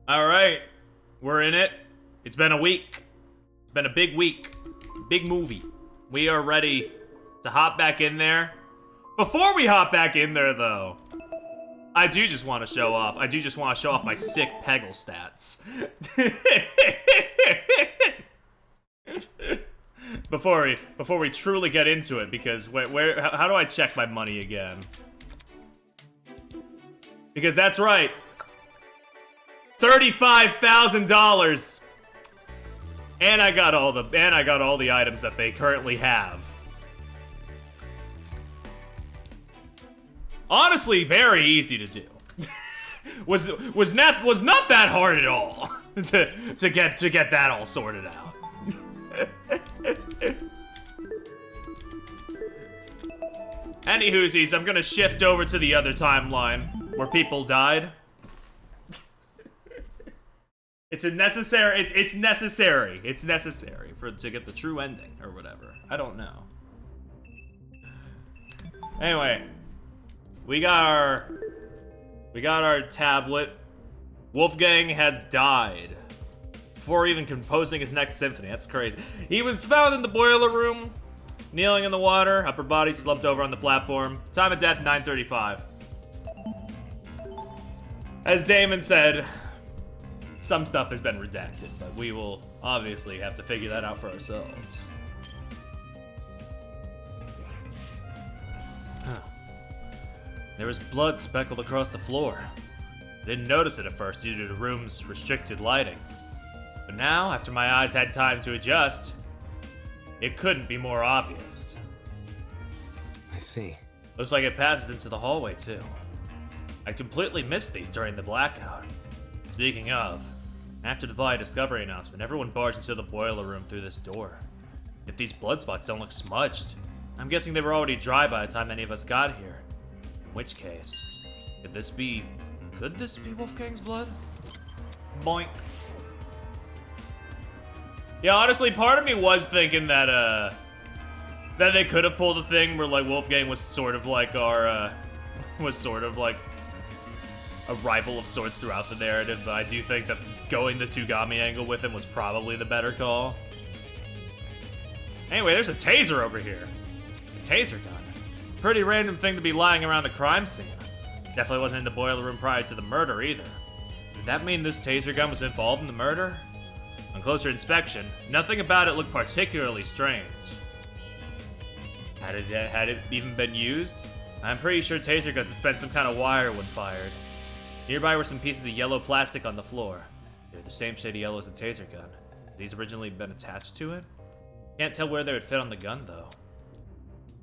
Alright, we're in it. It's been a week. It's been a big week. Big movie. We are ready to hop back in there. Before we hop back in there, though, I do just want to show off. I do just want to show off my sick Peggle stats. Before we truly get into it, because how do I check my money again? Because that's right. $35,000. And I got all the items that they currently have. Honestly, very easy to do. was not that hard at all to get that all sorted out. Anywhoosies, I'm gonna shift over to the other timeline where people died. It's necessary to get the true ending or whatever. I don't know. Anyway, we got our tablet. Wolfgang has died before even composing his next symphony. That's crazy. He was found in the boiler room, kneeling in the water, upper body slumped over on the platform. Time of death 9:35. As Damon said, some stuff has been redacted, but we will obviously have to figure that out for ourselves. Huh. There was blood speckled across the floor. I didn't notice it at first due to the room's restricted lighting. But now, after my eyes had time to adjust, it couldn't be more obvious. I see. Looks like it passes into the hallway, too. I completely missed these during the blackout. Speaking of, after the body discovery announcement, everyone barged into the boiler room through this door. If these blood spots don't look smudged, I'm guessing they were already dry by the time any of us got here. In which case, could this be Wolfgang's blood? Boink. Yeah, honestly, part of me was thinking that they could have pulled a thing where, like, Wolfgang was sort of like a rival of sorts throughout the narrative, but I do think that going the Tugami angle with him was probably the better call. Anyway, there's a taser over here. A taser gun. Pretty random thing to be lying around a crime scene. Definitely wasn't in the boiler room prior to the murder either. Did that mean this taser gun was involved in the murder? On closer inspection, nothing about it looked particularly strange. Had it even been used? I'm pretty sure taser guns suspend some kind of wire when fired. Nearby were some pieces of yellow plastic on the floor. They're the same shade of yellow as the taser gun. Had these originally been attached to it? Can't tell where they would fit on the gun, though.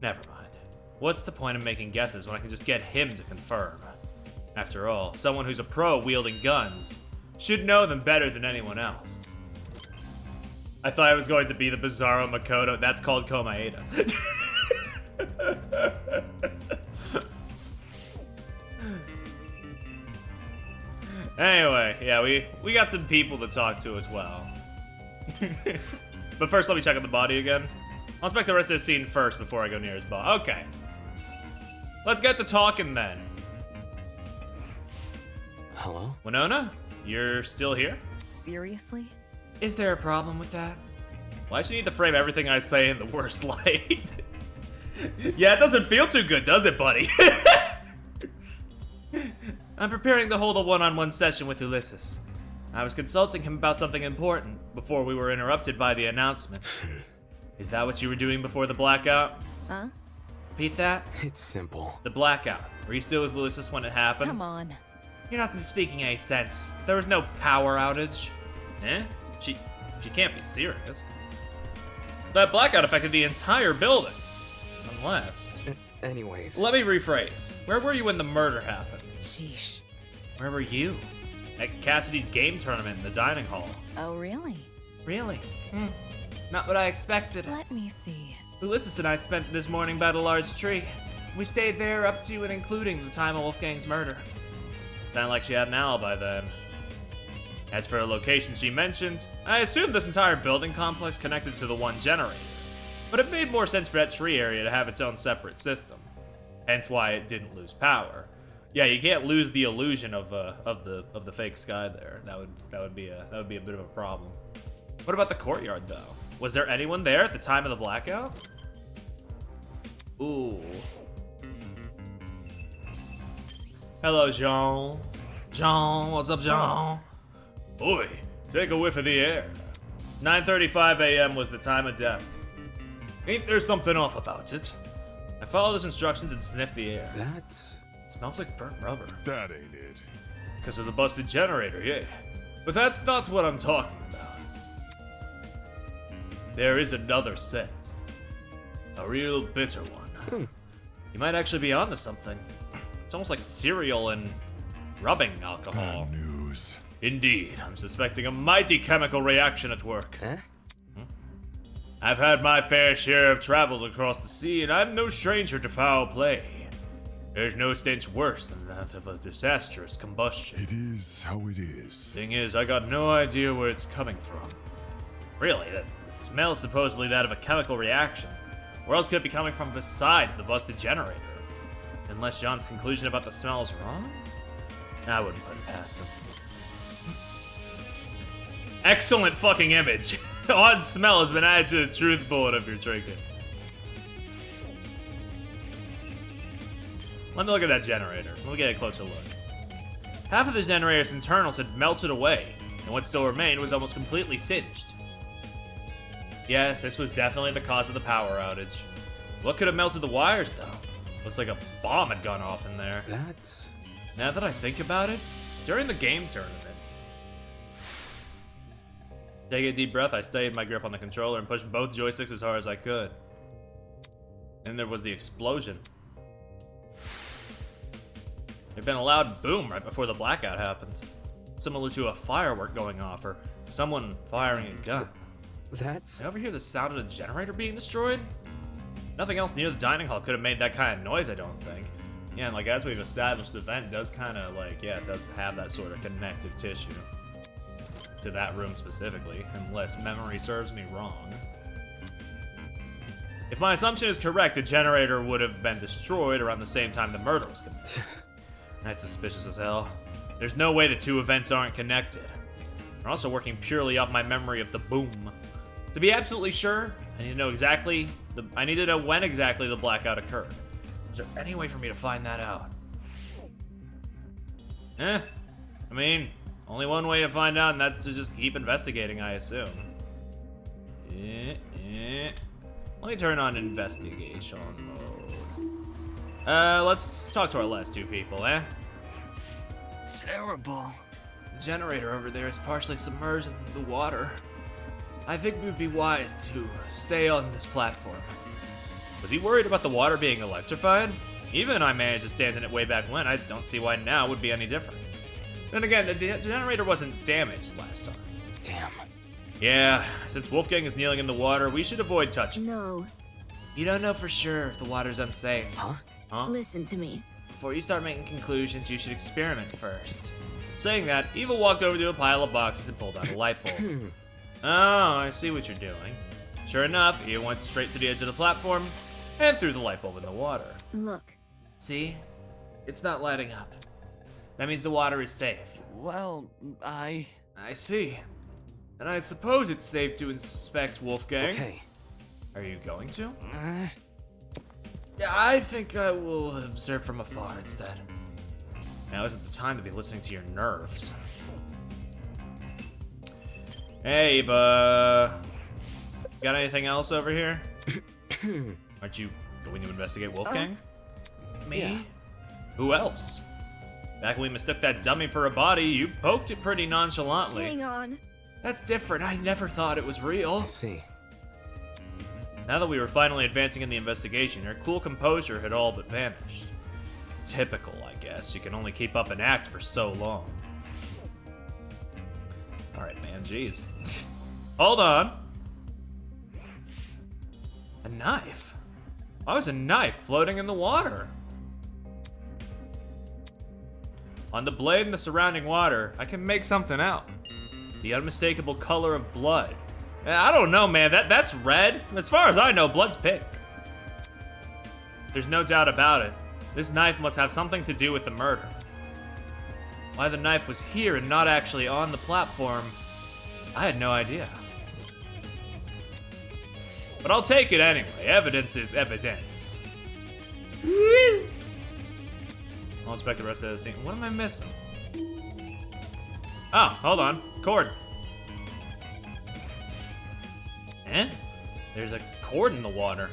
Never mind. What's the point of making guesses when I can just get him to confirm? After all, someone who's a pro wielding guns should know them better than anyone else. I thought it was going to be the Bizarro Makoto. That's called Komaeda. Anyway, yeah, we got some people to talk to as well. But first, let me check out the body again. I'll inspect the rest of the scene first before I go near his body. Okay. Let's get to talking then. Hello? Winona? You're still here? Seriously? Is there a problem with that? Why should you need to frame everything I say in the worst light? Yeah, it doesn't feel too good, does it, buddy? I'm preparing to hold a one-on-one session with Ulysses. I was consulting him about something important before we were interrupted by the announcement. Is that what you were doing before the blackout? Huh? Repeat that? It's simple. The blackout. Were you still with Ulysses when it happened? Come on. You're not speaking any sense. There was no power outage. Eh? She can't be serious. That blackout affected the entire building. Unless... Anyways. Let me rephrase. Where were you when the murder happened? Sheesh. Where were you? At Cassidy's game tournament in the dining hall. Oh, really? Really? Not what I expected. Let me see. Ulysses and I spent this morning by the large tree. We stayed there up to and including the time of Wolfgang's murder. Sounded like she had an alibi then. As for the location she mentioned, I assumed this entire building complex connected to the one generator. But it made more sense for that tree area to have its own separate system. Hence why it didn't lose power. Yeah, you can't lose the illusion of the fake sky there. That would be a bit of a problem. What about the courtyard though? Was there anyone there at the time of the blackout? Ooh. Hello, Jean. Jean, what's up, Jean? Boy, take a whiff of the air. 9:35 a.m. was the time of death. Ain't there something off about it? I followed his instructions and sniffed the air. That's... Smells like burnt rubber. That ain't it. Because of the busted generator, yeah. But that's not what I'm talking about. There is another scent. A real bitter one. You might actually be onto something. It's almost like cereal and rubbing alcohol. Bad news. Indeed, I'm suspecting a mighty chemical reaction at work. Huh? I've had my fair share of travels across the sea, and I'm no stranger to foul play. There's no stench worse than that of a disastrous combustion. It is how it is. Thing is, I got no idea where it's coming from. Really, the smell's supposedly that of a chemical reaction. Where else could it be coming from besides the busted generator? Unless John's conclusion about the smell is wrong? I wouldn't put it past him. Excellent fucking image. Odd smell has been added to the truth bullet of your trinket. Let me look at that generator. Let me get a closer look. Half of the generator's internals had melted away, and what still remained was almost completely singed. Yes, this was definitely the cause of the power outage. What could have melted the wires, though? Looks like a bomb had gone off in there. That's... Now that I think about it, during the game tournament. Taking a deep breath, I stayed my grip on the controller and pushed both joysticks as hard as I could. Then there was the explosion. There'd been a loud boom right before the blackout happened. Similar to a firework going off or someone firing a gun. That's... I overhear the sound of the generator being destroyed? Nothing else near the dining hall could have made that kind of noise, I don't think. Yeah, and like as we've established, the vent does kind of like, yeah, it does have that sort of connective tissue. To that room specifically, unless memory serves me wrong. If my assumption is correct, the generator would have been destroyed around the same time the murder was committed. That's suspicious as hell. There's no way the two events aren't connected. They're also working purely off my memory of the boom. To be absolutely sure, I need to know when exactly the blackout occurred. Is there any way for me to find that out? I mean, only one way to find out, and that's to just keep investigating, I assume. Let me turn on investigation mode. Let's talk to our last two people, eh? Terrible. The generator over there is partially submerged in the water. I think we would be wise to stay on this platform. Was he worried about the water being electrified? Even I managed to stand in it way back when. I don't see why now would be any different. Then again, the generator wasn't damaged last time. Damn. Yeah, since Wolfgang is kneeling in the water, we should avoid touching. No, You don't know for sure if the water's unsafe. Huh? Huh? listen to me. Before you start making conclusions, you should experiment first. Saying that, Eva walked over to a pile of boxes and pulled out a light bulb. Oh, I see what you're doing. Sure enough, Eva went straight to the edge of the platform and threw the light bulb in the water. Look, See? It's not lighting up. That means the water is safe. Well, I see. And I suppose it's safe to inspect Wolfgang. Okay. Are you going to? Yeah, I think I will observe from afar instead. Now isn't the time to be listening to your nerves. Hey, Eva. Got anything else over here? Aren't you going to investigate Wolfgang? Me? yeah. Who else? Back when we mistook that dummy for a body, you poked it pretty nonchalantly. hang on. That's different. I never thought it was real. I see. Now that we were finally advancing in the investigation, her cool composure had all but vanished. Typical, I guess. You can only keep up an act for so long. Alright, man, jeez. Hold on. A knife? Why was a knife floating in the water? On the blade and the surrounding water, I can make something out. The unmistakable color of blood. I don't know, man. That's red. As far as I know, blood's pink. There's no doubt about it. This knife must have something to do with the murder. Why the knife was here and not actually on the platform, I had no idea. But I'll take it anyway. Evidence is evidence. I'll inspect the rest of the scene. What am I missing? Oh, hold on. Cord. Eh? There's a cord in the water.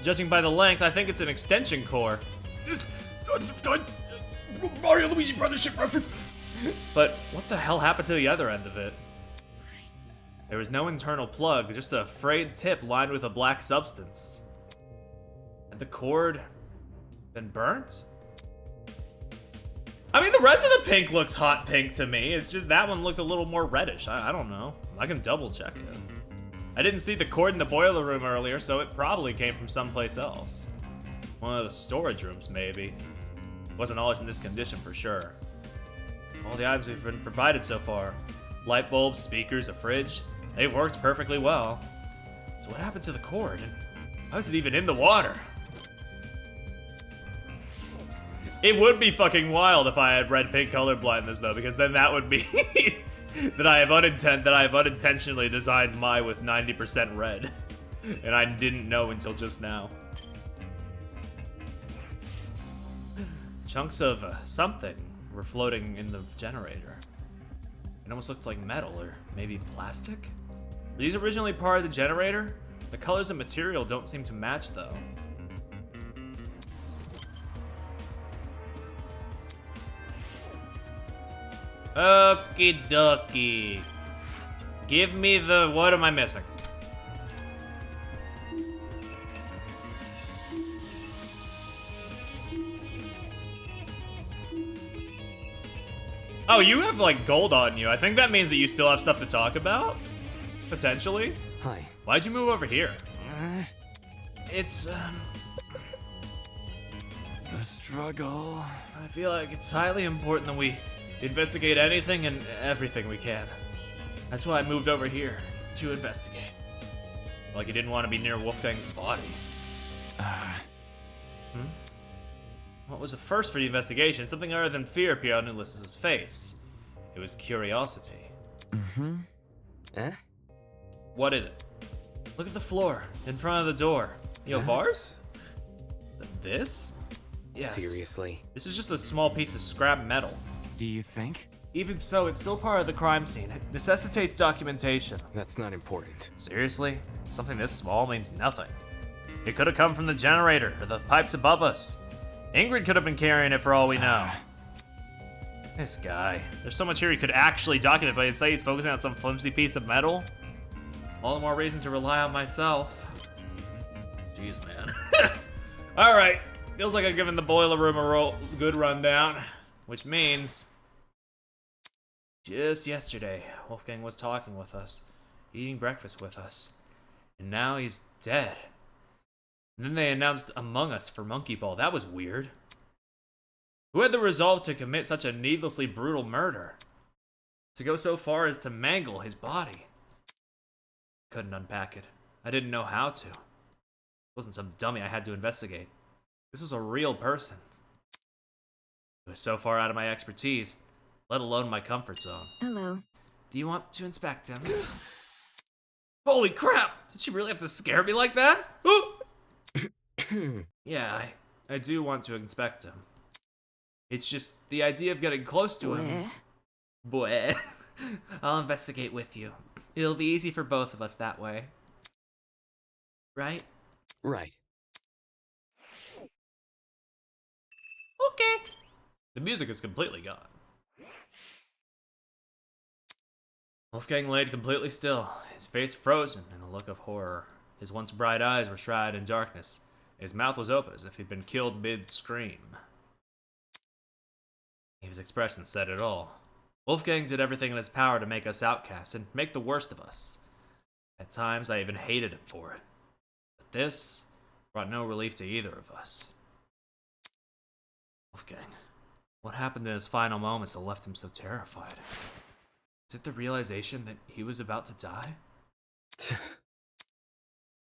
Judging by the length, I think it's an extension cord. Mario Luigi Brothers ship reference. But what the hell happened to the other end of it? There was no internal plug, just a frayed tip lined with a black substance. Had the cord been burnt? I mean, the rest of the pink looks hot pink to me. It's just that one looked a little more reddish. I don't know. I can double check it. I didn't see the cord in the boiler room earlier, so it probably came from someplace else. One of the storage rooms, maybe. Wasn't always in this condition for sure. All the items we've been provided so far. Light bulbs, speakers, a fridge. They've worked perfectly well. So what happened to the cord? And how is it even in the water? It would be fucking wild if I had red-pink color blindness, though, because then that would be that I have unintentionally designed my with 90% red, and I didn't know until just now. Chunks of something were floating in the generator. It almost looked like metal or maybe plastic. Were these originally part of the generator? The colors and material don't seem to match, though. Okie dokie. Give me the... What am I missing? Oh, you have, like, gold on you. I think that means that you still have stuff to talk about? Potentially? Hi. Why'd you move over here? It's, The struggle. I feel like it's highly important that we investigate anything and everything we can. That's why I moved over here, to investigate. Like you didn't want to be near Wolfgang's body. What was the first for the investigation? Something other than fear appeared on Ulysses' face. It was curiosity. Eh? What is it? Look at the floor, in front of the door. You have bars? This? Yes. Seriously? This is just a small piece of scrap metal. Do you think? Even so, it's still part of the crime scene. It necessitates documentation. That's not important. Seriously? Something this small means nothing. It could have come from the generator or the pipes above us. Ingrid could have been carrying it for all we know. This guy. There's so much here he could actually document, but instead he's focusing on some flimsy piece of metal. All the more reason to rely on myself. Jeez, man. Alright. Feels like I've given the boiler room a good rundown. Which means... just yesterday, Wolfgang was talking with us. Eating breakfast with us. And now he's dead. And then they announced Among Us for Monkey Ball. That was weird. Who had the resolve to commit such a needlessly brutal murder? To go so far as to mangle his body? Couldn't unpack it. I didn't know how to. It wasn't some dummy I had to investigate. This was a real person. It was so far out of my expertise, let alone my comfort zone. Hello. Do you want to inspect him? Holy crap! Did she really have to scare me like that? Yeah, I do want to inspect him. It's just the idea of getting close to him. Boy. I'll investigate with you. It'll be easy for both of us that way. Right? Right. Okay. The music is completely gone. Wolfgang laid completely still, his face frozen in a look of horror. His once bright eyes were shrouded in darkness. His mouth was open as if he'd been killed mid-scream. His expression said it all. Wolfgang did everything in his power to make us outcasts and make the worst of us. At times, I even hated him for it. But this brought no relief to either of us. Wolfgang, what happened in his final moments that left him so terrified? Is it the realization that he was about to die?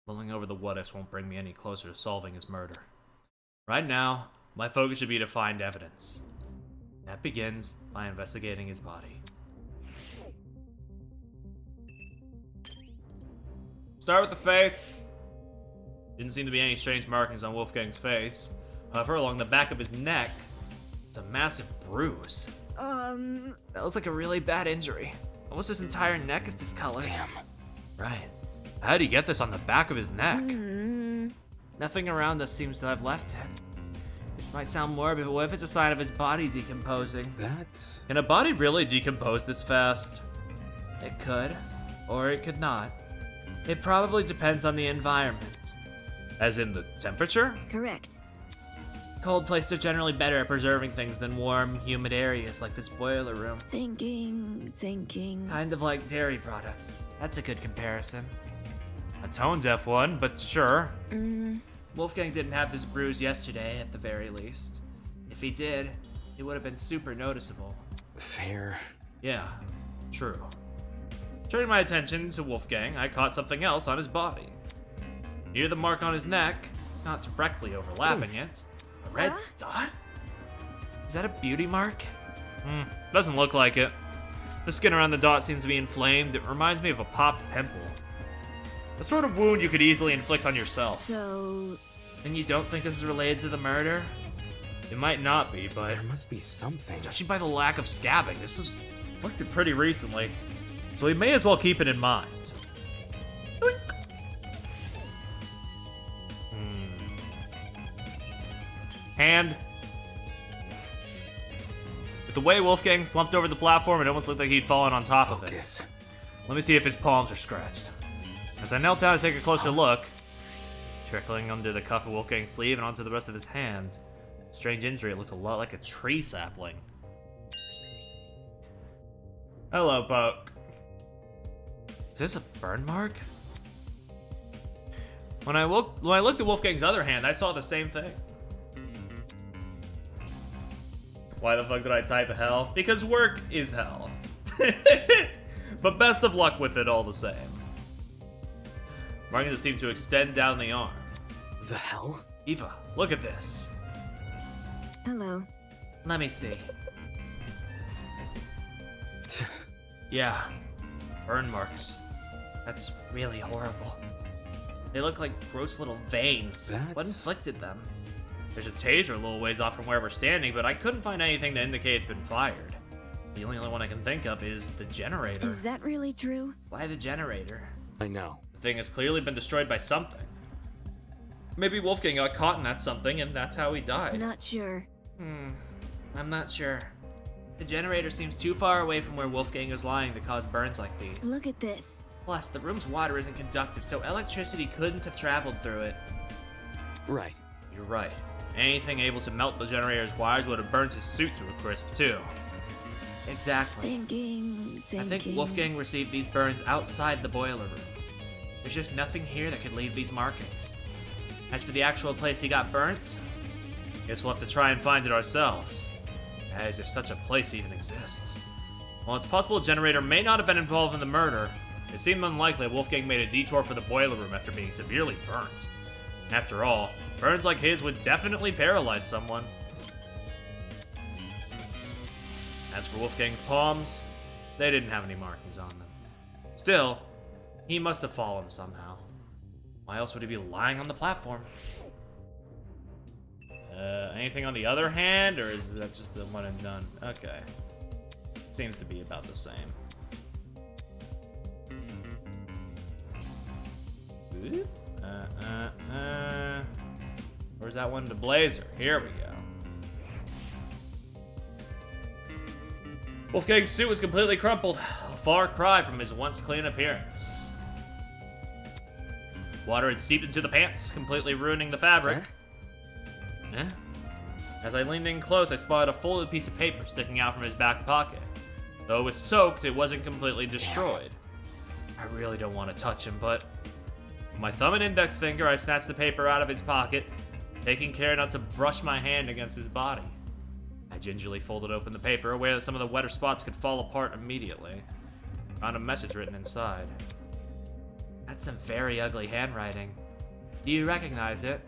Mulling over the what-ifs won't bring me any closer to solving his murder. Right now, my focus should be to find evidence. That begins by investigating his body. Start with the face. Didn't seem to be any strange markings on Wolfgang's face. However, along the back of his neck, it's a massive bruise. That looks like a really bad injury. Almost his entire neck is discolored. Damn. Right. How did he get this on the back of his neck? Nothing around us seems to have left it. This might sound morbid, but what if it's a sign of his body decomposing? That's... Can a body really decompose this fast? It could, or it could not. It probably depends on the environment. As in the temperature? Correct. Cold places are generally better at preserving things than warm, humid areas like this boiler room. Thinking. Kind of like dairy products. That's a good comparison. A tone-deaf one, but sure. Wolfgang didn't have this bruise yesterday, at the very least. If he did, it would have been super noticeable. fair. Yeah, true. Turning my attention to Wolfgang, I caught something else on his body. Near the mark on his neck, not directly overlapping it, a red dot? Is that a beauty mark? Doesn't look like it. The skin around the dot seems to be inflamed. It reminds me of a popped pimple. The sort of wound you could easily inflict on yourself. So, And you don't think this is related to the murder? It might not be, but There must be something. judging by the lack of scabbing, this was inflicted pretty recently. So we may as well keep it in mind. Oink. Hand. With the way Wolfgang slumped over the platform, it almost looked like he'd fallen on top of it. Focus. Let me see if his palms are scratched. As I knelt down to take a closer look, trickling under the cuff of Wolfgang's sleeve and onto the rest of his hand, strange injury, it looked a lot like a tree sapling. Hello, Poke. Is this a burn mark? When I looked at Wolfgang's other hand, I saw the same thing. Why the fuck did I type hell? Because work is hell. But best of luck with it all the same. Markings seem to extend down the arm. The hell? Eva, look at this. hello. Let me see. Yeah, burn marks. That's really horrible. They look like gross little veins. What That's- inflicted them? There's a taser a little ways off from where we're standing, but I couldn't find anything to indicate it's been fired. The only other one I can think of is the generator. Is that really true? Why the generator? I know. The thing has clearly been destroyed by something. Maybe Wolfgang got caught in that something, and that's how he died. Not sure. I'm not sure. The generator seems too far away from where Wolfgang is lying to cause burns like these. Look at this. Plus, the room's water isn't conductive, so electricity couldn't have traveled through it. Right. You're right. Anything able to melt the generator's wires would have burnt his suit to a crisp, too. Exactly. Thinking. I think Wolfgang received these burns outside the boiler room. There's just nothing here that could leave these markings. As for the actual place he got burnt, guess we'll have to try and find it ourselves. As if such a place even exists. While it's possible a generator may not have been involved in the murder, it seemed unlikely Wolfgang made a detour for the boiler room after being severely burnt. After all, burns like his would definitely paralyze someone. As for Wolfgang's palms, they didn't have any markings on them. Still, he must have fallen somehow. Why else would he be lying on the platform? Anything on the other hand, or is that just the one and done? Okay. Seems to be about the same. Ooh. Where's that one? The blazer. Here we go. Wolfgang's suit was completely crumpled, a far cry from his once clean appearance. Water had seeped into the pants, completely ruining the fabric. As I leaned in close, I spotted a folded piece of paper sticking out from his back pocket. Though it was soaked, it wasn't completely destroyed. I really don't want to touch him, but with my thumb and index finger, I snatched the paper out of his pocket, taking care not to brush my hand against his body. I gingerly folded open the paper, aware that some of the wetter spots could fall apart immediately. Found a message written inside. That's some very ugly handwriting. Do you recognize it?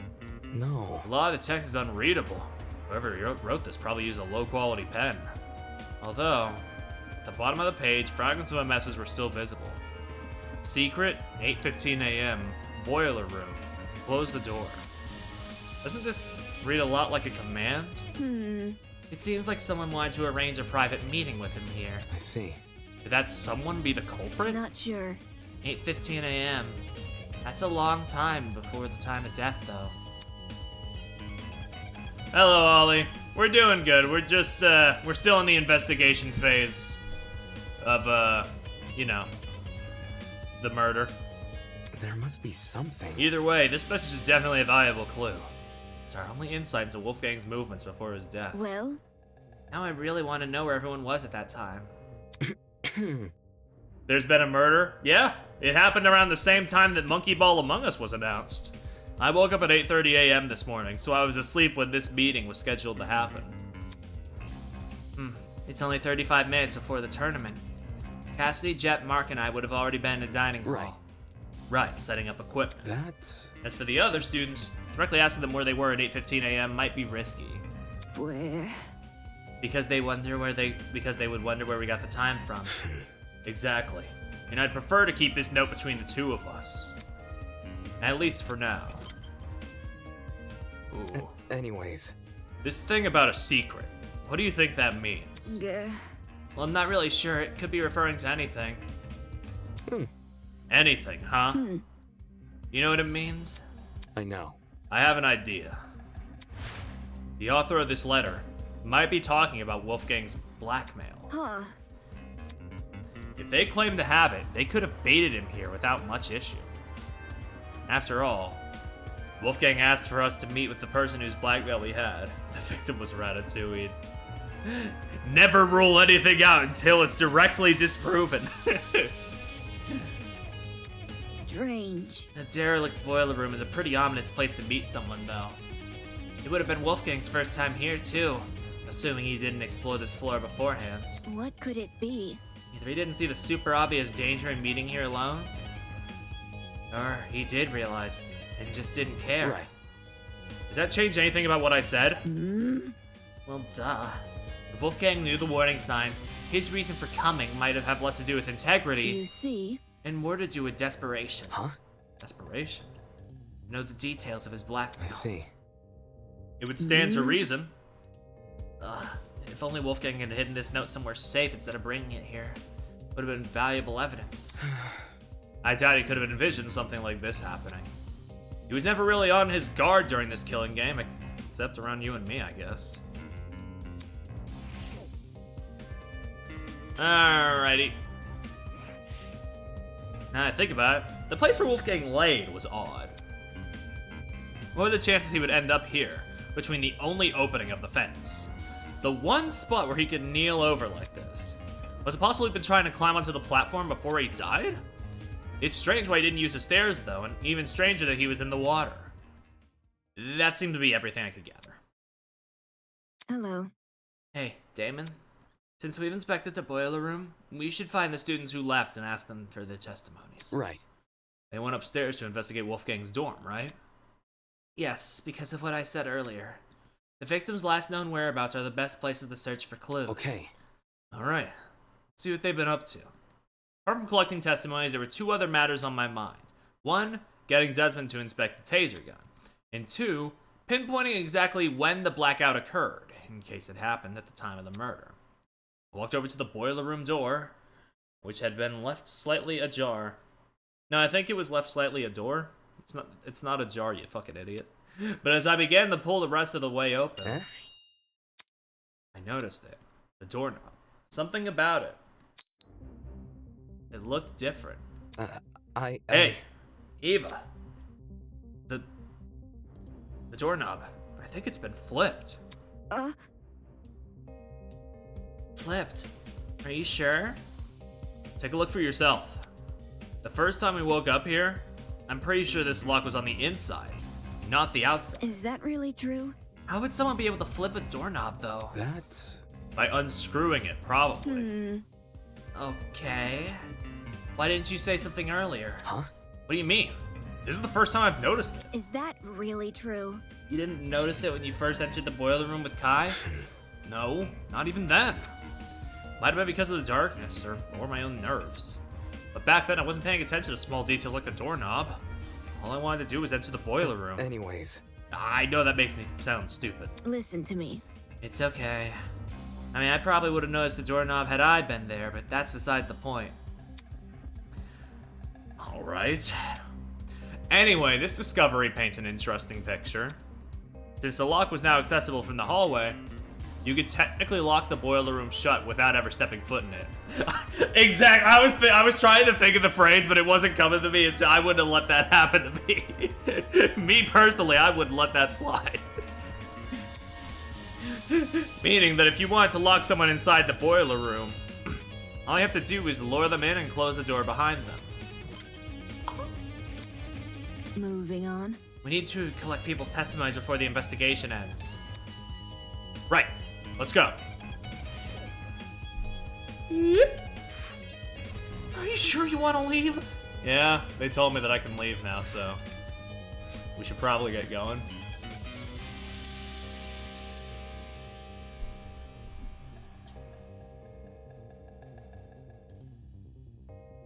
No. A lot of the text is unreadable. Whoever wrote this probably used a low-quality pen. Although, at the bottom of the page, fragments of a message were still visible. Secret, 8:15 a.m., boiler room. Close the door. Doesn't this read a lot like a command? It seems like someone wanted to arrange a private meeting with him here. I see. Could that someone be the culprit? Not sure. 8:15 a.m. That's a long time before the time of death, though. Hello, Ollie. We're doing good. We're just, we're still in the investigation phase of, you know, the murder. There must be something. Either way, this message is definitely a valuable clue. It's our only insight into Wolfgang's movements before his death. Well, Now I really want to know where everyone was at that time. There's been a murder? Yeah, it happened around the same time that Monkey Ball Among Us was announced. I woke up at 8:30 a.m. this morning, so I was asleep when this meeting was scheduled to happen. It's only 35 minutes before the tournament. Cassidy, Jet, Mark, and I would have already been in the dining hall. Right. Right, setting up equipment. That's... As for the other students, directly asking them where they were at 8:15 a.m. might be risky. where? Because they would wonder where we got the time from. Exactly. And I'd prefer to keep this note between the two of us. At least for now. Ooh. Anyways. This thing about a secret. What do you think that means? Well, I'm not really sure. It could be referring to anything. Anything, huh? You know what it means? I know. I have an idea. The author of this letter might be talking about Wolfgang's blackmail. Huh. If they claim to have it, they could have baited him here without much issue. After all, Wolfgang asked for us to meet with the person whose blackmail we had. The victim was Ratatouille. Never rule anything out until it's directly disproven. Strange. The derelict boiler room is a pretty ominous place to meet someone, though. It would have been Wolfgang's first time here, too, assuming he didn't explore this floor beforehand. What could it be? Either he didn't see the super obvious danger in meeting here alone, or he did realize and just didn't care. Right. Does that change anything about what I said? Well, duh. If Wolfgang knew the warning signs, his reason for coming might have had less to do with integrity You see? and more to do with desperation. Huh? Desperation. Know the details of his blackmail. I see. It would stand to reason. If only Wolfgang had hidden this note somewhere safe instead of bringing it here. Would have been valuable evidence. I doubt he could have envisioned something like this happening. He was never really on his guard during this killing game, except around you and me, I guess. Alrighty. Now I think about it, the place where Wolfgang laid was odd. What were the chances he would end up here, between the only opening of the fence? The one spot where he could kneel over like this. Was it possible he'd been trying to climb onto the platform before he died? It's strange why he didn't use the stairs, though, and even stranger that he was in the water. That seemed to be everything I could gather. Hello. Hey, Damon. Since we've inspected the boiler room, we should find the students who left and ask them for their testimonies. Right. They went upstairs to investigate Wolfgang's dorm, right? Yes, because of what I said earlier. The victim's last known whereabouts are the best places to search for clues. Okay. Alright, let's see what they've been up to. Apart from collecting testimonies, there were two other matters on my mind. One, getting Desmond to inspect the taser gun. And two, pinpointing exactly when the blackout occurred, in case it happened at the time of the murder. I walked over to the boiler room door, which had been left slightly ajar. No, I think it was left slightly ajar. It's not ajar, you fucking idiot. But as I began to pull the rest of the way open, Eh? I noticed it. The doorknob. Something about it. It looked different. Hey, Eva. The doorknob. I think it's been flipped. Flipped. Are you sure? Take a look for yourself. The first time we woke up here, I'm pretty sure this lock was on the inside, not the outside. Is that really true? How would someone be able to flip a doorknob, though? That's... By unscrewing it, probably. Okay. Why didn't you say something earlier? Huh? What do you mean? This is the first time I've noticed it. Is that really true? You didn't notice it when you first entered the boiler room with Kai? No, not even then. Might have been because of the darkness or my own nerves. But back then I wasn't paying attention to small details like the doorknob. All I wanted to do was enter the boiler room. Anyways, I know that makes me sound stupid. Listen to me. It's okay. I mean, I probably would have noticed the doorknob had I been there, but that's beside the point. Alright. Anyway, this discovery paints an interesting picture. Since the lock was now accessible from the hallway, you could technically lock the boiler room shut without ever stepping foot in it. Exactly. I was trying to think of the phrase, but it wasn't coming to me. I wouldn't have let that happen to me. Me personally, I wouldn't let that slide. Meaning that if you wanted to lock someone inside the boiler room, all you have to do is lure them in and close the door behind them. Moving on. We need to collect people's testimonies before the investigation ends. Right. Let's go. Are you sure you want to leave? Yeah, they told me that I can leave now, so we should probably get going.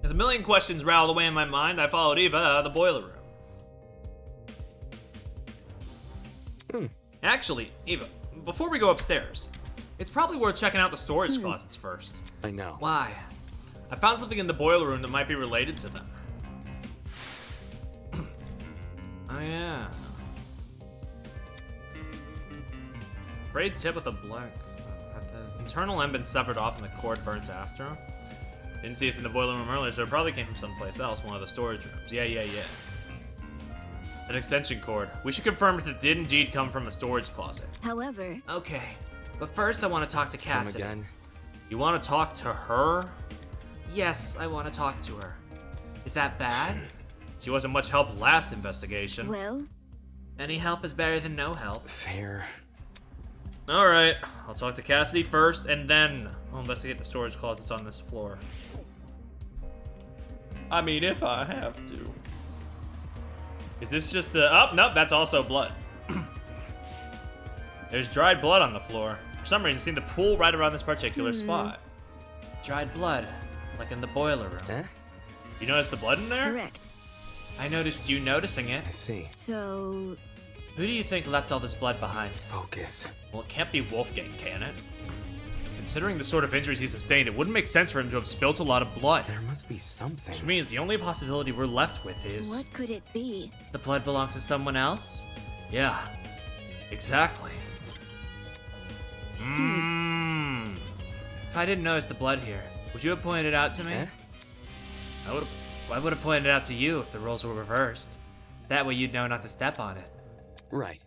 As a million questions rattled away in my mind, I followed Eva out of the boiler room. Actually, Eva, before we go upstairs, it's probably worth checking out the storage closets first. I know. Why? I found something in the boiler room that might be related to them. Oh yeah. Frayed tip with a blank. The internal end been severed off and the cord burnt after. Didn't see it in the boiler room earlier, so it probably came from someplace else, one of the storage rooms. Yeah. An extension cord. We should confirm if it did indeed come from a storage closet. However, Okay, but first I want to talk to Come Cassidy. again? You want to talk to her? Yes, I want to talk to her. Is that bad? She wasn't much help last investigation. well, Any help is better than no help. Fair. Alright, I'll talk to Cassidy first, and then I'll investigate the storage closets on this floor. I mean, if I have to. Is this just a... Oh, nope, that's also blood. There's dried blood on the floor. For some reason, it seemed to pool right around this particular spot. Dried blood, like in the boiler room. Eh? You notice the blood in there? correct. I noticed you noticing it. I see. So, Who do you think left all this blood behind? Focus. Well, it can't be Wolfgang, can it? Considering the sort of injuries he sustained, it wouldn't make sense for him to have spilt a lot of blood. There must be something. Which means the only possibility we're left with is... what could it be? The blood belongs to someone else? Yeah, exactly. Mmm. If I didn't notice the blood here, would you have pointed it out to me? Eh? I would have pointed it out to you if the roles were reversed. That way you'd know not to step on it. Right.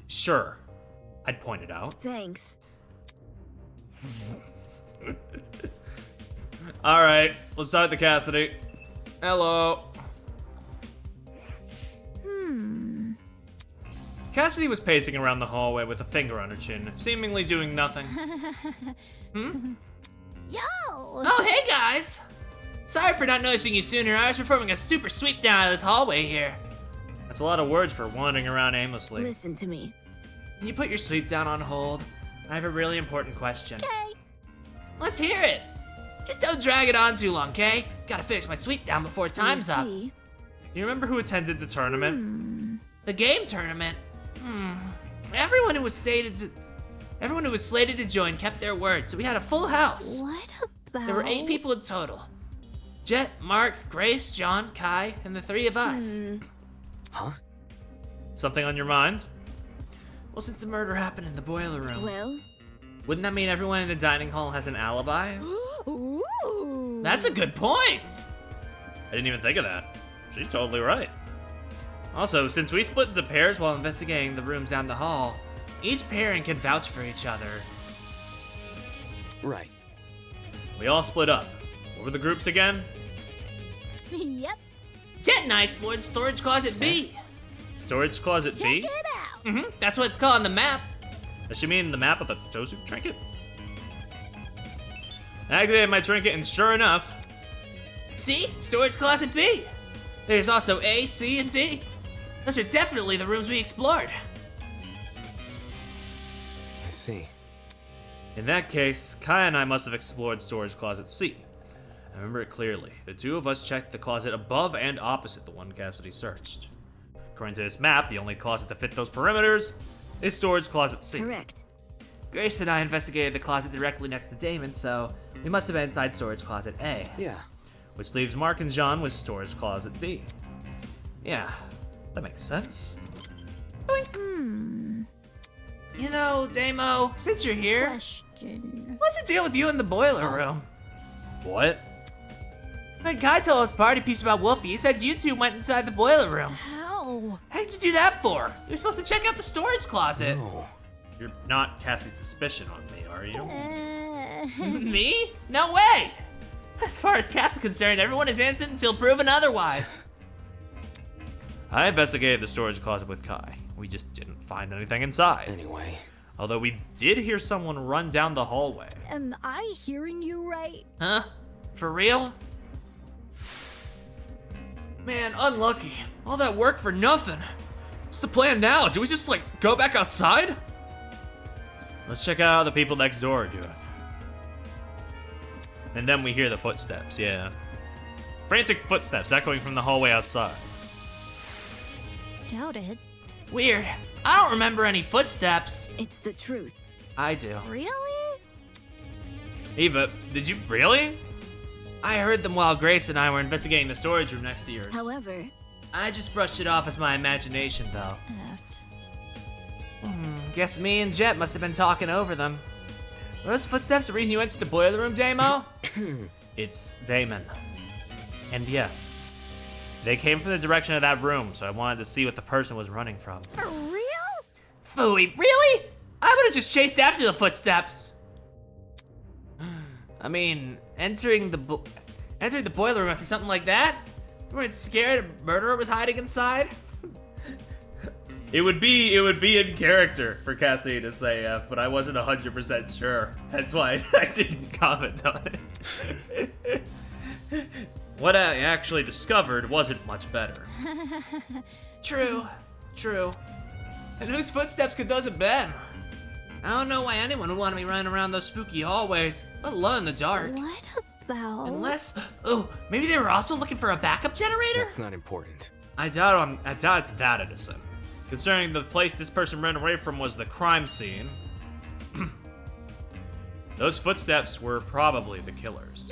Sure, I'd point it out. Thanks. Alright, let's start the Cassidy. Hello. Cassidy was pacing around the hallway with a finger on her chin, seemingly doing nothing. Yo! Oh, hey guys! Sorry for not noticing you sooner. I was performing a super sweep down out of this hallway here. That's a lot of words for wandering around aimlessly. Listen to me. Can you put your sweep down on hold? I have a really important question. Okay. Let's hear it. Just don't drag it on too long, okay? Gotta finish my sweep down before time's up. See? You remember who attended the tournament? The game tournament. Everyone who was slated to join kept their word, so we had a full house. What about? There were 8 people in total. Jet, Mark, Grace, John, Kai, and the 3 of us. Huh? Something on your mind? Well, since the murder happened in the boiler room, Well. wouldn't that mean everyone in the dining hall has an alibi? Ooh. That's a good point. I didn't even think of that. She's totally right. Also, since we split into pairs while investigating the rooms down the hall, each pairing can vouch for each other. Right. We all split up. What were the groups again? Yep. Jet and I explored storage closet B. Storage closet Check B? it out. That's what it's called on the map. Does she mean the map of the Tosu trinket? I activated my trinket and sure enough, See? Storage closet B. There's also A, C, and D. Those are definitely the rooms we explored. I see. In that case, Kai and I must have explored storage closet C. I remember it clearly. The two of us checked the closet above and opposite the one Cassidy searched. According to this map, the only closet to fit those perimeters is storage closet C. Correct. Grace and I investigated the closet directly next to Damon, so we must have been inside storage closet A. Yeah. Which leaves Mark and John with storage closet D. Yeah, that makes sense. You know, Damo, since you're here, Question. what's the deal with you in the boiler room? What? When Kai told us party peeps about Wolfie, he said you two went inside the boiler room. How? How'd you do that for? You're supposed to check out the storage closet. Oh. You're not casting suspicion on me, are you? Me? No way! As far as Cass is concerned, everyone is innocent until proven otherwise. I investigated the storage closet with Kai. We just didn't find anything inside. Anyway. Although we did hear someone run down the hallway. Am I hearing you right? Huh? For real? Man, unlucky. All that work for nothing. What's the plan now? Do we just, go back outside? Let's check out how the people next door are doing. And then we hear the footsteps, yeah. Frantic footsteps echoing from the hallway outside. Doubt it. Weird. I don't remember any footsteps. It's the truth. I do. Really? Eva, did you really? I heard them while Grace and I were investigating the storage room next to yours. However, I just brushed it off as my imagination, though. F. Guess me and Jet must have been talking over them. Were those footsteps the reason you entered the boiler room, Damo? It's Damon. And yes, they came from the direction of that room, so I wanted to see what the person was running from. For real? Phooey, really? I would have just chased after the footsteps. I mean, entering the boiler room after something like that? You weren't scared a murderer was hiding inside? It would be in character for Cassidy to say F, but I wasn't 100% sure. That's why I didn't comment on it. What I actually discovered wasn't much better. True. And whose footsteps could those have been? I don't know why anyone would want to be running around those spooky hallways, let alone in the dark. What about? Unless, maybe they were also looking for a backup generator? That's not important. I doubt it's that innocent. Considering the place this person ran away from was the crime scene, those footsteps were probably the killers.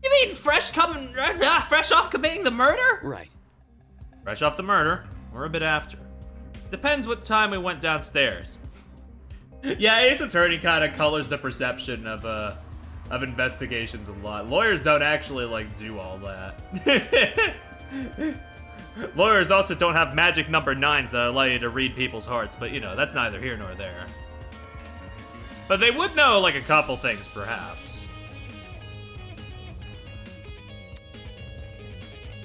You mean fresh off committing the murder? Right. Fresh off the murder, or a bit after. Depends what time we went downstairs. Yeah, Ace Attorney kind of colors the perception of investigations a lot. Lawyers don't actually do all that. Lawyers also don't have magic number 9s that allow you to read people's hearts, but that's neither here nor there. But they would know a couple things, perhaps.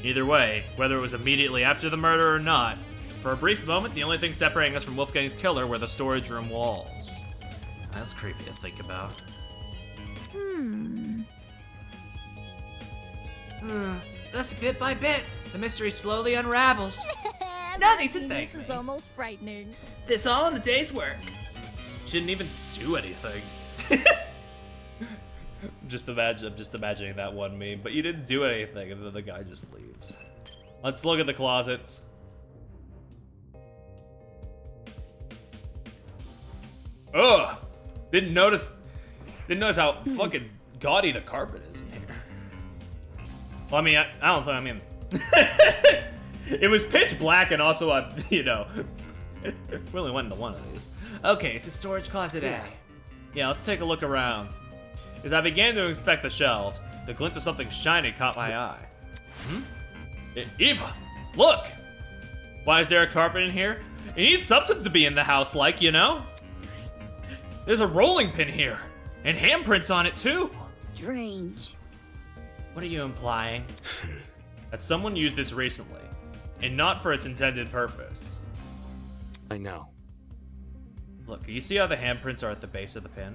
Either way, whether it was immediately after the murder or not, for a brief moment, the only thing separating us from Wolfgang's killer were the storage room walls. That's creepy to think about. Thus, bit by bit, the mystery slowly unravels. Nothing to This thank is me. almost frightening. This all in a day's work. She didn't even do anything. I'm just imagining that one meme, but you didn't do anything, and then the guy just leaves. Let's look at the closets. Ugh! Didn't notice how fucking gaudy the carpet is in here. Well, I mean, I don't think, I mean... it was pitch black and also, we only went into one of these. Okay, so storage closet A. Yeah, let's take a look around. As I began to inspect the shelves, the glint of something shiny caught my eye. Eva, look! Why is there a carpet in here? It needs something to be in the house There's a rolling pin here, and handprints on it too. Strange. What are you implying? That someone used this recently, and not for its intended purpose. I know. Look, you see how the handprints are at the base of the pin?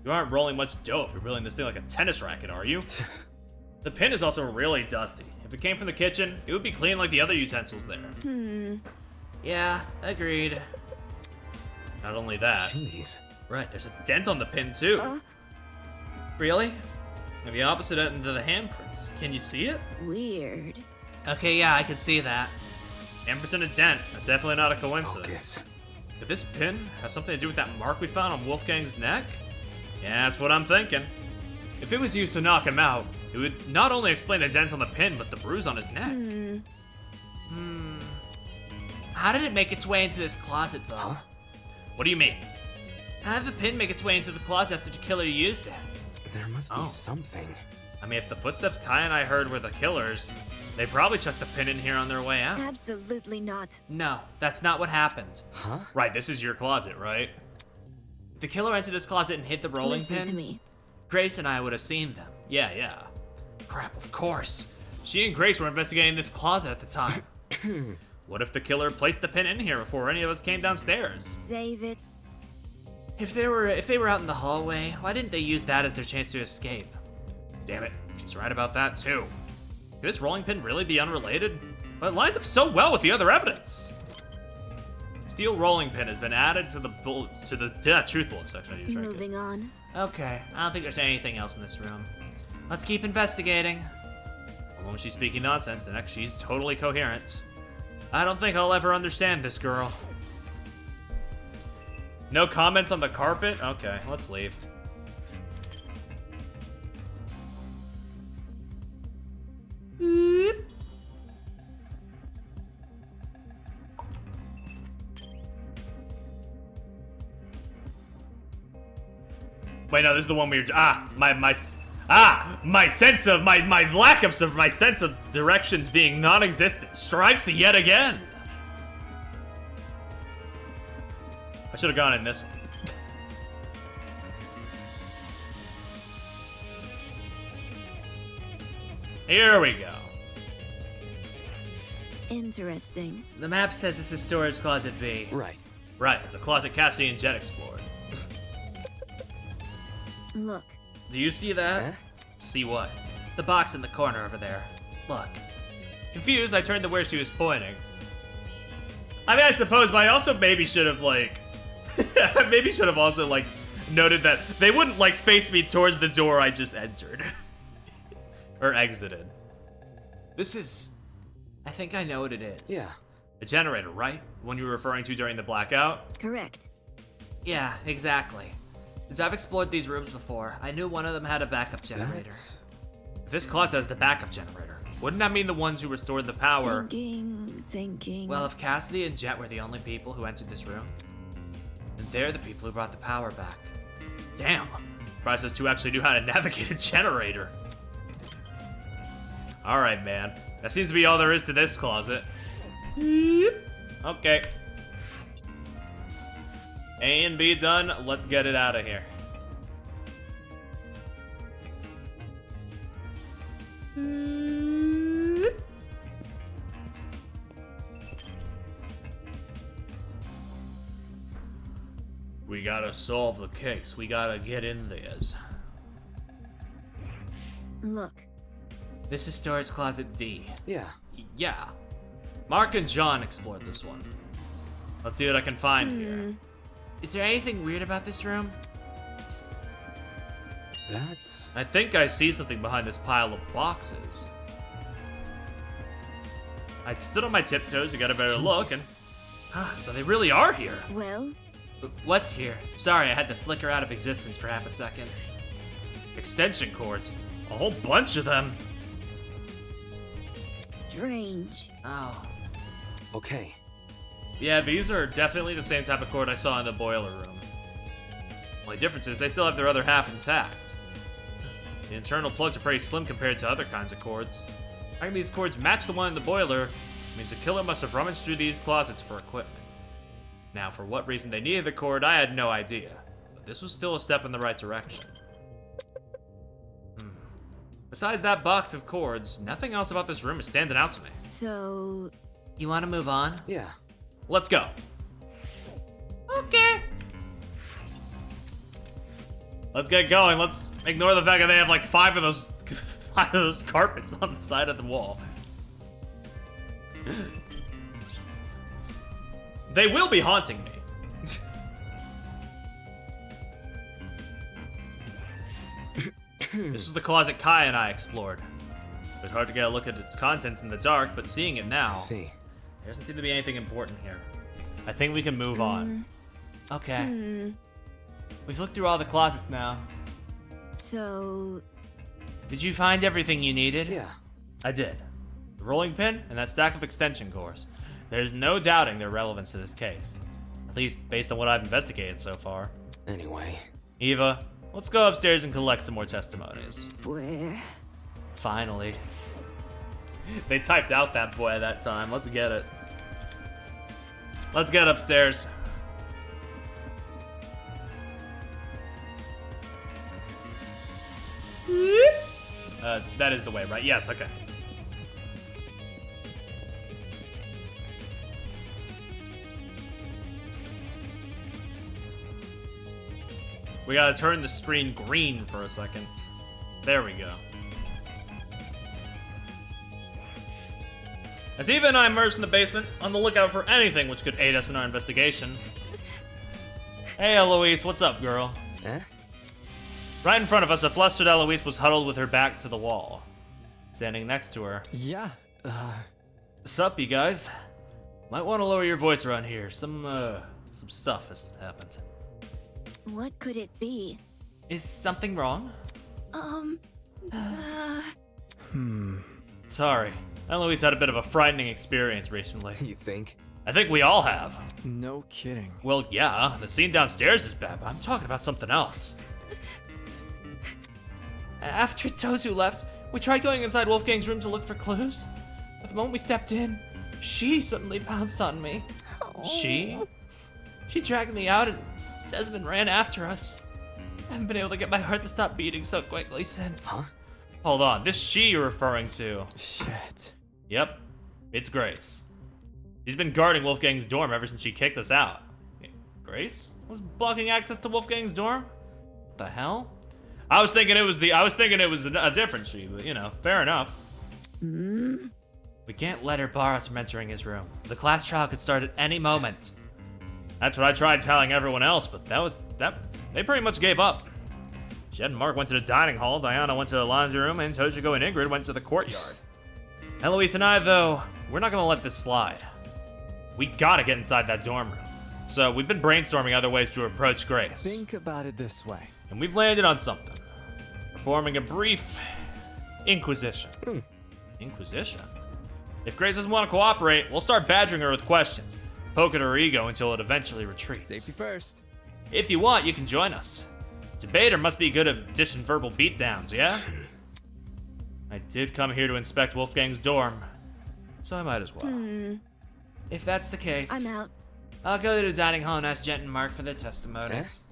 You aren't rolling much dough if you're rolling this thing like a tennis racket, are you? The pin is also really dusty. If it came from the kitchen, it would be clean like the other utensils there. Yeah, agreed. Not only that, Jeez. right, there's a dent on the pin too. Really? And the opposite end of the handprints. Can you see it? Weird. Okay, yeah, I can see that. Handprints and a dent. That's definitely not a coincidence. Focus. Could this pin have something to do with that mark we found on Wolfgang's neck? Yeah, that's what I'm thinking. If it was used to knock him out, it would not only explain the dent on the pin, but the bruise on his neck. How did it make its way into this closet, though? Huh? What do you mean? How did the pin make its way into the closet after the killer used it? There must be Oh. something. I mean, if the footsteps Kai and I heard were the killers, they probably chucked the pin in here on their way out. Absolutely not. No, that's not what happened. Huh? Right, this is your closet, right? If the killer entered this closet and hid the rolling Listen pin, to me. Grace and I would have seen them. Yeah. Crap, of course. She and Grace were investigating this closet at the time. What if the killer placed the pin in here before any of us came downstairs? Save it. If they were out in the hallway, why didn't they use that as their chance to escape? Damn it, she's right about that too. Could this rolling pin really be unrelated? But it lines up so well with the other evidence. Steel rolling pin has been added to the truth bullet section. I used right Moving on. Okay, I don't think there's anything else in this room. Let's keep investigating. One moment she's speaking nonsense, the next she's totally coherent. I don't think I'll ever understand this girl. No comments on the carpet? Okay, let's leave. Wait, no, this is the one we were. My sense of my lack of my sense of directions being non-existent strikes yet again. I should have gone in this one. Here we go. Interesting. The map says this is storage closet B. Right. Right, the closet Cassidy and Jet explored. Look. Do you see that? Huh? See what? The box in the corner over there. Look. Confused, I turned to where she was pointing. I mean, I suppose, but I also maybe should have, like... maybe should have also, like, noted that they wouldn't, like, face me towards the door I just entered. Or exited. This is... I think I know what it is. Yeah. A generator, right? The one you were referring to during the blackout? Correct. Yeah, exactly. Since I've explored these rooms before, I knew one of them had a backup generator. That's... If this closet has the backup generator, wouldn't that mean the ones who restored the power... Thinking. Well, if Cassidy and Jet were the only people who entered this room, then they're the people who brought the power back. Damn. Surprised those two actually knew how to navigate a generator. Alright, man. That seems to be all there is to this closet. Okay. A and B done. Let's get it out of here. We gotta solve the case. We gotta get in this. Look. This is storage closet D. Yeah. Yeah. Mark and John explored this one. Let's see what I can find here. Is there anything weird about this room? That's... I think I see something behind this pile of boxes. I stood on my tiptoes to get a better look, and... so they really are here. Well, What's here? Sorry, I had to flicker out of existence for half a second. Extension cords. A whole bunch of them. strange. Oh. Okay. Yeah, these are definitely the same type of cord I saw in the boiler room. Only difference is they still have their other half intact. The internal plugs are pretty slim compared to other kinds of cords. Having these cords match the one in the boiler means the killer must have rummaged through these closets for equipment. Now, for what reason they needed the cord, I had no idea. But this was still a step in the right direction. Besides that box of cords, nothing else about this room is standing out to me. So, You want to move on? Yeah. Let's go. Okay. Let's get going. Let's ignore the fact that they have like 5 of those Why are those carpets on the side of the wall? They will be haunting me. This is the closet Kai and I explored. It was hard to get a look at its contents in the dark, but seeing it now, See. there doesn't seem to be anything important here. I think we can move on. Okay. We've looked through all the closets now. So, Did you find everything you needed? Yeah. I did. The rolling pin and that stack of extension cores. There's no doubting their relevance to this case. At least based on what I've investigated so far. Anyway. Eva, let's go upstairs and collect some more testimonies. where? Finally. They typed out that boy at that time. Let's get it. Let's get upstairs. That is the way, right? Yes, okay. We gotta turn the screen green for a second. There we go. As Eva and I emerged in the basement, on the lookout for anything which could aid us in our investigation. Hey, Eloise, what's up, girl? Eh? Right in front of us, a flustered Eloise was huddled with her back to the wall. Standing next to her. Yeah, Sup, you guys? Might want to lower your voice around here. Some stuff has happened. What could it be? Is something wrong? Sorry. Eloise had a bit of a frightening experience recently. You think? I think we all have. no kidding. Well, yeah, the scene downstairs is bad, but I'm talking about something else. After Tozu left, we tried going inside Wolfgang's room to look for clues. But the moment we stepped in, she suddenly pounced on me. She? She dragged me out and Desmond ran after us. I haven't been able to get my heart to stop beating so quickly since. Huh? Hold on, this she you're referring to. Shit. Yep, it's Grace. She's been guarding Wolfgang's dorm ever since she kicked us out. Grace was blocking access to Wolfgang's dorm? What the hell? I was thinking it was a different she, but you know, fair enough. We can't let her bar us from entering his room. The class trial could start at any moment. That's what I tried telling everyone else, but they pretty much gave up. Jed and Mark went to the dining hall, Diana went to the laundry room, and Toshiko and Ingrid went to the courtyard. Eloise and I, though, we're not gonna let this slide. We gotta get inside that dorm room. So we've been brainstorming other ways to approach Grace. Think about it this way. And we've landed on something. Performing a brief inquisition. Inquisition? If Grace doesn't want to cooperate, we'll start badgering her with questions. Poke at her ego until it eventually retreats. Safety first. If you want, you can join us. Debater must be good at dishing verbal beatdowns, yeah? I did come here to inspect Wolfgang's dorm, so I might as well. If that's the case, I'm out. I'll go to the dining hall and ask Jet and Mark for their testimonies.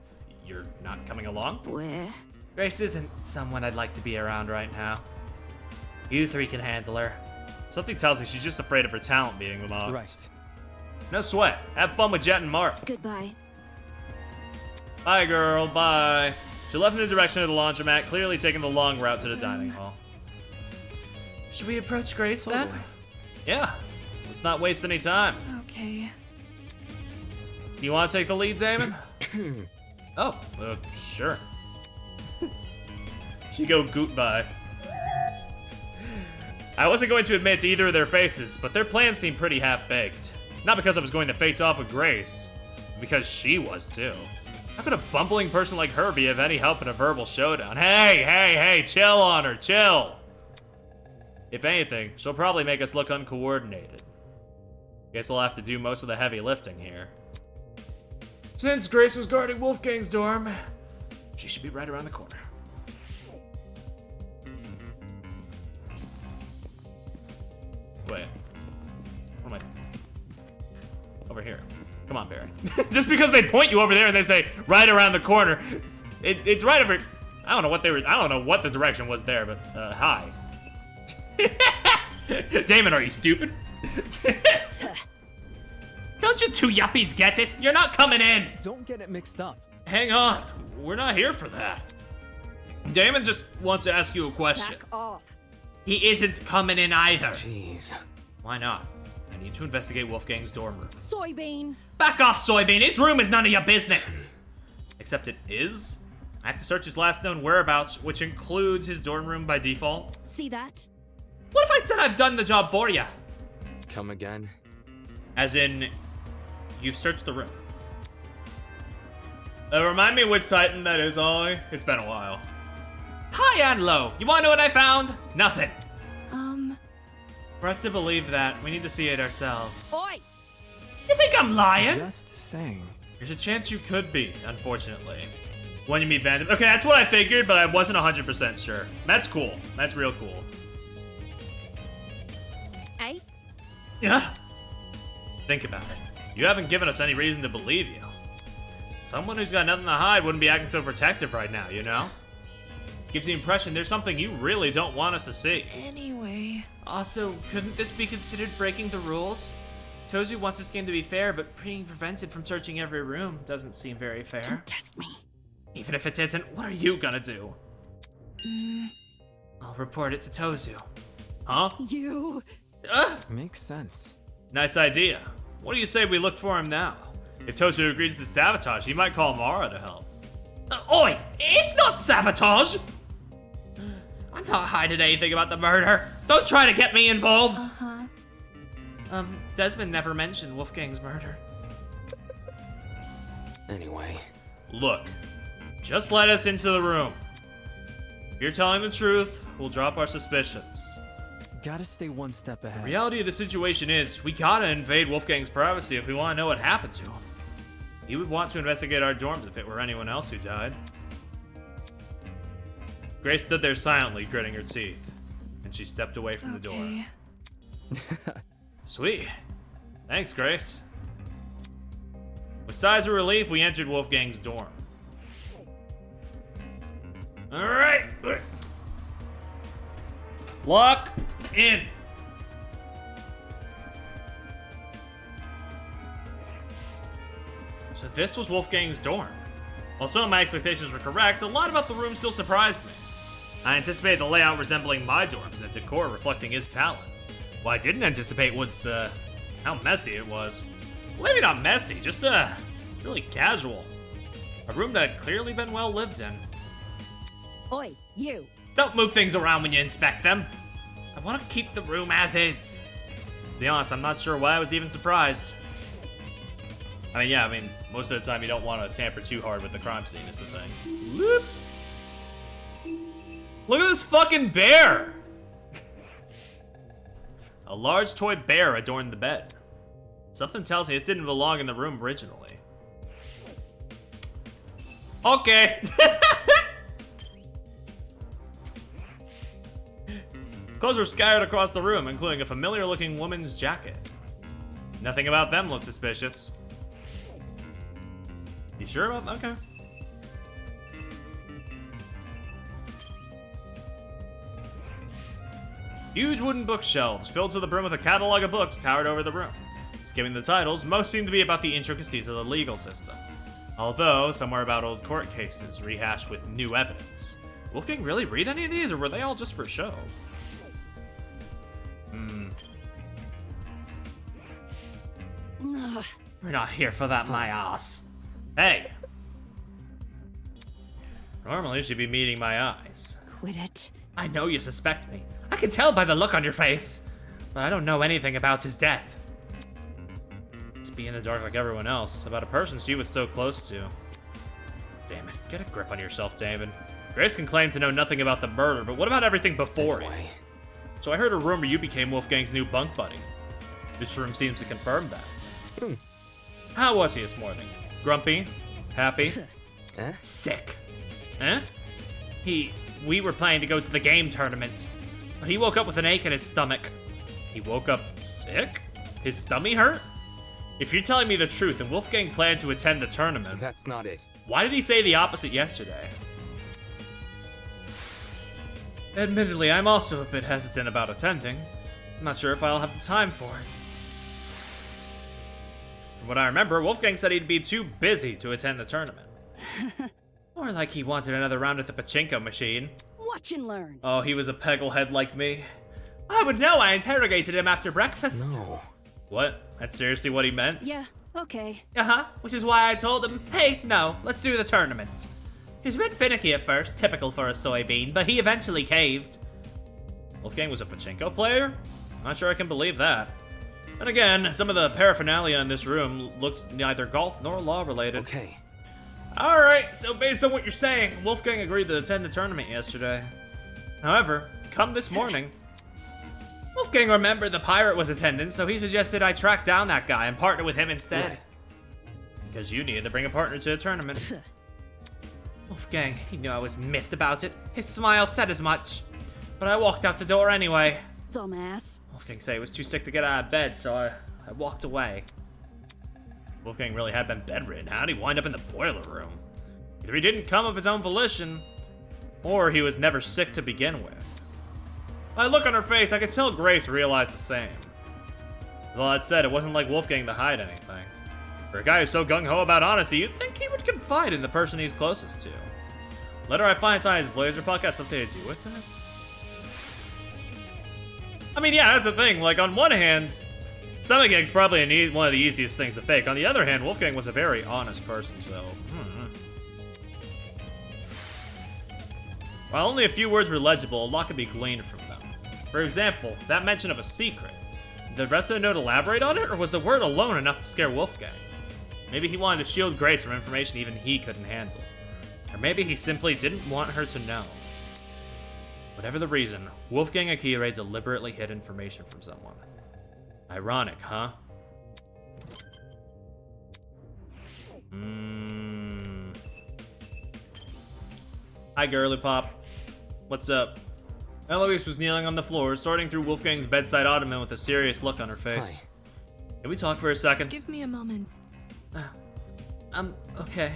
You're not coming along? Where? Grace isn't someone I'd like to be around right now. You three can handle her. Something tells me she's just afraid of her talent being mocked. Right. No sweat. Have fun with Jet and Mark. Goodbye. Bye, girl. Bye. She left in the direction of the laundromat, clearly taking the long route to the dining hall. Should we approach Grace then? Totally. Yeah. Let's not waste any time. Okay. You want to take the lead, Damon? Oh, sure. She go goot by. I wasn't going to admit to either of their faces, but their plans seemed pretty half-baked. Not because I was going to face off with Grace, but because she was too. How could a bumbling person like her be of any help in a verbal showdown? Hey, chill on her, chill! If anything, she'll probably make us look uncoordinated. Guess I'll have to do most of the heavy lifting here. Since Grace was guarding Wolfgang's dorm, she should be right around the corner. Wait. What am I? Over here. Come on, Barry. Just because they point you over there and they say right around the corner, it's right over. I don't know what the direction was there, but hi. Damon, are you stupid? Don't you two yuppies get it? You're not coming in. Don't get it mixed up. Hang on. We're not here for that. Damon just wants to ask you a question. Back off. He isn't coming in either. Jeez. Why not? I need to investigate Wolfgang's dorm room. Soybean. Back off, Soybean! His room is none of your business! Except it is? I have to search his last known whereabouts, which includes his dorm room by default. See that? What if I said I've done the job for you? Come again? As in, you've searched the room. Remind me which Titan that is, Ollie. It's been a while. High and low. You wanna know what I found? Nothing. For us to believe that, we need to see it ourselves. Oi! You think I'm lying? Just saying. There's a chance you could be, unfortunately. When you meet Vandam. Okay, that's what I figured, but I wasn't 100% sure. That's cool. That's real cool. Eh? Yeah. Think about it. You haven't given us any reason to believe you. Someone who's got nothing to hide wouldn't be acting so protective right now, you know? Gives the impression there's something you really don't want us to see. Anyway. Also, couldn't this be considered breaking the rules? Tozu wants this game to be fair, but being prevented from searching every room doesn't seem very fair. Don't test me. Even if it isn't, what are you gonna do? I'll report it to Tozu. Huh? You. Makes sense. Nice idea. What do you say we look for him now? If Tozu agrees to sabotage, he might call Mara to help. Oi! It's not sabotage! I'm not hiding anything about the murder. Don't try to get me involved. Desmond never mentioned Wolfgang's murder. Anyway. Look, just let us into the room. If you're telling the truth, we'll drop our suspicions. Gotta stay one step ahead. The reality of the situation is, we gotta invade Wolfgang's privacy if we want to know what happened to him. He would want to investigate our dorms if it were anyone else who died. Grace stood there silently, gritting her teeth, and she stepped away from the door. Sweet. Thanks, Grace. With sighs of relief, we entered Wolfgang's dorm. Alright. Lock in. So this was Wolfgang's dorm. While some of my expectations were correct, a lot about the room still surprised me. I anticipated the layout resembling my dorms and the decor reflecting his talent. What I didn't anticipate was, how messy it was. Well, maybe not messy, just, really casual. A room that had clearly been well lived in. Oi, you. Don't move things around when you inspect them. I want to keep the room as is. To be honest, I'm not sure why I was even surprised. I mean, most of the time you don't want to tamper too hard with the crime scene is the thing. Whoop. Look at this fucking bear! A large toy bear adorned the bed. Something tells me this didn't belong in the room originally. Okay. Clothes were scattered across the room, including a familiar-looking woman's jacket. Nothing about them looked suspicious. You sure about that? Okay. Huge wooden bookshelves filled to the brim with a catalog of books towered over the room. Skimming the titles, most seem to be about the intricacies of the legal system. Although, some are about old court cases rehashed with new evidence. Wolfgang really read any of these, or were they all just for show? We're not here for that, my ass. Hey! Normally, she'd be meeting my eyes. Quit it. I know you suspect me. I can tell by the look on your face. But I don't know anything about his death. To be in the dark like everyone else, about a person she was so close to. Damn it, get a grip on yourself, David. Grace can claim to know nothing about the murder, but what about everything before it? Anyway. So I heard a rumor you became Wolfgang's new bunk buddy. This room seems to confirm that. How was he this morning? Grumpy? Happy? Eh? Sick. Huh? We were planning to go to the game tournament, but he woke up with an ache in his stomach. He woke up sick? His stomach hurt? If you're telling me the truth and Wolfgang planned to attend the tournament, That's not it. why did he say the opposite yesterday? Admittedly, I'm also a bit hesitant about attending. I'm not sure if I'll have the time for it. From what I remember, Wolfgang said he'd be too busy to attend the tournament. More like he wanted another round at the pachinko machine. Watch and learn. Oh, he was a pegglehead like me. I would know, I interrogated him after breakfast. No. What? That's seriously what he meant? Yeah, okay. Uh-huh, which is why I told him, hey, no, let's do the tournament. He was a bit finicky at first, typical for a soybean, but he eventually caved. Wolfgang was a pachinko player? Not sure I can believe that. And again, some of the paraphernalia in this room looked neither golf nor law related. Okay. Alright, so based on what you're saying, Wolfgang agreed to attend the tournament yesterday. However, come this morning, Wolfgang remembered the pirate was attending, so he suggested I track down that guy and partner with him instead. Right. Because you needed to bring a partner to the tournament. Wolfgang, he knew I was miffed about it. His smile said as much. But I walked out the door anyway. Dumbass. Wolfgang said he was too sick to get out of bed, so I walked away. Wolfgang really had been bedridden. How'd he wind up in the boiler room? Either he didn't come of his own volition, or he was never sick to begin with. By the look on her face, I could tell Grace realized the same. With all that said, it wasn't like Wolfgang to hide anything. For a guy who's so gung-ho about honesty, you'd think he would confide in the person he's closest to. Later I find inside his blazer pocket had something to do with it. I mean, yeah, that's the thing. Like, on one hand, stomachache's probably one of the easiest things to fake. On the other hand, Wolfgang was a very honest person, so... While only a few words were legible, a lot could be gleaned from them. For example, that mention of a secret. Did the rest of the note elaborate on it, or was the word alone enough to scare Wolfgang? Maybe he wanted to shield Grace from information even he couldn't handle. Or maybe he simply didn't want her to know. Whatever the reason, Wolfgang Akira deliberately hid information from someone. Ironic, huh? Hi, girly pop. What's up? Eloise was kneeling on the floor, sorting through Wolfgang's bedside ottoman with a serious look on her face. Hi. Can we talk for a second? Give me a moment. Okay.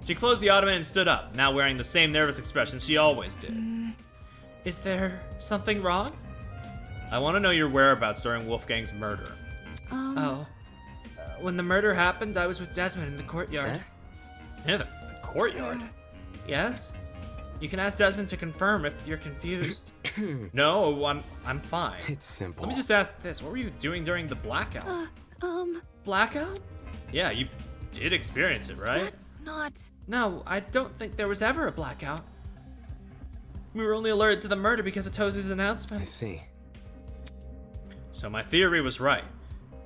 She closed the ottoman and stood up, now wearing the same nervous expression she always did. Is there something wrong? I want to know your whereabouts during Wolfgang's murder. When the murder happened, I was with Desmond in the courtyard. Yeah, the courtyard? Yes? You can ask Desmond to confirm if you're confused. No, I'm fine. It's simple. Let me just ask this. What were you doing during the blackout? Blackout? Yeah, you did experience it, right? That's not... No, I don't think there was ever a blackout. We were only alerted to the murder because of Tozu's I announcement. see. So my theory was right.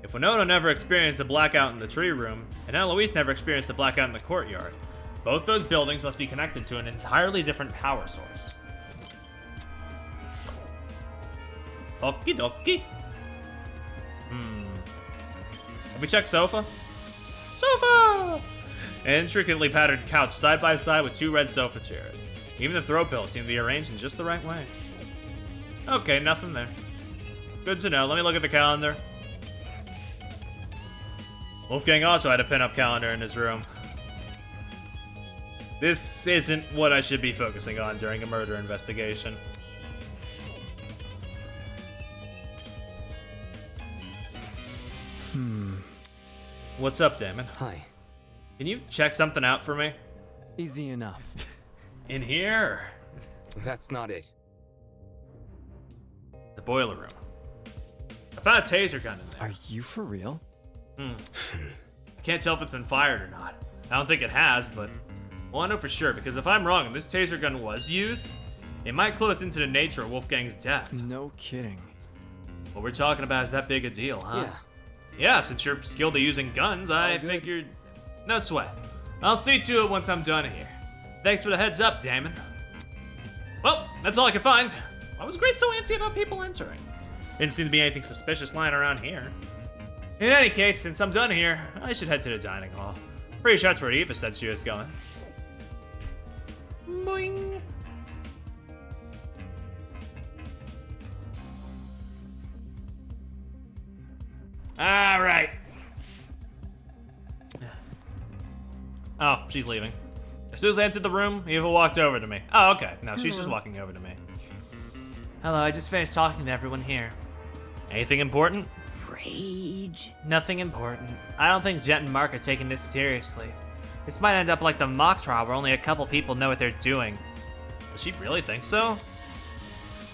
If Winona never experienced a blackout in the tree room, and Eloise never experienced a blackout in the courtyard, both those buildings must be connected to an entirely different power source. Okie dokie. Have we checked sofa? Sofa! An intricately patterned couch side by side with two red sofa chairs. Even the throw pillows seem to be arranged in just the right way. Okay, nothing there. Good to know. Let me look at the calendar. Wolfgang also had a pin-up calendar in his room. This isn't what I should be focusing on during a murder investigation. What's up, Damon? Hi. Can you check something out for me? Easy enough. In here? That's not it. The boiler room. I found a taser gun in there. Are you for real? I can't tell if it's been fired or not. I don't think it has, but well, I know for sure, because if I'm wrong and this taser gun was used, it might clue us into the nature of Wolfgang's death. No kidding. What we're talking about is that big a deal, huh? Yeah. Yeah, since you're skilled at using guns, I good. figured... No sweat. I'll see to it once I'm done here. Thanks for the heads up, Damon. Well, that's all I could find. Why was Grace so antsy about people entering? Didn't seem to be anything suspicious lying around here. In any case, since I'm done here, I should head to the dining hall. Pretty sure that's where Eva said she was going. Boing. All right. Oh, she's leaving. As soon as I entered the room, Eva walked over to me. Oh, okay. No, she's just walking over to me. Hello, I just finished talking to everyone here. Anything important? Rage. Nothing important. I don't think Jet and Mark are taking this seriously. This might end up like the mock trial where only a couple people know what they're doing. Does she really think so?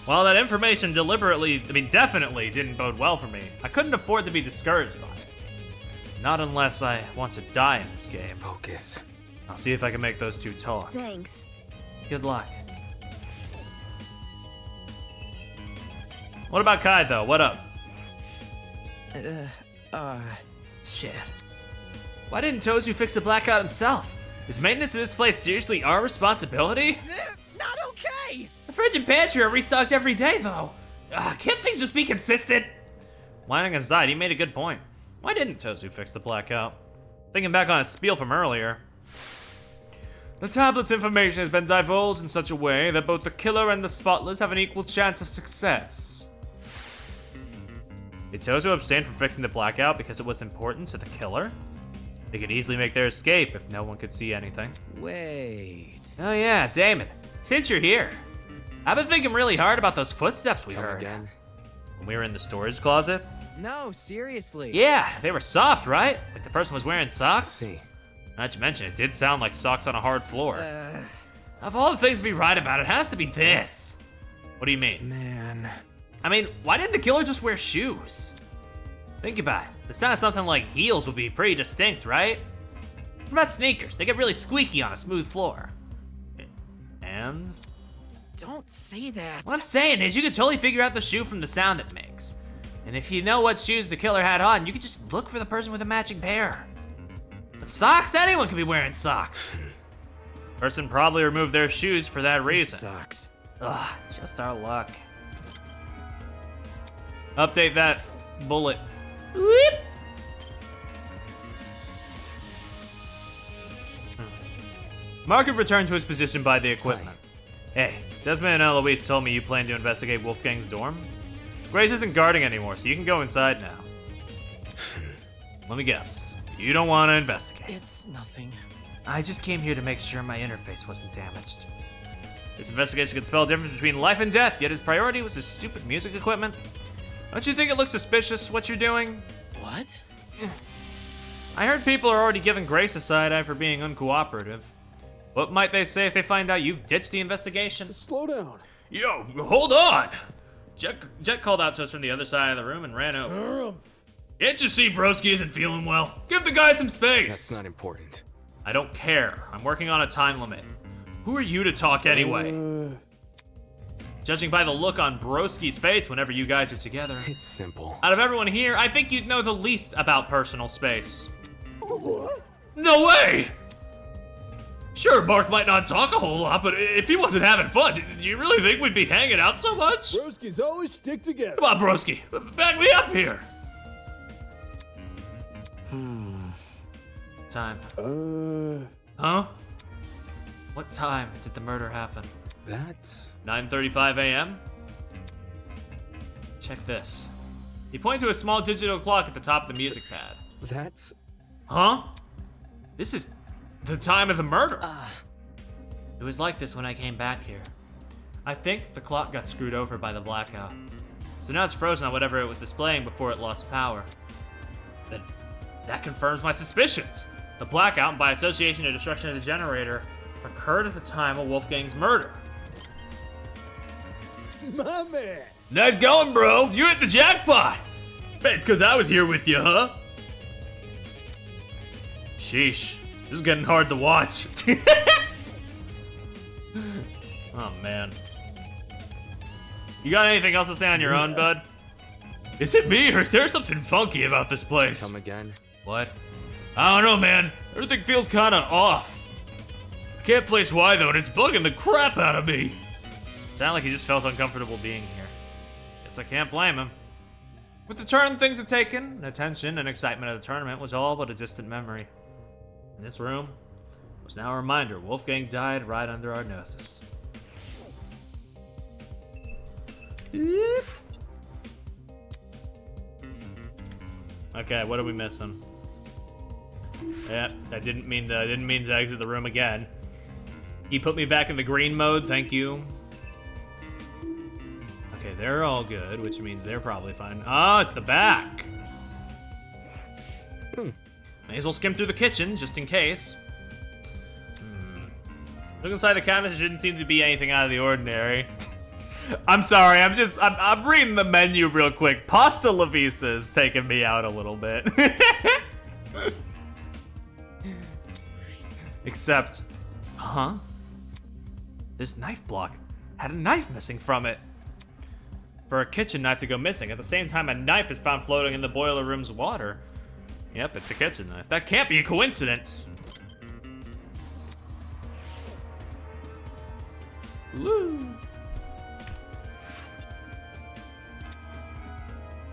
Well, that information definitely didn't bode well for me. I couldn't afford to be discouraged by it. Not unless I want to die in this game. Focus. I'll see if I can make those two talk. Thanks. Good luck. What about Kai, though? What up? Shit. Why didn't Tozu fix the blackout himself? Is maintenance of this place seriously our responsibility? Not okay! The fridge and pantry are restocked every day, though. Can't things just be consistent? Whining aside, he made a good point. Why didn't Tozu fix the blackout? Thinking back on his spiel from earlier. The tablet's information has been divulged in such a way that both the killer and the spotless have an equal chance of success. Did Tozu abstain from fixing the blackout because it was important to the killer? They could easily make their escape if no one could see anything. Wait. Oh yeah, Damon. Since you're here, I've been thinking really hard about those footsteps we Come heard. again. When we were in the storage closet, No, seriously. Yeah, they were soft, right? Like the person was wearing socks? See. not to mention it did sound like socks on a hard floor. Of all the things to be right about, it has to be this. What do you mean? Man. I mean, why didn't the killer just wear shoes? Think about it. The sound of something like heels would be pretty distinct, right? What about sneakers? They get really squeaky on a smooth floor. And? Don't say that. What I'm saying is you could totally figure out the shoe from the sound it makes. And if you know what shoes the killer had on, you could just look for the person with a matching pair. But socks? Anyone could be wearing socks. Person probably removed their shoes for that reason. Sucks. Ugh, just our luck. Update that bullet. Whoop. Margaret returned to his position by the equipment. Hey, Desmond and Eloise told me you plan to investigate Wolfgang's dorm. Grace isn't guarding anymore, so you can go inside now. Let me guess. You don't want to investigate. It's nothing. I just came here to make sure my interface wasn't damaged. This investigation could spell a difference between life and death, yet his priority was his stupid music equipment. Don't you think it looks suspicious what you're doing? What? I heard people are already giving Grace a side eye for being uncooperative. What might they say if they find out you've ditched the investigation? Slow down. Yo, hold on! Jet called out to us from the other side of the room and ran over. Can't you see Broski isn't feeling well? Give the guy some space! That's not important. I don't care. I'm working on a time limit. Who are you to talk anyway? Judging by the look on Broski's face whenever you guys are together, It's simple. out of everyone here, I think you'd know the least about personal space. No way! Sure, Mark might not talk a whole lot, but if he wasn't having fun, do you really think we'd be hanging out so much? Broskies always stick together. Come on, Broski, back me up here. Time. Huh? What time did the murder happen? That's 9:35 a.m.? Check this. He pointed to a small digital clock at the top of the music pad. that's Huh? This is the time of the murder. It was like this when I came back here. I think the clock got screwed over by the blackout. So now it's frozen on whatever it was displaying before it lost power. Then that confirms my suspicions. The blackout, and by association the destruction of the generator, occurred at the time of Wolfgang's murder. My man. Nice going, bro. You hit the jackpot. Bet it's because I was here with you, huh? Sheesh. This is getting hard to watch. Oh, man. You got anything else to say on your own, bud? Is it me, or is there something funky about this place? come again. What? I don't know, man. Everything feels kind of off. I can't place why, though, and it's bugging the crap out of me. Sound like he just felt uncomfortable being here. Guess I can't blame him. With the turn things have taken, the tension and excitement of the tournament was all but a distant memory. In this room was now a reminder Wolfgang died right under our noses. Okay, what are we missing? Yeah, I didn't mean to exit the room again. He put me back in the green mode, thank you. Okay, they're all good, which means they're probably fine. Oh, it's the back. May as well skim through the kitchen, just in case. Look inside the cabinet, there didn't seem to be anything out of the ordinary. I'm sorry, I'm reading the menu real quick. Pasta La Vista is taking me out a little bit. Except, this knife block had a knife missing from it. For a kitchen knife to go missing, at the same time a knife is found floating in the boiler room's water. Yep, it's a kitchen knife. That can't be a coincidence. Woo.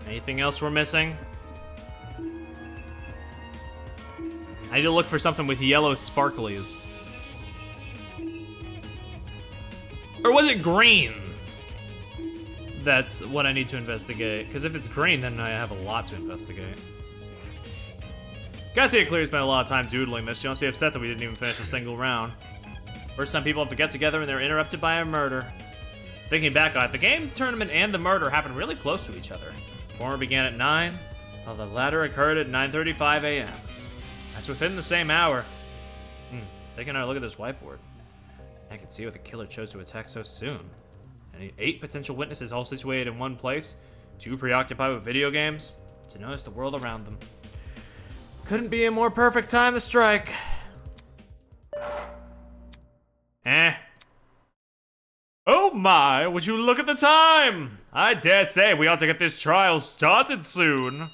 Anything else we're missing? I need to look for something with yellow sparklies. Or was it green? That's what I need to investigate. Because if it's green, then I have a lot to investigate. Gotta say it clearly spent a lot of time doodling this. She must be upset that we didn't even finish a single round. First time people have to get together and they're interrupted by a murder. Thinking back on it, the game tournament and the murder happened really close to each other. The former began at 9, while the latter occurred at 9:35 a.m. That's within the same hour. Taking a look at this whiteboard. I can see what the killer chose to attack so soon. And 8 potential witnesses all situated in one place, 2 preoccupied with video games, to notice the world around them. Couldn't be a more perfect time to strike. Oh my, would you look at the time? I dare say we ought to get this trial started soon.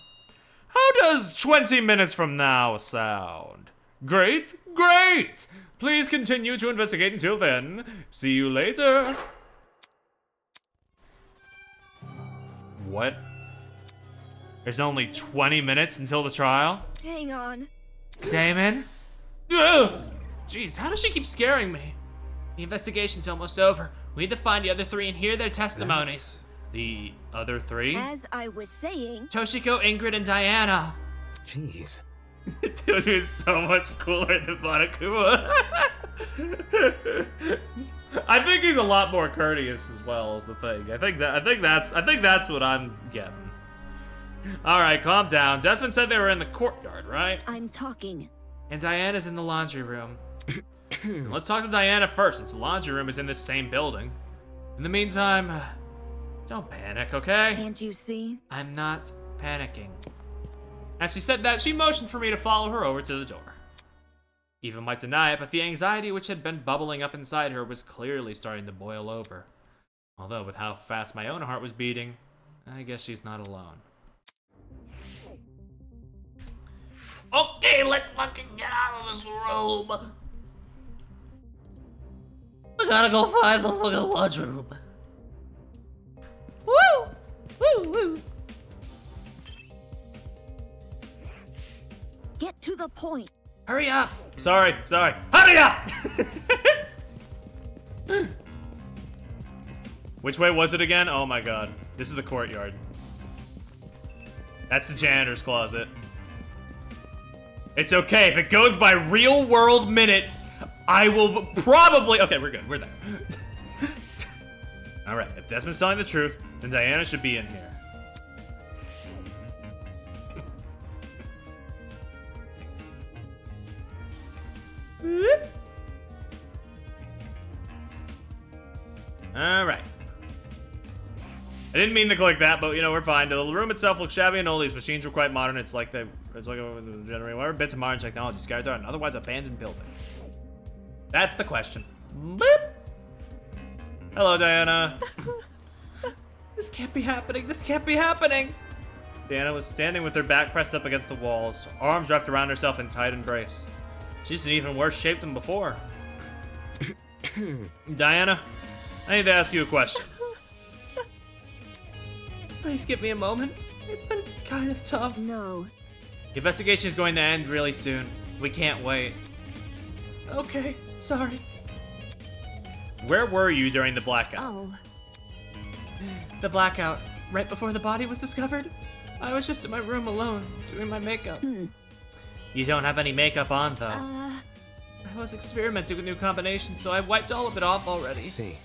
How does 20 minutes from now sound? Great, great! Please continue to investigate until then. See you later. What? There's only 20 minutes until the trial? Hang on. Damon? Ugh! Jeez, how does she keep scaring me? The investigation's almost over. We need to find the other 3 and hear their testimonies. The other 3? As I was saying, Toshiko, Ingrid, and Diana. Jeez. Toshi is so much cooler than Monokuma. I think he's a lot more courteous as well, is the thing. I think that's what I'm getting. All right, calm down. Desmond said they were in the courtyard, right? I'm talking. And Diana's in the laundry room. Let's talk to Diana first, since the laundry room is in this same building. In the meantime, don't panic, okay? Can't you see? I'm not panicking. As she said that, she motioned for me to follow her over to the door. Eva might deny it, but the anxiety which had been bubbling up inside her was clearly starting to boil over. Although, with how fast my own heart was beating, I guess she's not alone. Okay, let's fucking get out of this room. I gotta go find the fucking lunchroom. Woo! Woo! Woo! Get to the point. Hurry up! Sorry. Hurry up! Which way was it again? Oh my god. This is the courtyard. That's the janitor's closet. It's okay. If it goes by real world minutes, I will probably... Okay, we're good. We're there. Alright, if Desmond's telling the truth, then Diana should be in here. Alright. I didn't mean to click that, but you know, we're fine. The room itself looks shabby and old. These machines were quite modern. It's like a generator. Whatever bits of modern technology scattered throughout an otherwise abandoned building. That's the question. Boop. Hello, Diana. This can't be happening. This can't be happening. Diana was standing with her back pressed up against the walls, arms wrapped around herself in tight embrace. She's in even worse shape than before. Diana, I need to ask you a question. Please give me a moment. It's been kind of tough. No. The investigation is going to end really soon. We can't wait. Okay, sorry. Where were you during the blackout? Oh. The blackout, right before the body was discovered. I was just in my room alone, doing my makeup. You don't have any makeup on, though. I was experimenting with new combinations, so I wiped all of it off already. See.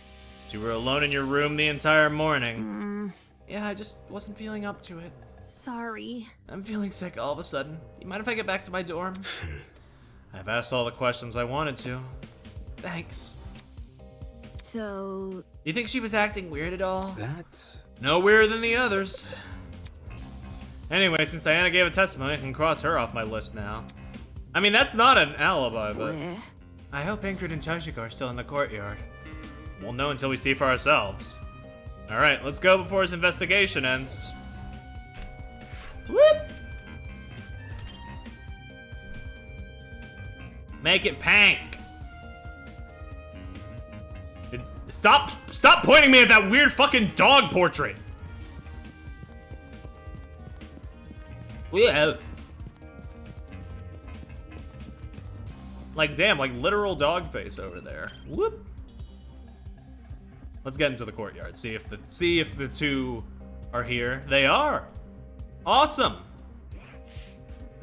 You were alone in your room the entire morning. Yeah, I just wasn't feeling up to it. Sorry. I'm feeling sick all of a sudden. You mind if I get back to my dorm? I've asked all the questions I wanted to. Thanks. So, You think she was acting weird at all? That's... No weirder than the others. Anyway, since Diana gave a testimony, I can cross her off my list now. I mean, that's not an alibi, but where? I hope Ingrid and Toshiko are still in the courtyard. we'll know until we see for ourselves. Alright, let's go before his investigation ends. Whoop! Make it pank! Stop pointing me at that weird fucking dog portrait! Yeah. Like, damn, like literal dog face over there. Whoop. Let's get into the courtyard. See if the two are here. They are. Awesome.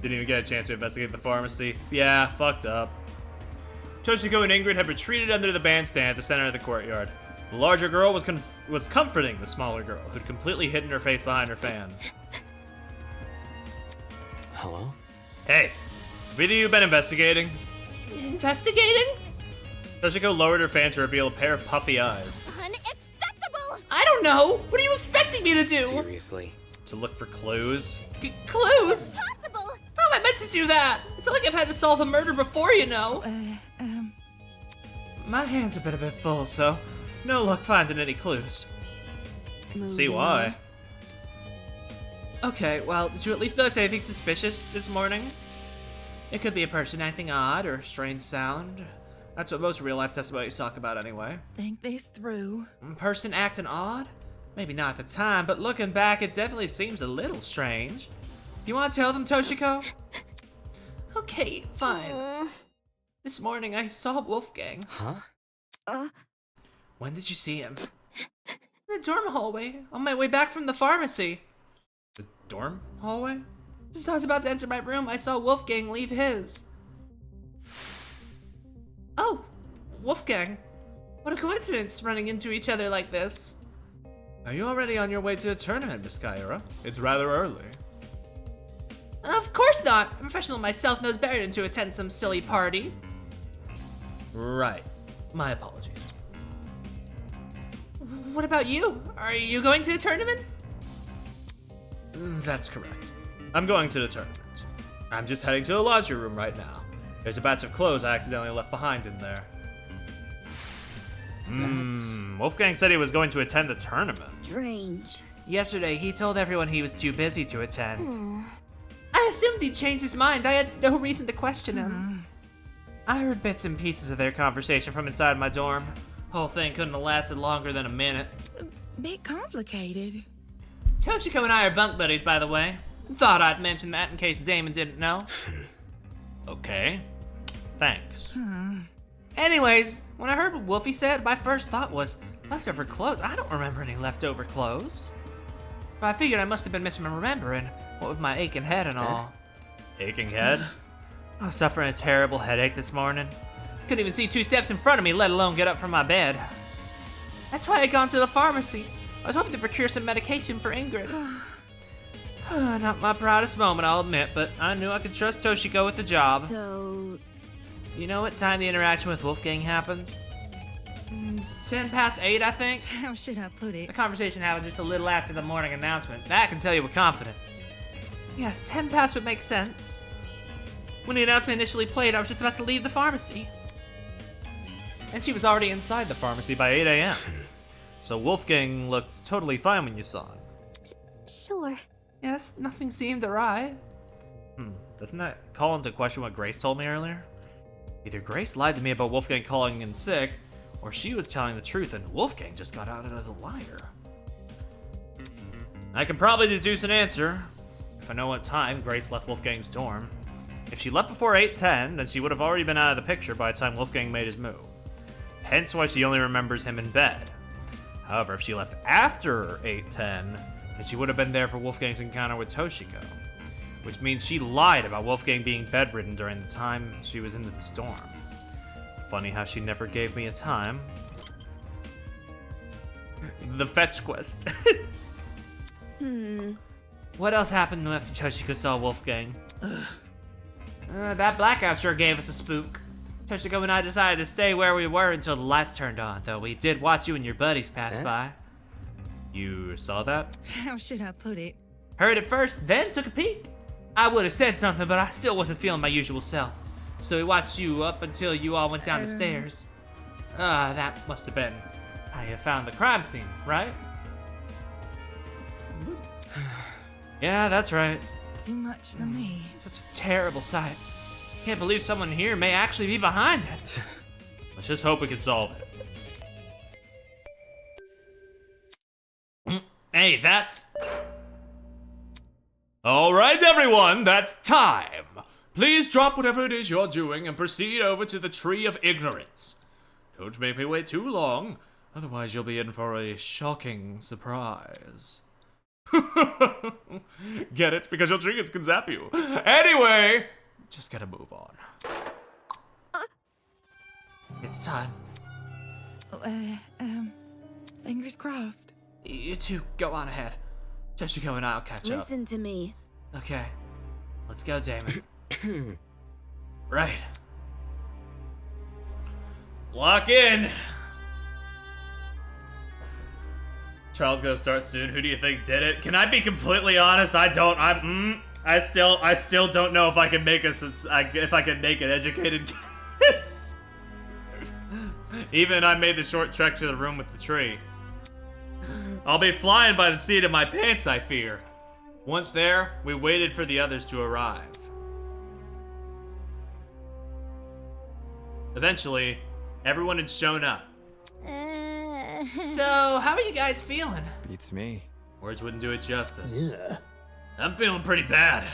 Didn't even get a chance to investigate the pharmacy. Yeah, fucked up. Toshiko and Ingrid had retreated under the bandstand at the center of the courtyard. The larger girl was comforting the smaller girl, who'd completely hidden her face behind her fan. Hello? Hey, have either of you been investigating? Investigating? Toshiko lowered her fan to reveal a pair of puffy eyes. Unacceptable! I don't know. What are you expecting me to do? Seriously? To look for clues? Clues? Impossible! How am I meant to do that? It's not like I've had to solve a murder before, you know. My hands have been a bit full, so no luck finding any clues. See why? Okay, well, did you at least notice anything suspicious this morning? It could be a person acting odd or a strange sound. That's what most real-life testimonies talk about anyway. Think this through. Person acting odd? Maybe not at the time, but looking back, it definitely seems a little strange. Do you want to tell them, Toshiko? Okay, fine. This morning, I saw Wolfgang. Huh? When did you see him? In the dorm hallway, on my way back from the pharmacy. The dorm hallway? Just as I was about to enter my room, I saw Wolfgang leave his. Oh, Wolfgang. What a coincidence, running into each other like this. Are you already on your way to a tournament, Miss Kyra? It's rather early. Of course not. A professional myself knows better than to attend some silly party. Right. My apologies. What about you? Are you going to a tournament? That's correct. I'm going to the tournament. I'm just heading to the laundry room right now. There's a batch of clothes I accidentally left behind in there. Wolfgang said he was going to attend the tournament. Strange. Yesterday, he told everyone he was too busy to attend. I assumed he'd changed his mind. I had no reason to question him. I heard bits and pieces of their conversation from inside my dorm. Whole thing couldn't have lasted longer than a minute. Bit complicated. Toshiko and I are bunk buddies, by the way. Thought I'd mention that in case Damon didn't know. Okay. Thanks. Anyways, when I heard what Wolfie said, my first thought was, leftover clothes? I don't remember any leftover clothes. But I figured I must have been misremembering, what with my aching head and all. Aching head? I was suffering a terrible headache this morning. Couldn't even see 2 steps in front of me, let alone get up from my bed. That's why I'd gone to the pharmacy. I was hoping to procure some medication for Ingrid. Not my proudest moment, I'll admit, but I knew I could trust Toshiko with the job. So, You know what time the interaction with Wolfgang happened? 10 past 8, I think. How should I put it? The conversation happened just a little after the morning announcement. That I can tell you with confidence. Yes, 10 past would make sense. When the announcement initially played, I was just about to leave the pharmacy. And she was already inside the pharmacy by 8 a.m. So Wolfgang looked totally fine when you saw him. sure. Yes, nothing seemed awry. Doesn't that call into question what Grace told me earlier? Either Grace lied to me about Wolfgang calling in sick, or she was telling the truth and Wolfgang just got outed as a liar. I can probably deduce an answer, if I know what time Grace left Wolfgang's dorm. If she left before 8:10, then she would have already been out of the picture by the time Wolfgang made his move. Hence why she only remembers him in bed. However, if she left after 8:10, then she would have been there for Wolfgang's encounter with Toshiko. Which means she lied about Wolfgang being bedridden during the time she was in the storm. Funny how she never gave me a time. The fetch quest. What else happened after Toshiko saw Wolfgang? That blackout sure gave us a spook. Toshiko and I decided to stay where we were until the lights turned on, though we did watch you and your buddies pass by. You saw that? How should I put it? Heard it first, then took a peek. I would have said something, but I still wasn't feeling my usual self. So we watched you up until you all went down the stairs. That must have been how you found the crime scene, right? Yeah, that's right. Too much for me. Such a terrible sight. Can't believe someone here may actually be behind it. Let's just hope we can solve it. Hey, that's... Alright everyone, that's time! Please drop whatever it is you're doing and proceed over to the Tree of Ignorance. Don't make me wait too long, otherwise you'll be in for a shocking surprise. Get it? Because your trinkets can zap you. Anyway, just gotta move on. It's time. Fingers crossed. You two, go on ahead. Toshiko and I'll catch up. Listen to me. Okay. Let's go, Damon. Right. Lock in. Trial's gonna start soon. Who do you think did it? Can I be completely honest? I don't. I still don't know if I can make if I can make an educated guess. Even I made the short trek to the room with the tree. I'll be flying by the seat of my pants, I fear. Once there, we waited for the others to arrive. Eventually, everyone had shown up. So, how are you guys feeling? Beats me. Words wouldn't do it justice. I'm feeling pretty bad.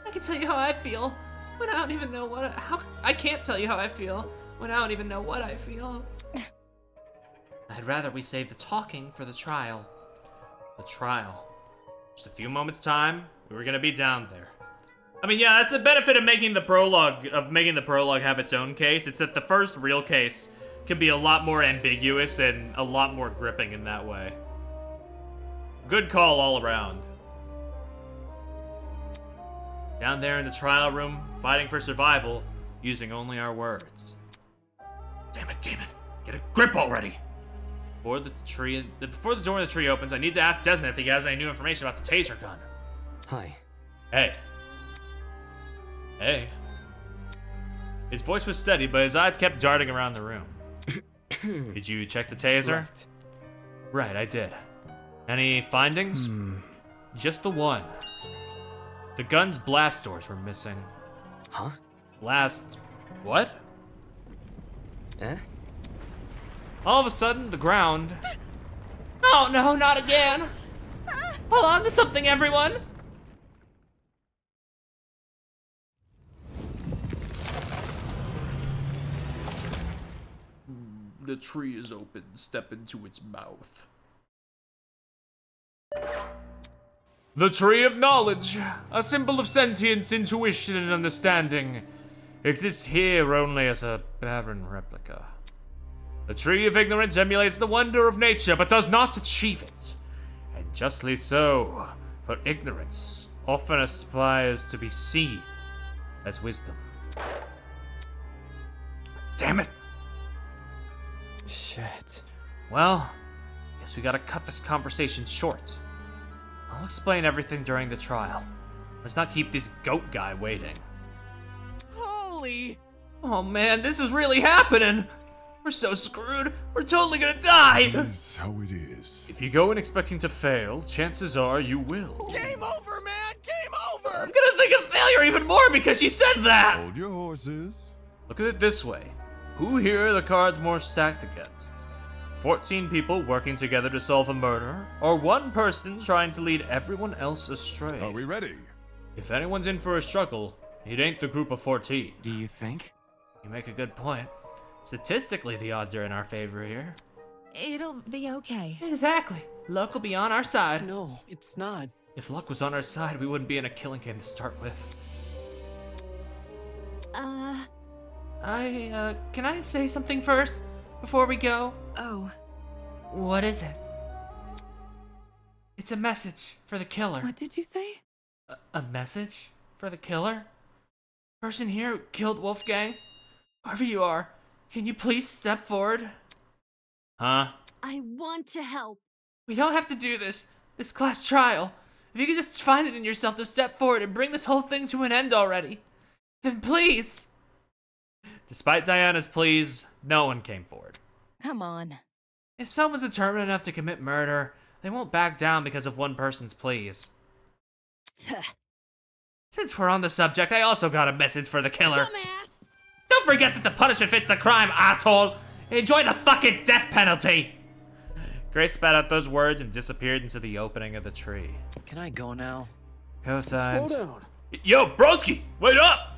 I can tell you how I feel when I don't even know what I can't tell you how I feel when I don't even know what I feel. I'd rather we save the talking for the trial. The trial. Just a few moments' time, we were gonna be down there. I mean, yeah, that's the benefit of making the prologue have its own case. It's that the first real case can be a lot more ambiguous and a lot more gripping in that way. Good call all around. Down there in the trial room, fighting for survival, using only our words. Damn it, get a grip already! Before the door of the tree opens, I need to ask Desmond if he has any new information about the taser gun. Hi. Hey. His voice was steady, but his eyes kept darting around the room. Did you check the taser? Right, I did. Any findings? Just the one. The gun's blast doors were missing. Huh? What? Eh? All of a sudden, the ground... Oh no, not again! Hold on to something, everyone! The tree is open. Step into its mouth. The Tree of Knowledge, a symbol of sentience, intuition, and understanding, exists here only as a barren replica. The Tree of Ignorance emulates the wonder of nature, but does not achieve it. And justly so, for ignorance often aspires to be seen as wisdom. Damn it! Shit. Well, guess we gotta cut this conversation short. I'll explain everything during the trial. Let's not keep this goat guy waiting. Holy! Oh man, this is really happening! We're so screwed. We're totally gonna die! It is how it is. If you go in expecting to fail, chances are you will. Game over, man! Game over! I'm gonna think of failure even more because you said that! Hold your horses. Look at it this way. Who here are the cards more stacked against? 14 people working together to solve a murder, or one person trying to lead everyone else astray? Are we ready? If anyone's in for a struggle, it ain't the group of 14. Do you think? You make a good point. Statistically, the odds are in our favor here. It'll be okay. Exactly. Luck will be on our side. No, it's not. If luck was on our side, we wouldn't be in a killing game to start with. Can I say something first? Before we go? Oh, What is it? It's a message for the killer. what did you say? A message for the killer? Person here who killed Wolfgang? Whoever you are, can you please step forward? Huh? I want to help. We don't have to do this class trial. If you could just find it in yourself to step forward and bring this whole thing to an end already, then please. Despite Diana's pleas, no one came forward. Come on. If someone's determined enough to commit murder, they won't back down because of one person's pleas. Since we're on the subject, I also got a message for the killer. Dumbass! Don't forget that the punishment fits the crime, asshole! Enjoy the fucking death penalty! Grace spat out those words and disappeared into the opening of the tree. Can I go now? Slow Cosines. down. Yo, broski, wait up!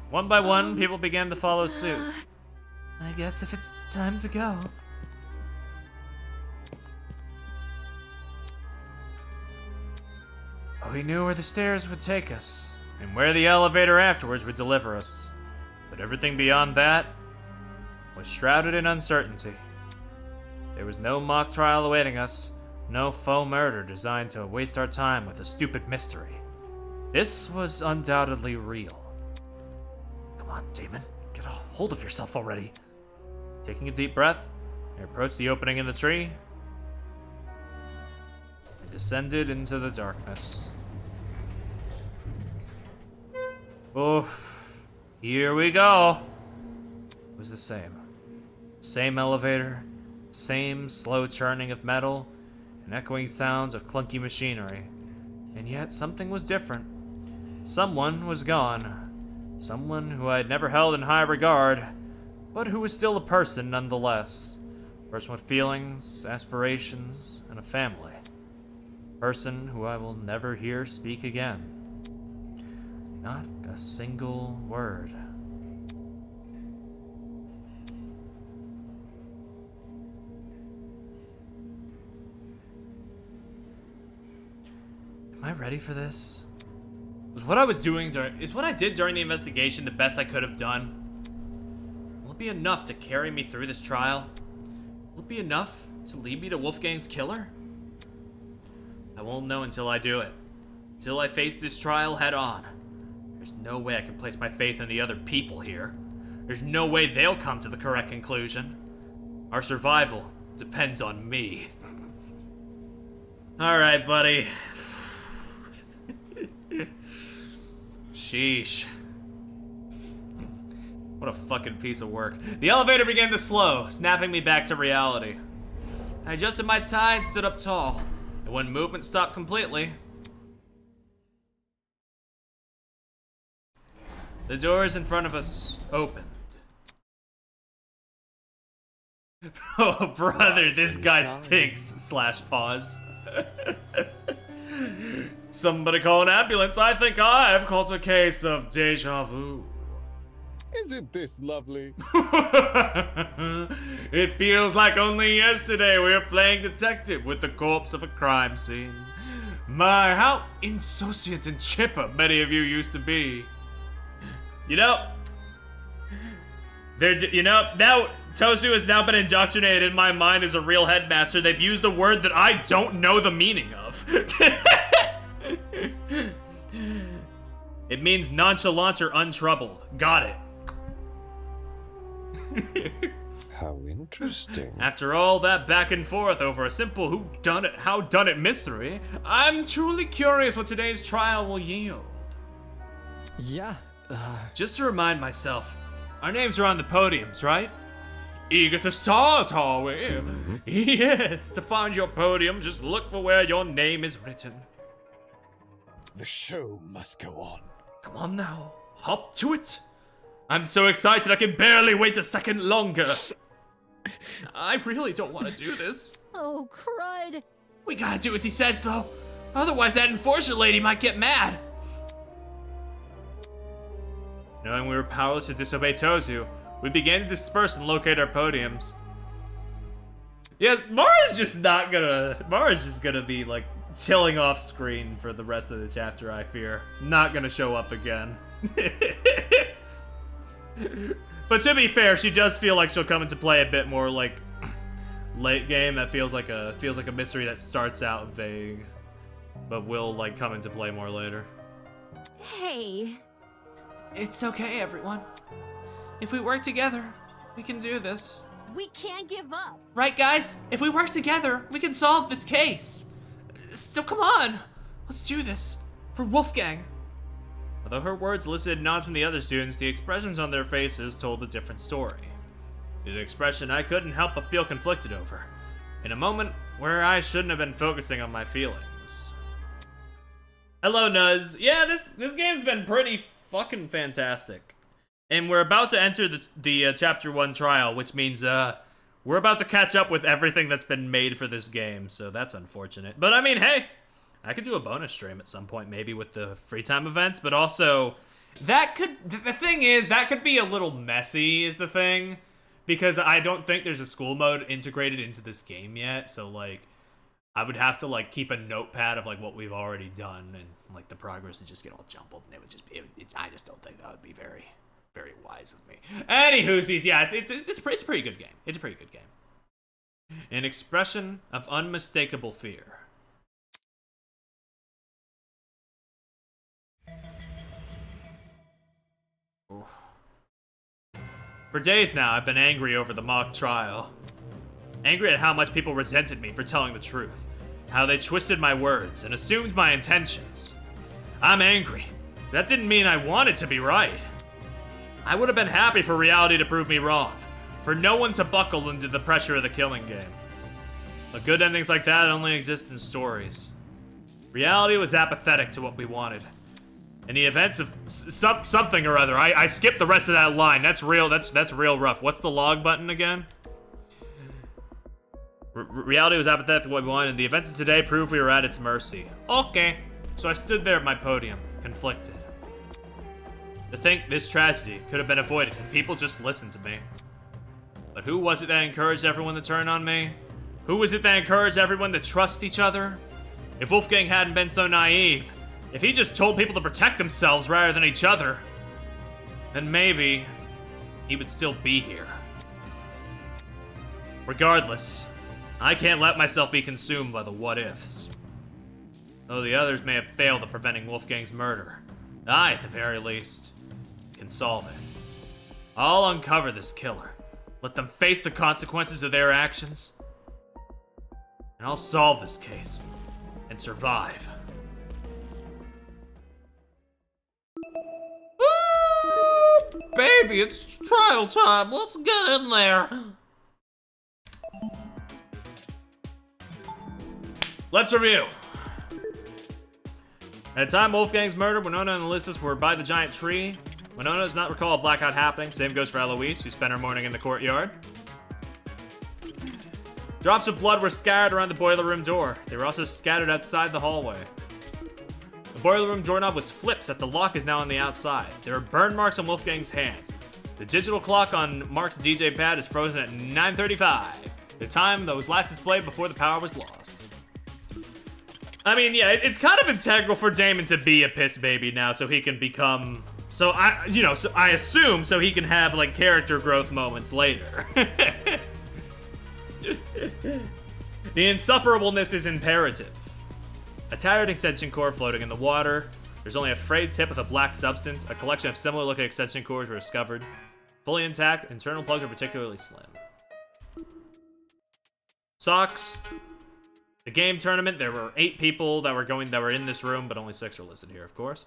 One by one, people began to follow suit. I guess if it's time to go. We knew where the stairs would take us, and where the elevator afterwards would deliver us. But everything beyond that was shrouded in uncertainty. There was no mock trial awaiting us, no faux murder designed to waste our time with a stupid mystery. This was undoubtedly real. Come on, Damon, get a hold of yourself already. Taking a deep breath, I approached the opening in the tree and descended into the darkness. Oof. Here we go. It was the same. Same elevator, same slow churning of metal, and echoing sounds of clunky machinery. And yet something was different. Someone was gone. Someone who I had never held in high regard, but who was still a person nonetheless. A person with feelings, aspirations, and a family. A person who I will never hear speak again. Not a single word. Am I ready for this? Was what I did during the investigation the best I could have done? Will it be enough to carry me through this trial? Will it be enough to lead me to Wolfgang's killer? I won't know until I do it. Until I face this trial head on. There's no way I can place my faith in the other people here. There's no way they'll come to the correct conclusion. Our survival depends on me. Alright, buddy. Sheesh. What a fucking piece of work. The elevator began to slow, snapping me back to reality. I adjusted my tie and stood up tall. And when movement stopped completely, the doors in front of us opened. Oh, brother, this guy stinks. / pause. Somebody call an ambulance. I think I've caught a case of deja vu. Isn't this lovely? It feels like only yesterday we were playing detective with the corpse of a crime scene. My, how insouciant and chipper many of you used to be. Now Tosu has now been indoctrinated in my mind as a real headmaster. They've used a word that I don't know the meaning of. It means nonchalant or untroubled. Got it. How interesting. After all that back and forth over a simple howdunit mystery, I'm truly curious what today's trial will yield. Yeah, Just to remind myself, our names are on the podiums, right? Eager to start, are we? Yes, to find your podium, just look for where your name is written. The show must go on. Come on now, hop to it. I'm so excited I can barely wait a second longer. I really don't want to do this. Oh, crud. We gotta do as he says, though. Otherwise, that enforcer lady might get mad. Knowing we were powerless to disobey Tozu, we began to disperse and locate our podiums. Yes, Mara's just gonna be like chilling off screen for the rest of the chapter, I fear. Not gonna show up again. But to be fair, she does feel like she'll come into play a bit more like late game. That feels like a mystery that starts out vague, but will like come into play more later. Hey. It's okay, everyone. If we work together, we can do this. We can't give up. Right, guys? If we work together, we can solve this case. So come on, let's do this for Wolfgang. Although her words elicited nods from the other students, the expressions on their faces told a different story. It was an expression I couldn't help but feel conflicted over, in a moment where I shouldn't have been focusing on my feelings. Hello, Nuz. Yeah, this game's been pretty fucking fantastic. And we're about to enter the Chapter 1 trial, which means we're about to catch up with everything that's been made for this game, so that's unfortunate. But I mean, hey, I could do a bonus stream at some point, maybe with the free time events, but also, the thing is, that could be a little messy, is the thing, because I don't think there's a school mode integrated into this game yet, so, like, I would have to, like, keep a notepad of, like, what we've already done, and, like, the progress would just get all jumbled, and it would just be, I just don't think that would be very wise of me. Anywhoosies, yeah, it's a pretty good game. It's a pretty good game. An expression of unmistakable fear. Oof. For days now, I've been angry over the mock trial. Angry at how much people resented me for telling the truth. How they twisted my words and assumed my intentions. I'm angry. That didn't mean I wanted to be right. I would have been happy for reality to prove me wrong, for no one to buckle under the pressure of the killing game. But good endings like that only exist in stories. Reality was apathetic to what we wanted. In the events of something or other, I skipped the rest of that line. That's real rough. What's the log button again? Reality was apathetic to what we wanted, and the events of today proved we were at its mercy. Okay. So I stood there at my podium, conflicted. To think this tragedy could have been avoided and people just listened to me. But who was it that encouraged everyone to turn on me? Who was it that encouraged everyone to trust each other? If Wolfgang hadn't been so naive, if he just told people to protect themselves rather than each other, then maybe he would still be here. Regardless, I can't let myself be consumed by the what-ifs. Though the others may have failed at preventing Wolfgang's murder, I, at the very least, can solve it. I'll uncover this killer, let them face the consequences of their actions, and I'll solve this case and survive. Woo! Baby, it's trial time. Let's get in there. Let's review. At the time Wolfgang's murder, Winona and Ulysses were by the giant tree. Winona does not recall a blackout happening. Same goes for Eloise, who spent her morning in the courtyard. Drops of blood were scattered around the boiler room door. They were also scattered outside the hallway. The boiler room doorknob was flipped so that the lock is now on the outside. There are burn marks on Wolfgang's hands. The digital clock on Mark's DJ pad is frozen at 9:35, the time that was last displayed before the power was lost. I mean, yeah, it's kind of integral for Damon to be a piss baby now, so he can become. So I assume so he can have like character growth moments later. The insufferableness is imperative. A tattered extension cord floating in the water. There's only a frayed tip with a black substance. A collection of similar looking extension cords were discovered. Fully intact, internal plugs are particularly slim. Socks. The game tournament, there were 8 people that were in this room, but only 6 are listed here, of course.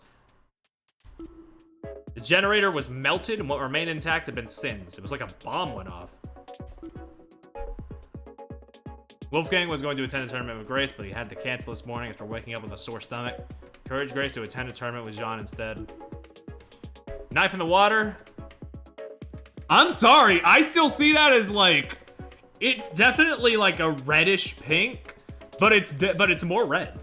The generator was melted, and what remained intact had been singed. It was like a bomb went off. Wolfgang was going to attend the tournament with Grace, but he had to cancel this morning after waking up with a sore stomach. Encouraged Grace to attend a tournament with Jean instead. Knife in the water. I'm sorry, I still see that as like, it's definitely like a reddish pink, but it's more red.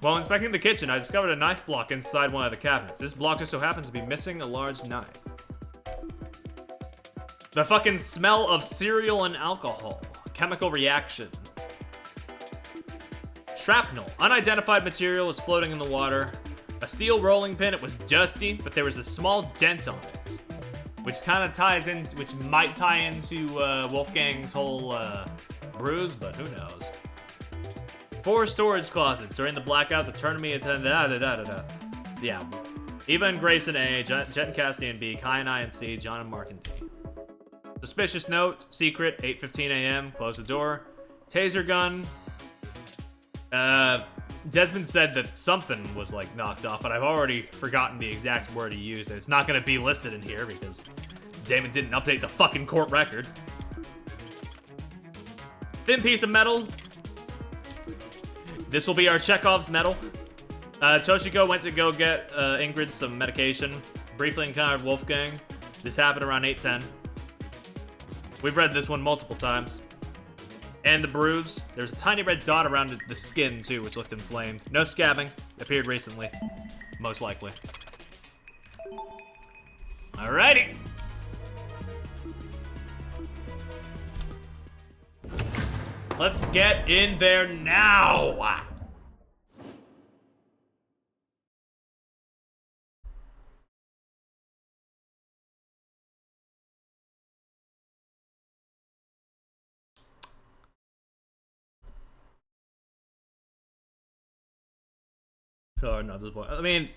While inspecting the kitchen, I discovered a knife block inside one of the cabinets. This block just so happens to be missing a large knife. The fucking smell of cereal and alcohol. Chemical reaction. Shrapnel. Unidentified material was floating in the water. A steel rolling pin. It was dusty, but there was a small dent on it, which kind of ties in, which might tie into Wolfgang's whole bruise, but who knows. 4 storage closets. During the blackout, the tournament attended. Yeah. Eva and Grace in A, Jet and Cassidy in B, Kai and I in C, John and Mark in D. Suspicious note, secret, 8:15 a.m., close the door. Taser gun. Desmond said that something was like knocked off, but I've already forgotten the exact word he used. It's not gonna be listed in here because Damon didn't update the fucking court record. Thin piece of metal. This will be our Chekhov's medal. Toshiko went to go get Ingrid some medication. Briefly encountered Wolfgang. This happened around 8:10. We've read this one multiple times. And the bruise. There's a tiny red dot around the skin, too, which looked inflamed. No scabbing. Appeared recently. Most likely. Alrighty. Let's get in there now. Sorry, not to spoil. I mean,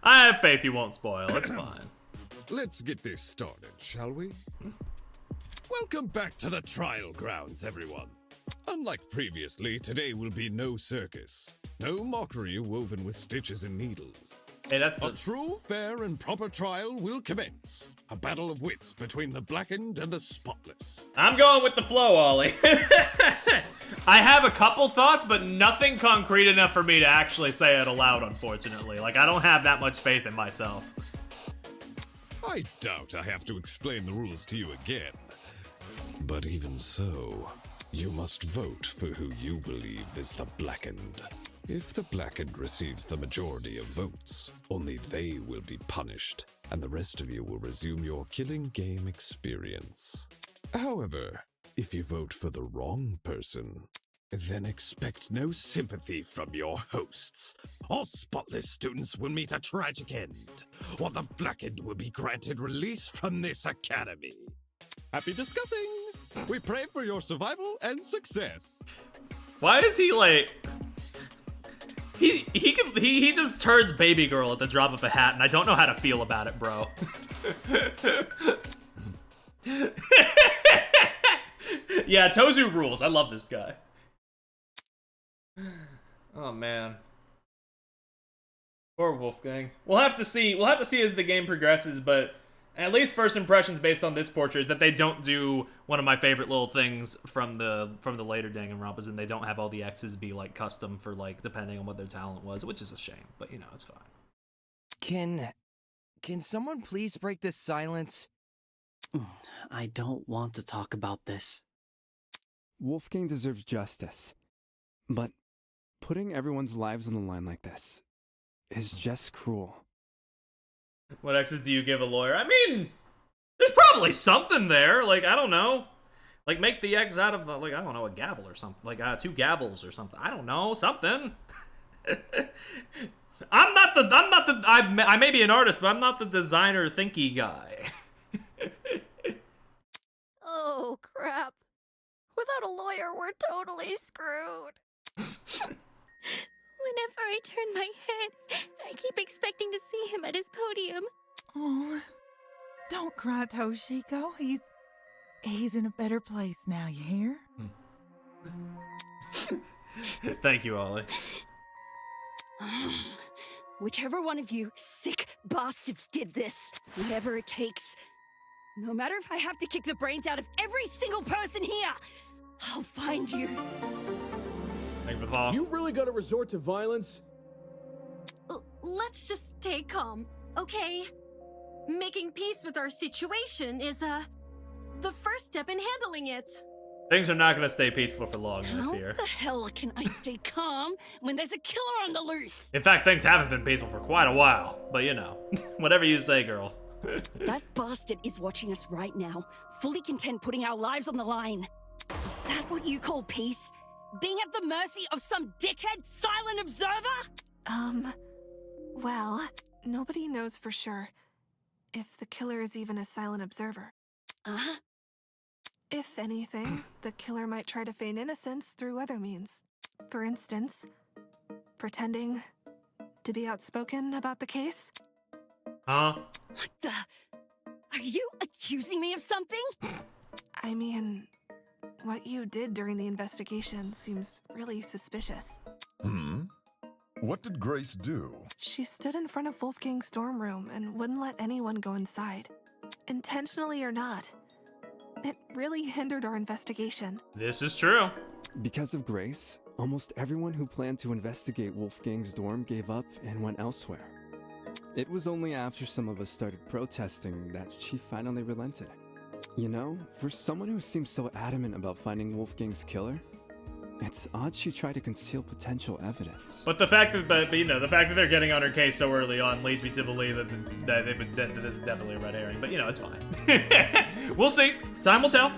I have faith you won't spoil. It's fine. Let's get this started, shall we? Welcome back to the trial grounds, everyone. Unlike previously, today will be no circus. No mockery woven with stitches and needles. Hey, that's A true, fair, and proper trial will commence. A battle of wits between the blackened and the spotless. I'm going with the flow, Ollie. I have a couple thoughts, but nothing concrete enough for me to actually say it aloud, unfortunately. Like, I don't have that much faith in myself. I doubt I have to explain the rules to you again. But even so, you must vote for who you believe is the blackened. If the blackened receives the majority of votes, only they will be punished, and the rest of you will resume your killing game experience. However, if you vote for the wrong person, then expect no sympathy from your hosts. All spotless students will meet a tragic end, while the blackened will be granted release from this academy. Happy discussing! We pray for your survival and success. Why is he like... He just turns baby girl at the drop of a hat, and I don't know how to feel about it, bro. Yeah, Tozu rules. I love this guy. Oh man. Poor Wolfgang. We'll have to see. We'll have to see as the game progresses, but at least first impressions based on this portrait is that they don't do one of my favorite little things from the later Danganronpas, and they don't have all the X's be like custom for like depending on what their talent was, which is a shame, but you know, it's fine. Can someone please break this silence? I don't want to talk about this. Wolfgang deserves justice. But putting everyone's lives on the line like this is just cruel. What X's do you give a lawyer? I mean, there's probably something there. Like, I don't know. Like, make the X out of, like, I don't know, a gavel or something. Like, 2 gavels or something. I don't know, something. I may be an artist, but I'm not the designer thinky guy. Oh, crap. Without a lawyer, we're totally screwed. Whenever I turn my head, I keep expecting to see him at his podium. Oh, don't cry, Toshiko. He's in a better place now, you hear? Thank you, Ollie. Whichever one of you sick bastards did this, whatever it takes, no matter if I have to kick the brains out of every single person here, I'll find you. Thank you for the follow. You really gotta resort to violence? Let's just stay calm, okay? Making peace with our situation is, the first step in handling it. Things are not going to stay peaceful for long, I How fear. the hell can I stay calm when there's a killer on the loose? In fact, things haven't been peaceful for quite a while. But you know, whatever you say, girl. That bastard is watching us right now, fully content putting our lives on the line. Is that what you call peace? Being at the mercy of some dickhead silent observer? Well, nobody knows for sure if the killer is even a silent observer. Uh-huh. If anything, the killer might try to feign innocence through other means. For instance, pretending to be outspoken about the case. Huh? What the? Are you accusing me of something? I mean, what you did during the investigation seems really suspicious. What did Grace do? She stood in front of Wolfgang's dorm room and wouldn't let anyone go inside. Intentionally or not, it really hindered our investigation. This is true. Because of Grace, almost everyone who planned to investigate Wolfgang's dorm gave up and went elsewhere. It was only after some of us started protesting that she finally relented. You know, for someone who seems so adamant about finding Wolfgang's killer, it's odd she tried to conceal potential evidence. But the fact that, the fact that they're getting on her case so early on leads me to believe that this is definitely a red herring. But it's fine. We'll see. Time will tell.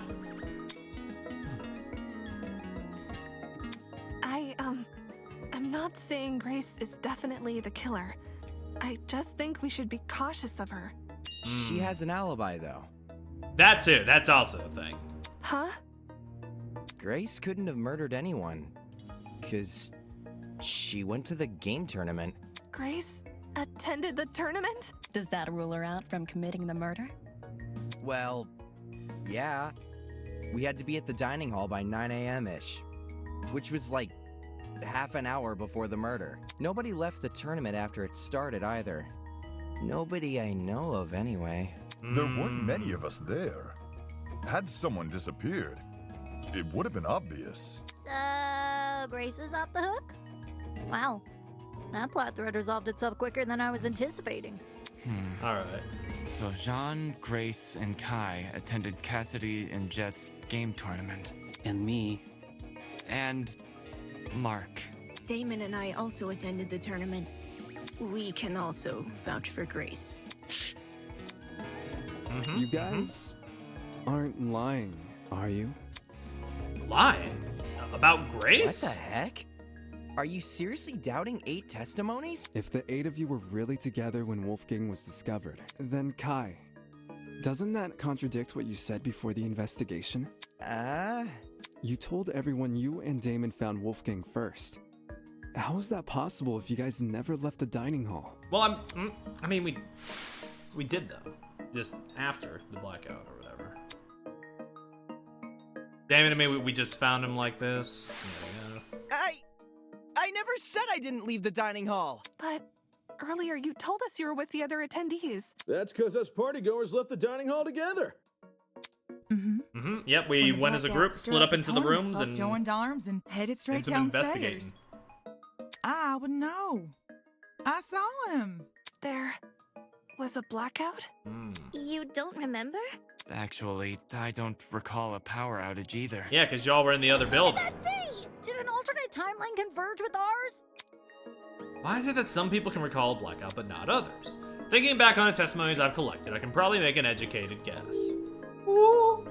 I'm not saying Grace is definitely the killer. I just think we should be cautious of her. She has an alibi, though. That too. That's also a thing. Huh? Grace couldn't have murdered anyone, because she went to the game tournament. Grace attended the tournament? Does that rule her out from committing the murder? Well, yeah. We had to be at the dining hall by 9 a.m.-ish, which was like half an hour before the murder. Nobody left the tournament after it started either. Nobody I know of, anyway. There weren't many of us there. Had someone disappeared, it would have been obvious. So, Grace is off the hook? Wow. That plot thread resolved itself quicker than I was anticipating. Alright. So Jean, Grace, and Kai attended Cassidy and Jet's game tournament. And me. And Mark. Damon and I also attended the tournament. We can also vouch for Grace. You guys aren't lying, are you? Lying? About Grace? What the heck? Are you seriously doubting 8 testimonies? If the 8 of you were really together when Wolfgang was discovered, then Kai, doesn't that contradict what you said before the investigation? You told everyone you and Damon found Wolfgang first. How is that possible if you guys never left the dining hall? Well, we did though. Just after the blackout or whatever. Damon and me, we just found him like this. I never said I didn't leave the dining hall. But earlier you told us you were with the other attendees. That's because us partygoers left the dining hall together. Yep, we went as a group, split up into the rooms, and joined arms and headed straight some downstairs. investigating. I would know. I saw him. There was a blackout? You don't remember? Actually, I don't recall a power outage either. Yeah, because y'all were in the other building. That thing! Did an alternate timeline converge with ours? Why is it that some people can recall a blackout but not others? Thinking back on the testimonies I've collected, I can probably make an educated guess. Ooh.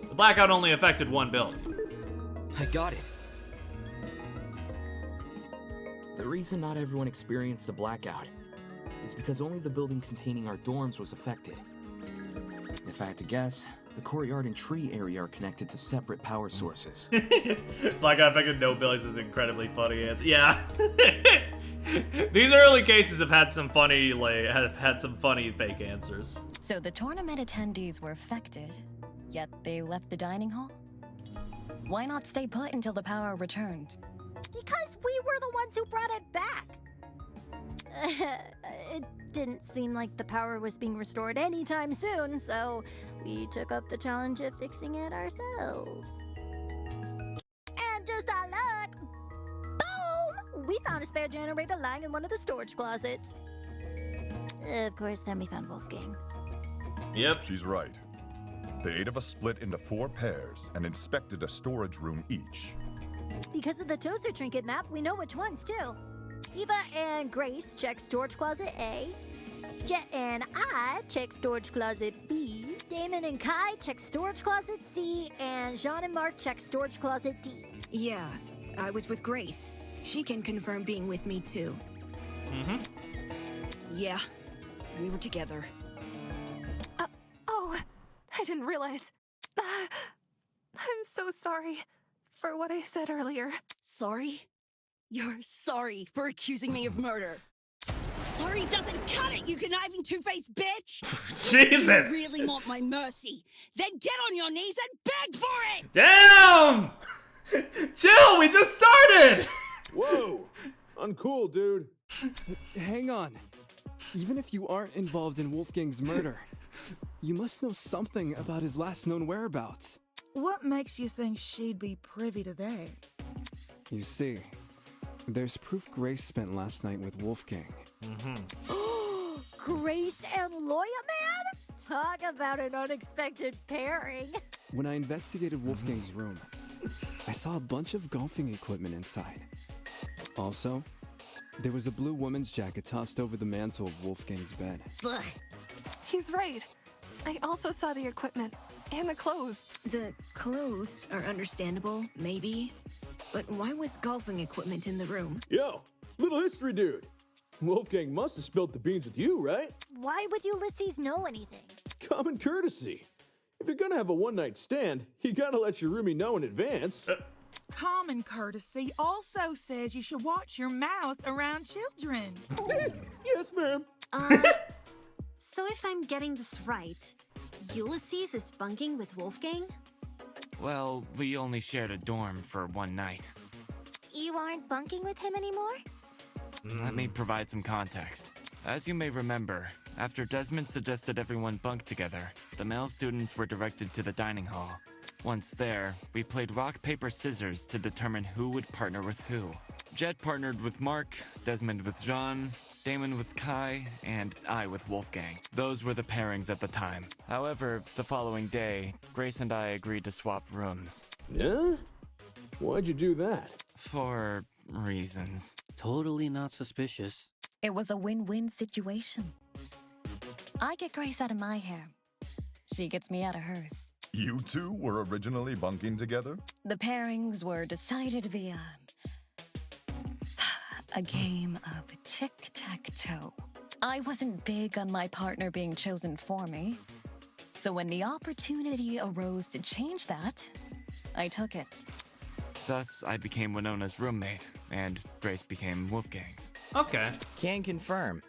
The blackout only affected one building. I got it. The reason not everyone experienced a blackout is because only the building containing our dorms was affected. If I had to guess, the courtyard and tree area are connected to separate power sources. Blackout affected no buildings is an incredibly funny answer. Yeah. These early cases have had some funny, fake answers. So the tournament attendees were affected, yet they left the dining hall? Why not stay put until the power returned? Because we were the ones who brought it back. It didn't seem like the power was being restored anytime soon, so we took up the challenge of fixing it ourselves. And just our luck, boom! We found a spare generator lying in one of the storage closets. Of course, then we found Wolfgang. Yep. She's right. The 8 of us split into 4 pairs and inspected a storage room each. Because of the toaster trinket map, we know which ones too. Eva and Grace check storage closet A. Jet and I check storage closet B. Damon and Kai check storage closet C. And Jean and Mark check storage closet D. Yeah, I was with Grace. She can confirm being with me too. Yeah, we were together. Oh, I didn't realize. I'm so sorry for what I said earlier. Sorry? You're sorry for accusing me of murder. Sorry doesn't cut it, you conniving two-faced bitch! Jesus! If you really want my mercy, then get on your knees and beg for it! Damn! Chill, we just started! Whoa! Uncool, dude. Hang on. Even if you aren't involved in Wolfgang's murder, you must know something about his last known whereabouts. What makes you think she'd be privy to that? You see, there's proof Grace spent last night with Wolfgang. Grace and Lawyer Man? Talk about an unexpected pairing. When I investigated Wolfgang's room, I saw a bunch of golfing equipment inside. Also, there was a blue woman's jacket tossed over the mantle of Wolfgang's bed. Ugh. He's right. I also saw the equipment and the clothes. The clothes are understandable, maybe. But why was golfing equipment in the room? Yo, little history dude. Wolfgang must have spilled the beans with you, right? Why would Ulysses know anything? Common courtesy. If you're gonna have a one-night stand, you gotta let your roomie know in advance. Common courtesy also says you should watch your mouth around children. Yes, ma'am. So if I'm getting this right, Ulysses is bunking with Wolfgang? Well, we only shared a dorm for one night. You aren't bunking with him anymore? Let me provide some context. As you may remember, after Desmond suggested everyone bunk together, the male students were directed to the dining hall. Once there, we played rock, paper, scissors to determine who would partner with who. Jet partnered with Mark, Desmond with Jean, Damon with Kai, and I with Wolfgang. Those were the pairings at the time. However, the following day, Grace and I agreed to swap rooms. Yeah? Why'd you do that? For reasons. Totally not suspicious. It was a win-win situation. I get Grace out of my hair. She gets me out of hers. You two were originally bunking together? The pairings were decided via a game of tic-tac-toe. I wasn't big on my partner being chosen for me, so when the opportunity arose to change that, I took it. Thus, I became Winona's roommate, and Grace became Wolfgang's. Okay. Can confirm.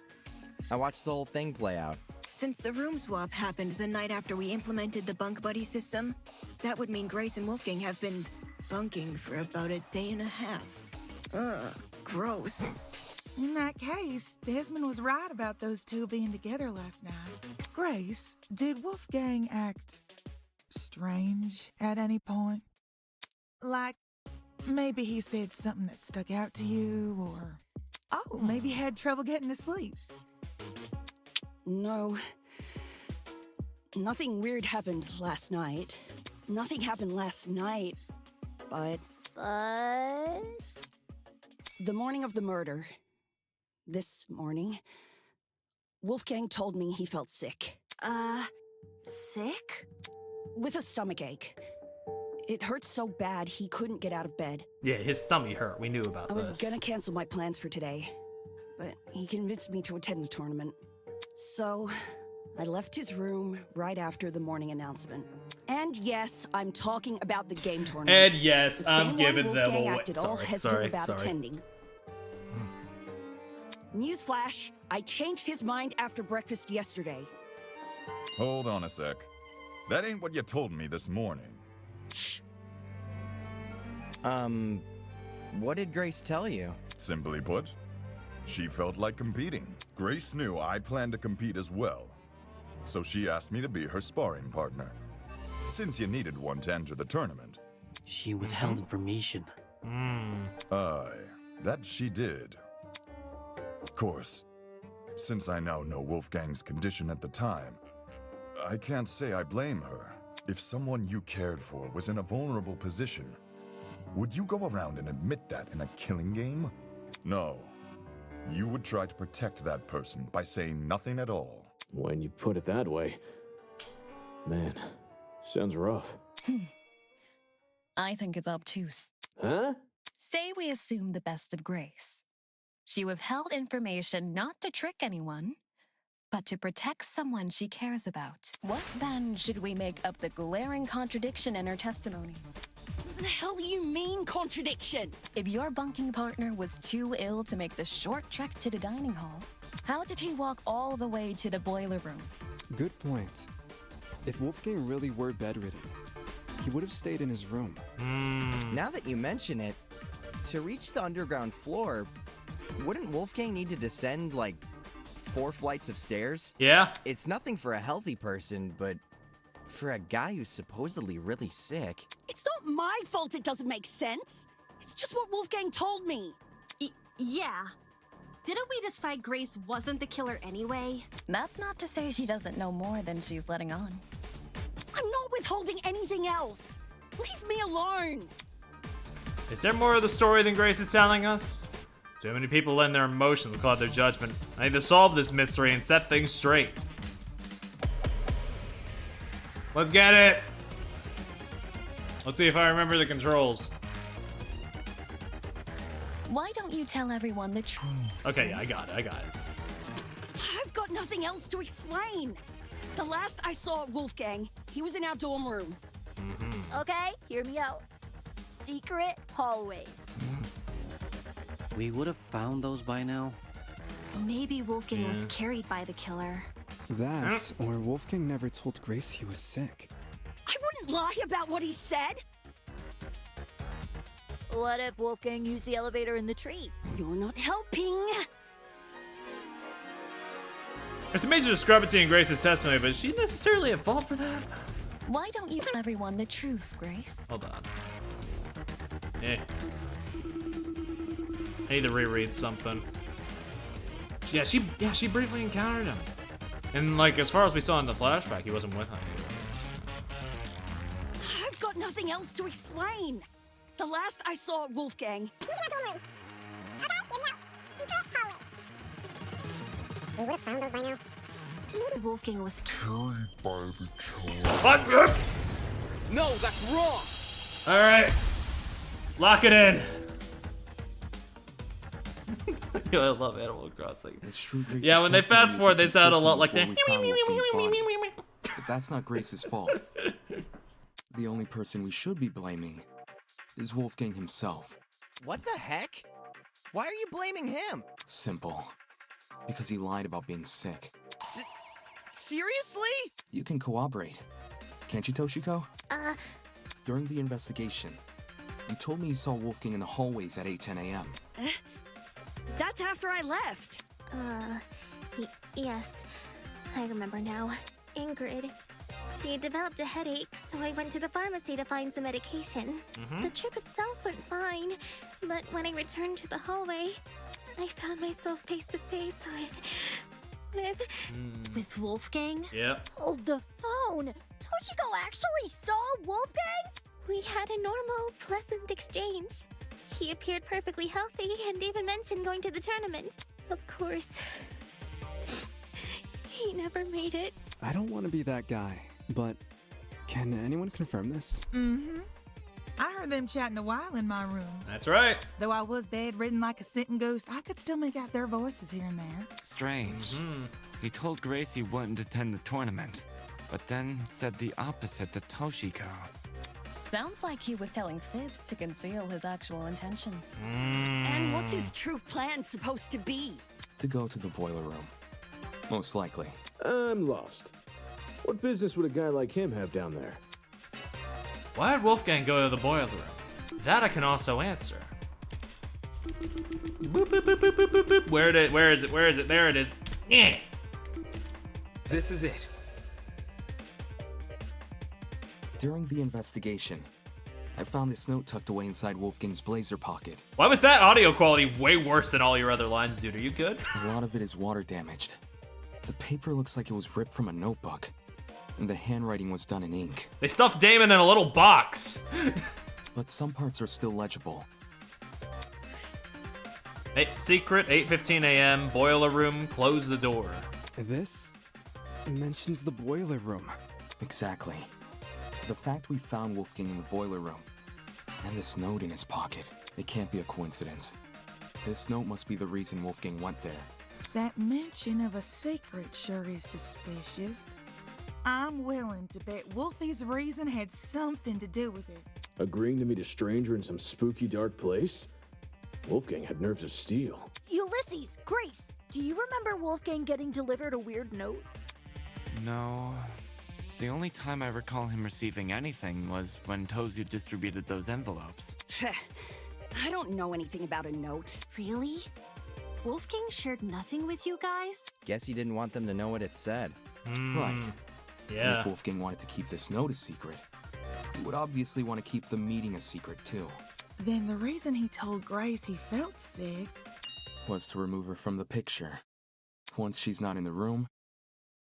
I watched the whole thing play out. Since the room swap happened the night after we implemented the bunk buddy system, that would mean Grace and Wolfgang have been bunking for about a day and a half. Ugh, gross. In that case, Desmond was right about those two being together last night. Grace, did Wolfgang act strange at any point? Like, maybe he said something that stuck out to you, or... Oh, maybe had trouble getting to sleep. No. Nothing weird happened last night. Nothing happened last night, but... But... The morning of the murder, this morning, Wolfgang told me he felt sick. Sick? With a stomachache. It hurt so bad he couldn't get out of bed. Yeah, his stomach hurt. We knew about I was this. gonna cancel my plans for today, but he convinced me to attend the tournament. So, I left his room right after the morning announcement. And yes, I'm talking about the game tournament. And yes, the I'm same giving one them Wolfgang away. acted all hesitant about attending. Newsflash, I changed his mind after breakfast yesterday. Hold on a sec. That ain't what you told me this morning. What did Grace tell you? Simply put, she felt like competing. Grace knew I planned to compete as well, so she asked me to be her sparring partner, since you needed one to enter the tournament. She withheld information. Aye, that she did. Of course, since I now know Wolfgang's condition at the time, I can't say I blame her. If someone you cared for was in a vulnerable position, would you go around and admit that in a killing game? No. You would try to protect that person by saying nothing at all. When you put it that way, man, sounds rough. I think it's obtuse. Huh? Say we assume the best of Grace. She withheld information not to trick anyone, but to protect someone she cares about. What then should we make up the glaring contradiction in her testimony? the hell do you mean, contradiction? If your bunking partner was too ill to make the short trek to the dining hall, how did he walk all the way to the boiler room? Good point. If Wolfgang really were bedridden, he would have stayed in his room. Now that you mention it, to reach the underground floor, wouldn't Wolfgang need to descend like 4 flights of stairs? Yeah. It's nothing for a healthy person, but for a guy who's supposedly really sick. It's not my fault it doesn't make sense. It's just what Wolfgang told me. Yeah. Didn't we decide Grace wasn't the killer anyway? That's not to say she doesn't know more than she's letting on. I'm not withholding anything else. Leave me alone. Is there more of the story than Grace is telling us? Too many people letting their emotions cloud their judgment. I need to solve this mystery and set things straight. Let's get it! Let's see if I remember the controls. Why don't you tell everyone the truth? Okay, yeah, I got it. I've got nothing else to explain. The last I saw Wolfgang, he was in our dorm room. Okay, hear me out. Secret hallways. We would have found those by now. Maybe Wolfgang was carried by the killer. That, or Wolfgang never told Grace he was sick. I wouldn't lie about what he said. What if Wolfgang used the elevator in the tree? You're not helping. There's a major discrepancy in Grace's testimony, but is she necessarily at fault for that? Why don't you tell everyone the truth, Grace? Hold on. Yeah. I need to reread something. Yeah, she briefly encountered him. And like, as far as we saw in the flashback, he wasn't with her. I've got nothing else to explain. The last I saw Wolfgang. We would have found those by now. Maybe Wolfgang was Carried by the killer. What? No, that's wrong! Alright. Lock it in. Yo, I love Animal Crossing. It's true, Grace's Yeah, when they testimony fast is forward, they sound a lot like that. inconsistent before we found Wolfgang's body. But that's not Grace's fault. The only person we should be blaming is Wolfgang himself. What the heck? Why are you blaming him? Simple. Because he lied about being sick. Seriously? You can cooperate. Can't you, Toshiko? During the investigation, you told me you saw Wolfgang in the hallways at 8:10 a.m. That's after I left. Yes. I remember now. Ingrid. She developed a headache, so I went to the pharmacy to find some medication. The trip itself went fine, but when I returned to the hallway, I found myself face to face with Wolfgang? Yep. Hold the phone! Toshiko actually saw Wolfgang? We had a normal, pleasant exchange. He appeared perfectly healthy and even mentioned going to the tournament. Of course, he never made it. I don't want to be that guy, but can anyone confirm this? I heard them chatting a while in my room. That's right. Though I was bedridden like a sitting ghost, I could still make out their voices here and there. Strange. He told Grace he wouldn't attend the tournament, but then said the opposite to Toshiko. Sounds like he was telling fibs to conceal his actual intentions. And what's his true plan supposed to be? To go to the boiler room. Most likely. I'm lost. What business would a guy like him have down there? Why did Wolfgang go to the boiler room? That I can also answer. Boop, boop, boop, boop, boop, boop, boop. Where is it? There it is. Yeah. This is it. During the investigation, I found this note tucked away inside Wolfgang's blazer pocket. Why was that audio quality way worse than all your other lines, dude? Are you good? A lot of it is water damaged. The paper looks like it was ripped from a notebook, and the handwriting was done in ink. They stuffed Damon in a little box. But some parts are still legible. Secret, 8:15 a.m., boiler room, close the door. This mentions the boiler room. Exactly. The fact we found Wolfgang in the boiler room, and this note in his pocket, it can't be a coincidence. This note must be the reason Wolfgang went there. That mention of a secret sure is suspicious. I'm willing to bet Wolfie's reason had something to do with it. Agreeing to meet a stranger in some spooky dark place? Wolfgang had nerves of steel. Ulysses, Grace, do you remember Wolfgang getting delivered a weird note? No. The only time I recall him receiving anything was when Tozu distributed those envelopes. I don't know anything about a note. Really? Wolfgang shared nothing with you guys? Guess he didn't want them to know what it said. Right. And Yeah. if Wolfgang wanted to keep this note a secret, he would obviously want to keep the meeting a secret too. Then the reason he told Grace he felt sick Was to remove her from the picture. Once she's not in the room,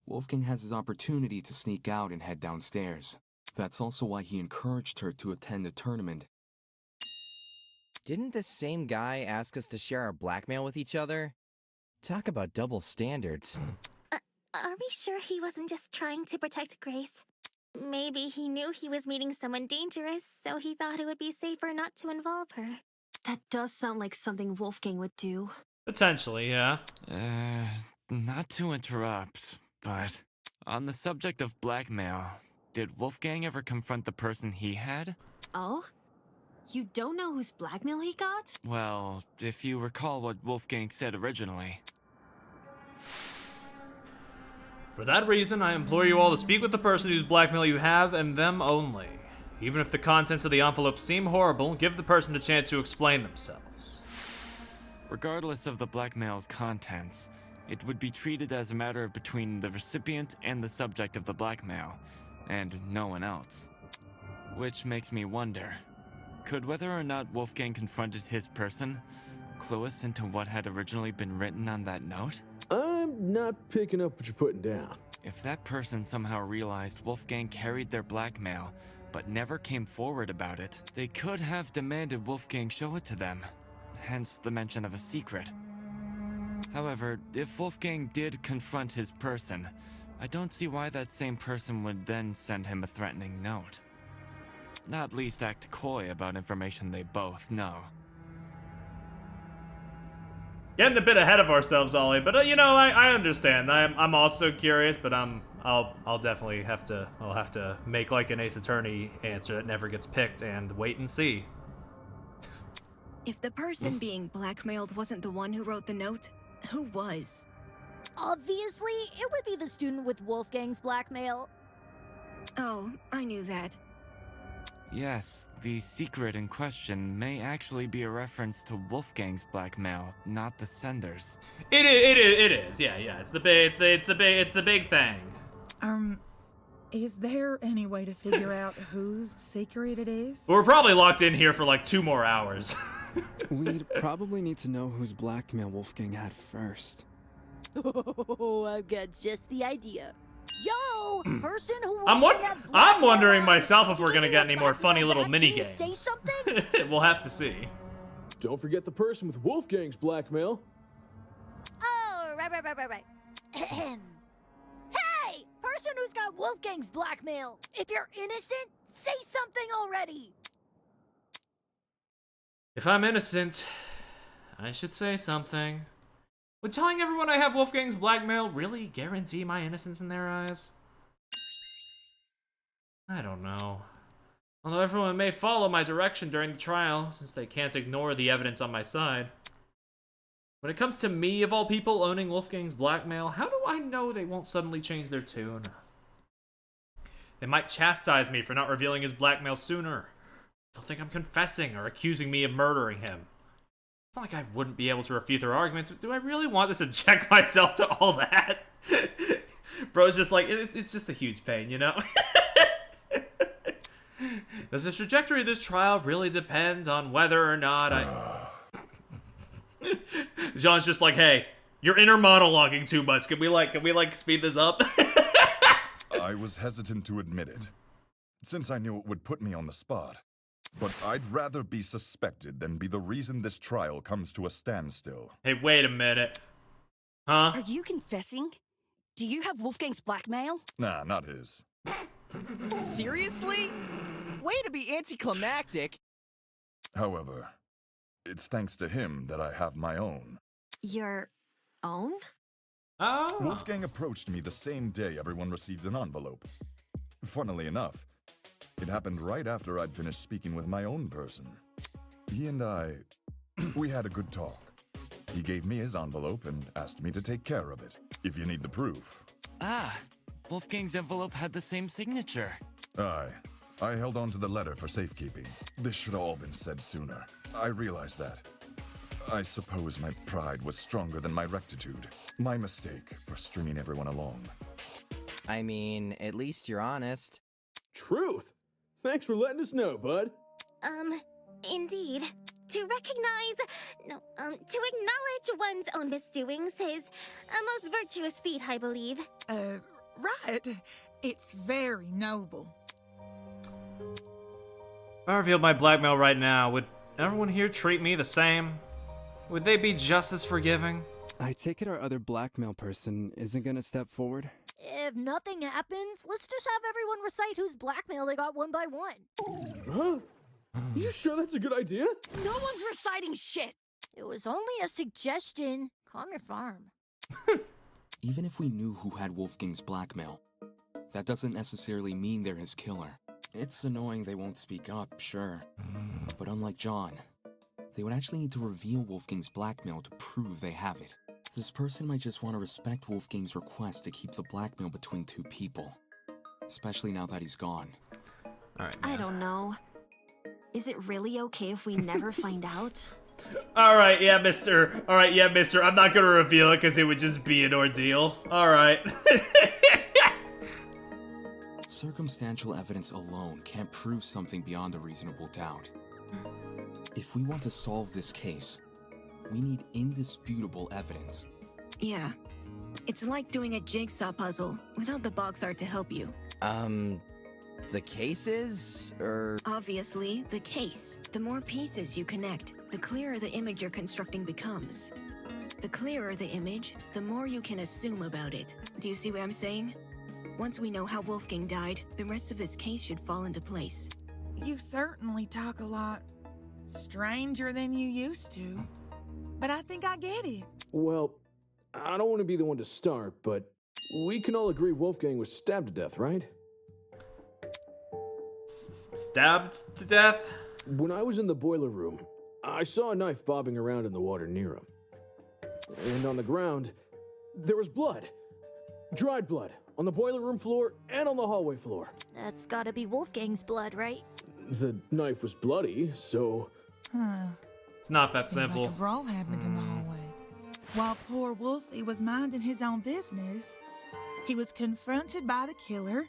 Wolfgang has his opportunity to sneak out and head downstairs. That's also why he encouraged her to attend the tournament. Didn't this same guy ask us to share our blackmail with each other? Talk about double standards. Are we sure he wasn't just trying to protect Grace? Maybe he knew he was meeting someone dangerous, so he thought it would be safer not to involve her. That does sound like something Wolfgang would do. Potentially, yeah. Not to interrupt, but on the subject of blackmail, did Wolfgang ever confront the person he had? Oh? You don't know whose blackmail he got? Well, if you recall what Wolfgang said originally. For that reason, I implore you all to speak with the person whose blackmail you have, and them only. Even if the contents of the envelope seem horrible, give the person a chance to explain themselves. Regardless of the blackmail's contents, it would be treated as a matter between the recipient and the subject of the blackmail, and no one else. Which makes me wonder, could whether or not Wolfgang confronted his person clue us into what had originally been written on that note? I'm not picking up what you're putting down. If that person somehow realized Wolfgang carried their blackmail, but never came forward about it, they could have demanded Wolfgang show it to them, hence the mention of a secret. However, if Wolfgang did confront his person, I don't see why that same person would then send him a threatening note. Not least act coy about information they both know. Getting a bit ahead of ourselves, Ollie, but you know, I understand. I'm also curious, but I'll definitely have to make like an Ace Attorney answer that never gets picked and wait and see. If the person being blackmailed wasn't the one who wrote the note, who was? Obviously, it would be the student with Wolfgang's blackmail. Oh, I knew that. Yes, the secret in question may actually be a reference to Wolfgang's blackmail, not the sender's. It is. Yeah. It's the big thing. Is there any way to figure out whose secret it is? We're probably locked in here for like 2 more hours. We'd probably need to know whose blackmail Wolfgang had first. Oh, I've got just the idea. Yo, person who I'm wondering myself if we're gonna get any more funny little mini Can you say games. something? We'll have to see. Don't forget the person with Wolfgang's blackmail. Oh, right. Ahem. Hey, person who's got Wolfgang's blackmail. If you're innocent, say something already. If I'm innocent, I should say something. Would telling everyone I have Wolfgang's blackmail really guarantee my innocence in their eyes? I don't know. Although everyone may follow my direction during the trial, since they can't ignore the evidence on my side. When it comes to me, of all people, owning Wolfgang's blackmail, how do I know they won't suddenly change their tune? They might chastise me for not revealing his blackmail sooner. They'll think I'm confessing or accusing me of murdering him. It's not like I wouldn't be able to refute their arguments, but do I really want to subject myself to all that? Bro's just like, it's just a huge pain, you know? Does the trajectory of this trial really depend on whether or not I... Jean's just like, hey, you're inner monologuing too much. Can we speed this up? I was hesitant to admit it, since I knew it would put me on the spot. But I'd rather be suspected than be the reason this trial comes to a standstill. Hey, wait a minute. Huh? Are you confessing? Do you have Wolfgang's blackmail? Nah, not his. Seriously? Way to be anticlimactic. However, it's thanks to him that I have my own. Your own? Oh. Wolfgang approached me the same day everyone received an envelope. Funnily enough, It happened right after I'd finished speaking with my own person. He and I, we had a good talk. He gave me his envelope and asked me to take care of it, if you need the proof. Ah, Wolfgang's envelope had the same signature. Aye. I held on to the letter for safekeeping. This should have all been said sooner. I realize that. I suppose my pride was stronger than my rectitude. My mistake for stringing everyone along. I mean, at least you're honest. Truth! Thanks for letting us know, bud. Indeed. To acknowledge one's own misdoings is a most virtuous feat, I believe. Right. It's very noble. If I revealed my blackmail right now, would everyone here treat me the same? Would they be just as forgiving? I take it our other blackmail person isn't gonna step forward? If nothing happens, let's just have everyone recite whose blackmail they got one by one. Huh? You sure that's a good idea? No one's reciting shit! It was only a suggestion. Calm your farm. Even if we knew who had Wolfgang's blackmail, that doesn't necessarily mean they're his killer. It's annoying they won't speak up, sure. But unlike John, they would actually need to reveal Wolfgang's blackmail to prove they have it. This person might just want to respect Wolfgang's request to keep the blackmail between two people. Especially now that he's gone. Alright. I don't know. Is it really okay if we never find out? Alright, yeah, mister. Alright, yeah, mister. I'm not gonna reveal it because it would just be an ordeal. Alright. Circumstantial evidence alone can't prove something beyond a reasonable doubt. If we want to solve this case, we need indisputable evidence. Yeah. It's like doing a jigsaw puzzle without the box art to help you. The cases, or... Obviously, the case. The more pieces you connect, the clearer the image you're constructing becomes. The clearer the image, the more you can assume about it. Do you see what I'm saying? Once we know how Wolfgang died, the rest of this case should fall into place. You certainly talk a lot stranger than you used to. But I think I get it. Well, I don't want to be the one to start, but we can all agree Wolfgang was stabbed to death, right? Stabbed to death? When I was in the boiler room, I saw a knife bobbing around in the water near him. And on the ground, there was blood. Dried blood. On the boiler room floor and on the hallway floor. That's gotta be Wolfgang's blood, right? The knife was bloody, so... It's not that Seems simple. like a brawl happened in the hallway. While poor Wolfie was minding his own business, he was confronted by the killer,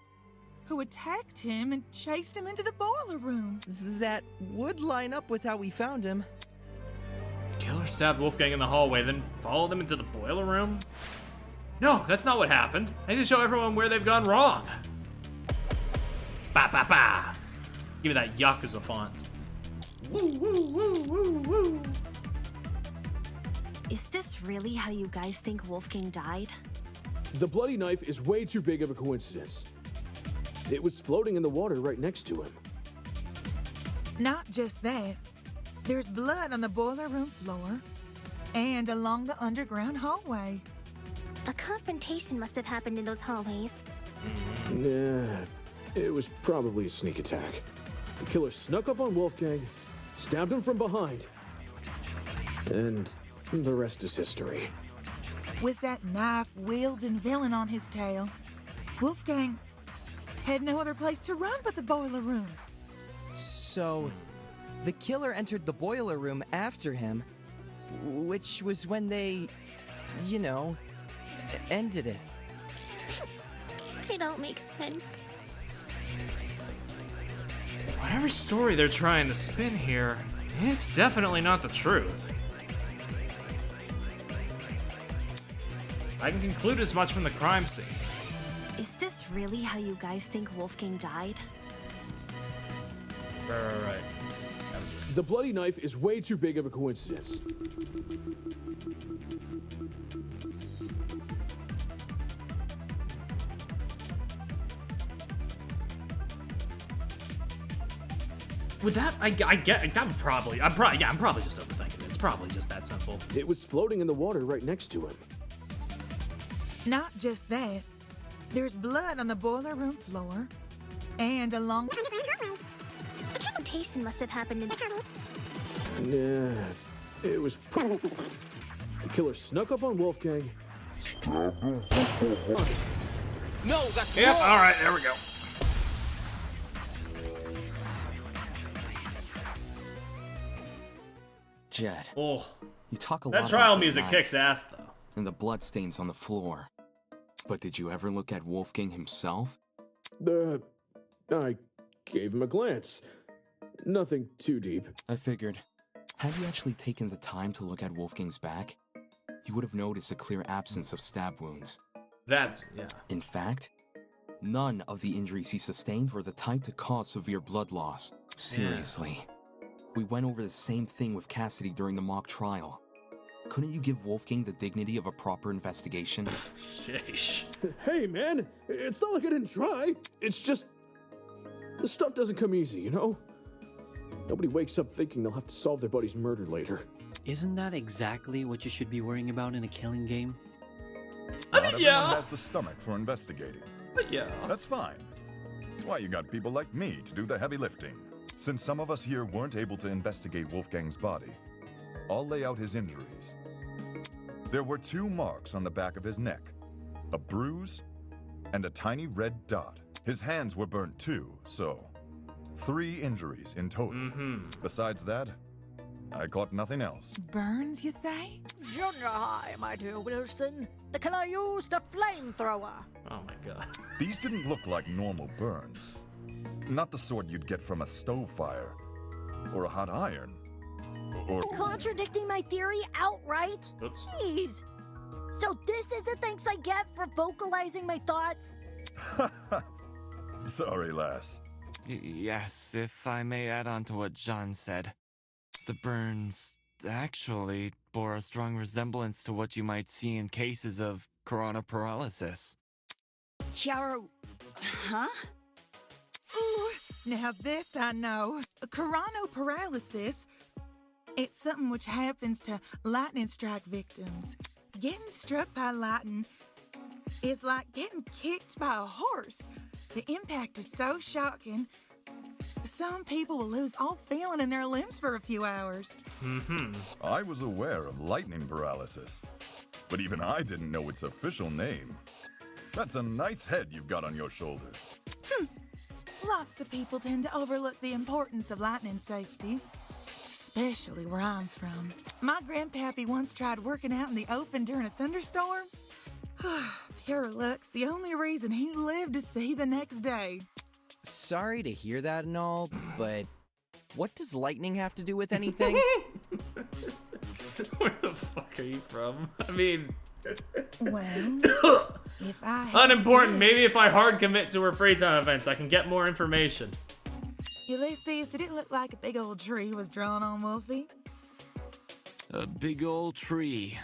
who attacked him and chased him into the boiler room. That would line up with how we found him. Killer stabbed Wolfgang in the hallway, then followed him into the boiler room? No, that's not what happened. I need to show everyone where they've gone wrong. Ba ba ba. Give me that Yakuza font. Woo woo woo woo woo. Is this really how you guys think Wolfgang died? The bloody knife is way too big of a coincidence. It was floating in the water right next to him. Not just that, there's blood on the boiler room floor and along the underground hallway. A confrontation must have happened in those hallways. Nah, it was probably a sneak attack. The killer snuck up on Wolfgang, stabbed him from behind, and the rest is history. With that knife-wielding villain on his tail, Wolfgang had no other place to run but the boiler room. So, the killer entered the boiler room after him, which was when they, you know, ended it. It all makes sense. Whatever story they're trying to spin here, it's definitely not the truth. I can conclude as much from the crime scene. Is this really how you guys think Wolfgang died? Right. The bloody knife is way too big of a coincidence. Would that, I get, that would probably, I'm probably just overthinking it. It's probably just that simple. It was floating in the water right next to him. Not just that, there's blood on the boiler room floor and along... mutation must have happened in. Yeah, it was. The killer snuck up on Wolfgang. No, that's Yep, wrong. alright, there we go. Jed, Oh, you talk a lot that about trial the music knife kicks ass, though. and the bloodstains on the floor. But did you ever look at Wolfgang himself? I gave him a glance. Nothing too deep. I figured. Had you actually taken the time to look at Wolfgang's back, you would have noticed a clear absence of stab wounds. That's, yeah. In fact, none of the injuries he sustained were the type to cause severe blood loss. Seriously. We went over the same thing with Cassidy during the mock trial. Couldn't you give Wolfgang the dignity of a proper investigation? Sheesh. Hey, man, it's not like I didn't try. It's just. This stuff doesn't come easy, you know? Nobody wakes up thinking they'll have to solve their buddy's murder later. Isn't that exactly what you should be worrying about in a killing game? Not everyone has the stomach for investigating. Yeah. That's fine. That's why you got people like me to do the heavy lifting. Since some of us here weren't able to investigate Wolfgang's body, I'll lay out his injuries. There were 2 marks on the back of his neck, a bruise, and a tiny red dot. His hands were burnt too, so 3 injuries in total. Besides that, I caught nothing else. Burns, you say? Junior high, my dear Wilson. The killer used a flamethrower. Oh my god. These didn't look like normal burns. Not the sort you'd get from a stove fire, or a hot iron, or... Contradicting my theory outright? Oops. Jeez. So this is the thanks I get for vocalizing my thoughts? Sorry, lass. Yes, if I may add on to what John said. The burns actually bore a strong resemblance to what you might see in cases of corona paralysis. Chiaro. Huh? Ooh, now this I know. Coronoparalysis. It's something which happens to lightning strike victims. Getting struck by lightning is like getting kicked by a horse. The impact is so shocking. Some people will lose all feeling in their limbs for a few hours. I was aware of lightning paralysis, but even I didn't know its official name. That's a nice head you've got on your shoulders. Lots of people tend to overlook the importance of lightning safety, especially where I'm from. My grandpappy once tried working out in the open during a thunderstorm. Pure luck's the only reason he lived to see the next day. Sorry to hear that and all, but what does lightning have to do with anything? Where the fuck are you from? I mean... Well, if I had unimportant. to Maybe guess, if I hard commit to her free time events, I can get more information. Ulysses, did it look like a big old tree was drawn on Wolfie? A big old tree.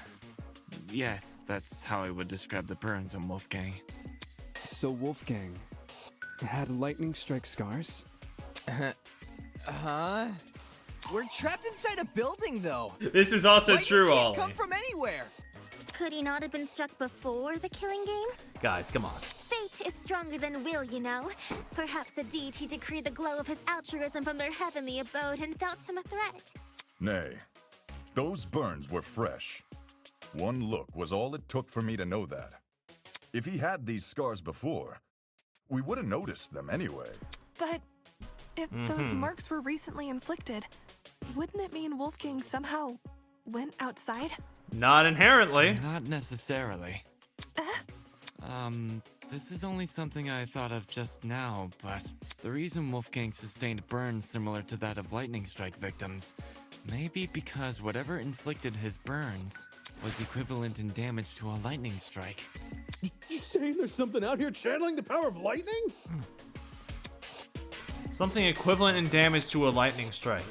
Yes, that's how I would describe the burns on Wolfgang. So Wolfgang had lightning strike scars? Huh? We're trapped inside a building, though. This is also Lightning true, can't Ollie. come from anywhere. Could he not have been struck before the killing game? Guys, come on. Fate is stronger than will, you know. Perhaps a deity decreed the glow of his altruism from their heavenly abode and felt him a threat. Nay, those burns were fresh. One look was all it took for me to know that. If he had these scars before, we would have noticed them anyway. But if those marks were recently inflicted, wouldn't it mean Wolfgang somehow went outside? Not inherently. Not necessarily. This is only something I thought of just now, but the reason Wolfgang sustained burns similar to that of lightning strike victims may be because whatever inflicted his burns was equivalent in damage to a lightning strike. You saying there's something out here channeling the power of lightning? Something equivalent in damage to a lightning strike.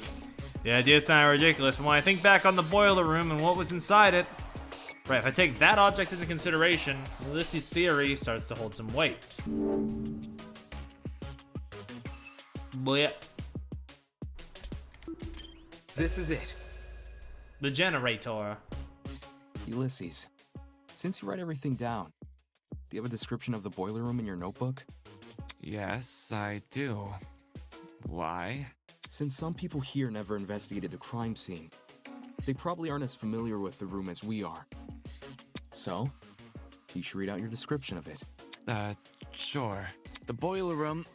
The idea sounded ridiculous, but when I think back on the boiler room and what was inside it, right, if I take that object into consideration, Ulysses' theory starts to hold some weight. Blech. This is it. The generator. Ulysses, since you write everything down, do you have a description of the boiler room in your notebook? Yes, I do. Why? Since some people here never investigated the crime scene, they probably aren't as familiar with the room as we are. So, you should read out your description of it. Sure. The boiler room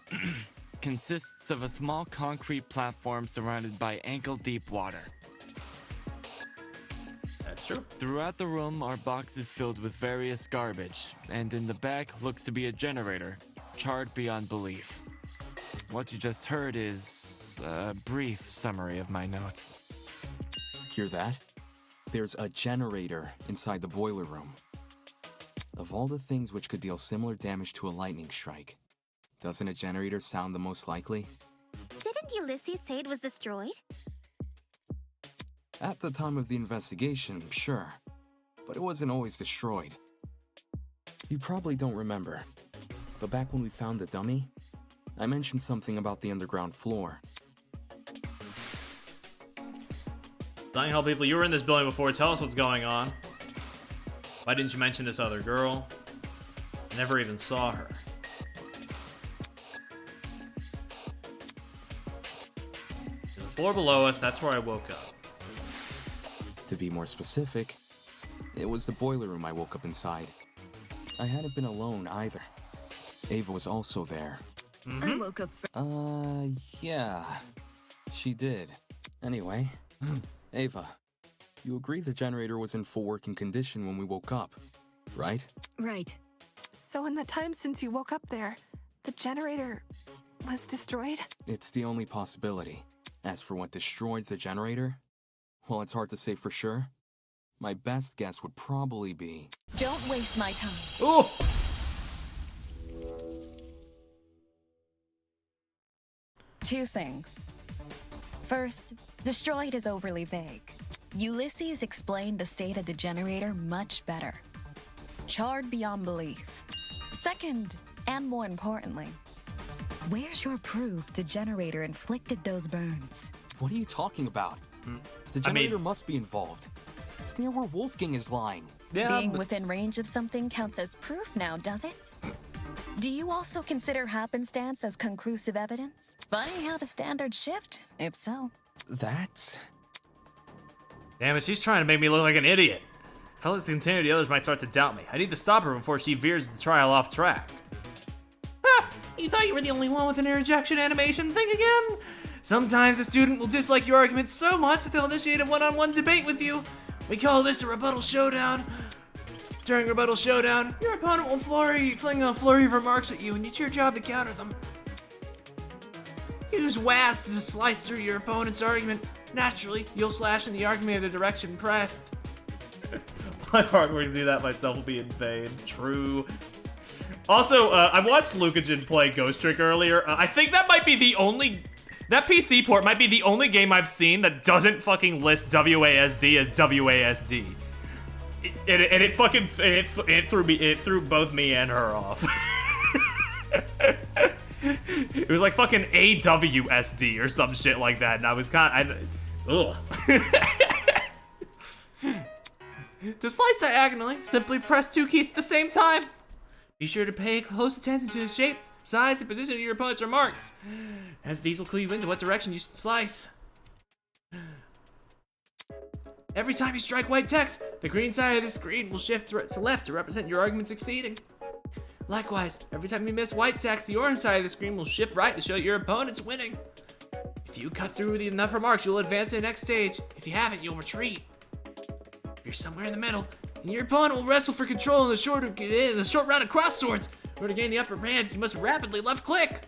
consists of a small concrete platform surrounded by ankle-deep water. That's true. Throughout the room are boxes filled with various garbage, and in the back looks to be a generator, charred beyond belief. What you just heard is a brief summary of my notes. Hear that? There's a generator inside the boiler room. Of all the things which could deal similar damage to a lightning strike, doesn't a generator sound the most likely? Didn't Ulysses say it was destroyed? At the time of the investigation, sure. But it wasn't always destroyed. You probably don't remember, but back when we found the dummy, I mentioned something about the underground floor. Dining hall people, you were in this building before. Tell us what's going on. Why didn't you mention this other girl? I never even saw her. The floor below us, that's where I woke up. To be more specific, it was the boiler room I woke up inside. I hadn't been alone either. Ava was also there. I woke up Yeah. She did. Anyway, Ava, you agree the generator was in full working condition when we woke up, right? Right. So in the time since you woke up there, the generator was destroyed? It's the only possibility. As for what destroyed the generator, well, it's hard to say for sure. My best guess would probably be... Don't waste my time. Oh! Two things. First, destroyed is overly vague. Ulysses explained the state of the generator much better. Charred beyond belief. Second, and more importantly, where's your proof the generator inflicted those burns? What are you talking about? The generator must be involved. It's near where Wolfgang is lying. Being within range of something counts as proof now, does it? Do you also consider happenstance as conclusive evidence? Funny how the standards shift, if so. That's... Damn it, she's trying to make me look like an idiot. If I let this continue, the others might start to doubt me. I need to stop her before she veers the trial off track. You thought you were the only one with an interjection animation thing again? Sometimes a student will dislike your argument so much that they'll initiate a one-on-one debate with you. We call this a rebuttal showdown. During rebuttal showdown, your opponent will fling a flurry of remarks at you, and it's your job to counter them. Use WASD to slice through your opponent's argument. Naturally, you'll slash in the argument of the direction pressed. My hard work to do that myself will be in vain. True. Also, I watched Lukagen play Ghost Trick earlier. I think that might be the only... That PC port might be the only game I've seen that doesn't fucking list WASD as WASD. It threw both me and her off. It was like fucking AWSD or some shit like that, and I was kind of... Ugh. To slice diagonally, simply press two keys at the same time. Be sure to pay close attention to the shape, size, and position of your opponent's remarks, as these will clue you into what direction you should slice. Every time you strike white text, the green side of the screen will shift to left to represent your argument succeeding. Likewise, every time you miss white text, the orange side of the screen will shift right to show your opponent's winning. If you cut through enough remarks, you'll advance to the next stage. If you haven't, you'll retreat. If you're somewhere in the middle, and your opponent will wrestle for control in the short round of cross swords. In order to gain the upper hand, you must rapidly left click.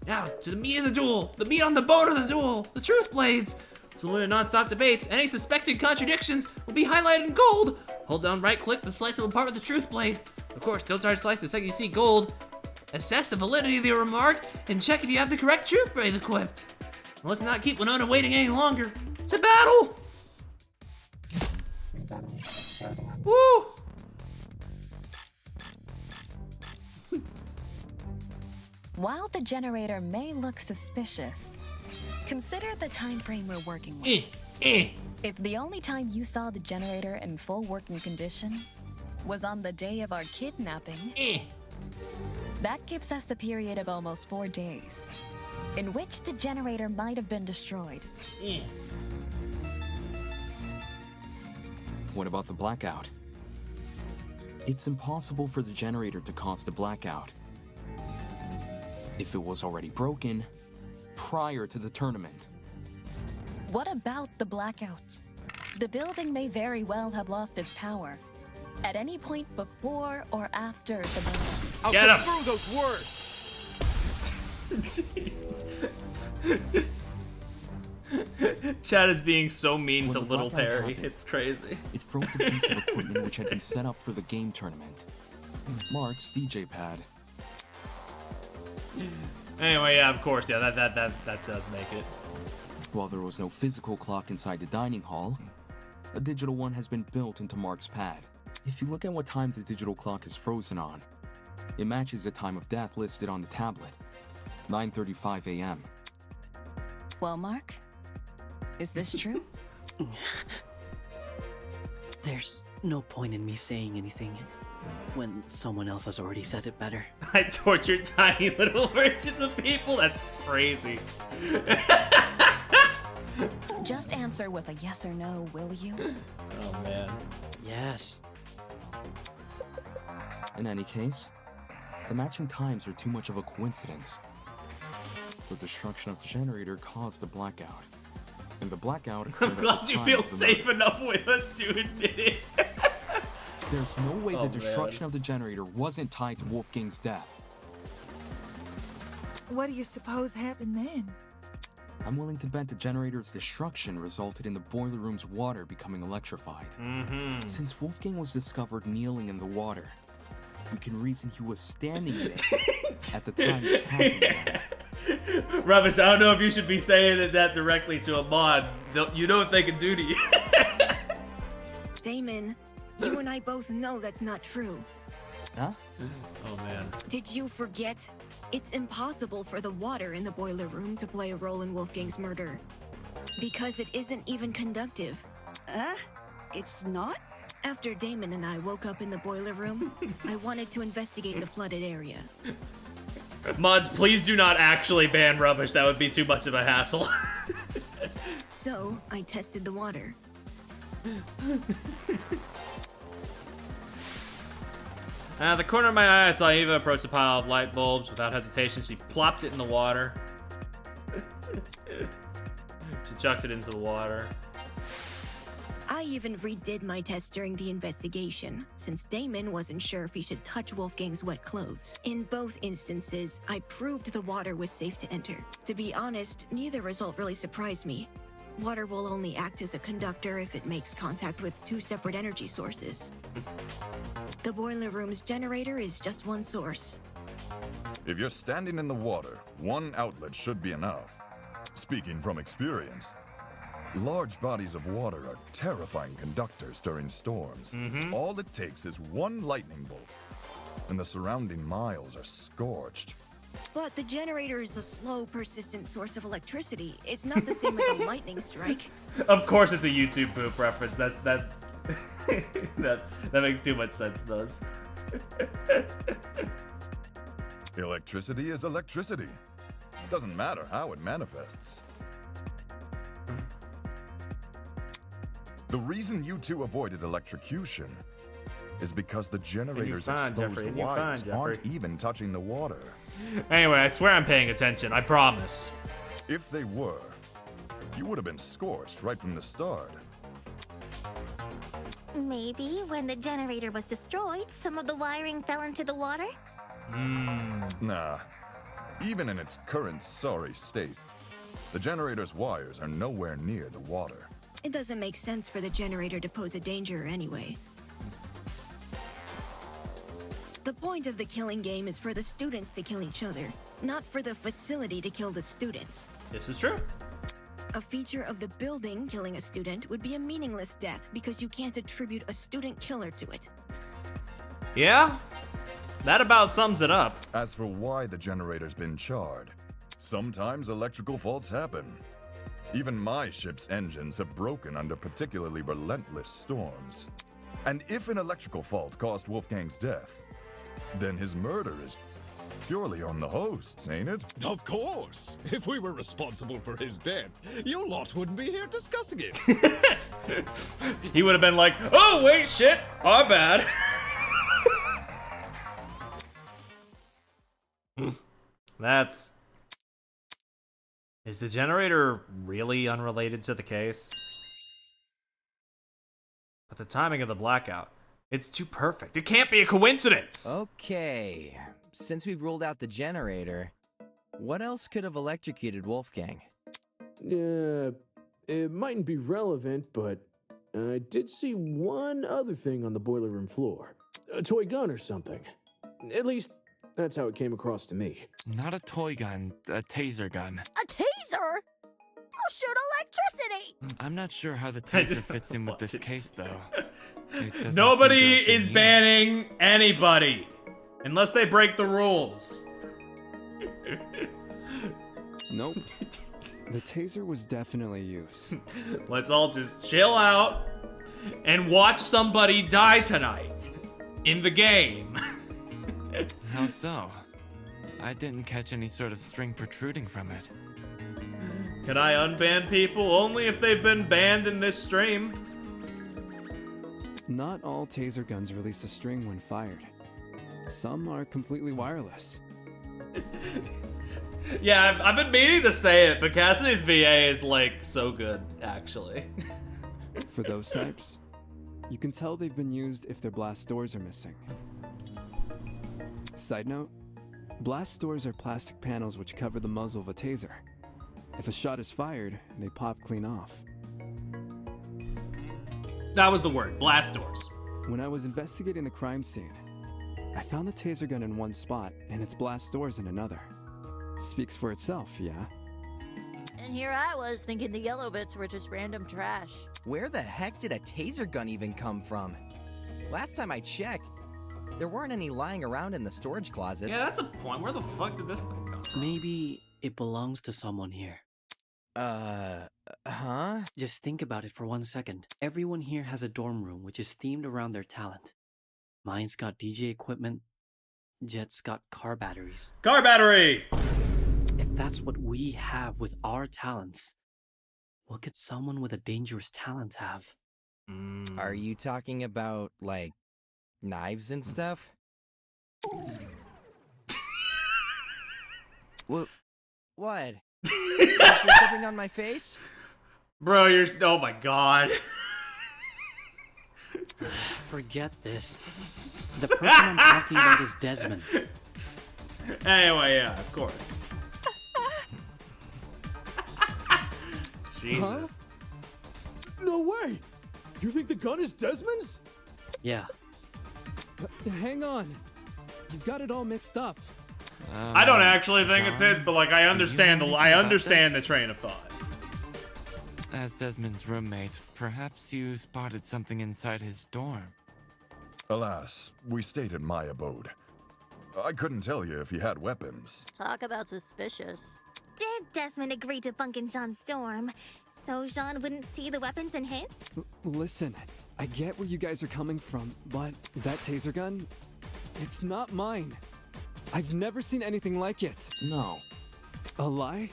Now, to the meat of the duel, the meat on the bone of the duel, the truth blades. Similar to non-stop debates, any suspected contradictions will be highlighted in gold. Hold down right click to slice it apart with the truth blade. Of course, don't start slice the second you see gold. Assess the validity of the remark and check if you have the correct truth blade equipped. And let's not keep Winona waiting any longer. To battle! Woo! While the generator may look suspicious, consider the time frame we're working with. If the only time you saw the generator in full working condition was on the day of our kidnapping, that gives us a period of almost 4 days. in which the generator might have been destroyed. What about the blackout? It's impossible for the generator to cause the blackout if it was already broken prior to the tournament. What about the blackout? The building may very well have lost its power at any point before or after the murder. I'll Get put him! through those words! Chad is being so mean When to the little blackout Perry. happened, It's crazy. It froze a piece of equipment which had been set up for the game tournament. Mark's DJ pad. Anyway, yeah, of course, yeah, that does make it. While there was no physical clock inside the dining hall, a digital one has been built into Mark's pad. If you look at what time the digital clock is frozen on, it matches the time of death listed on the tablet, 9:35 a.m. Well, Mark, is this true? There's no point in me saying anything when someone else has already said it better. I tortured tiny little versions of people? That's crazy. Just answer with a yes or no, will you? Oh, man. Yes. In any case, the matching times are too much of a coincidence. The destruction of the generator caused the blackout, and the blackout occurred I'm at glad the you time feel of the safe murder. enough with us to admit it. There's no way Oh, the destruction man. of the generator wasn't tied to Wolfgang's death. What do you suppose happened then? I'm willing to bet the generator's destruction resulted in the boiler room's water becoming electrified. Mm-hmm. Since Wolfgang was discovered kneeling in the water, we can reason he was standing in it at the time this happened. Rubbish, I don't know if you should be saying that directly to a mod. You know what they can do to you. Damon, you and I both know that's not true. Huh? Oh, man. Did you forget? It's impossible for the water in the boiler room to play a role in Wolfgang's murder. Because it isn't even conductive. It's not? After Damon and I woke up in the boiler room, I wanted to investigate the flooded area. Mods, please do not actually ban Rubbish. That would be too much of a hassle. So, I tested the water. Out of the corner of my eye, I saw Eva approach a pile of light bulbs. Without hesitation, she plopped it in the water. She chucked it into the water. I even redid my test during the investigation, since Damon wasn't sure if he should touch Wolfgang's wet clothes. In both instances, I proved the water was safe to enter. To be honest, neither result really surprised me. Water will only act as a conductor if it makes contact with two separate energy sources. The boiler room's generator is just one source. If you're standing in the water, one outlet should be enough. Speaking from experience, large bodies of water are terrifying conductors during storms. All it takes is one lightning bolt, and the surrounding miles are scorched. But the generator is a slow, persistent source of electricity. It's not the same as a lightning strike. Of course, it's a YouTube poop reference. That makes too much sense, does. Electricity is electricity. Doesn't matter how it manifests. The reason you two avoided electrocution is because the generators fine, exposed Jeffrey, and you're wires fine, aren't Jeffrey. even touching the water. Anyway, I swear I'm paying attention. I promise. If they were, you would have been scorched right from the start. Maybe when the generator was destroyed, some of the wiring fell into the water? Nah. Even in its current sorry state, the generator's wires are nowhere near the water. It doesn't make sense for the generator to pose a danger anyway. The point of the killing game is for the students to kill each other, not for the facility to kill the students. This is true. A feature of the building killing a student would be a meaningless death because you can't attribute a student killer to it. Yeah? That about sums it up. As for why the generator's been charred, sometimes electrical faults happen. Even my ship's engines have broken under particularly relentless storms. And if an electrical fault caused Wolfgang's death, then his murder is purely on the hosts, ain't it? Of course. If we were responsible for his death, you lot wouldn't be here discussing it. He would have been like, oh, wait, shit, our bad. That's... Is the generator really unrelated to the case? But the timing of the blackout, it's too perfect. It can't be a coincidence! Okay, since we've ruled out the generator, what else could have electrocuted Wolfgang? It mightn't be relevant, but I did see one other thing on the boiler room floor. A toy gun or something. At least, that's how it came across to me. Not a toy gun, a taser gun. A taser? I'll shoot electricity! I'm not sure how the taser fits in with this case, though. It doesn't Nobody seem to have been is used. banning anybody. Unless they break the rules. Nope. The taser was definitely used. Let's all just chill out and watch somebody die tonight in the game. How so? I didn't catch any sort of string protruding from it. Can I unban people? Only if they've been banned in this stream. Not all taser guns release a string when fired. Some are completely wireless. Yeah, I've been meaning to say it, but Cassidy's VA is like so good, actually. For those types, you can tell they've been used if their blast doors are missing. Side note, blast doors are plastic panels which cover the muzzle of a taser. If a shot is fired, they pop clean off. That was the word, blast doors. When I was investigating the crime scene, I found the taser gun in one spot and its blast doors in another. Speaks for itself, yeah? And here I was thinking the yellow bits were just random trash. Where the heck did a taser gun even come from? Last time I checked, there weren't any lying around in the storage closets. Yeah, that's a point. Where the fuck did this thing come from? Maybe it belongs to someone here. Huh? Just think about it for 1 second. Everyone here has a dorm room which is themed around their talent. Mine's got DJ equipment. Jet's got car batteries. Car battery! If that's what we have with our talents, what could someone with a dangerous talent have? Are you talking about, like, knives and stuff? What? Is there something on my face? Bro, you're... Oh my god. Forget this. The person I'm talking about is Desmond. Anyway, yeah, of course. Jesus. No way! You think the gun is Desmond's? Yeah. Hang on. You've got it all mixed up. I don't actually think it's his, but like I understand anything the train of thought. As Desmond's roommate, perhaps you spotted something inside his dorm. Alas, we stayed in my abode. I couldn't tell you if he had weapons. Talk about suspicious. Did Desmond agree to bunk in Jean's dorm so Jean wouldn't see the weapons in his? Listen, I get where you guys are coming from, but that taser gun, it's not mine. I've never seen anything like it. No. A lie?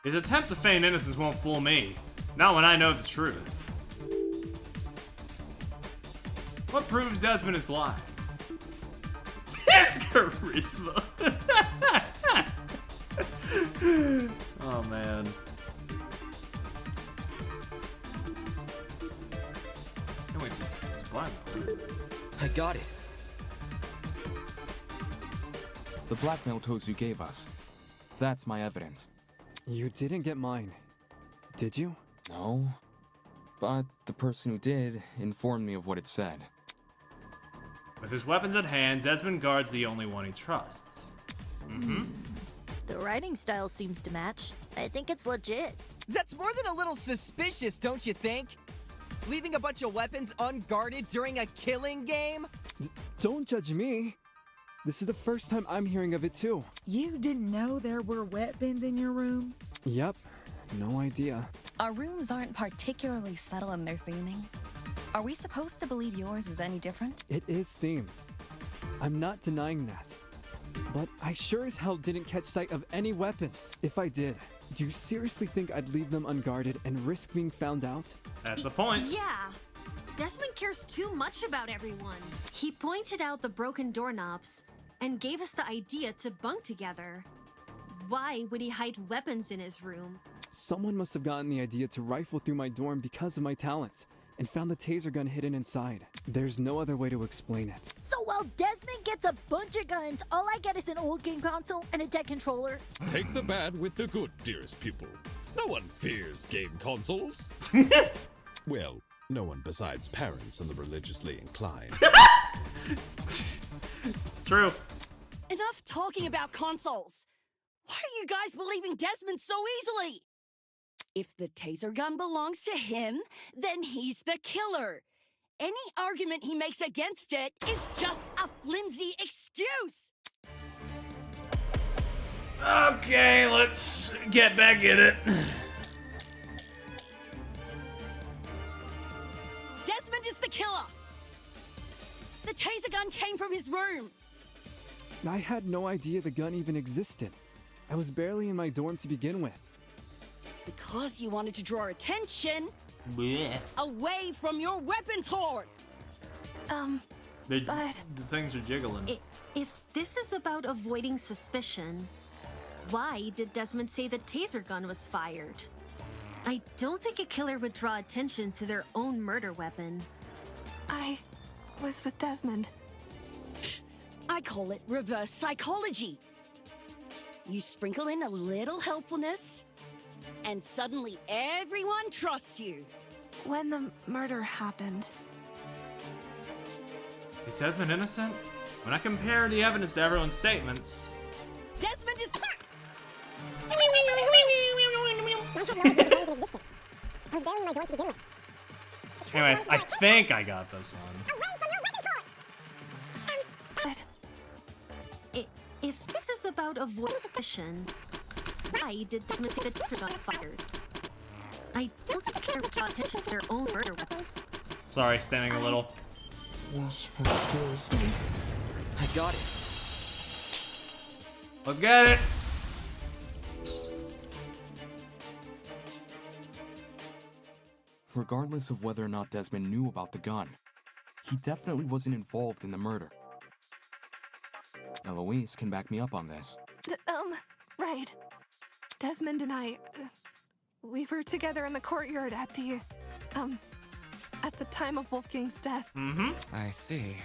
His attempt to feign innocence won't fool me. Not when I know the truth. What proves Desmond is lying? His charisma. Oh man. Oh, wait, it's blind though. I got it. The blackmail tools you gave us. That's my evidence. You didn't get mine, did you? No. But the person who did informed me of what it said. With his weapons at hand, Desmond guards the only one he trusts. The writing style seems to match. I think it's legit. That's more than a little suspicious, don't you think? Leaving a bunch of weapons unguarded during a killing game? Don't judge me. This is the first time I'm hearing of it too. You didn't know there were weapons in your room? Yep, no idea. Our rooms aren't particularly subtle in their theming. Are we supposed to believe yours is any different? It is themed. I'm not denying that. but I sure as hell didn't catch sight of any weapons. If I did, do you seriously think I'd leave them unguarded and risk being found out? That's the point. Yeah. Desmond cares too much about everyone. He pointed out the broken doorknobs and gave us the idea to bunk together. Why would he hide weapons in his room? Someone must have gotten the idea to rifle through my dorm because of my talent, and found the taser gun hidden inside. There's no other way to explain it. So while Desmond gets a bunch of guns, all I get is an old game console and a deck controller. Take the bad with the good, dearest pupil. No one fears game consoles. Well, no one besides parents and the religiously inclined. It's true. Enough talking about consoles. Why are you guys believing Desmond so easily? If the taser gun belongs to him, then he's the killer. Any argument he makes against it is just a flimsy excuse. Okay, let's get back in it. Desmond is the killer. The taser gun came from his room. I had no idea the gun even existed. I was barely in my dorm to begin with. Because you wanted to draw attention Blech. away from your weapons hoard. The But- things are jiggling. If this is about avoiding suspicion, why did Desmond say the taser gun was fired? I don't think a killer would draw attention to their own murder weapon. I was with Desmond. I call it reverse psychology. You sprinkle in a little helpfulness, and suddenly everyone trusts you. When the murder happened, Is Desmond innocent? When I compare the evidence to everyone's statements, Desmond is. anyway, I think I got this one. If this is about avoiding suspicion, why did Desmond say the taser gun fired? I don't think a killer would draw attention to their own murder weapon. Sorry, standing a little. I got it. Let's get it. Regardless of whether or not Desmond knew about the gun, he definitely wasn't involved in the murder. Eloise can back me up on this. right. Desmond and I, we were together in the courtyard at the time of Wolfgang's death. I see.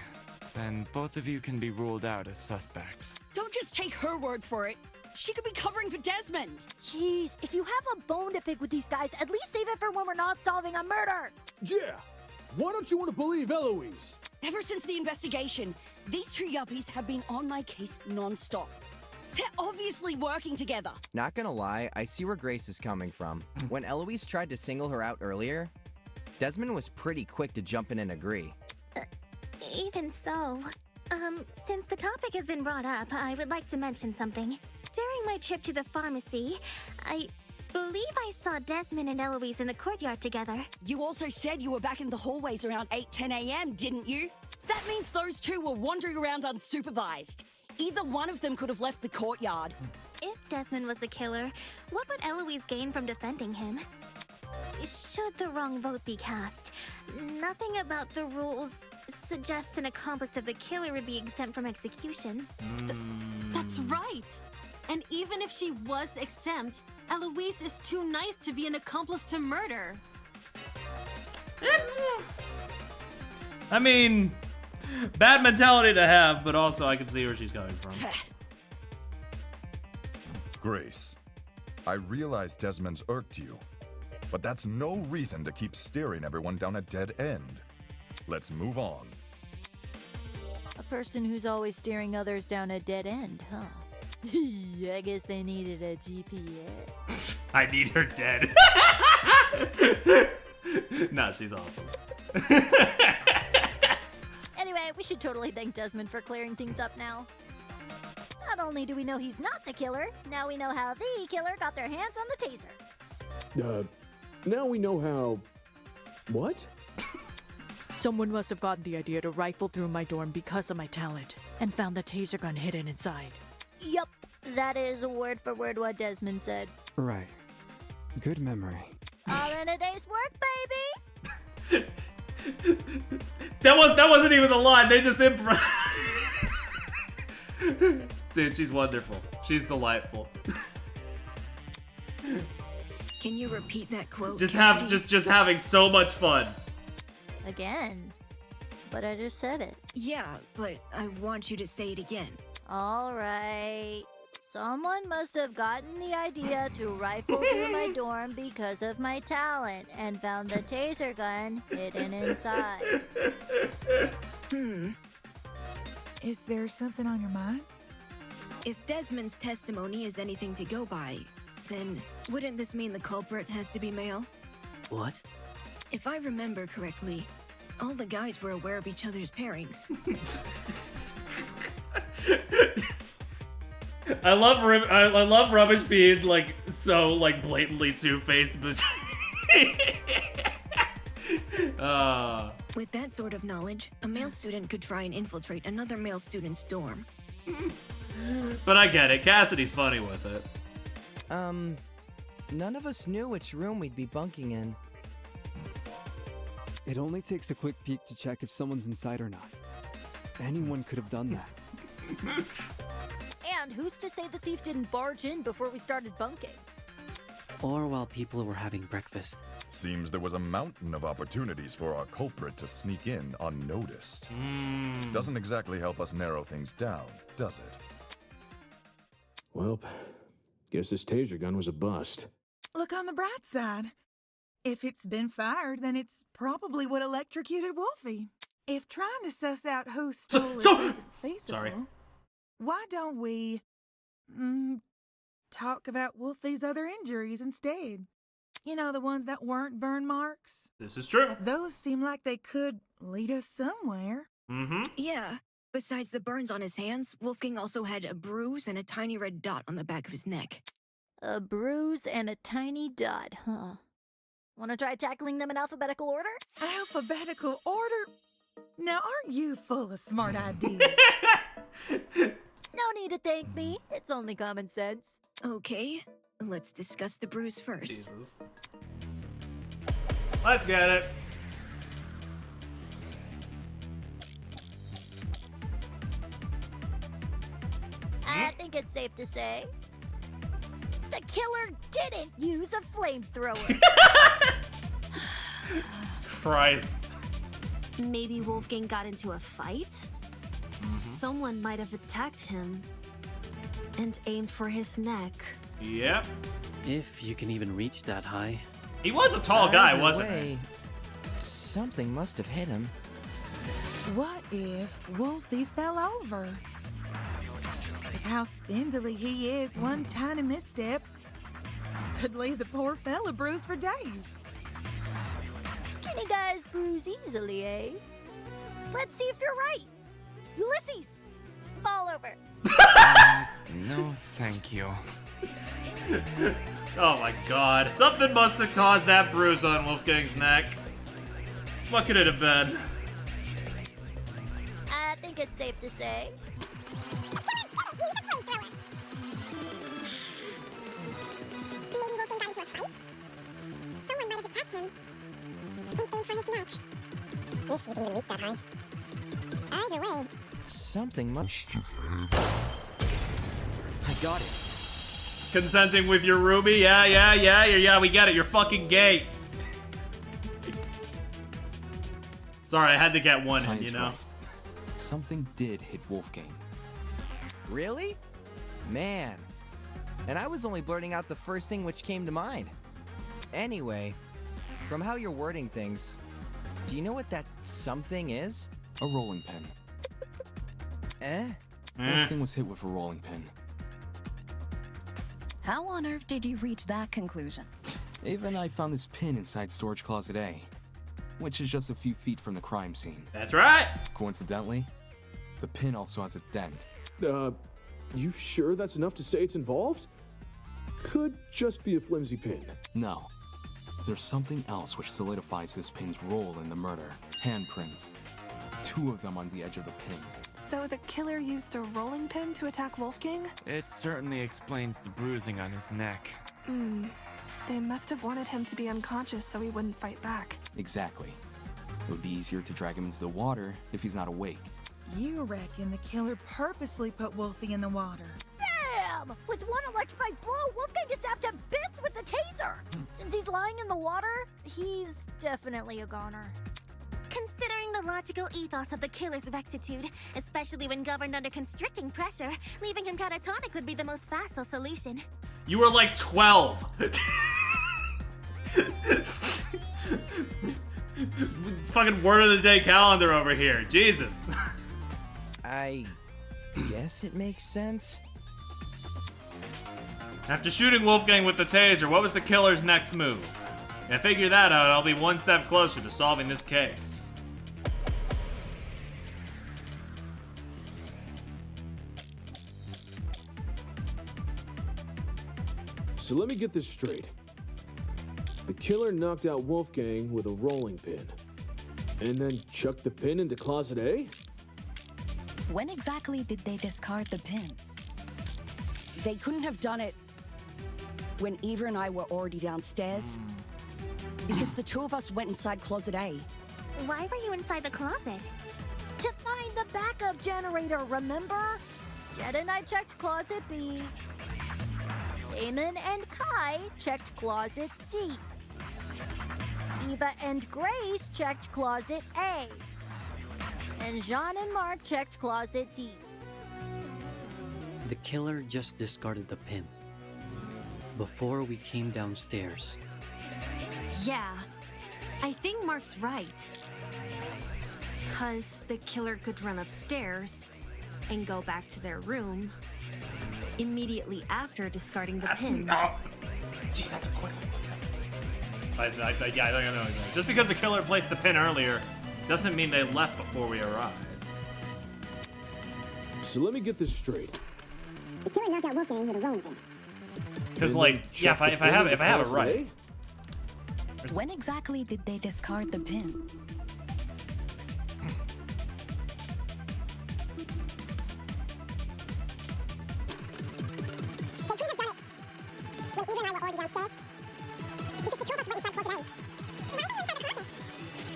Then both of you can be ruled out as suspects. Don't just take her word for it. She could be covering for Desmond. Jeez, if you have a bone to pick with these guys, at least save it for when we're not solving a murder. Yeah. Why don't you want to believe Eloise? Ever since the investigation, these two yuppies have been on my case non-stop. They're obviously working together. Not gonna lie, I see where Grace is coming from. When Eloise tried to single her out earlier, Desmond was pretty quick to jump in and agree. Even so, since the topic has been brought up, I would like to mention something. During my trip to the pharmacy, I believe I saw Desmond and Eloise in the courtyard together. You also said you were back in the hallways around 8-10 a.m., didn't you? That means those two were wandering around unsupervised. Either one of them could have left the courtyard. If Desmond was the killer, what would Eloise gain from defending him? Should the wrong vote be cast, nothing about the rules suggests an accomplice of the killer would be exempt from execution. That's right. And even if she was exempt, Eloise is too nice to be an accomplice to murder. I mean, bad mentality to have, but also I can see where she's coming from. Grace, I realize Desmond's irked you, but that's no reason to keep steering everyone down a dead end. Let's move on. A person who's always steering others down a dead end, huh? I guess they needed a GPS. I need her dead. Nah, she's awesome. Anyway, we should totally thank Desmond for clearing things up now. Not only do we know he's not the killer, now we know how the killer got their hands on the taser. Now we know how... What? Someone must have gotten the idea to rifle through my dorm because of my talent, and found the taser gun hidden inside. Yup, that is word for word what Desmond said. Right. Good memory. All in a day's work, baby! That wasn't even the line. They just improv. Dude, she's wonderful. She's delightful. Can you repeat that quote? Just having so much fun. Again. But I just said it. Yeah, but I want you to say it again. Alright. Someone must have gotten the idea to rifle through my dorm because of my talent and found the taser gun hidden inside. Is there something on your mind? If Desmond's testimony is anything to go by, then wouldn't this mean the culprit has to be male? What? If I remember correctly, all the guys were aware of each other's pairings. I love Rubbish being like so like blatantly two-faced, but With that sort of knowledge, a male student could try and infiltrate another male student's dorm. But I get it. Cassidy's funny with it. None of us knew which room we'd be bunking in. It only takes a quick peek to check if someone's inside or not. Anyone could have done that. And who's to say the thief didn't barge in before we started bunking? Or while people were having breakfast. Seems there was a mountain of opportunities for our culprit to sneak in unnoticed. Doesn't exactly help us narrow things down, does it? Well, guess this taser gun was a bust. Look on the bright side. If it's been fired, then it's probably what electrocuted Wolfie. If trying to suss out who stole it isn't feasible, why don't we talk about Wolfie's other injuries instead? You know, the ones that weren't burn marks? This is true. Those seem like they could lead us somewhere. Yeah. Besides the burns on his hands, Wolfgang also had a bruise and a tiny red dot on the back of his neck. A bruise and a tiny dot, huh? Want to try tackling them in alphabetical order? Alphabetical order? Now, aren't you full of smart ideas? No need to thank me. It's only common sense. Okay, let's discuss the bruise first. Jesus. Let's get it. I think it's safe to say the killer didn't use a flamethrower. Christ. Maybe Wolfgang got into a fight? Someone might have attacked him and aimed for his neck. Yep. If you can even reach that high. He was a tall guy, Either wasn't way, something must have hit him. What if Wolfie fell over? With how spindly he is, one tiny misstep could leave the poor fella bruised for days. Skinny guys bruise easily, eh? Let's see if you're right. Ulysses, fall over. No, thank you. Oh my god. Something must have caused that bruise on Wolfgang's neck. What could it have been? I think it's safe to say if you can even reach that high. Either way, something must have. I got it. Consenting with your Ruby? Yeah, we get it. You're fucking gay. Sorry, I had to get one in, you know? Right. Something did hit Wolfgang. Really? Man. And I was only blurting out the first thing which came to mind. Anyway, from how you're wording things, do you know what that something is? A rolling pin. Wolfgang was hit with a rolling pin. How on earth did you reach that conclusion? Ava and I found this pin inside storage closet A, which is just a few feet from the crime scene. That's right. Coincidentally, the pin also has a dent. You sure that's enough to say it's involved? Could just be a flimsy pin. No. There's something else which solidifies this pin's role in the murder. Handprints. 2 of them on the edge of the pin. So the killer used a rolling pin to attack Wolfgang? It certainly explains the bruising on his neck. They must have wanted him to be unconscious so he wouldn't fight back. Exactly. It would be easier to drag him into the water if he's not awake. You reckon the killer purposely put Wolfie in the water? Damn! With one electrified blow, Wolfgang is zapped to bits with the taser! Since he's lying in the water, he's definitely a goner. Considering the logical ethos of the killer's rectitude, especially when governed under constricting pressure, leaving him catatonic would be the most facile solution. You were like 12. Fucking word of the day calendar over here. Jesus. I guess it makes sense. After shooting Wolfgang with the taser, what was the killer's next move? If I figure that out, I'll be one step closer to solving this case. So let me get this straight. The killer knocked out Wolfgang with a rolling pin, and then chucked the pin into Closet A? When exactly did they discard the pin? They couldn't have done it when Eva and I were already downstairs, because the two of us went inside Closet A. Why were you inside the closet? To find the backup generator, remember? Jed and I checked Closet B. Damon and Kai checked Closet C. Eva and Grace checked Closet A. And Jean and Mark checked Closet D. The killer just discarded the pin. Before we came downstairs. Yeah, I think Mark's right. 'Cause the killer could run upstairs and go back to their room immediately after discarding the pin. No. Gee, that's a quick one. Yeah, I think I know. Just because the killer placed the pin earlier doesn't mean they left before we arrived. So let me get this straight. The killer knocked out Wolfgang with a rolling pin. Because, like, yeah, if I have it right. When exactly did they discard the pin? They couldn't have done it when Eva and I were already downstairs, because the two of us went inside Closet A. Why were you inside the closet?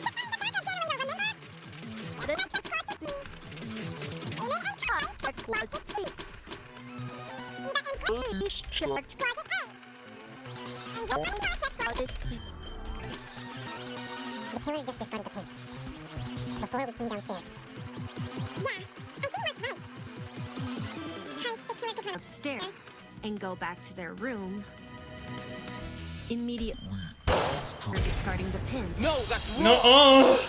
To find the backup generator, remember? They checked Closet B. Damon and Kai checked Closet C. Eva and Grace checked Closet A. And Jean and Mark checked Closet D. The killer just discarded the pin before we came downstairs. Yeah, I think Mark's right. 'Cause the killer could run Upstairs and go back to their room immediately after discarding the pin. No, that's wrong! No.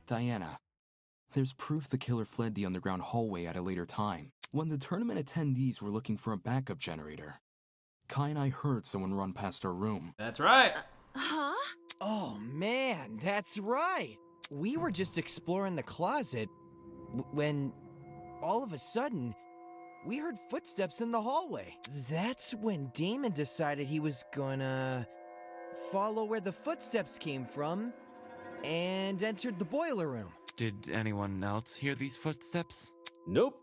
Diana, there's proof the killer fled the underground hallway at a later time, when the tournament attendees were looking for a backup generator. Kai and I heard someone run past our room. That's right. Huh? Oh man, that's right. We were just exploring the closet when all of a sudden we heard footsteps in the hallway. That's when Damon decided he was gonna follow where the footsteps came from and entered the boiler room. Did anyone else hear these footsteps? Nope.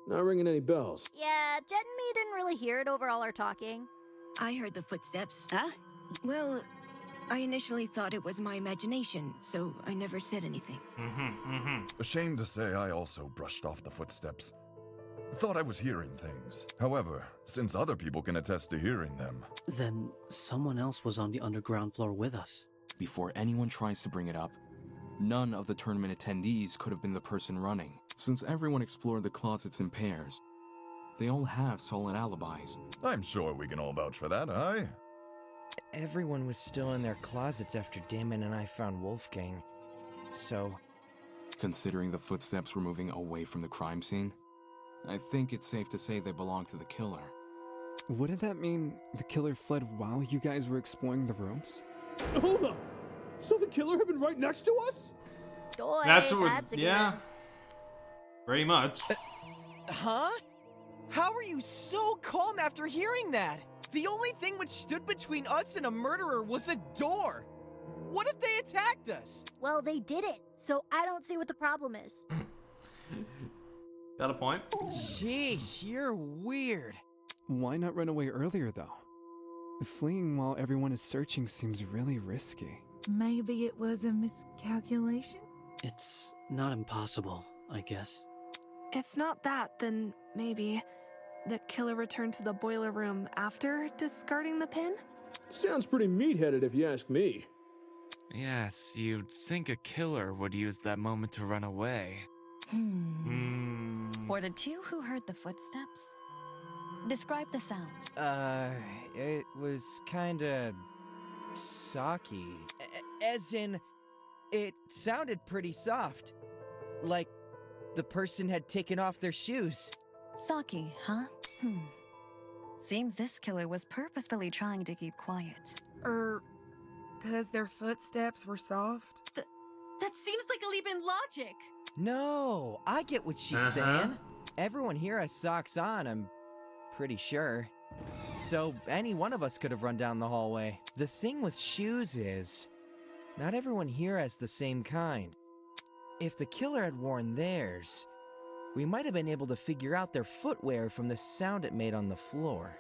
Not ringing any bells. Yeah, Jed and me didn't really hear it over all our talking. I heard the footsteps. Huh? Well, I initially thought it was my imagination, so I never said anything. Ashamed to say, I also brushed off the footsteps. Thought I was hearing things. However, since other people can attest to hearing them... Then someone else was on the underground floor with us. Before anyone tries to bring it up, none of the tournament attendees could have been the person running, since everyone explored the closets in pairs. They all have solid alibis. I'm sure we can all vouch for that, aye? Everyone was still in their closets after Damon and I found Wolfgang, so... Considering the footsteps were moving away from the crime scene, I think it's safe to say they belong to the killer. Wouldn't that mean the killer fled while you guys were exploring the rooms? Hold up! So the killer had been right next to us? Boy, That's what that's a yeah. good. Pretty much. Huh? How are you so calm after hearing that? The only thing which stood between us and a murderer was a door. What if they attacked us? Well, they did it, so I don't see what the problem is. Got a point? Jeez, you're weird. Why not run away earlier, though? Fleeing while everyone is searching seems really risky. Maybe it was a miscalculation? It's not impossible, I guess. If not that, then maybe the killer returned to the boiler room after discarding the pin? Sounds pretty meat-headed if you ask me. Yes, you'd think a killer would use that moment to run away. For the two who heard the footsteps, describe the sound. It was kinda socky. As in, it sounded pretty soft. Like the person had taken off their shoes. Socky, huh? Seems this killer was purposefully trying to keep quiet. 'Cause their footsteps were soft? That seems like a leap in logic. No, I get what she's saying. Everyone here has socks on, I'm pretty sure. So any one of us could have run down the hallway. The thing with shoes is, not everyone here has the same kind. If the killer had worn theirs, we might have been able to figure out their footwear from the sound it made on the floor.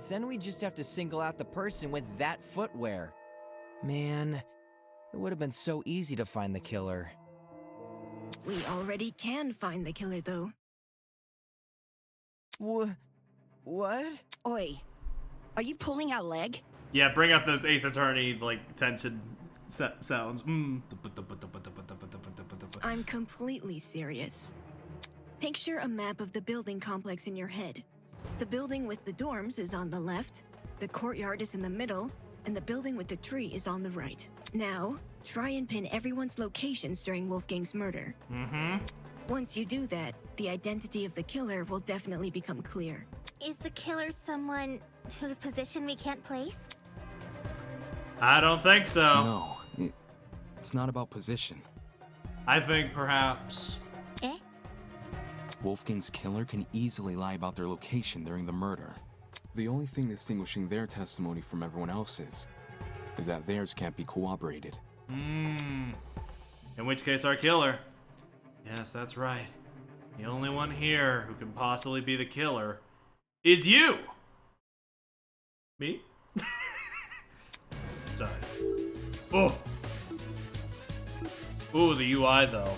Then we just have to single out the person with that footwear. Man, it would have been so easy to find the killer. We already can find the killer, though. What? Oi, are you pulling our leg? Yeah, bring up those Ace Attorney, like, tension sounds. I'm completely serious. Picture a map of the building complex in your head. The building with the dorms is on the left, the courtyard is in the middle, and the building with the tree is on the right. Now, try and pin everyone's locations during Wolfgang's murder. Once you do that, the identity of the killer will definitely become clear. Is the killer someone whose position we can't place? I don't think so. No, it's not about position. I think perhaps... Wolfgang's killer can easily lie about their location during the murder. The only thing distinguishing their testimony from everyone else's is that theirs can't be corroborated. In which case our killer. Yes, that's right. The only one here who can possibly be the killer is you! Me? Sorry. Oh! Ooh, the UI though.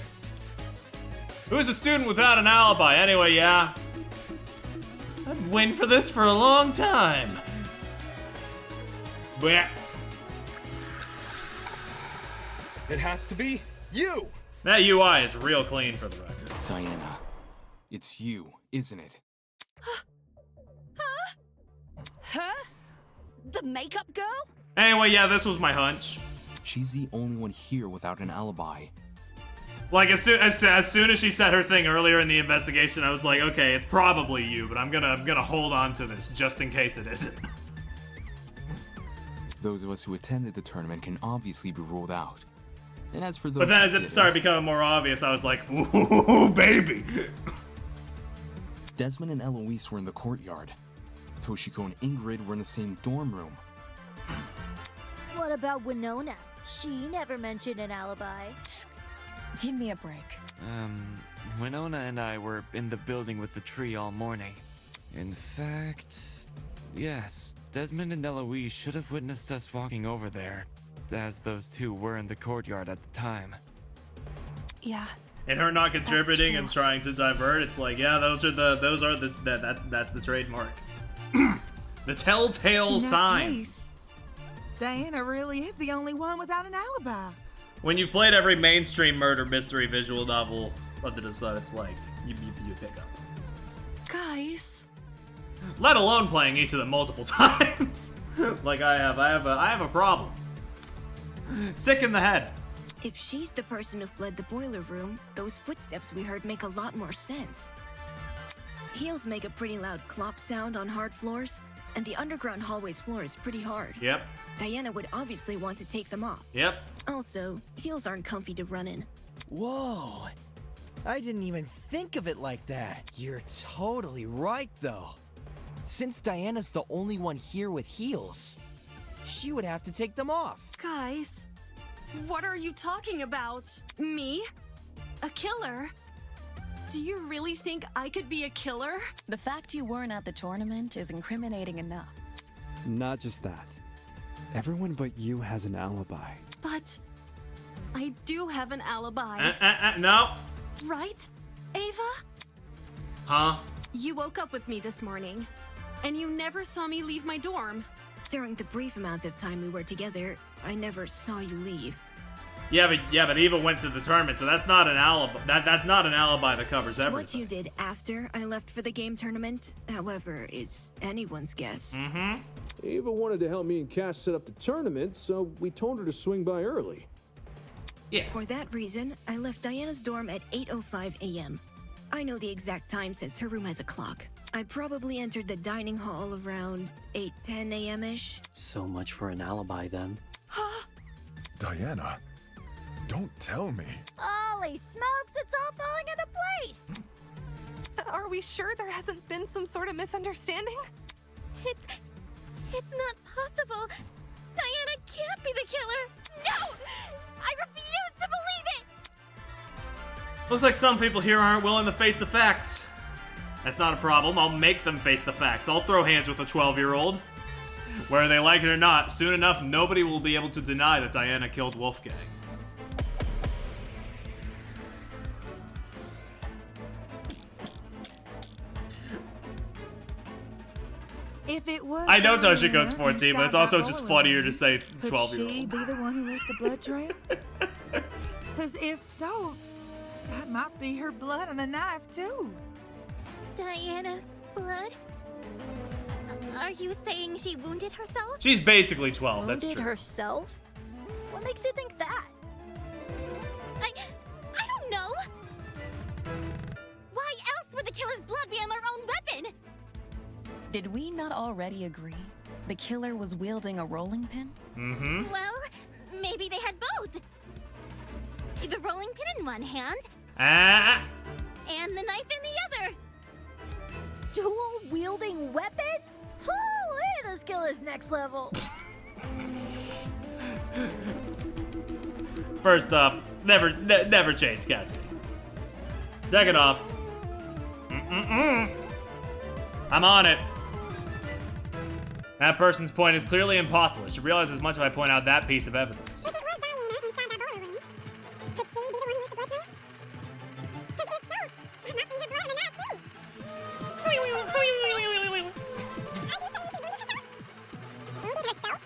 Who's a student without an alibi? Anyway, yeah. I've been waiting for this for a long time. Blech. It has to be you! That UI is real clean for the record. Diana, it's you, isn't it? Her? The makeup girl? Anyway, yeah, this was my hunch. She's the only one here without an alibi. Like, as soon as she said her thing earlier in the investigation, I was like, okay, it's probably you, but I'm gonna hold on to this just in case it isn't. Those of us who attended the tournament can obviously be ruled out. And as for those But then as who it didn't, started becoming more obvious, I was like, ooh, baby! Desmond and Eloise were in the courtyard. Toshiko and Ingrid were in the same dorm room. What about Winona? She never mentioned an alibi. Give me a break. Winona and I were in the building with the tree all morning. In fact, yes, Desmond and Eloise should have witnessed us walking over there, as those two were in the courtyard at the time. Yeah. And her not contributing and trying to divert, it's like, yeah, that's the trademark. The telltale sign. Case, Diana really is the only one without an alibi. When you've played every mainstream murder mystery visual novel under the sun, it's like you pick up on these things. Guys, let alone playing each of them multiple times. Like I have a problem. Sick in the head. If she's the person who fled the boiler room, those footsteps we heard make a lot more sense. Heels make a pretty loud clop sound on hard floors, and the underground hallway's floor is pretty hard. Yep. Diana would obviously want to take them off. Yep. Also, heels aren't comfy to run in. Whoa! I didn't even think of it like that. You're totally right, though. Since Diana's the only one here with heels, she would have to take them off. Guys, what are you talking about? Me? A killer? Do you really think I could be a killer? The fact you weren't at the tournament is incriminating enough. Not just that. Everyone but you has an alibi. But I do have an alibi. No. Right, Ava? Huh? You woke up with me this morning, and you never saw me leave my dorm. During the brief amount of time we were together, I never saw you leave. Yeah, but Eva went to the tournament, so that's not an alibi. That's not an alibi that covers everything. What you did after I left for the game tournament, however, is anyone's guess. Mm-hmm. Ava wanted to help me and Cash set up the tournament, so we told her to swing by early. Yeah. For that reason, I left Diana's dorm at 8:05 a.m. I know the exact time since her room has a clock. I probably entered the dining hall around 8:10 a.m.-ish. So much for an alibi then. Diana, don't tell me. Holy smokes, it's all falling into place! Are we sure there hasn't been some sort of misunderstanding? It's not possible. Diana can't be the killer. No! I refuse to believe it! Looks like some people here aren't willing to face the facts. That's not a problem. I'll make them face the facts. I'll throw hands with a 12-year-old. Whether they like it or not, soon enough, nobody will be able to deny that Diana killed Wolfgang. If it was I know Diana Toshiko's 14, but it's inside also that just boiler funnier room, to say could 12-year-old. she be the one who left the blood trail? Because if so, that might be her blood on the knife, too. Diana's blood? Are you saying she wounded herself? She's basically 12, that's Wounded true. herself? What makes you think that? I don't know. Why else would the killer's blood be on their own weapon? Did we not already agree the killer was wielding a rolling pin? Mm-hmm. Well, maybe they had both. The rolling pin in one hand, and the knife in the other. Dual wielding weapons? Holy, this killer's next level. First off, never change Cassidy. Second off, I'm on it. That person's point is clearly impossible. I should realize as much if I point out that piece of evidence. If it was Diana inside that boiler room, could she be the one who left the blood trail? Because if so, that might be her blood on the knife, too. Are you saying she wounded herself? Wounded herself?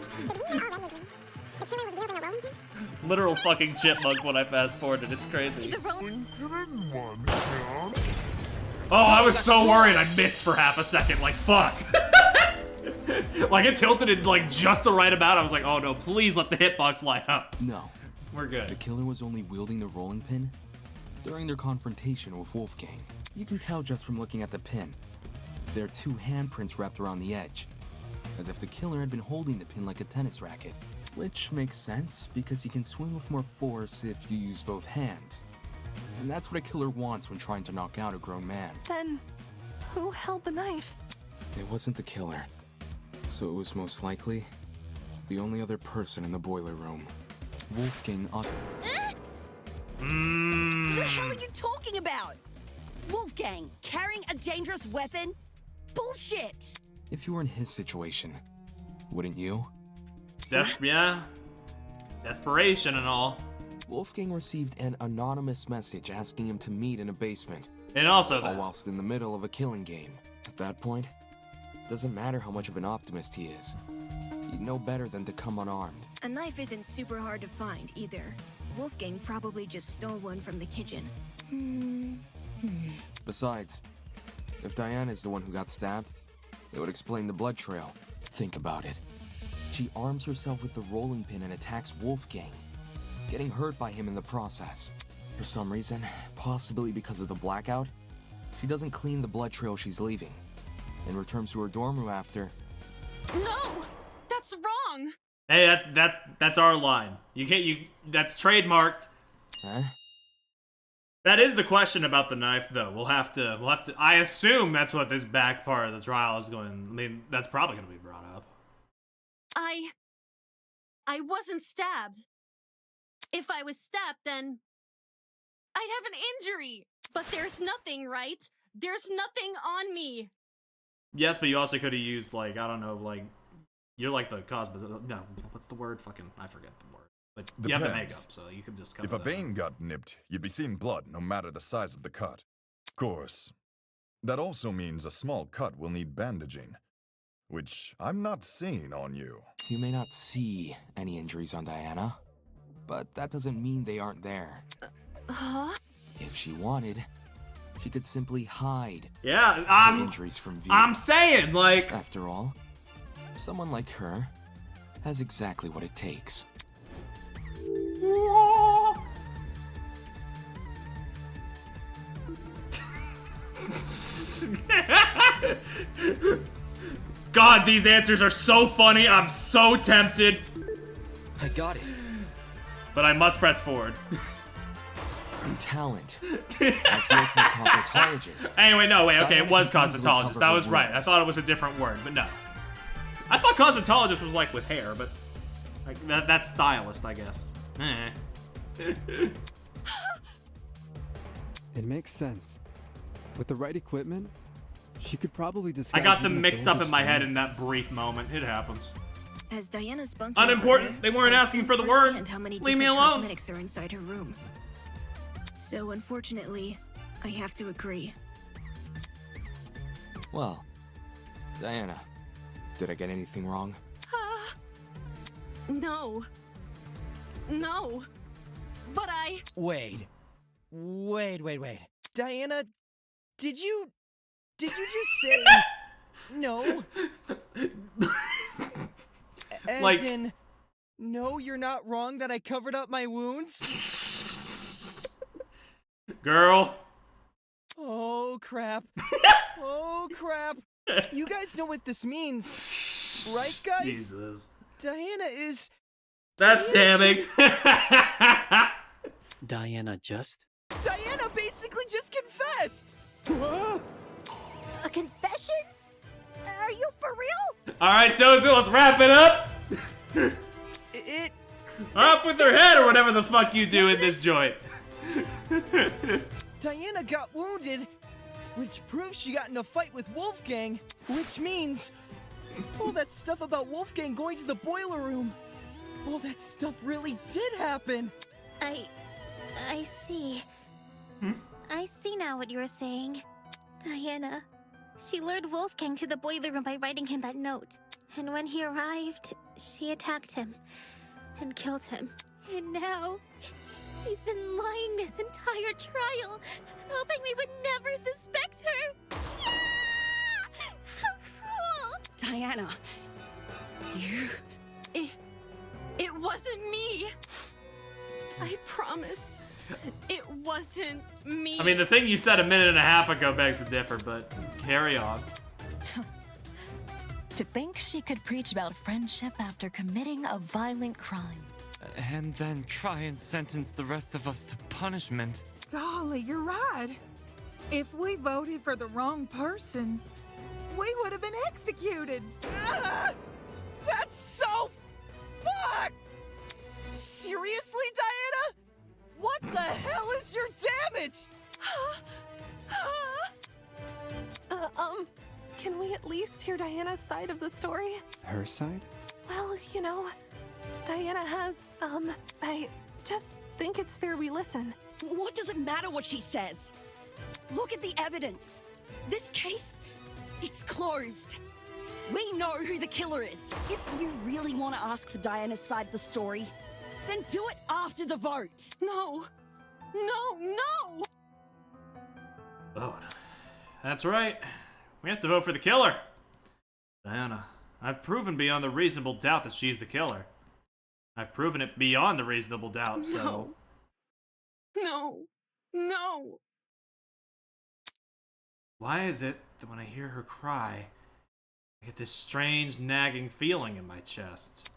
Did we not already agree? The killer was wielding a rolling pin? Literal fucking chipmunk when I fast forwarded. It's crazy. Oh, I was so worried I missed for half a second. Like, fuck. Like, it tilted it like just the right amount. I was like, oh no, please let the hitbox line up. No. We're good. The killer was only wielding the rolling pin during their confrontation with Wolfgang. You can tell just from looking at the pin. There are two handprints wrapped around the edge, as if the killer had been holding the pin like a tennis racket. Which makes sense, because you can swing with more force if you use both hands. And that's what a killer wants when trying to knock out a grown man. Then, who held the knife? It wasn't the killer, so it was most likely the only other person in the boiler room. Wolfgang What the hell are you talking about? Wolfgang carrying a dangerous weapon? Bullshit! If you were in his situation, wouldn't you? Yeah. Desperation and all. Wolfgang received an anonymous message asking him to meet in a basement. And also all that. whilst in the middle of a killing game. At that point, it doesn't matter how much of an optimist he is. He'd know better than to come unarmed. A knife isn't super hard to find, either. Wolfgang probably just stole one from the kitchen. Besides, if Diana is the one who got stabbed, it would explain the blood trail. Think about it. She arms herself with the rolling pin and attacks Wolfgang, getting hurt by him in the process. For some reason, possibly because of the blackout, she doesn't clean the blood trail she's leaving, and returns to her dorm room after. No! That's wrong! Hey, that's our line. That's trademarked. Huh? That is the question about the knife, though. We'll have to. I assume that's what this back part of the trial is going. I mean, that's probably going to be brought up. I wasn't stabbed. If I was stabbed, then I'd have an injury. But there's nothing, right? There's nothing on me. Yes, but you also could have used, like, I don't know, like, you're like the cosmo. No, what's the word? Fucking, I forget the word. But you have the makeup, so you could just cover If a that. vein got nipped, you'd be seeing blood no matter the size of the cut. Of course, that also means a small cut will need bandaging, which I'm not seeing on you. You may not see any injuries on Diana, but that doesn't mean they aren't there. Huh? If she wanted, she could simply hide Yeah, injuries from view. I'm saying, like... After all, someone like her has exactly what it takes. God, these answers are so funny. I'm so tempted. I got it. But I must press forward. Talent. As the ultimate cosmetologist. Anyway, no, wait, okay, Diana it was can easily cosmetologist. cover That her was right. I wounds. thought it was a different word, but no. I thought cosmetologist was like with hair, but like that's stylist, I guess. It makes sense. With the right equipment, she could probably I disguise. got even them a mixed up in bandaged my head hand. in that brief moment. It happens. As Diana's bunking Unimportant. partner, They weren't I've asking seen for the word. firsthand how many Leave me different alone. cosmetics are inside her room. So unfortunately, I have to agree. Well, Diana, did I get anything wrong? No. No. But Wait. Diana, did you just say no? As Like- in, no, you're not wrong that I covered up my wounds? Girl. Oh, crap. Oh, crap. You guys know what this means, right, guys? Jesus. Diana is... That's damning. Diana just? Diana basically just confessed! A confession? Are you for real? All right, Tozu, let's wrap it up. It... Off with her head or whatever the fuck you do in this joint. Diana got wounded, which proves she got in a fight with Wolfgang, which means all that stuff about Wolfgang going to the boiler room, all that stuff really did happen. I see. I see now what you were saying. Diana. She lured Wolfgang to the boiler room by writing him that note. And when he arrived, she attacked him and killed him. And now, she's been lying this entire trial, hoping we would never suspect her. Yeah! How cruel! Diana, you... it wasn't me. I promise. It wasn't me. I mean, the thing you said a minute and a half ago begs to differ, but carry on. To think she could preach about friendship after committing a violent crime. And then try and sentence the rest of us to punishment. Golly, you're right. If we voted for the wrong person, we would have been executed. That's so fucked! Seriously, Diana? What the hell is your damage? Can we at least hear Diana's side of the story? Her side? Well, you know, Diana has, I just think it's fair we listen. What does it matter what she says? Look at the evidence. This case, it's closed. We know who the killer is. If you really want to ask for Diana's side of the story, then do it after the vote. No. No! Oh, that's right. We have to vote for the killer. Diana, I've proven beyond a reasonable doubt that she's the killer. I've proven it beyond a reasonable doubt, so... No. Why is it that when I hear her cry, I get this strange nagging feeling in my chest?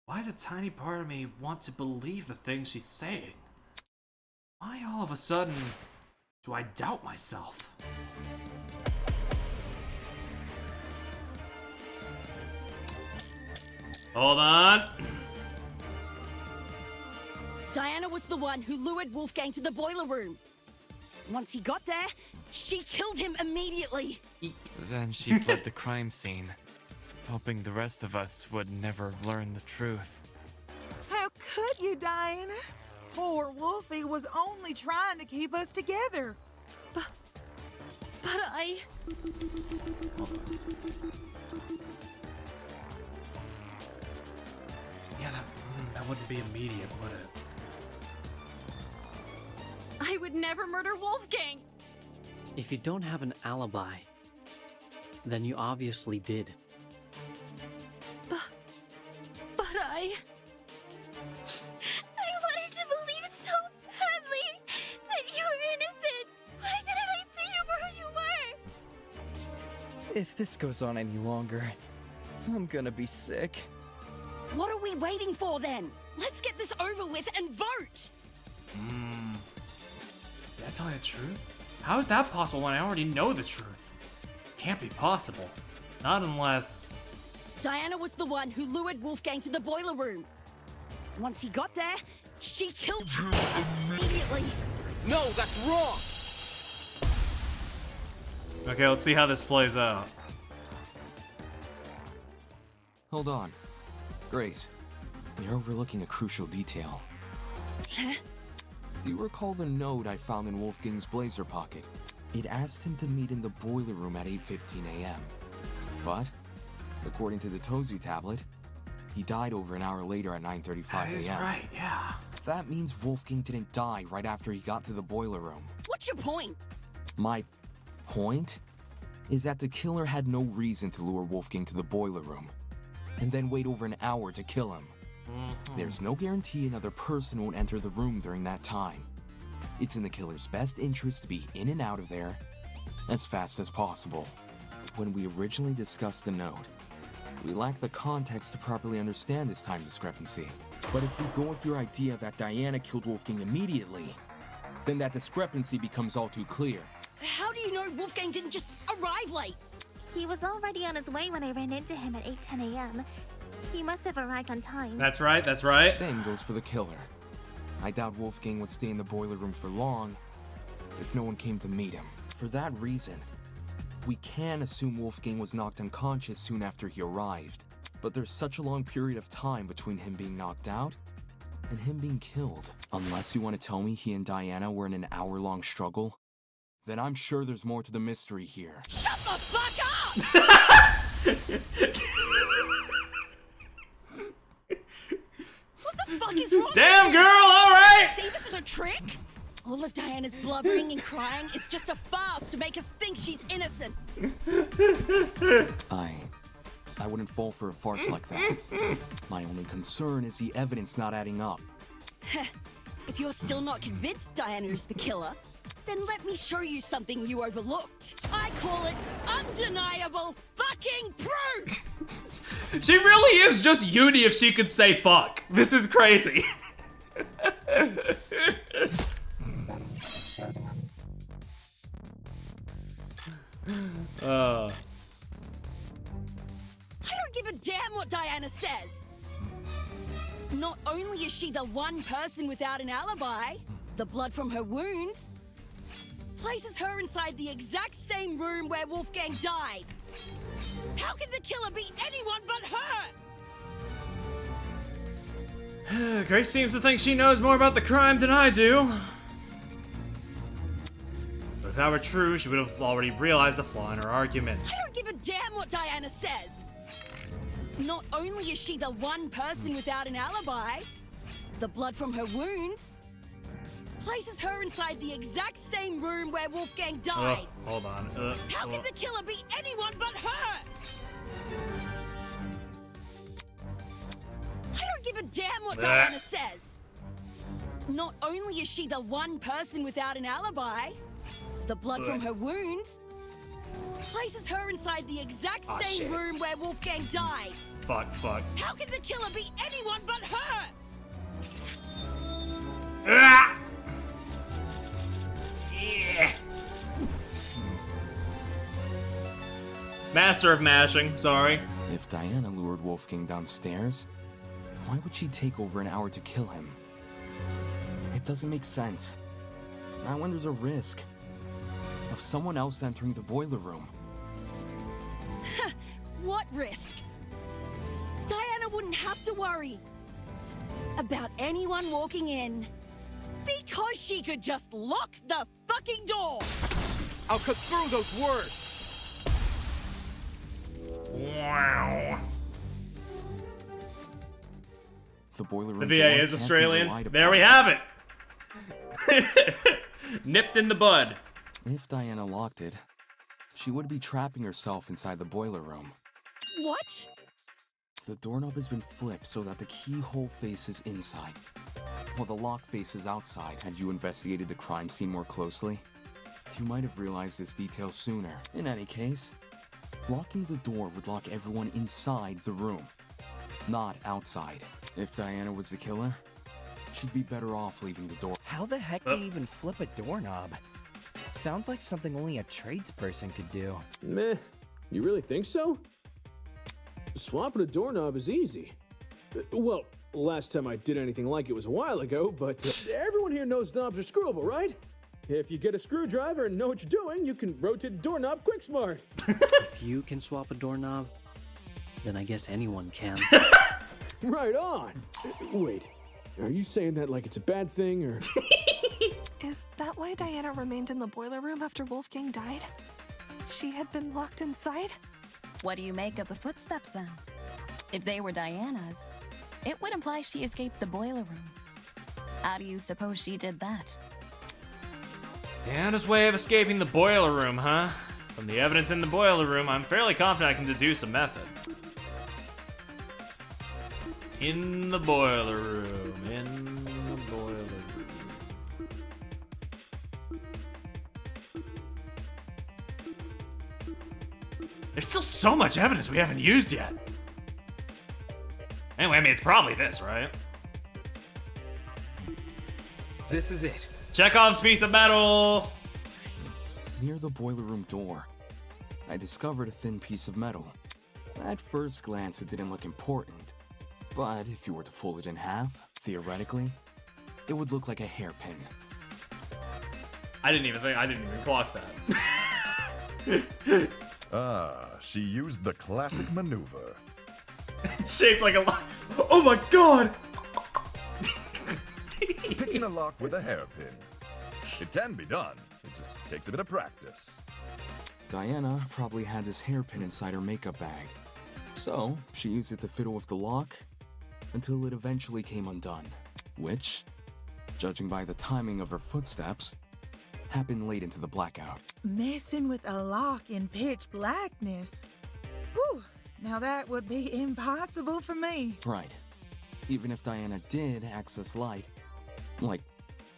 Why does a tiny part of me want to believe the things she's saying? Why all of a sudden do I doubt myself? Hold on. Diana was the one who lured Wolfgang to the boiler room. Once he got there, she killed him immediately. Then she fled the crime scene, hoping the rest of us would never learn the truth. How could you, Diana? Poor Wolfie was only trying to keep us together. But I... Yeah, that wouldn't be immediate, would it? I would never murder Wolfgang! If you don't have an alibi, then you obviously did. But I wanted to believe so badly that you were innocent! Why didn't I see you for who you were? If this goes on any longer, I'm gonna be sick. What are we waiting for then? Let's get this over with and vote! Did I tell you the truth? How is that possible when I already know the truth? Can't be possible. Not unless... Diana was the one who lured Wolfgang to the boiler room. Once he got there, she killed him immediately. No, that's wrong! Okay, let's see how this plays out. Hold on. Grace, you're overlooking a crucial detail. Do you recall the note I found in Wolfgang's blazer pocket? It asked him to meet in the boiler room at 8:15 a.m. But, according to the Tozu tablet, he died over an hour later at 9:35 a.m. That is right, yeah. That means Wolfgang didn't die right after he got to the boiler room. What's your point? My point is that the killer had no reason to lure Wolfgang to the boiler room and then wait over an hour to kill him. There's no guarantee another person won't enter the room during that time. It's in the killer's best interest to be in and out of there as fast as possible. When we originally discussed the note, we lacked the context to properly understand this time discrepancy. But if we go with your idea that Diana killed Wolfgang immediately, then that discrepancy becomes all too clear. How do you know Wolfgang didn't just arrive late? He was already on his way when I ran into him at 8:10 a.m. He must have arrived on time. That's right, that's right. Same goes for the killer. I doubt Wolfgang would stay in the boiler room for long if no one came to meet him. For that reason, we can assume Wolfgang was knocked unconscious soon after he arrived. But there's such a long period of time between him being knocked out and him being killed. Unless you want to tell me he and Diana were in an hour-long struggle, then I'm sure there's more to the mystery here. Shut the fuck up! What the fuck is wrong? Damn, girl, all right! See, this is a trick? All of Diana's blubbering and crying is just a farce to make us think she's innocent. I wouldn't fall for a farce like that. My only concern is the evidence not adding up. If you're still not convinced Diana is the killer, then let me show you something you overlooked. I call it undeniable fucking proof! She really is just Uni if she could say fuck. This is crazy. I don't give a damn what Diana says. Not only is she the one person without an alibi, the blood from her wounds places her inside the exact same room where Wolfgang died. How can the killer be anyone but her? Grace seems to think she knows more about the crime than I do. But if that were true, she would have already realized the flaw in her argument. I don't give a damn what Diana says. Not only is she the one person without an alibi, the blood from her wounds places her inside the exact same room where Wolfgang died. Hold on. How can the killer be anyone but her? I don't give a damn what Diana says. Not only is she the one person without an alibi, the blood from her wounds places her inside the exact same room where Wolfgang died. Fuck. How can the killer be anyone but her? Master of mashing, sorry. If Diana lured Wolfgang downstairs, why would she take over an hour to kill him? It doesn't make sense. Not when there's a risk of someone else entering the boiler room. What risk? Diana wouldn't have to worry about anyone walking in because she could just lock the fucking door. I'll cut through those words. Wow. The boiler room. The VA is Australian. There we have it. Nipped in the bud. If Diana locked it, she would be trapping herself inside the boiler room. What? The doorknob has been flipped so that the keyhole faces inside, while the lock faces outside. Had you investigated the crime scene more closely, you might have realized this detail sooner. In any case, locking the door would lock everyone inside the room, not outside. If Diana was the killer, she'd be better off leaving the door. How the heck do you even flip a doorknob? Sounds like something only a tradesperson could do. Meh. You really think so? Swapping a doorknob is easy. Well, last time I did anything like it was a while ago, but everyone here knows knobs are screwable, right? If you get a screwdriver and know what you're doing, you can rotate a doorknob quick smart. If you can swap a doorknob, then I guess anyone can. Right on. Wait, are you saying that like it's a bad thing, or? Is that why Diana remained in the boiler room after Wolfgang died? She had been locked inside? What do you make of the footsteps then? If they were Diana's, it would imply she escaped the boiler room. How do you suppose she did that? Diana's way of escaping the boiler room, huh? From the evidence in the boiler room, I'm fairly confident I can deduce a method. In the boiler room, in the boiler room. There's still so much evidence we haven't used yet. Anyway, I mean, it's probably this, right? This is it. Chekhov's piece of metal! Near the boiler room door, I discovered a thin piece of metal. At first glance, it didn't look important, but if you were to fold it in half, theoretically, it would look like a hairpin. I didn't even clock that. She used the classic maneuver. It's shaped like a lock. Oh my god! Picking a lock with a hairpin. It can be done. It just takes a bit of practice. Diana probably had this hairpin inside her makeup bag, so she used it to fiddle with the lock until it eventually came undone, which, judging by the timing of her footsteps, happened late into the blackout. Messing with a lock in pitch blackness. Whew, now that would be impossible for me. Right. Even if Diana did access light, like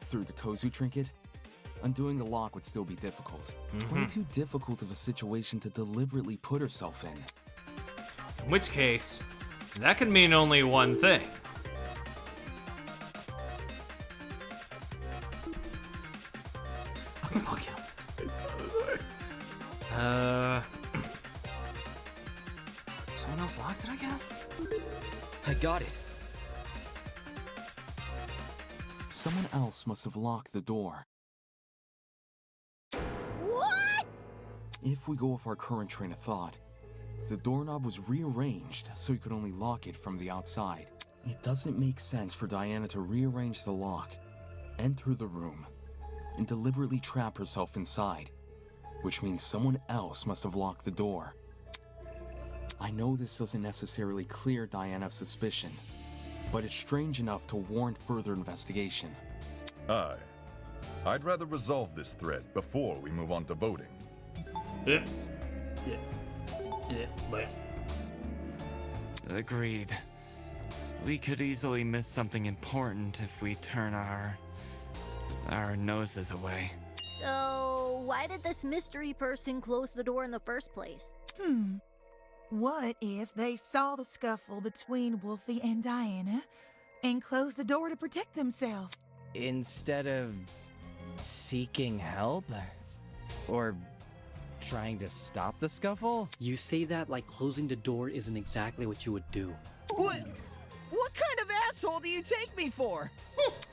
through the Tozu trinket, undoing the lock would still be difficult. Way too difficult of a situation to deliberately put herself in. In which case, that could mean only one thing. Someone else locked it, I guess? I got it. Someone else must have locked the door. What? If we go off our current train of thought, the doorknob was rearranged so you could only lock it from the outside. It doesn't make sense for Diana to rearrange the lock, enter the room, and deliberately trap herself inside, which means someone else must have locked the door. I know this doesn't necessarily clear Diana's suspicion, but it's strange enough to warrant further investigation. I'd rather resolve this thread before we move on to voting. Agreed. We could easily miss something important if we turn our noses away. So, why did this mystery person close the door in the first place? What if they saw the scuffle between Wolfie and Diana and closed the door to protect themselves? Instead of seeking help? Or Trying to stop the scuffle? You say that like closing the door isn't exactly what you would do. What kind of asshole do you take me for?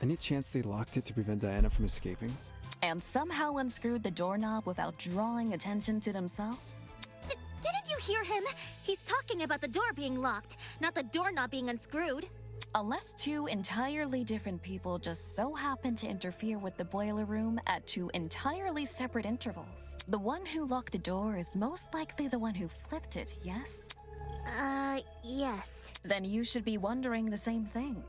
Any chance they locked it to prevent Diana from escaping? And somehow unscrewed the doorknob without drawing attention to themselves? Didn't you hear him? He's talking about the door being locked, not the doorknob being unscrewed. Unless two entirely different people just so happen to interfere with the boiler room at two entirely separate intervals. The one who locked the door is most likely the one who flipped it, yes? Yes. Then you should be wondering the same thing.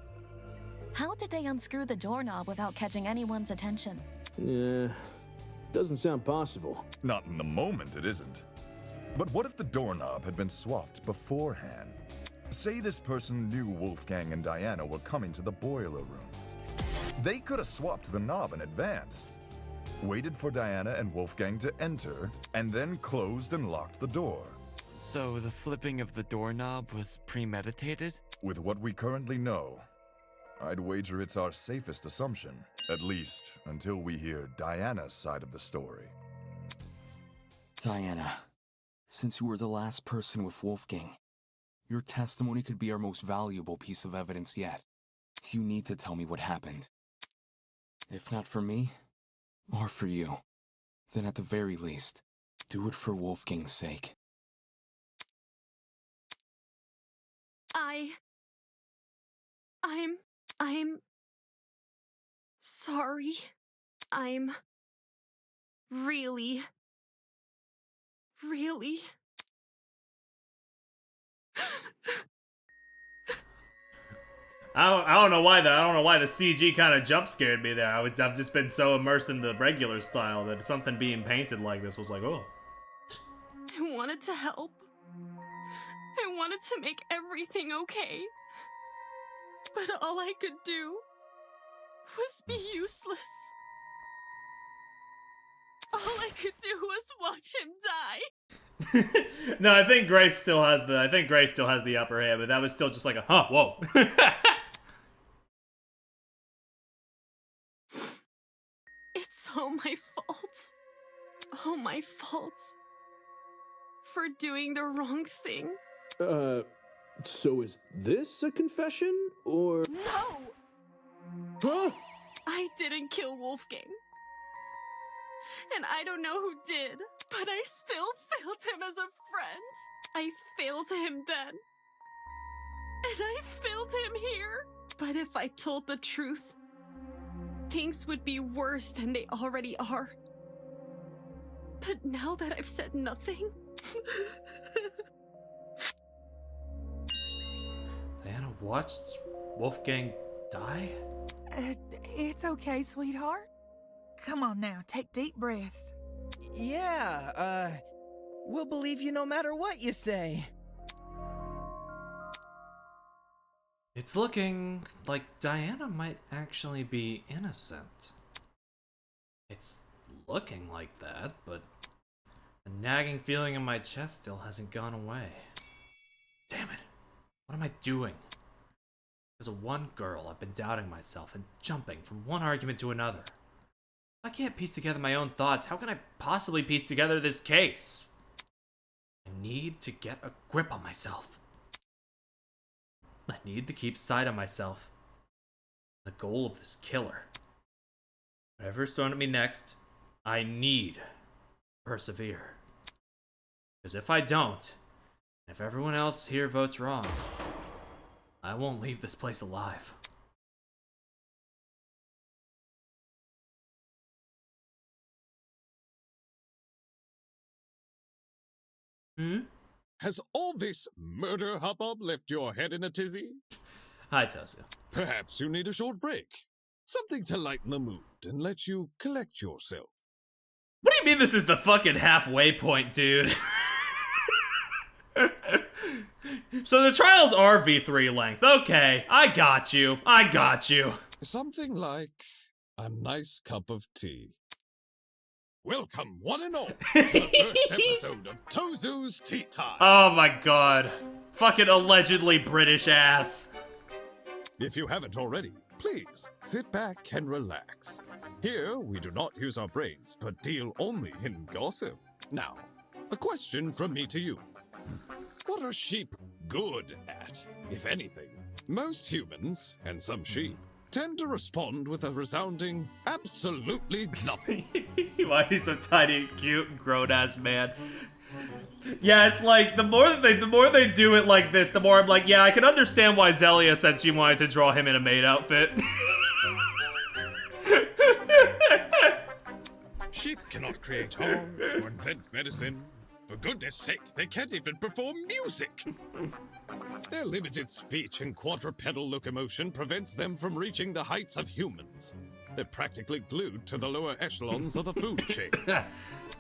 How did they unscrew the doorknob without catching anyone's attention? Yeah, doesn't sound possible. Not in the moment, it isn't. But what if the doorknob had been swapped beforehand? Say this person knew Wolfgang and Diana were coming to the boiler room. They could have swapped the knob in advance, waited for Diana and Wolfgang to enter, and then closed and locked the door. So the flipping of the doorknob was premeditated? With what we currently know, I'd wager it's our safest assumption, at least until we hear Diana's side of the story. Diana, since you were the last person with Wolfgang, your testimony could be our most valuable piece of evidence yet. You need to tell me what happened. If not for me, or for you, then at the very least, do it for Wolfgang's sake. I'm sorry. I'm really I don't know why the CG kind of jump scared me there. I've just been so immersed in the regular style that something being painted like this was like, oh. I wanted to help. I wanted to make everything okay. But all I could do was be useless. All I could do was watch him die. No, I think Grace still has the upper hand, but that was still just like a whoa. It's all my fault. All my fault. For doing the wrong thing. So is this a confession, or? No! Huh? I didn't kill Wolfgang. And I don't know who did, but I still failed him as a friend. I failed him then. And I failed him here. But if I told the truth, things would be worse than they already are. But now that I've said nothing... Diana watched Wolfgang die? It's okay, sweetheart. Come on now, take deep breaths. Yeah, we'll believe you no matter what you say. It's looking like Diana might actually be innocent. It's looking like that, but the nagging feeling in my chest still hasn't gone away. Damn it. What am I doing? As a one girl, I've been doubting myself and jumping from one argument to another. If I can't piece together my own thoughts, how can I possibly piece together this case? I need to get a grip on myself. I need to keep sight of myself. The goal of this killer. Whatever is thrown at me next, I need to persevere. Because if I don't, if everyone else here votes wrong, I won't leave this place alive. Has all this murder hubbub left your head in a tizzy? Hi, Tosu. Perhaps you need a short break. Something to lighten the mood and let you collect yourself. What do you mean this is the fucking halfway point, dude? So the trials are V3 length. Okay, I got you. Something like a nice cup of tea. Welcome, one and all, to the first episode of Tozu's Tea Time. Oh my god. Fucking allegedly British ass. If you haven't already, please sit back and relax. Here, we do not use our brains, but deal only in gossip. Now, a question from me to you. What are sheep good at, if anything? Most humans, and some sheep, tend to respond with a resounding absolutely nothing. Why he's so tiny and cute and grown-ass man. Yeah, it's like, the more they do it like this, the more I'm like, yeah, I can understand why Zelia said she wanted to draw him in a maid outfit. Sheep cannot create art or invent medicine. For goodness sake, they can't even perform music. Their limited speech and quadrupedal locomotion prevents them from reaching the heights of humans. They're practically glued to the lower echelons of the food chain.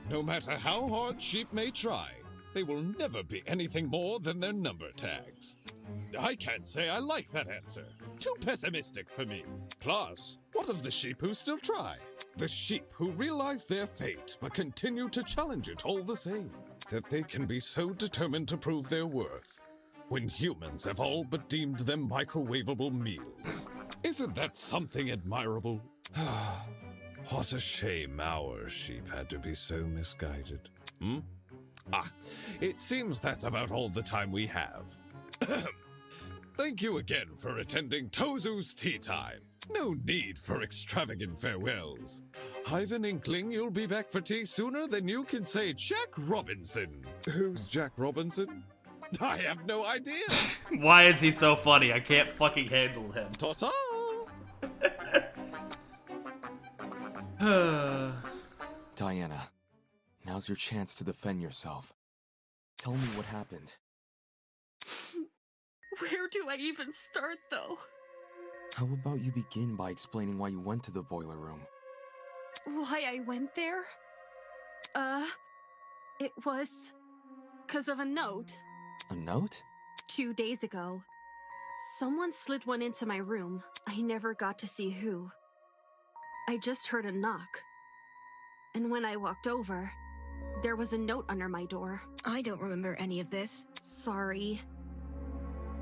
No matter how hard sheep may try, they will never be anything more than their number tags. I can't say I like that answer. Too pessimistic for me. Plus, what of the sheep who still try? The sheep who realize their fate but continue to challenge it all the same. That they can be so determined to prove their worth when humans have all but deemed them microwavable meals. Isn't that something admirable? What a shame our sheep had to be so misguided. It seems that's about all the time we have. Thank you again for attending Tozu's Tea Time. No need for extravagant farewells. I've an inkling you'll be back for tea sooner than you can say Jack Robinson. Who's Jack Robinson? I have no idea. Why is he so funny? I can't fucking handle him. Ta-ta! Diana, now's your chance to defend yourself. Tell me what happened. Where do I even start, though? How about you begin by explaining why you went to the boiler room? Why I went there? It was 'cause of a note. A note? 2 days ago, someone slid one into my room. I never got to see who. I just heard a knock. And when I walked over, there was a note under my door. I don't remember any of this. Sorry.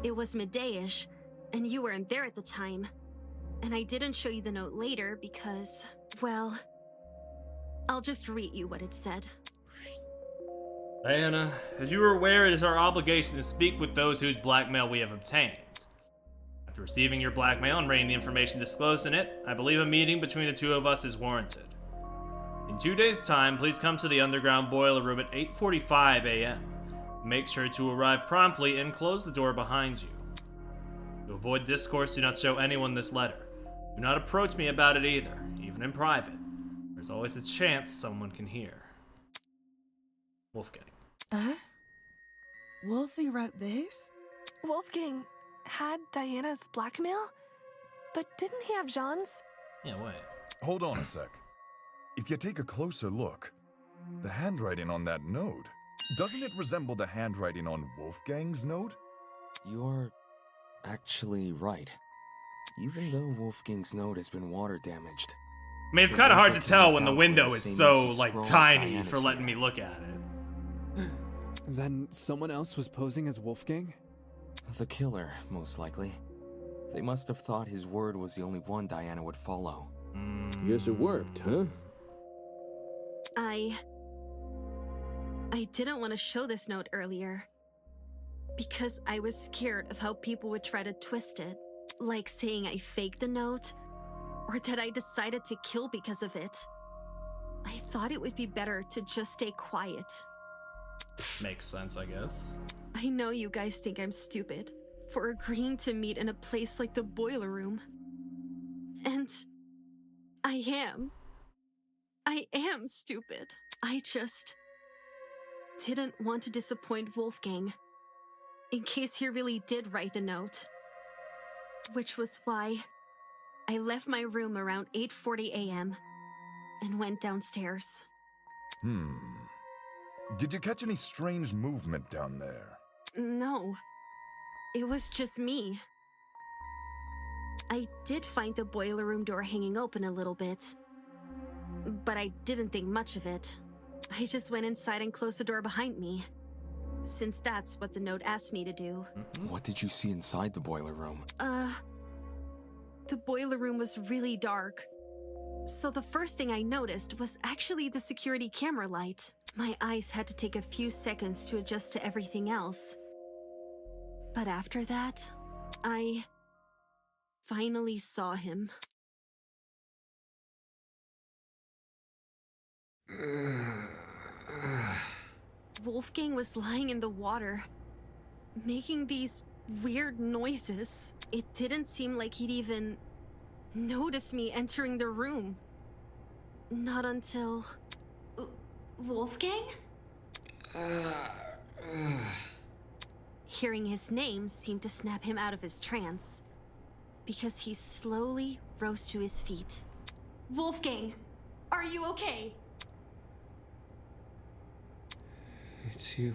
It was midday-ish, and you weren't there at the time. And I didn't show you the note later because, well, I'll just read you what it said. Diana, as you are aware, it is our obligation to speak with those whose blackmail we have obtained. After receiving your blackmail and reading the information disclosed in it, I believe a meeting between the two of us is warranted. In 2 days' time, please come to the underground boiler room at 8:45 a.m. Make sure to arrive promptly and close the door behind you. To avoid discourse, do not show anyone this letter. Do not approach me about it either, even in private. There's always a chance someone can hear. Wolfgang. Wolfie wrote this? Wolfgang had Diana's blackmail? But didn't he have Jean's? Yeah, wait. Hold on a sec. If you take a closer look, the handwriting on that note, doesn't it resemble the handwriting on Wolfgang's note? You're actually right. Even though Wolfgang's note has been water damaged. I mean, it's kind of hard to tell when the window is so, like, tiny for letting me look at it. Then someone else was posing as Wolfgang? The killer, most likely. They must have thought his word was the only one Diana would follow. Guess it worked, huh? I didn't want to show this note earlier. Because I was scared of how people would try to twist it. Like saying I faked the note, or that I decided to kill because of it. I thought it would be better to just stay quiet. Makes sense, I guess. I know you guys think I'm stupid for agreeing to meet in a place like the boiler room. And I am. I am stupid. I just didn't want to disappoint Wolfgang, in case he really did write the note. Which was why I left my room around 8:40 a.m. and went downstairs. Did you catch any strange movement down there? No, it was just me. I did find the boiler room door hanging open a little bit, but I didn't think much of it. I just went inside and closed the door behind me, since that's what the note asked me to do. What did you see inside the boiler room? The boiler room was really dark. So the first thing I noticed was actually the security camera light. My eyes had to take a few seconds to adjust to everything else. But after that, I finally saw him. Wolfgang was lying in the water, making these weird noises. It didn't seem like he'd even noticed me entering the room. Not until... Wolfgang? Hearing his name seemed to snap him out of his trance, because he slowly rose to his feet. Wolfgang, are you okay? It's you.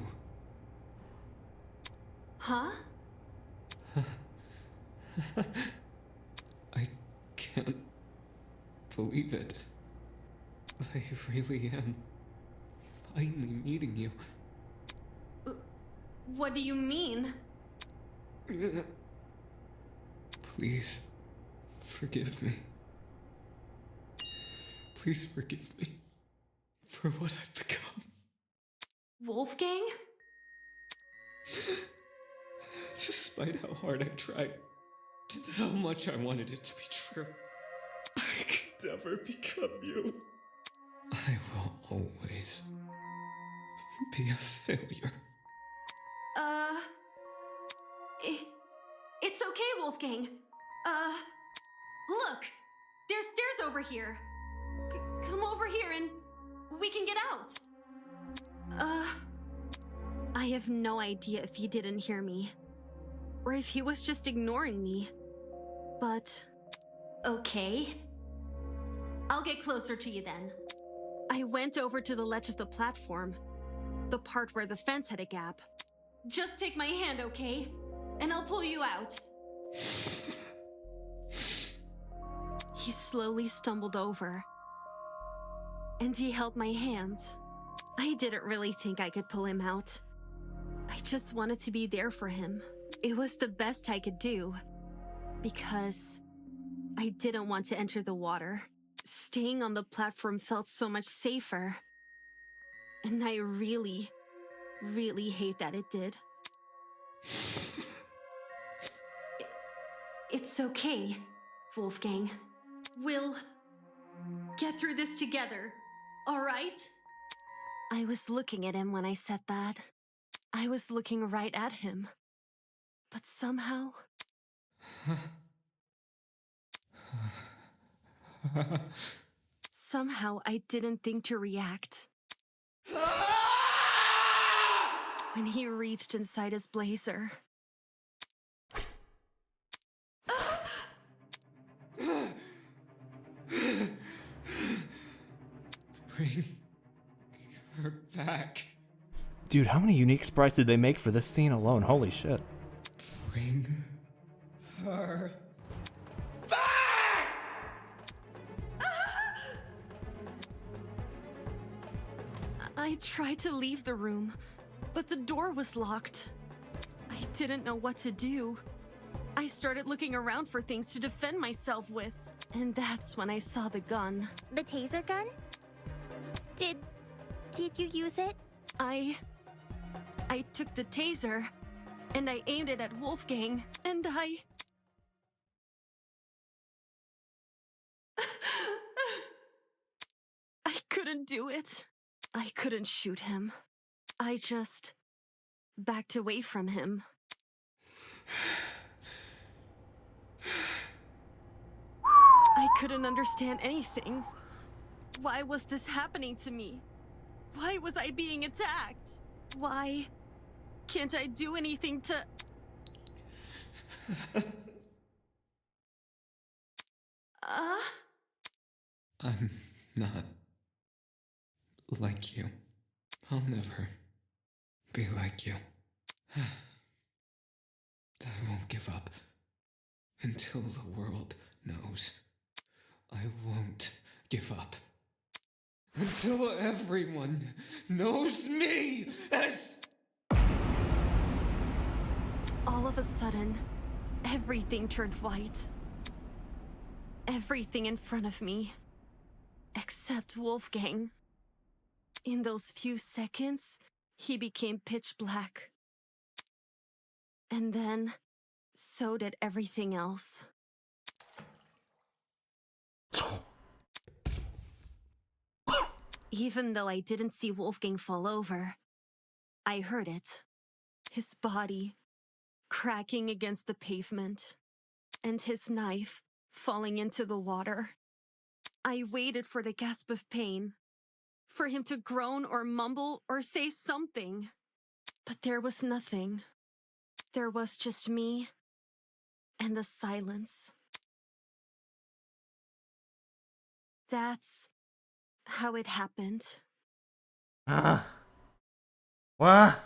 Huh? I can't believe it. I really am finally meeting you. What do you mean? Please, forgive me. Please forgive me for what I've become. Wolfgang? Despite how hard I tried, and how much I wanted it to be true, I could never become you. I will always be a failure. It's okay, Wolfgang. Look! There's stairs over here. Come over here and we can get out. I have no idea if he didn't hear me, or if he was just ignoring me. But, okay. I'll get closer to you then. I went over to the ledge of the platform, the part where the fence had a gap. Just take my hand, okay? And I'll pull you out. He slowly stumbled over, and he held my hand. I didn't really think I could pull him out. I just wanted to be there for him. It was the best I could do, because I didn't want to enter the water. Staying on the platform felt so much safer. And I really, really hate that it did. It's okay, Wolfgang. We'll get through this together, all right? I was looking at him when I said that. I was looking right at him. But somehow... somehow I didn't think to react. When he reached inside his blazer. Bring her back. Dude, how many unique sprites did they make for this scene alone? Holy shit. Bring her. I tried to leave the room, but the door was locked. I didn't know what to do. I started looking around for things to defend myself with, and that's when I saw the gun. The taser gun? Did you use it? I took the taser, and I aimed it at Wolfgang, and I couldn't do it. I couldn't shoot him. I just backed away from him. I couldn't understand anything. Why was this happening to me? Why was I being attacked? Why can't I do anything to... I'm not like you. I'll never be like you. I won't give up until the world knows. I won't give up until everyone knows me as... All of a sudden, everything turned white. Everything in front of me. Except Wolfgang. In those few seconds, he became pitch black. And then, so did everything else. Even though I didn't see Wolfgang fall over, I heard it. His body cracking against the pavement, and his knife falling into the water. I waited for the gasp of pain, for him to groan or mumble or say something. But there was nothing. There was just me and the silence. That's how it happened. What?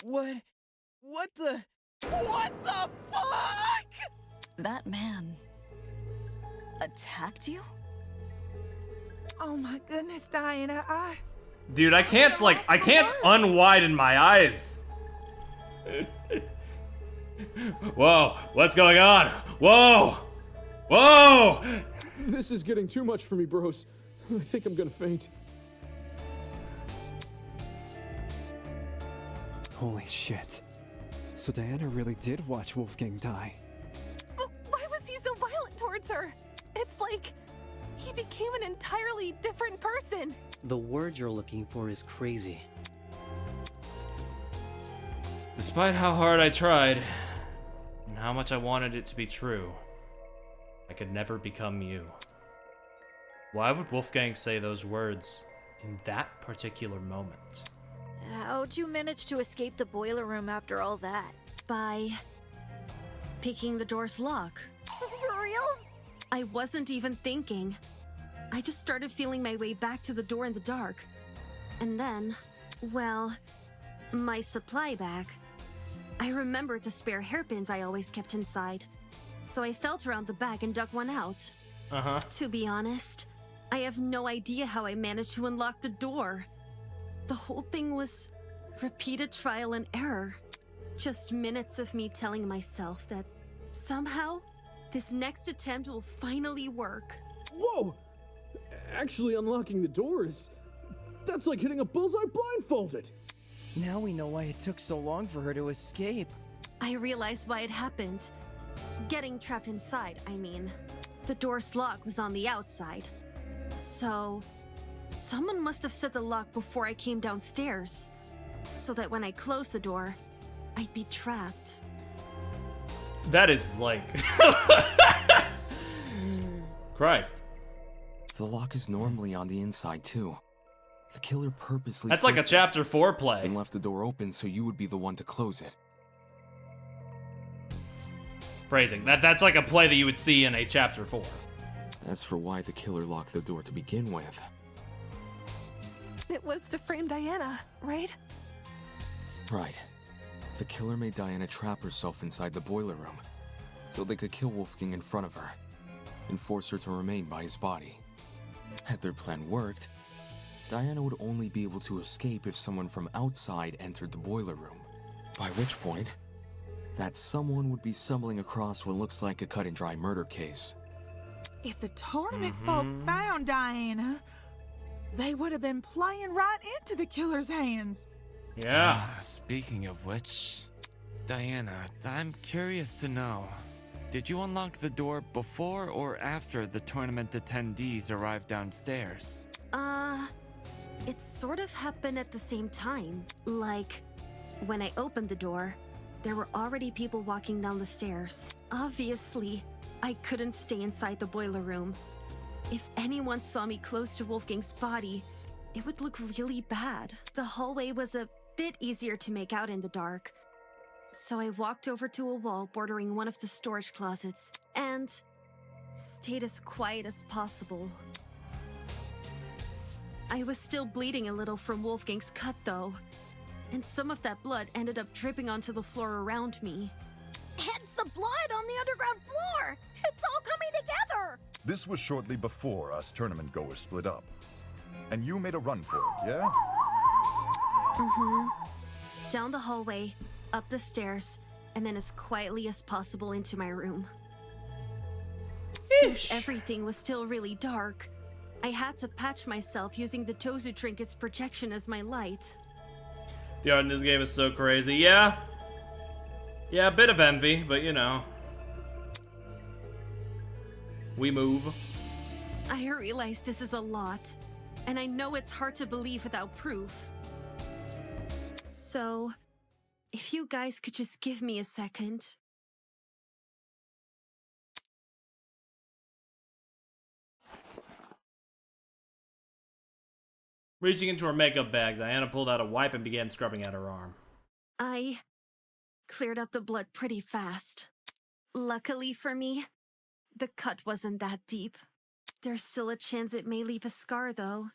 What the fuck? That man attacked you? Oh my goodness, Diana, Dude, I can't unwiden my eyes. Whoa, what's going on? Whoa! Whoa! This is getting too much for me, bros. I think I'm gonna faint. Holy shit. So Diana really did watch Wolfgang die. But why was he so violent towards her? It's like he became an entirely different person. The word you're looking for is crazy. Despite how hard I tried, and how much I wanted it to be true, I could never become you. Why would Wolfgang say those words in that particular moment? How'd you manage to escape the boiler room after all that? By picking the door's lock. For reals? I wasn't even thinking. I just started feeling my way back to the door in the dark. And then, well, my supply bag. I remembered the spare hairpins I always kept inside. So I felt around the bag and dug one out. To be honest, I have no idea how I managed to unlock the door. The whole thing was repeated trial and error. Just minutes of me telling myself that somehow this next attempt will finally work. Whoa! Actually unlocking the doors, that's like hitting a bullseye blindfolded. Now we know why it took so long for her to escape. I realized why it happened. Getting trapped inside, I mean. The door's lock was on the outside. So, someone must have set the lock before I came downstairs, so that when I closed the door, I'd be trapped. That is like... Christ. The lock is normally on the inside too. The killer purposely... That's like a chapter 4 play. And left the door open so you would be the one to close it. Phrasing. That's like a play that you would see in a chapter 4. As for why the killer locked the door to begin with... It was to frame Diana, right? Right. The killer made Diana trap herself inside the boiler room, so they could kill Wolfgang in front of her, and force her to remain by his body. Had their plan worked, Diana would only be able to escape if someone from outside entered the boiler room, by which point, that someone would be stumbling across what looks like a cut-and-dry murder case. If the tournament folk found Diana, they would have been playing right into the killer's hands. Yeah. Speaking of which, Diana, I'm curious to know, did you unlock the door before or after the tournament attendees arrived downstairs? It sort of happened at the same time. Like, when I opened the door, there were already people walking down the stairs. Obviously, I couldn't stay inside the boiler room. If anyone saw me close to Wolfgang's body, it would look really bad. The hallway was a bit easier to make out in the dark, so I walked over to a wall bordering one of the storage closets and stayed as quiet as possible. I was still bleeding a little from Wolfgang's cut though, and some of that blood ended up dripping onto the floor around me. Hence the blood on the underground floor! It's all coming together! This was shortly before us tournament goers split up. And you made a run for it, yeah? Down the hallway, up the stairs, and then as quietly as possible into my room. Since everything was still really dark, I had to patch myself using the Tozu Trinket's projection as my light. The art in this game is so crazy. Yeah. Yeah, a bit of envy, but you know. We move. I realize this is a lot, and I know it's hard to believe without proof. So, if you guys could just give me a second. Reaching into her makeup bag, Diana pulled out a wipe and began scrubbing at her arm. I cleared up the blood pretty fast. Luckily for me, the cut wasn't that deep. There's still a chance it may leave a scar, though.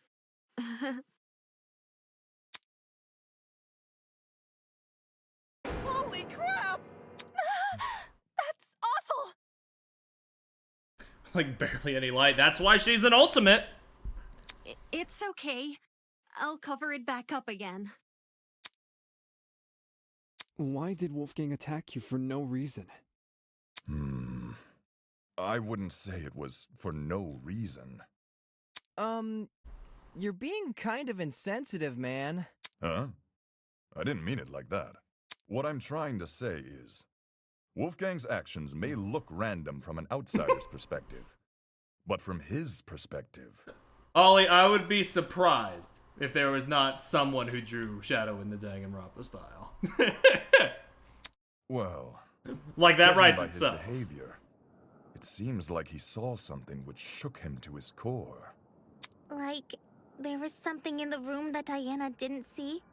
Holy crap! That's awful! Like, barely any light. That's why she's an ultimate! It's okay. I'll cover it back up again. Why did Wolfgang attack you for no reason? I wouldn't say it was for no reason. You're being kind of insensitive, man. Huh? I didn't mean it like that. What I'm trying to say is, Wolfgang's actions may look random from an outsider's perspective, but from his perspective... Ollie, I would be surprised if there was not someone who drew Shadow in the Danganronpa style. Well... Like, that judging writes by his itself. behavior, it seems like he saw something which shook him to his core. Like, there was something in the room that Diana didn't see?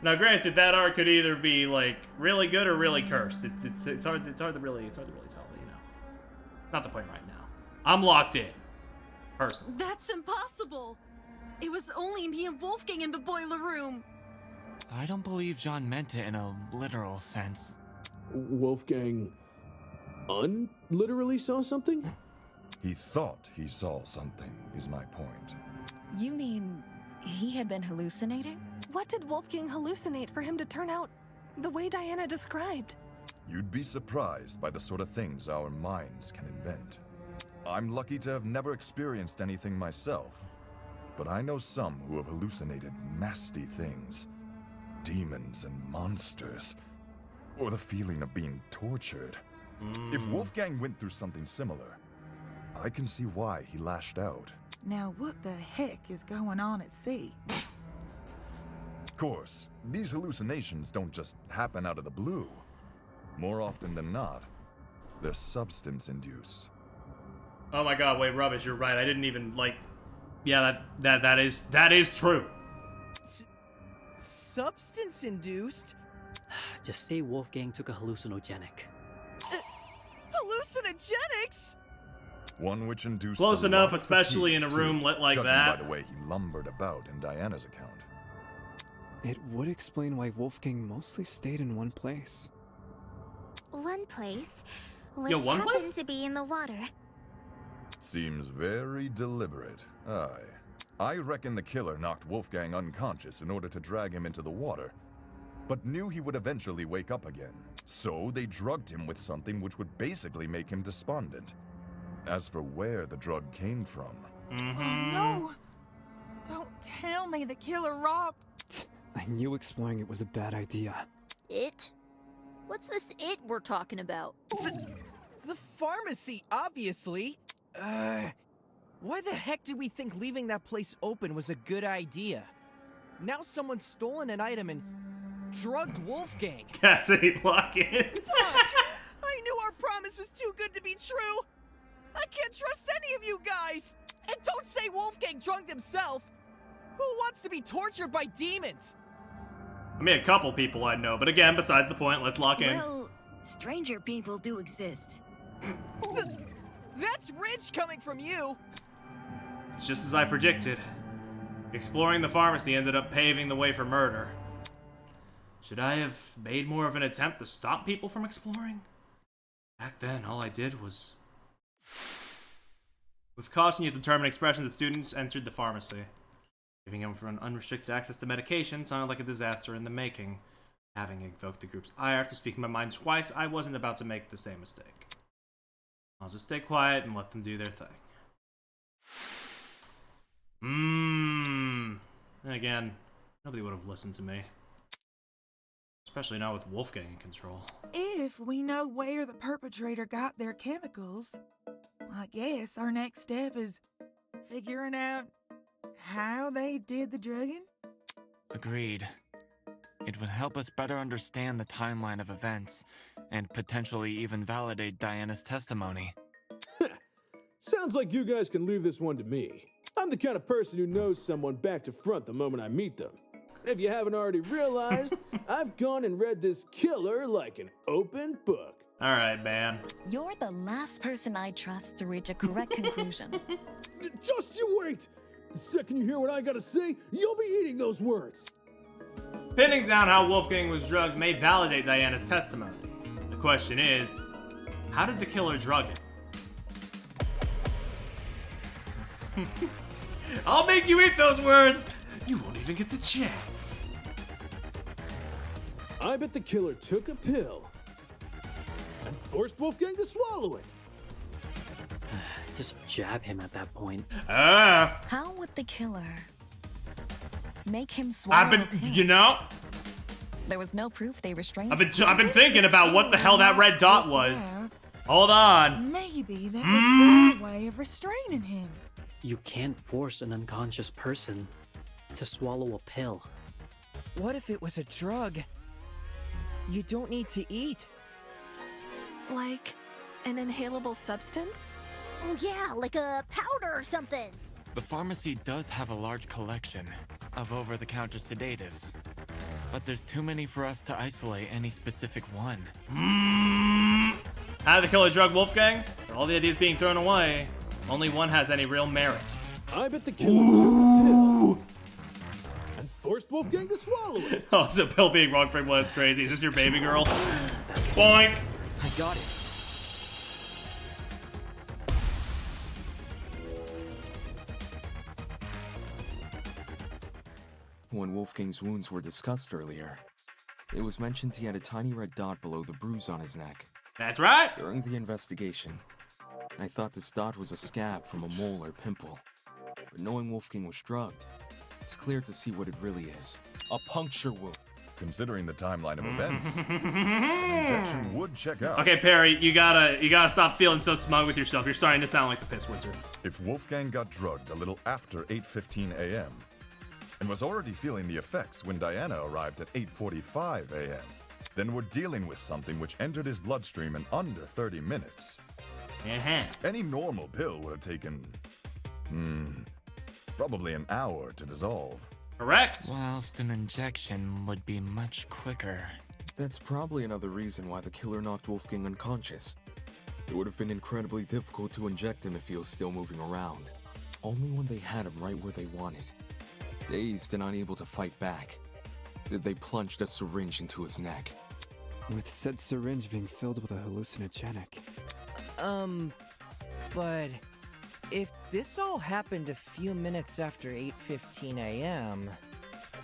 Now, granted, that art could either be like really good or really cursed. It's hard to really tell, but you know, not the point right now. I'm locked in, personally. That's impossible! It was only me and Wolfgang in the boiler room. I don't believe John meant it in a literal sense. Wolfgang literally saw something? He thought he saw something, is my point. You mean he had been hallucinating? What did Wolfgang hallucinate for him to turn out the way Diana described? You'd be surprised by the sort of things our minds can invent. I'm lucky to have never experienced anything myself, but I know some who have hallucinated nasty things. Demons and monsters. Or the feeling of being tortured. If Wolfgang went through something similar, I can see why he lashed out. Now what the heck is going on at sea? Of course, these hallucinations don't just happen out of the blue. More often than not, they're substance-induced. Oh my god, wait, Rubbish, you're right. I didn't even, like... Yeah, that is true. Substance-induced? Just say Wolfgang took a hallucinogenic. Hallucinogenics? One which induced Close a enough, lot of especially in a fatigue, room too, lit like judging that. by the way he lumbered about in Diana's account. It would explain why Wolfgang mostly stayed in one place. One place, which Yo, one happened place? to be in the water. Seems very deliberate. Aye. I reckon the killer knocked Wolfgang unconscious in order to drag him into the water, but knew he would eventually wake up again. So they drugged him with something which would basically make him despondent. As for where the drug came from... Oh no! Don't tell me the killer robbed... I knew exploring it was a bad idea. It? What's this it we're talking about? The pharmacy, obviously. Why the heck did we think leaving that place open was a good idea? Now someone's stolen an item and drugged Wolfgang. Cassidy, lock in. Fuck! I knew our promise was too good to be true. I can't trust any of you guys. And don't say Wolfgang drugged himself. Who wants to be tortured by demons? I mean, a couple people I know, but again, besides the point, let's lock in. Well, stranger people do exist. That's rich coming from you. It's just as I predicted. Exploring the pharmacy ended up paving the way for murder. Should I have made more of an attempt to stop people from exploring? Back then, all I did was... With caution yet determined expression, the students entered the pharmacy. Giving everyone unrestricted access to medication sounded like a disaster in the making. Having invoked the group's ire after speaking my mind twice, I wasn't about to make the same mistake. I'll just stay quiet and let them do their thing. again, nobody would have listened to me. Especially not with Wolfgang in control. If we know where the perpetrator got their chemicals, I guess our next step is figuring out how they did the drugging. Agreed. It would help us better understand the timeline of events, and potentially even validate Diana's testimony. Sounds like you guys can leave this one to me. I'm the kind of person who knows someone back to front the moment I meet them. If you haven't already realized, I've gone and read this killer like an open book. Alright, man. You're the last person I trust to reach a correct conclusion. Just you wait! The second you hear what I gotta say, you'll be eating those words. Pinning down how Wolfgang was drugged may validate Diana's testimony. The question is, how did the killer drug him? I'll make you eat those words! You won't even get the chance. I bet the killer took a pill and forced Wolfgang to swallow it. Just jab him at that point. How would the killer make him swallow a pill? You know, There was no proof they restrained I've been thinking about what the hell that red dot was. Hold on. Maybe that was their way of restraining him. You can't force an unconscious person to swallow a pill. What if it was a drug you don't need to eat? Like an inhalable substance? Oh yeah, like a powder or something. The pharmacy does have a large collection of over-the-counter sedatives, but there's too many for us to isolate any specific one. How did the killer drug Wolfgang? For all the ideas being thrown away, only one has any real merit. I bet the killer took a pill and forced Wolfgang to swallow it. Oh, so pill being wrong for him was crazy. Is this your baby girl? Boink! I got it. When Wolfgang's wounds were discussed earlier, it was mentioned he had a tiny red dot below the bruise on his neck. That's right! During the investigation, I thought this dot was a scab from a mole or pimple. But knowing Wolfgang was drugged, it's clear to see what it really is. A puncture wound. Considering the timeline of events, an injection would check out. Okay, Perry, you gotta stop feeling so smug with yourself. You're starting to sound like the piss wizard. If Wolfgang got drugged a little after 8:15 a.m. and was already feeling the effects when Diana arrived at 8:45 a.m., then we're dealing with something which entered his bloodstream in under 30 minutes. Any normal pill would have taken, probably an hour to dissolve. Correct. Whilst an injection would be much quicker. That's probably another reason why the killer knocked Wolfgang unconscious. It would have been incredibly difficult to inject him if he was still moving around. Only when they had him right where they wanted, dazed and unable to fight back, did they plunge the syringe into his neck. With said syringe being filled with a hallucinogenic. But if this all happened a few minutes after 8:15 a.m.,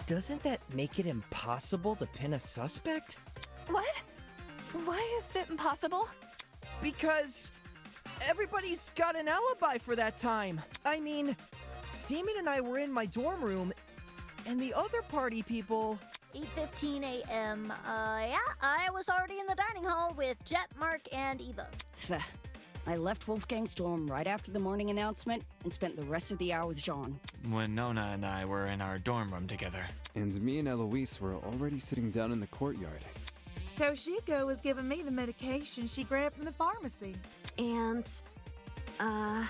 doesn't that make it impossible to pin a suspect? What? Why is it impossible? Because everybody's got an alibi for that time. I mean, Damon and I were in my dorm room, and the other party people... 8:15 a.m. Yeah, I was already in the dining hall with Jet, Mark, and Eva. I left Wolfgang's dorm right after the morning announcement and spent the rest of the hour with Jean. When Nona and I were in our dorm room together. And me and Eloise were already sitting down in the courtyard. Toshiko was giving me the medication she grabbed from the pharmacy. And, I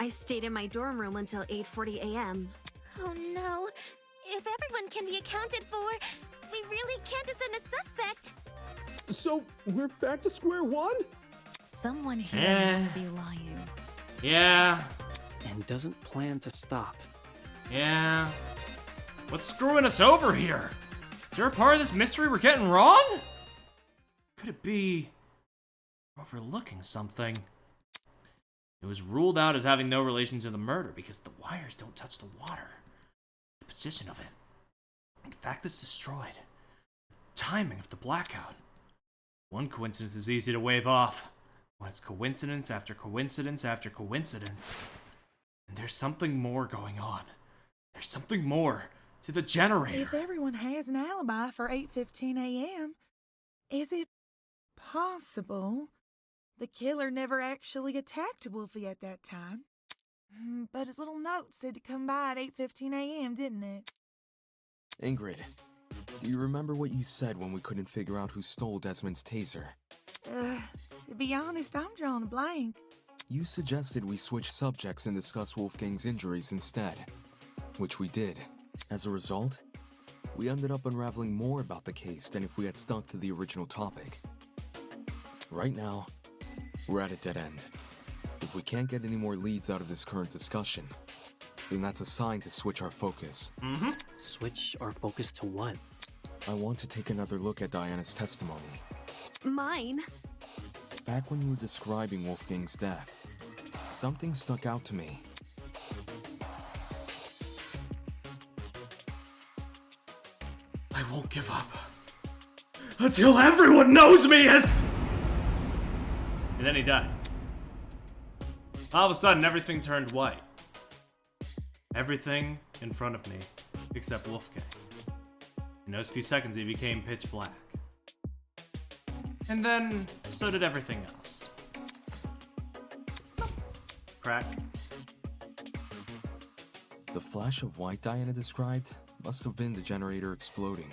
stayed in my dorm room until 8:40 a.m. Oh no. If everyone can be accounted for, we really can't discern a suspect. So, we're back to square one? Someone here must be lying. Yeah. And doesn't plan to stop. Yeah. What's screwing us over here? Is there a part of this mystery we're getting wrong? Could it be overlooking something? It was ruled out as having no relation to the murder because the wires don't touch the water. The position of it. In fact, it's destroyed. Timing of the blackout. One coincidence is easy to wave off. When it's coincidence after coincidence after coincidence. And there's something more going on. There's something more to the generator. If everyone has an alibi for 8:15 a.m., is it possible the killer never actually attacked Wolfie at that time? But his little note said to come by at 8:15 a.m., didn't it? Ingrid, do you remember what you said when we couldn't figure out who stole Desmond's taser? To be honest, I'm drawing a blank. You suggested we switch subjects and discuss Wolfgang's injuries instead, which we did. As a result, we ended up unraveling more about the case than if we had stuck to the original topic. Right now, we're at a dead end. If we can't get any more leads out of this current discussion, then that's a sign to switch our focus. Switch our focus to what? I want to take another look at Diana's testimony. Mine? Back when you were describing Wolfgang's death, something stuck out to me. I won't give up until everyone knows me as... And then he died. All of a sudden, everything turned white. Everything in front of me, except Wolfgang. In those few seconds, he became pitch black. And then, so did everything else. Crack. The flash of white Diana described must have been the generator exploding,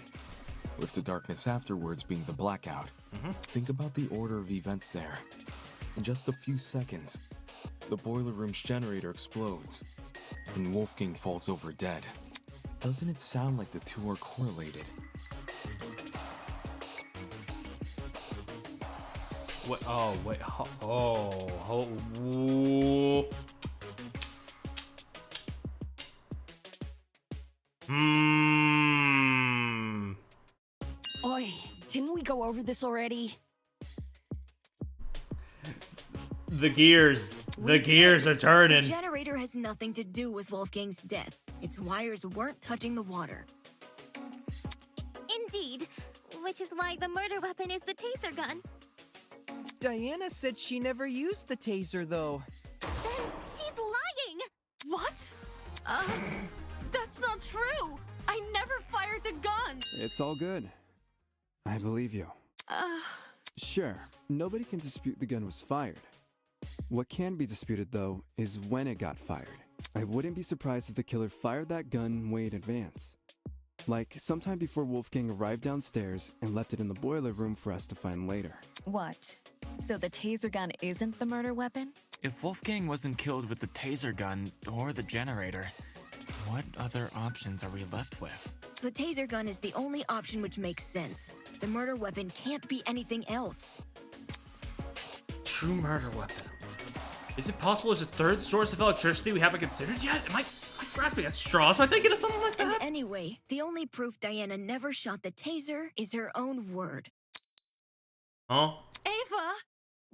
with the darkness afterwards being the blackout. Think about the order of events there. In just a few seconds, the boiler room's generator explodes, and Wolfgang falls over dead. Doesn't it sound like the two are correlated? What? Oh, wait. Ooh. Oi, didn't we go over this already? The gears are turning. The generator has nothing to do with Wolfgang's death. Its wires weren't touching the water. Indeed, which is why the murder weapon is the taser gun. Diana said she never used the taser, though. Then she's lying! What? That's not true! I never fired the gun! It's all good. I believe you. Sure, nobody can dispute the gun was fired. What can be disputed, though, is when it got fired. I wouldn't be surprised if the killer fired that gun way in advance. Like, sometime before Wolfgang arrived downstairs and left it in the boiler room for us to find later. What? So the taser gun isn't the murder weapon? If Wolfgang wasn't killed with the taser gun or the generator, what other options are we left with? The taser gun is the only option which makes sense. The murder weapon can't be anything else. True murder weapon. Is it possible there's a third source of electricity we haven't considered yet? Am I grasping at straws? Am I thinking of something like that? And anyway, the only proof Diana never shot the taser is her own word. Huh? Ava!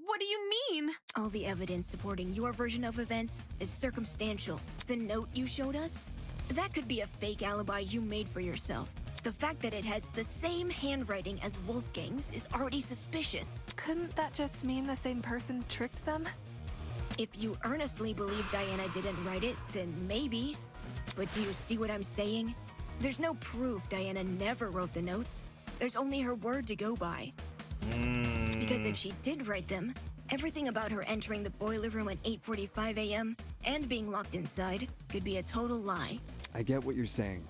What do you mean? All the evidence supporting your version of events is circumstantial. The note you showed us? That could be a fake alibi you made for yourself. The fact that it has the same handwriting as Wolfgang's is already suspicious. Couldn't that just mean the same person tricked them? If you earnestly believe Diana didn't write it, then maybe. But do you see what I'm saying? There's no proof Diana never wrote the notes. There's only her word to go by. Because if she did write them, everything about her entering the boiler room at 8:45 a.m. and being locked inside could be a total lie. I get what you're saying.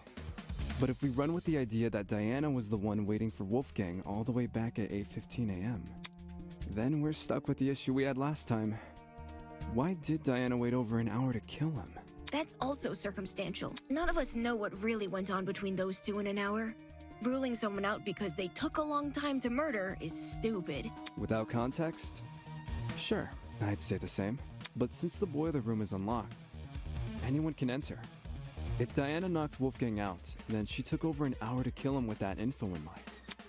But if we run with the idea that Diana was the one waiting for Wolfgang all the way back at 8:15 a.m., then we're stuck with the issue we had last time. Why did Diana wait over an hour to kill him? That's also circumstantial. None of us know what really went on between those two in an hour. Ruling someone out because they took a long time to murder is stupid. Without context? Sure, I'd say the same. But since the boiler room is unlocked, anyone can enter. If Diana knocked Wolfgang out, then she took over an hour to kill him with that info in mind.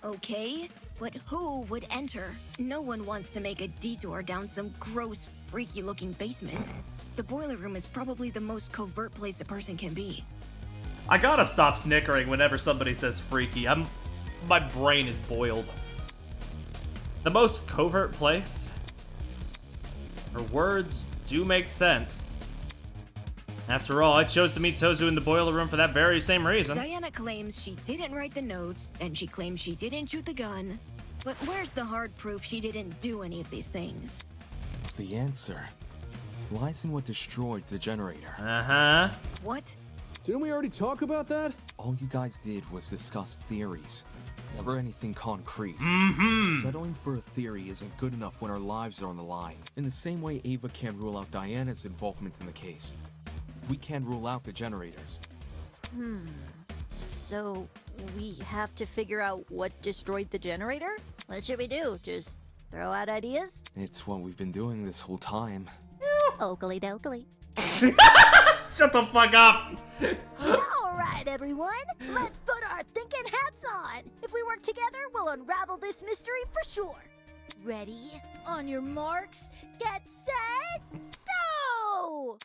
Okay, but who would enter? No one wants to make a detour down some gross, freaky-looking basement. The boiler room is probably the most covert place a person can be. I gotta stop snickering whenever somebody says freaky. My brain is boiled. The most covert place? Her words do make sense. After all, I chose to meet Tozu in the boiler room for that very same reason. Diana claims she didn't write the notes, and she claims she didn't shoot the gun. But where's the hard proof she didn't do any of these things? The answer lies in what destroyed the generator. Uh-huh. What? Didn't we already talk about that? All you guys did was discuss theories. Never anything concrete. Settling for a theory isn't good enough when our lives are on the line. In the same way Ava can't rule out Diana's involvement in the case, we can't rule out the generators. So we have to figure out what destroyed the generator? What should we do? Just throw out ideas? It's what we've been doing this whole time. Oakley dokley. Shut the fuck up! All right, everyone. Let's put our thinking hats on. If we work together, we'll unravel this mystery for sure. Ready? On your marks, get set, go!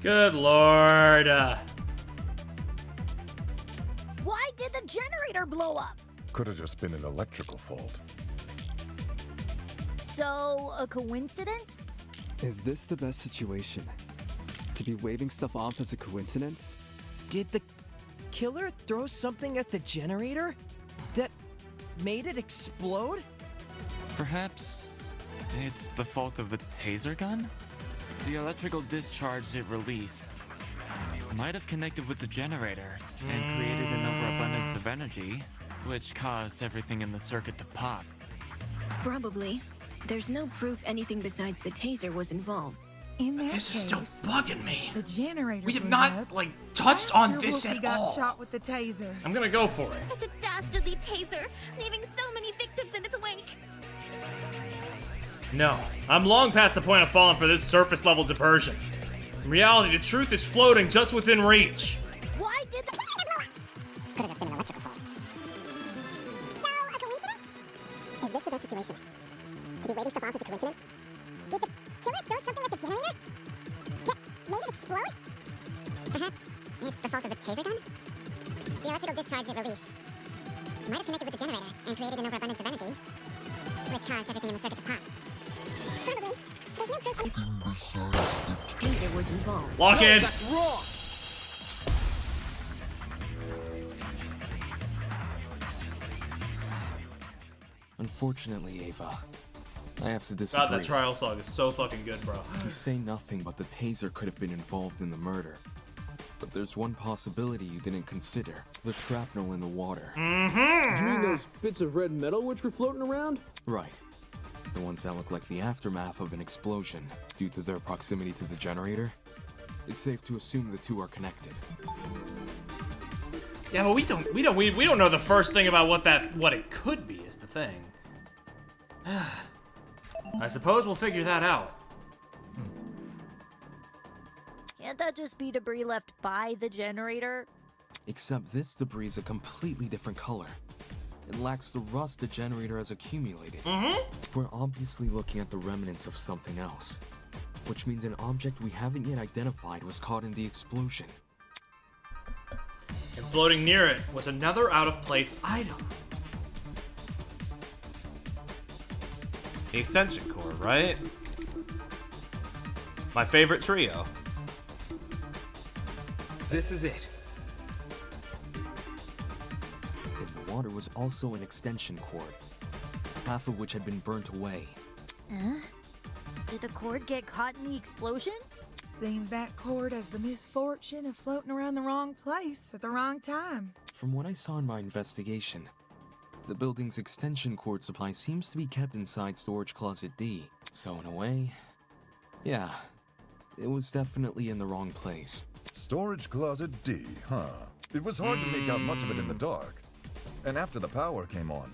Good lord. Why did the generator blow up? Could have just been an electrical fault. So, a coincidence? Is this the best situation? To be waving stuff off as a coincidence? Did the killer throw something at the generator that made it explode? Perhaps it's the fault of the taser gun? The electrical discharge it released might have connected with the generator and created an overabundance of energy, which caused everything in the circuit to pop. Probably. There's no proof anything besides the taser was involved. In that This case, is still bugging me. the generator We have blew not, up like, touched on after this Wolfie at got all. shot with the taser. I'm gonna go for it. Such a dastardly taser, leaving so many victims in its wake. No, I'm long past the point of falling for this surface level diversion. In reality, the truth is floating just within reach. Why did the Could have just been an electrical fault. So, a coincidence? Is this the best situation? To be waving stuff off as a coincidence? Did the killer throw something at the generator that made it explode? Perhaps it's the fault of the taser gun? The electrical discharge it released might have connected with the generator and created an overabundance of energy, which caused everything in the circuit to pop. Probably. There's no proof. Taser was involved. Lock in. That's wrong! Unfortunately, Ava, I have to disagree. God, that trial song is so fucking good, bro. You say nothing, but the taser could have been involved in the murder. But there's one possibility you didn't consider. The shrapnel in the water. You mean those bits of red metal which were floating around? Right. The ones that look like the aftermath of an explosion. Due to their proximity to the generator, it's safe to assume the two are connected. Yeah, but we don't know the first thing about what it could be is the thing. I suppose we'll figure that out. Can't that just be debris left by the generator? Except this debris is a completely different color. It lacks the rust the generator has accumulated. We're obviously looking at the remnants of something else, which means an object we haven't yet identified was caught in the explosion. And floating near it was another out-of-place item. The extension cord, right? My favorite trio. This is it. In the water was also an extension cord, half of which had been burnt away. Huh? Did the cord get caught in the explosion? Seems that cord has the misfortune of floating around the wrong place at the wrong time. From what I saw in my investigation, the building's extension cord supply seems to be kept inside Storage Closet D. So in a way, yeah, it was definitely in the wrong place. Storage Closet D, huh? It was hard to make out much of it in the dark. And after the power came on,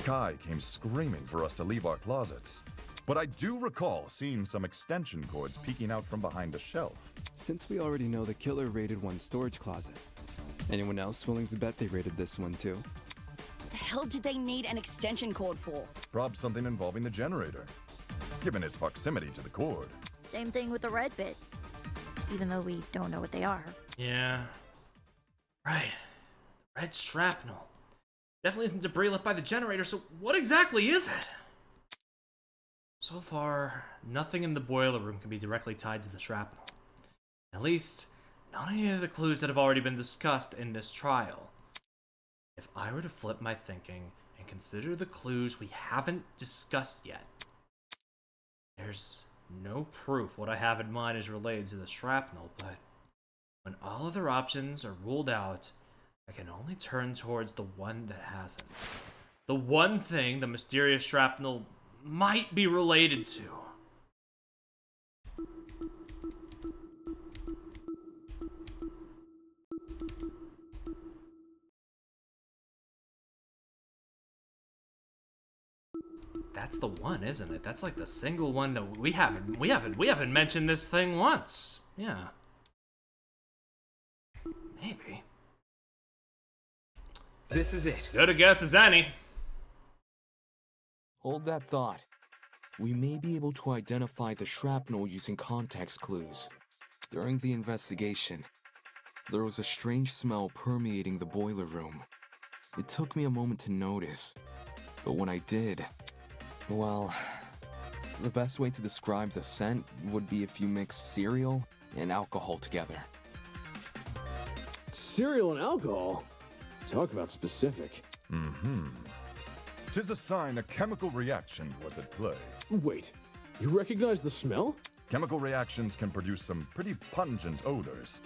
Kai came screaming for us to leave our closets. But I do recall seeing some extension cords peeking out from behind a shelf. Since we already know the killer raided one storage closet, anyone else willing to bet they raided this one too? The hell did they need an extension cord for? Probably something involving the generator, given its proximity to the cord. Same thing with the red bits. Even though we don't know what they are. Yeah. Right. Red shrapnel. Definitely isn't debris left by the generator, so what exactly is it? So far, nothing in the boiler room can be directly tied to the shrapnel. At least, not any of the clues that have already been discussed in this trial. If I were to flip my thinking and consider the clues we haven't discussed yet, there's no proof what I have in mind is related to the shrapnel, but when all other options are ruled out, I can only turn towards the one that hasn't. The one thing the mysterious shrapnel might be related to. That's the one, isn't it? That's like the single one that we haven't mentioned this thing once. Yeah. Maybe. This is it. Good a guess as any. Hold that thought. We may be able to identify the shrapnel using context clues. During the investigation, there was a strange smell permeating the boiler room. It took me a moment to notice, but when I did, well, the best way to describe the scent would be if you mix cereal and alcohol together. Cereal and alcohol? Talk about specific. Mm-hmm. 'Tis a sign a chemical reaction was at play. Wait, you recognize the smell? Chemical reactions can produce some pretty pungent odors.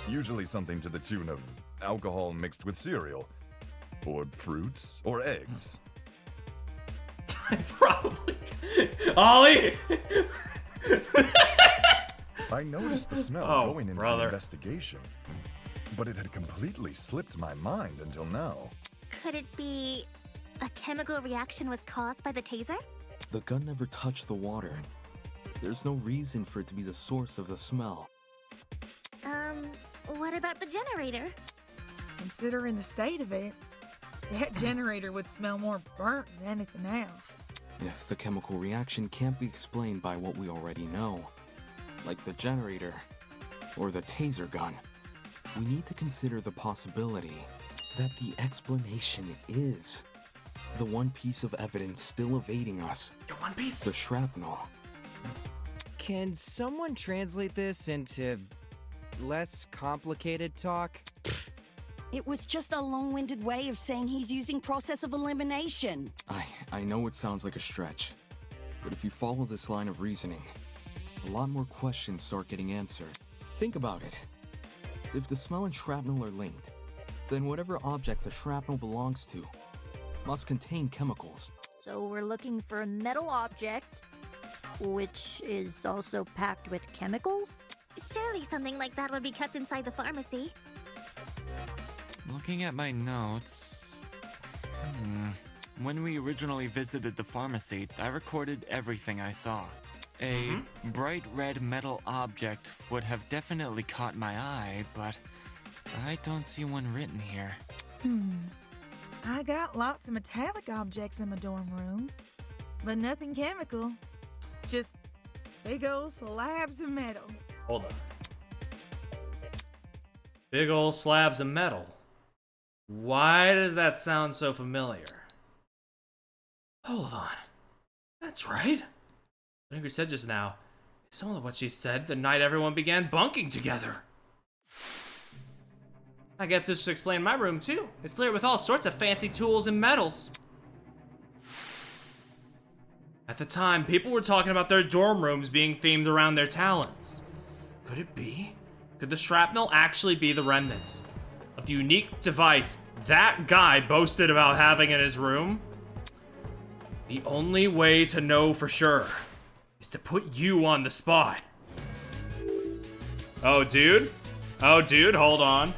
Usually something to the tune of alcohol mixed with cereal, or fruits, or eggs. Probably. Ollie! I noticed the smell going into the investigation, but it had completely slipped my mind until now. Could it be a chemical reaction was caused by the taser? The gun never touched the water. There's no reason for it to be the source of the smell. What about the generator? Considering the state of it, that generator would smell more burnt than anything else. If the chemical reaction can't be explained by what we already know, like the generator or the taser gun, we need to consider the possibility that the explanation is the one piece of evidence still evading us. The one piece? The shrapnel. Can someone translate this into less complicated talk? It was just a long-winded way of saying he's using process of elimination. I know it sounds like a stretch, but if you follow this line of reasoning, a lot more questions start getting answered. Think about it. If the smell and shrapnel are linked, then whatever object the shrapnel belongs to must contain chemicals. So we're looking for a metal object, which is also packed with chemicals? Surely something like that would be kept inside the pharmacy. Looking at my notes... When we originally visited the pharmacy, I recorded everything I saw. A bright red metal object would have definitely caught my eye, but I don't see one written here. I got lots of metallic objects in my dorm room, but nothing chemical. Just big old slabs of metal. Hold on. Big old slabs of metal. Why does that sound so familiar? Hold on. That's right. What Ingrid said just now is similar to what she said the night everyone began bunking together. I guess this should explain my room too. It's layered with all sorts of fancy tools and metals. At the time, people were talking about their dorm rooms being themed around their talents. Could it be? Could the shrapnel actually be the remnants of the unique device that guy boasted about having in his room? The only way to know for sure is to put you on the spot. Oh, dude? Oh, dude, hold on.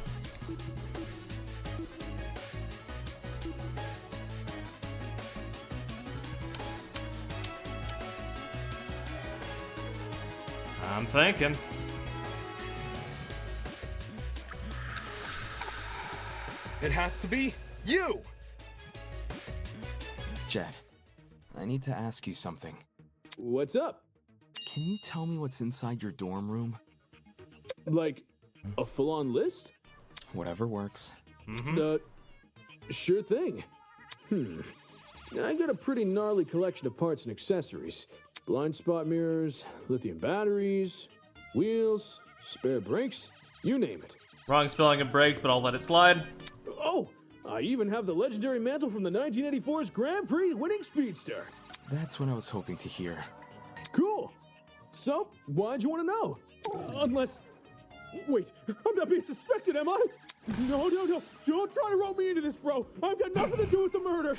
I'm thinking. It has to be you! Jet, I need to ask you something. What's up? Can you tell me what's inside your dorm room? Like, a full-on list? Whatever works. Sure thing. I got a pretty gnarly collection of parts and accessories. blind spot mirrors, lithium batteries, wheels, spare brakes, you name it. Wrong spelling of brakes, but I'll let it slide. Oh, I even have the legendary mantle from the 1984's Grand Prix winning speedster. That's what I was hoping to hear. Cool. So, why'd you want to know? Unless... Wait, I'm not being suspected, am I? No. Don't try to rope me into this, bro. I've got nothing to do with the murder.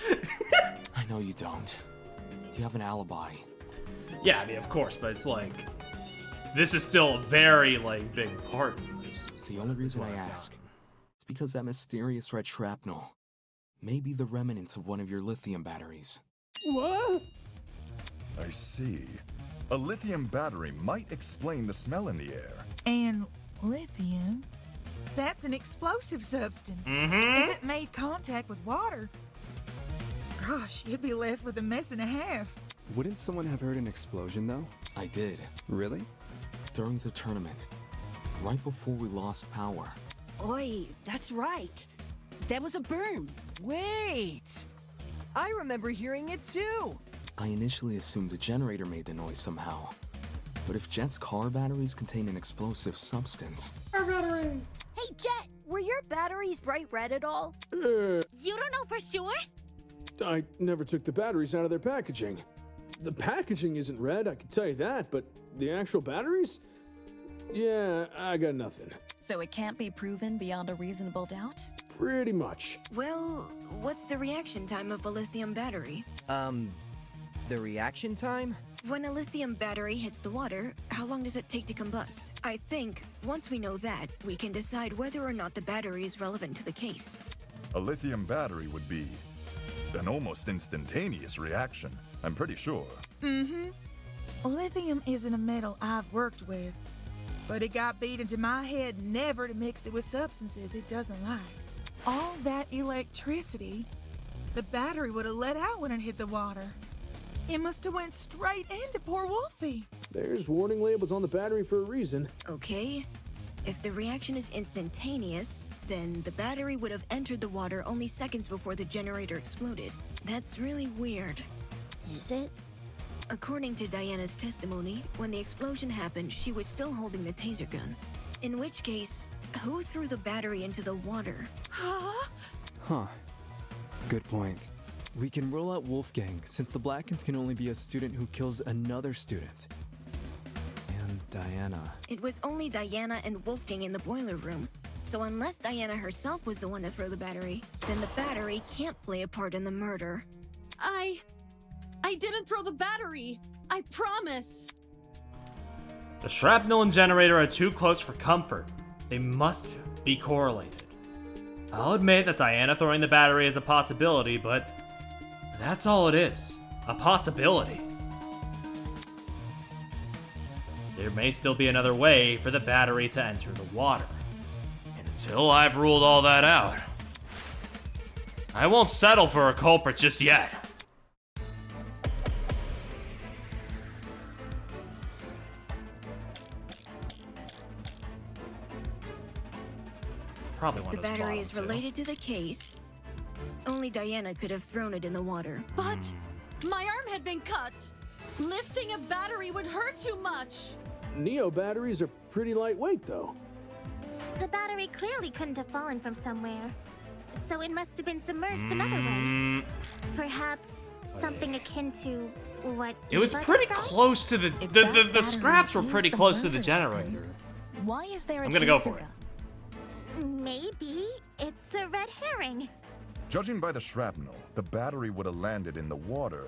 I know you don't. You have an alibi. Yeah, I mean, of course, but it's like... This is still a very, like, big part of this. It's the only reason I ask. It's because that mysterious red shrapnel may be the remnants of one of your lithium batteries. What? I see. A lithium battery might explain the smell in the air. And lithium? That's an explosive substance. Mm-hmm. If it made contact with water, gosh, you'd be left with a mess and a half. Wouldn't someone have heard an explosion, though? I did. Really? During the tournament, right before we lost power. Oi, that's right. There was a boom. Wait! I remember hearing it too! I initially assumed the generator made the noise somehow. But if Jet's car batteries contain an explosive substance... Our battery! Hey, Jet, were your batteries bright red at all? You don't know for sure? I never took the batteries out of their packaging. The packaging isn't red, I can tell you that, but the actual batteries? Yeah, I got nothing. So it can't be proven beyond a reasonable doubt? Pretty much. Well, what's the reaction time of a lithium battery? The reaction time? When a lithium battery hits the water, how long does it take to combust? I think, once we know that, we can decide whether or not the battery is relevant to the case. A lithium battery would be an almost instantaneous reaction, I'm pretty sure. Mm-hmm. Lithium isn't a metal I've worked with, but it got beat into my head never to mix it with substances it doesn't like. All that electricity, the battery would have let out when it hit the water. It must have went straight into poor Wolfie. There's warning labels on the battery for a reason. Okay. If the reaction is instantaneous, then the battery would have entered the water only seconds before the generator exploded. That's really weird. Is it? According to Diana's testimony, when the explosion happened, she was still holding the taser gun. In which case, who threw the battery into the water? Huh. Good point. We can rule out Wolfgang, since the Blackens can only be a student who kills another student. And Diana. It was only Diana and Wolfgang in the boiler room. So unless Diana herself was the one to throw the battery, then the battery can't play a part in the murder. I didn't throw the battery. I promise. The shrapnel and generator are too close for comfort. They must be correlated. I'll admit that Diana throwing the battery is a possibility, but that's all it is. A possibility. There may still be another way for the battery to enter the water. And until I've ruled all that out, I won't settle for a culprit just yet. Probably one The of those battery bottles, is related to the case. Only Diana could have thrown it in the water. But my arm had been cut. Lifting a battery would hurt too much. Neo batteries are pretty lightweight, though. The battery clearly couldn't have fallen from somewhere. So it must have been submerged another way. Perhaps something akin to what It was Eva pretty described? close to the scraps were pretty close to the generator. Why is there a I'm gonna go taser for it. gun? Maybe it's a red herring. Judging by the shrapnel, the battery would have landed in the water,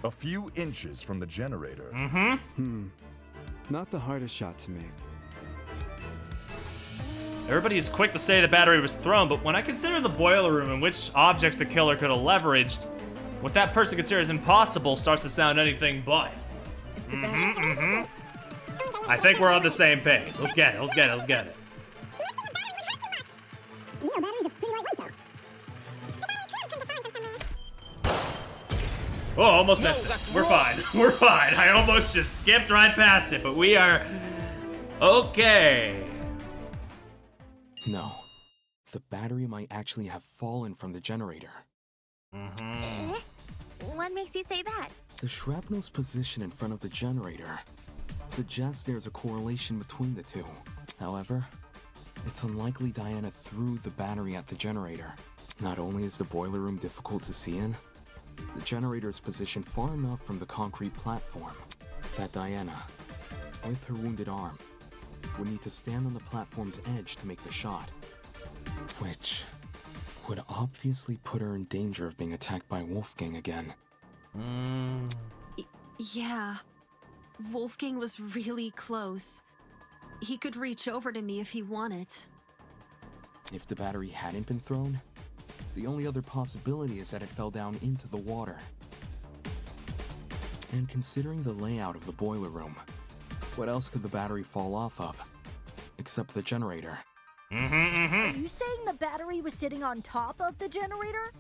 a few inches from the generator. Not the hardest shot to make. Everybody is quick to say the battery was thrown, but when I consider the boiler room and which objects the killer could have leveraged, what that person considers impossible starts to sound anything but. I think we're on the same page. Let's get it, let's get it, let's get it. Neo batteries are pretty lightweight, though. Oh, almost missed it. We're fine. We're fine. I almost just skipped right past it, but we are okay. No. The battery might actually have fallen from the generator. What makes you say that? The shrapnel's position in front of the generator suggests there's a correlation between the two. However, it's unlikely Diana threw the battery at the generator. Not only is the boiler room difficult to see in, the generator is positioned far enough from the concrete platform that Diana, with her wounded arm, would need to stand on the platform's edge to make the shot, which would obviously put her in danger of being attacked by Wolfgang again. Yeah. Wolfgang was really close. He could reach over to me if he wanted. If the battery hadn't been thrown, the only other possibility is that it fell down into the water. And considering the layout of the boiler room, what else could the battery fall off of? Except the generator. Are you saying the battery was sitting on top of the generator?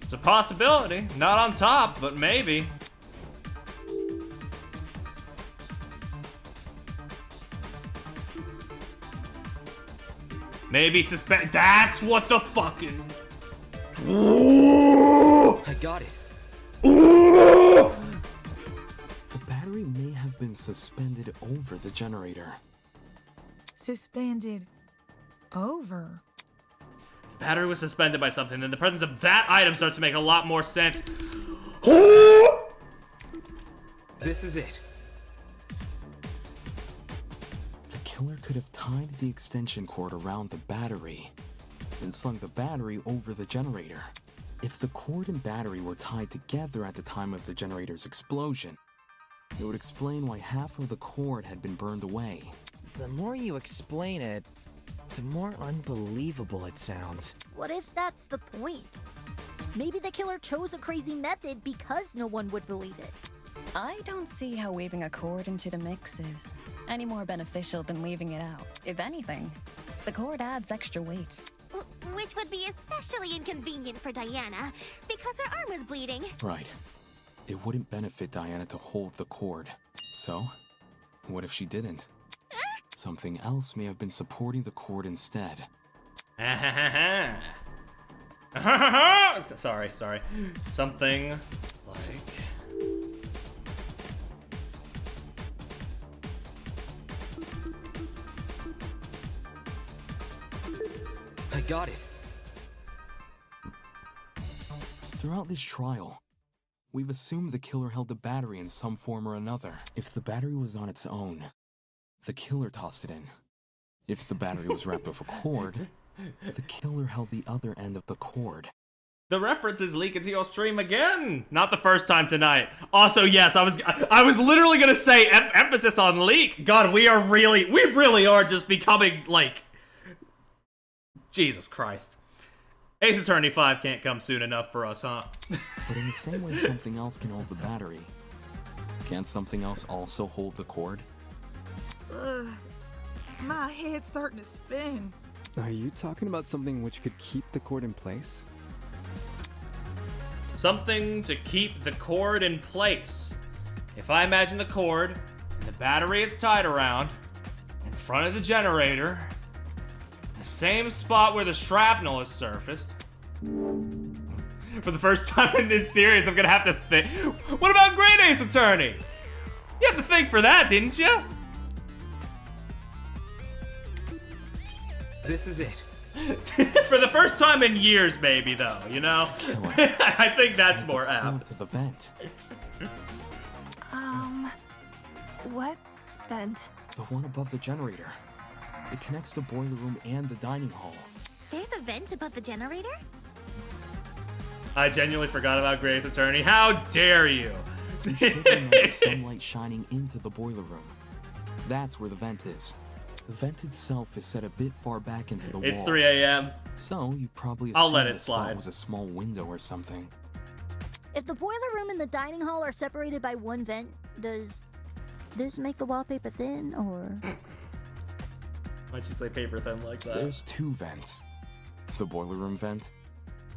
It's a possibility. Not on top, but maybe. Maybe suspend. That's what the fucking. Ooh! I got it. Ooh! The battery may have been suspended over the generator. Suspended over? The battery was suspended by something, then the presence of that item starts to make a lot more sense. This is it. The killer could have tied the extension cord around the battery and slung the battery over the generator. If the cord and battery were tied together at the time of the generator's explosion, it would explain why half of the cord had been burned away. The more you explain it, the more unbelievable it sounds. What if that's the point? Maybe the killer chose a crazy method because no one would believe it. I don't see how weaving a cord into the mix is any more beneficial than leaving it out. If anything, the cord adds extra weight. Which would be especially inconvenient for Diana, because her arm was bleeding. Right. It wouldn't benefit Diana to hold the cord. So, what if she didn't? Something else may have been supporting the cord instead. Sorry. Something like... I got it. Throughout this trial, we've assumed the killer held the battery in some form or another. If the battery was on its own, the killer tossed it in. If the battery was wrapped with a cord, the killer held the other end of the cord. The references leak into your stream again. Not the first time tonight. Also, yes, I was literally gonna say emphasis on leak. God, we really are just becoming like, Jesus Christ. Ace Attorney 5 can't come soon enough for us, huh? But in the same way something else can hold the battery, can't something else also hold the cord? Ugh, my head's starting to spin. Are you talking about something which could keep the cord in place? Something to keep the cord in place. If I imagine the cord and the battery it's tied around in front of the generator, the same spot where the shrapnel is surfaced. For the first time in this series, I'm gonna have to think. What about Great Ace Attorney? You had to think for that, didn't you? This is it. For the first time in years, maybe, though, you know? I think that's more apt. To the vent. What vent? The one above the generator. It connects the boiler room and the dining hall. There's a vent above the generator? I genuinely forgot about Great Ace Attorney. How dare you? You should remember sunlight shining into the boiler room. That's where the vent is. The vent itself is set a bit far back into the wall. It's 3 a.m. So you probably I'll assumed let it the spot slide. was a small window or something. If the boiler room and the dining hall are separated by one vent, does this make the wallpaper thin, or...? Why'd you say paper thin like that? There's two vents. The boiler room vent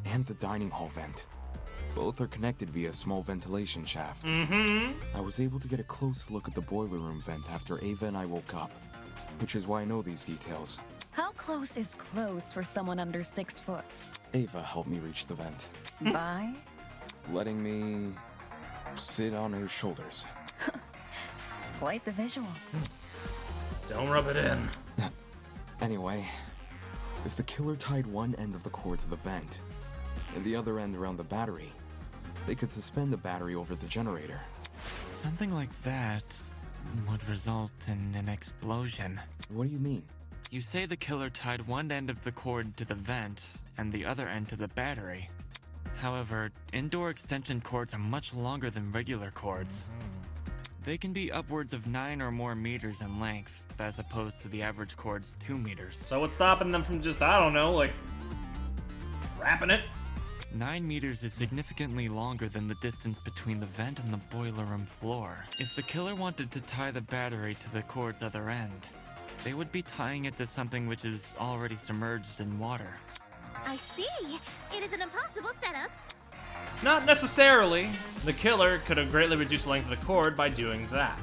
and the dining hall vent. Both are connected via a small ventilation shaft. I was able to get a close look at the boiler room vent after Ava and I woke up, which is why I know these details. How close is close for someone under 6 foot? Ava helped me reach the vent. By? Letting me sit on her shoulders. Quite the visual. Don't rub it in. Anyway, if the killer tied one end of the cord to the vent and the other end around the battery, they could suspend the battery over the generator. Something like that would result in an explosion. What do you mean? You say the killer tied one end of the cord to the vent and the other end to the battery. However, indoor extension cords are much longer than regular cords. They can be upwards of 9 or more meters in length, as opposed to the average cord's 2 meters. So what's stopping them from just, I don't know, like, wrapping it? 9 meters is significantly longer than the distance between the vent and the boiler room floor. If the killer wanted to tie the battery to the cord's other end, they would be tying it to something which is already submerged in water. I see. It is an impossible setup. Not necessarily. The killer could have greatly reduced the length of the cord by doing that.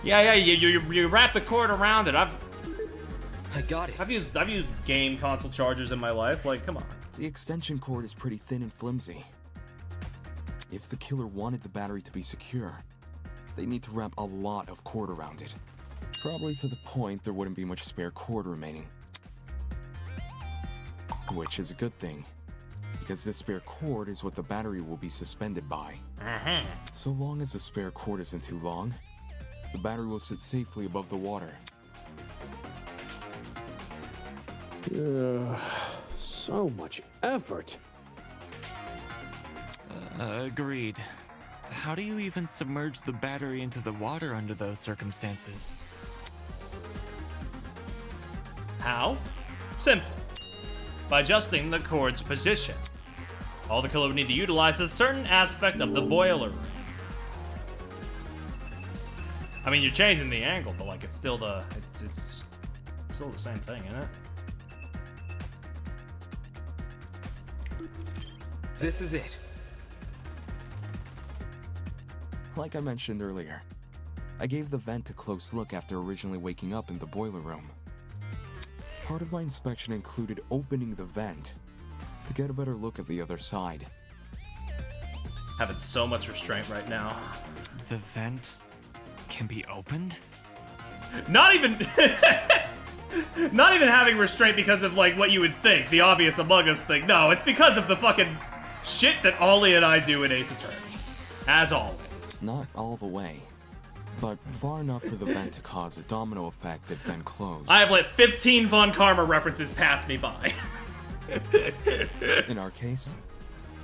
Yeah, you wrap the cord around it. I got it. I've used game console chargers in my life. Like, come on. The extension cord is pretty thin and flimsy. If the killer wanted the battery to be secure, they need to wrap a lot of cord around it. Probably to the point there wouldn't be much spare cord remaining. Which is a good thing, because this spare cord is what the battery will be suspended by. So long as the spare cord isn't too long, the battery will sit safely above the water. So much effort. Agreed. How do you even submerge the battery into the water under those circumstances? How? Simple. By adjusting the cord's position. All the killer would need to utilize is a certain aspect of the boiler room. I mean, you're changing the angle, but like it's still it's still the same thing, isn't it? This is it. Like I mentioned earlier, I gave the vent a close look after originally waking up in the boiler room. Part of my inspection included opening the vent to get a better look at the other side. Having so much restraint right now. The vent can be opened? Not even not even having restraint because of like what you would think, the obvious Among Us thing. No, it's because of the fucking shit that Ollie and I do in Ace Attorney. As always. Not all the way, but far enough for the vent to cause a domino effect if then closed. I have let 15 Von Karma references pass me by. In our case,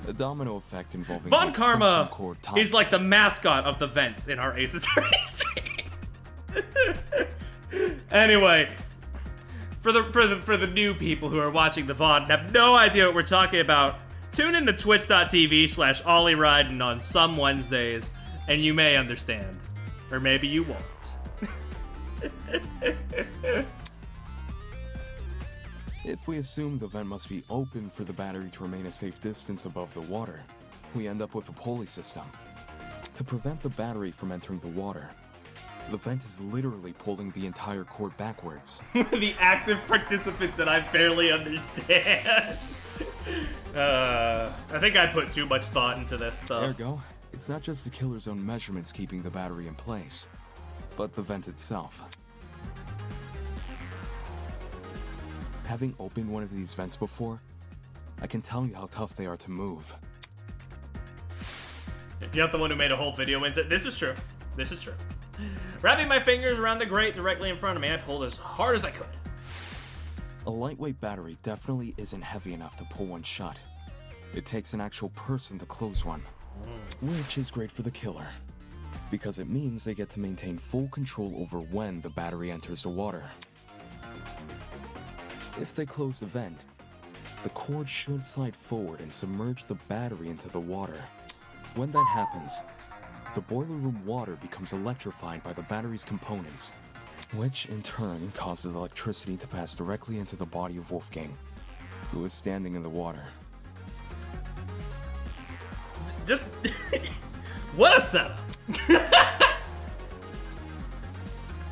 a domino effect involving Von the extension Karma cord is like the mascot of the vents in our Ace Attorney stream. Anyway, for the new people who are watching the VOD and have no idea what we're talking about, tune in to twitch.tv/OllieRiden on some Wednesdays, and you may understand. Or maybe you won't. If we assume the vent must be open for the battery to remain a safe distance above the water, we end up with a pulley system. To prevent the battery from entering the water, the vent is literally pulling the entire cord backwards. The active participants that I barely understand. I think I put too much thought into this stuff. Ergo, it's not just the killer's own measurements keeping the battery in place, but the vent itself. Having opened one of these vents before, I can tell you how tough they are to move. You're not the one who made a whole video into it. This is true. This is true. Wrapping my fingers around the grate directly in front of me, I pulled as hard as I could. A lightweight battery definitely isn't heavy enough to pull one shut. It takes an actual person to close one, which is great for the killer, because it means they get to maintain full control over when the battery enters the water. If they close the vent, the cord should slide forward and submerge the battery into the water. When that happens, the boiler room water becomes electrified by the battery's components, which in turn causes electricity to pass directly into the body of Wolfgang, who is standing in the water. Just what a setup.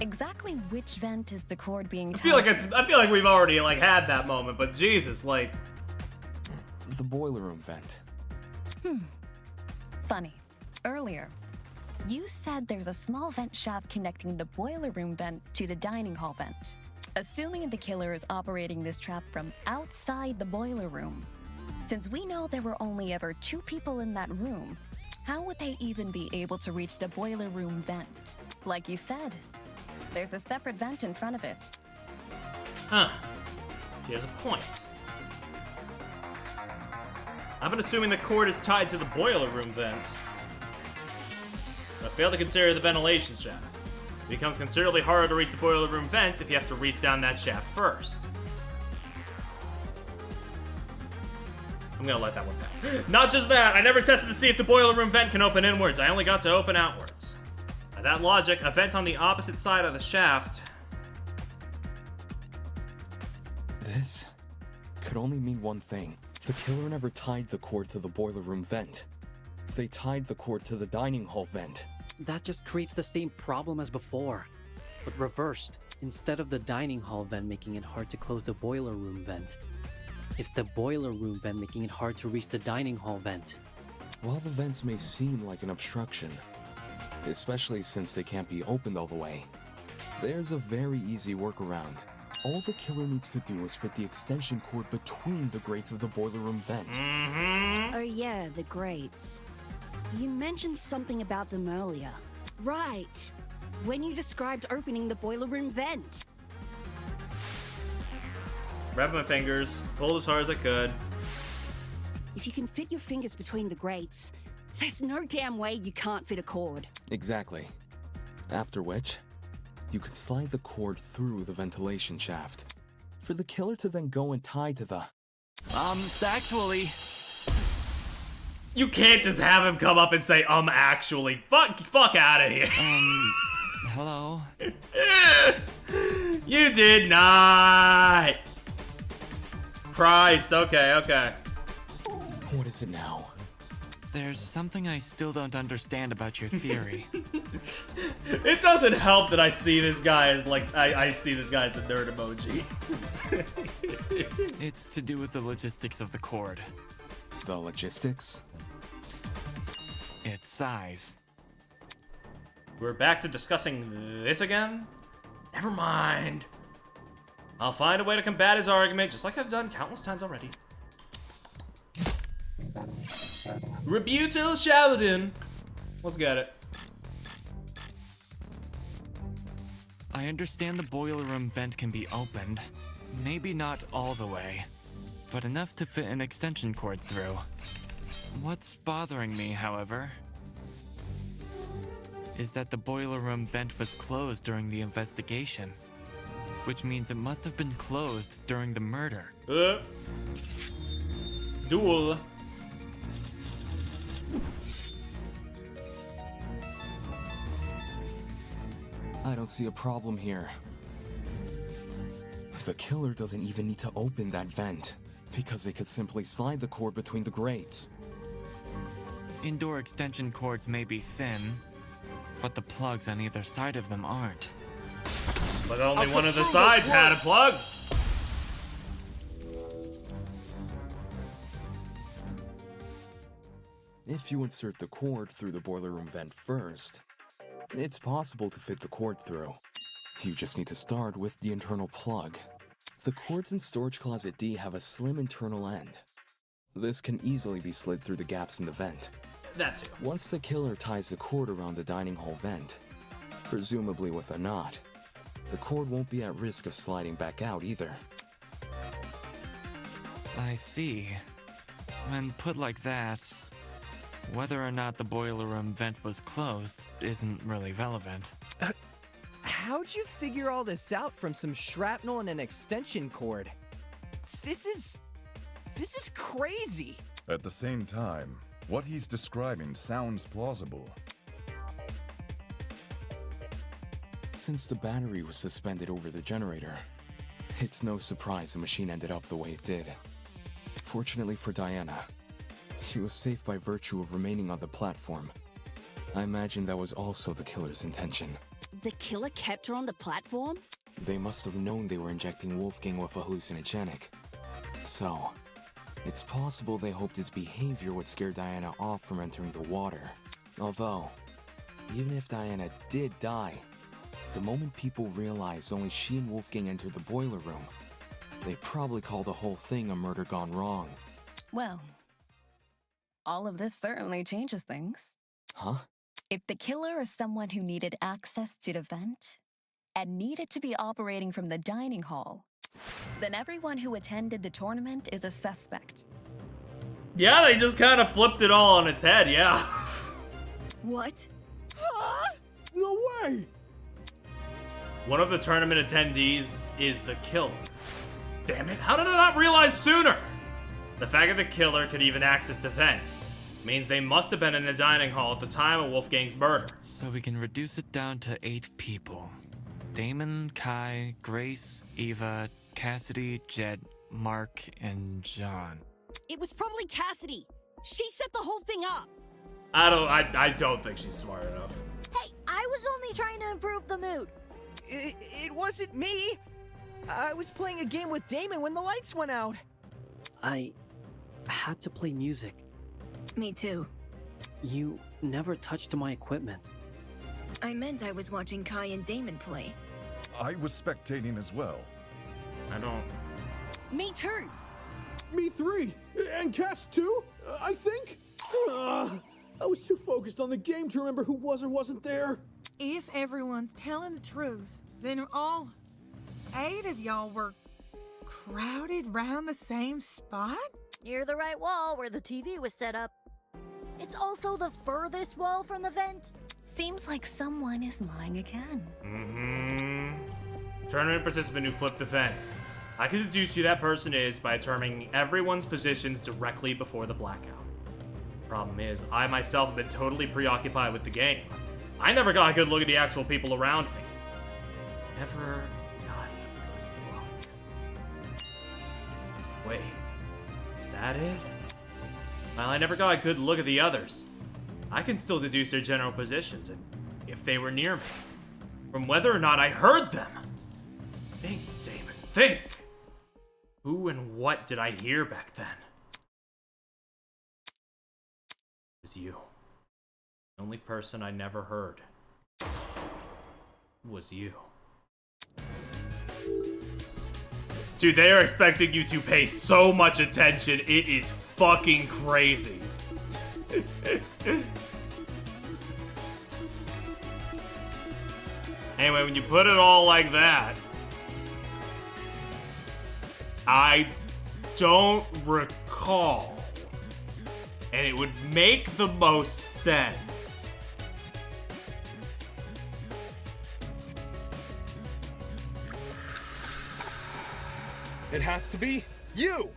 Exactly exactly which vent is the cord being I feel like tied I feel like we've already like had that moment, but Jesus, like The boiler room vent. Funny. Earlier, you said there's a small vent shaft connecting the boiler room vent to the dining hall vent. Assuming the killer is operating this trap from outside the boiler room, since we know there were only ever 2 people in that room, how would they even be able to reach the boiler room vent? Like you said, there's a separate vent in front of it. Huh. She has a point. I've been assuming the cord is tied to the boiler room vent. But I fail to consider the ventilation shaft. It becomes considerably harder to reach the boiler room vent if you have to reach down that shaft first. I'm gonna let that one pass. Not just that, I never tested to see if the boiler room vent can open inwards. I only got to open outwards. By that logic, a vent on the opposite side of the shaft. This could only mean one thing. The killer never tied the cord to the boiler room vent. They tied the cord to the dining hall vent. That just creates the same problem as before, but reversed. Instead of the dining hall vent making it hard to close the boiler room vent, it's the boiler room vent making it hard to reach the dining hall vent. While the vents may seem like an obstruction, especially since they can't be opened all the way, there's a very easy workaround. All the killer needs to do is fit the extension cord between the grates of the boiler room vent. Oh yeah, the grates. You mentioned something about them earlier. Right. When you described opening the boiler room vent. Grab my fingers, pulled as hard as I could. If you can fit your fingers between the grates, there's no damn way you can't fit a cord. Exactly. After which, you could slide the cord through the ventilation shaft. For the killer to then go and tie to the... Actually... You can't just have him come up and say, actually. Fuck out of here. Hello? You did not. Christ, okay. What is it now? There's something I still don't understand about your theory. It doesn't help that I see this guy as, like, I see this guy as a nerd emoji. It's to do with the logistics of the cord. The logistics? Its size. We're back to discussing this again? Never mind. I'll find a way to combat his argument, just like I've done countless times already. Rebutal Shaladin. Let's get it. I understand the boiler room vent can be opened. Maybe not all the way, but enough to fit an extension cord through. What's bothering me, however, is that the boiler room vent was closed during the investigation, which means it must have been closed during the murder. Duel. I don't see a problem here. The killer doesn't even need to open that vent, because they could simply slide the cord between the grates. Indoor extension cords may be thin, but the plugs on either side of them aren't. But only one of the sides had a plug. If you insert the cord through the boiler room vent first, it's possible to fit the cord through. You just need to start with the internal plug. The cords in Storage Closet D have a slim internal end. This can easily be slid through the gaps in the vent. That's it. Once the killer ties the cord around the dining hall vent, presumably with a knot, the cord won't be at risk of sliding back out either. I see. When put like that, whether or not the boiler room vent was closed isn't really relevant. How'd you figure all this out from some shrapnel and an extension cord? This is crazy. At the same time, what he's describing sounds plausible. Since the battery was suspended over the generator, it's no surprise the machine ended up the way it did. Fortunately for Diana, she was safe by virtue of remaining on the platform. I imagine that was also the killer's intention. The killer kept her on the platform? They must have known they were injecting Wolfgang with a hallucinogenic. So, it's possible they hoped his behavior would scare Diana off from entering the water. Although, even if Diana did die, the moment people realized only she and Wolfgang entered the boiler room, they probably call the whole thing a murder gone wrong. Well, all of this certainly changes things. Huh? If the killer is someone who needed access to the vent and needed to be operating from the dining hall, then everyone who attended the tournament is a suspect. Yeah, they just kind of flipped it all on its head, yeah. What? No way! One of the tournament attendees is the killer. Damn it, how did I not realize sooner? The fact that the killer could even access the vent means they must have been in the dining hall at the time of Wolfgang's murder. So we can reduce it down to 8 people. Damon, Kai, Grace, Eva, Cassidy, Jed, Mark, and John. It was probably Cassidy. She set the whole thing up. I don't think she's smart enough. Hey, I was only trying to improve the mood. It wasn't me. I was playing a game with Damon when the lights went out. I had to play music. Me too. You never touched my equipment. I meant I was watching Kai and Damon play. I was spectating as well. I don't... Me too. Me 3! And Cass 2, I think? I was too focused on the game to remember who was or wasn't there. If everyone's telling the truth, then all 8 of y'all were crowded round the same spot? Near the right wall where the TV was set up. It's also the furthest wall from the vent. Seems like someone is lying again. Tournament participant who flipped the vent. I can deduce who that person is by determining everyone's positions directly before the blackout. Problem is, I myself have been totally preoccupied with the game. I never got a good look at the actual people around me. Never got a good look. Wait, is that it? Well, I never got a good look at the others. I can still deduce their general positions and if they were near me, from whether or not I heard them. Think, Damon, think! Who and what did I hear back then? It was you. The only person I never heard was you. Dude, they are expecting you to pay so much attention. It is fucking crazy. Anyway, when you put it all like that, I don't recall. And it would make the most sense. It has to be you!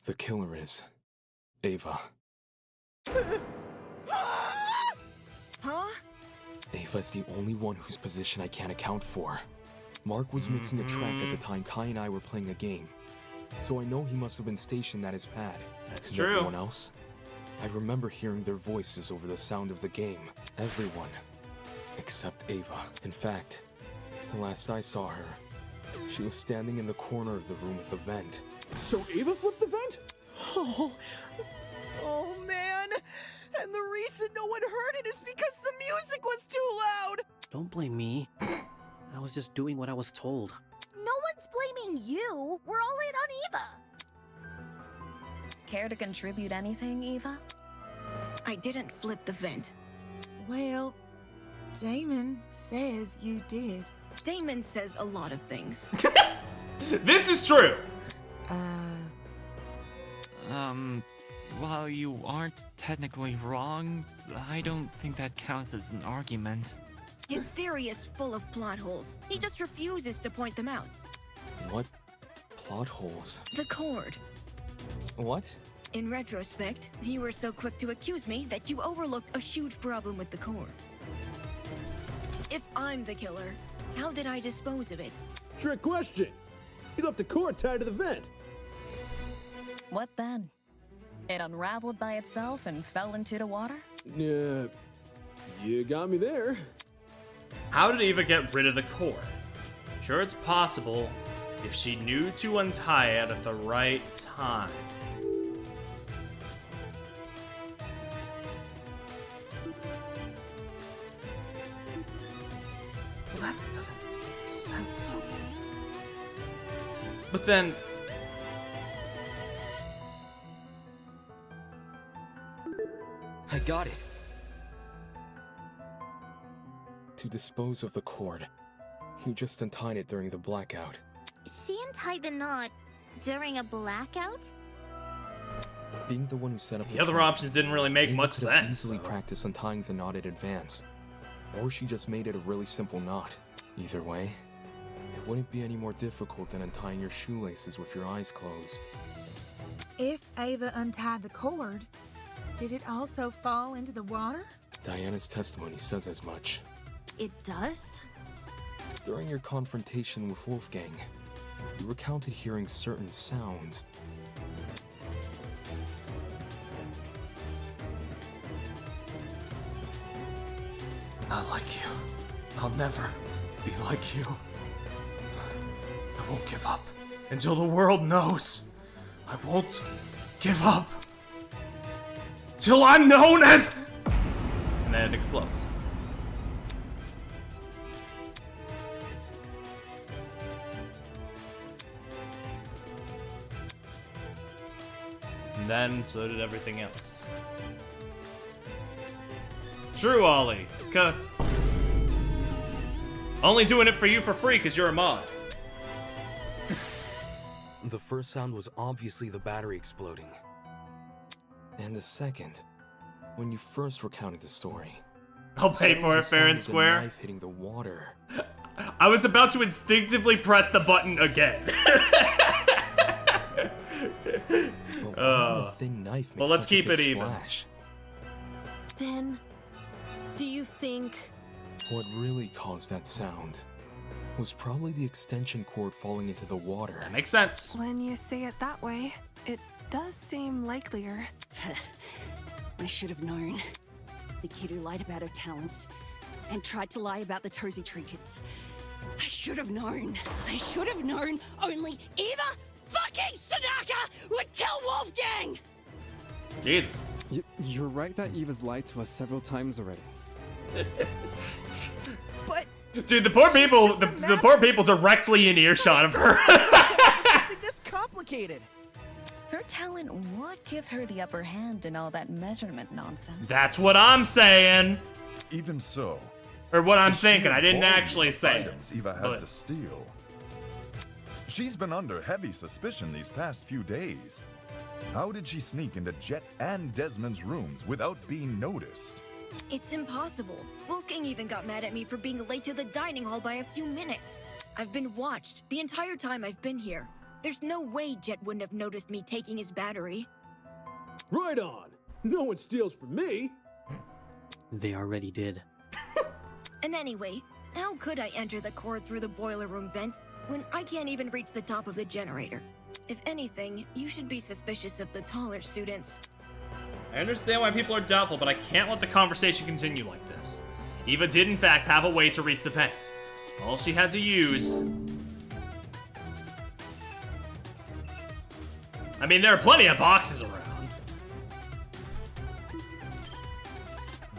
The killer is Ava. Huh? Ava's the only one whose position I can't account for. Mark was mixing a track at the time Kai and I were playing a game. So I know he must have been stationed at his pad. That's and true. Everyone else? I remember hearing their voices over the sound of the game. Everyone. Except Ava. In fact, the last I saw her, she was standing in the corner of the room with the vent. So Ava flipped the vent? Oh man! And the reason no one heard it is because the music was too loud! Don't blame me. I was just doing what I was told. No one's blaming you. We're all in on Eva. Care to contribute anything, Eva? I didn't flip the vent. Well, Damon says you did. Damon says a lot of things. This is true. While you aren't technically wrong, I don't think that counts as an argument. His theory is full of plot holes. He just refuses to point them out. What plot holes? The cord. What? In retrospect, you were so quick to accuse me that you overlooked a huge problem with the cord. If I'm the killer, how did I dispose of it? Trick question. You left the cord tied to the vent. What then? It unraveled by itself and fell into the water? Yeah, you got me there. How did Eva get rid of the cord? Sure, it's possible if she knew to untie it at the right time. Well, that doesn't make sense. But then... I got it. To dispose of the cord, you just untied it during the blackout. She untied the knot during a blackout? Being the one who set up The other options didn't really make much could have sense. Easily practice untying the knot in advance, or she just made it a really simple knot. Either way, it wouldn't be any more difficult than untying your shoelaces with your eyes closed. If Ava untied the cord, did it also fall into the water? Diana's testimony says as much. It does? During your confrontation with Wolfgang, you recounted hearing certain sounds. Not like you. I'll never be like you. I won't give up until the world knows. I won't give up till I'm known as... And then it explodes. And then, so did everything else. True, Ollie. Only doing it for you for free because you're a mod. The first sound was obviously the battery exploding. And the second, when you first recounted the story. I'll pay for it fair and square. Knife hitting the water. I was about to instinctively press the button again. Well, let's keep it even. Then, do you think... What really caused that sound was probably the extension cord falling into the water. That makes sense. When you say it that way, it does seem likelier. I should have known. The kid who lied about her talents and tried to lie about the Tozy trinkets. I should have known. I should have known only Eva fucking Sanaka would kill Wolfgang! Jesus. You're right that Eva's lied to us several times already. But dude, the poor people, the poor people directly in earshot of her. Something this complicated. Her talent would give her the upper hand in all that measurement nonsense. That's what I'm saying. Even so, or what I'm the thinking. sheer I didn't volume actually of say items it. Eva had to steal. She's been under heavy suspicion these past few days. How did she sneak into Jet and Desmond's rooms without being noticed? It's impossible. Wolfgang even got mad at me for being late to the dining hall by a few minutes. I've been watched the entire time I've been here. There's no way Jet wouldn't have noticed me taking his battery. Right on. No one steals from me. They already did. And anyway, how could I enter the cord through the boiler room vent when I can't even reach the top of the generator? If anything, you should be suspicious of the taller students. I understand why people are doubtful, but I can't let the conversation continue like this. Eva did in fact have a way to reach the vent. All she had to use... I mean, there are plenty of boxes around.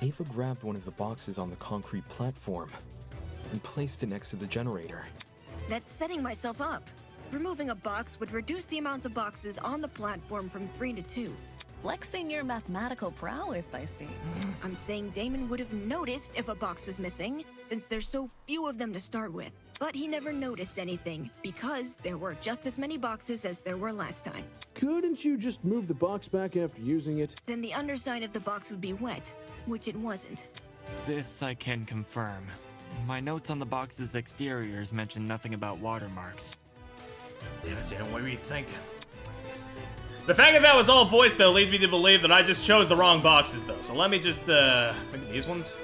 Ava grabbed one of the boxes on the concrete platform and placed it next to the generator. That's setting myself up. Removing a box would reduce the amount of boxes on the platform from 3 to 2. Flexing your mathematical prowess, I see. I'm saying Damon would have noticed if a box was missing, since there's so few of them to start with. But he never noticed anything, because there were just as many boxes as there were last time. Couldn't you just move the box back after using it? Then the underside of the box would be wet, which it wasn't. This I can confirm. My notes on the box's exteriors mention nothing about watermarks. Damn, what were you thinking? The fact that that was all voice, though, leads me to believe that I just chose the wrong boxes, though. So let me just, maybe these ones?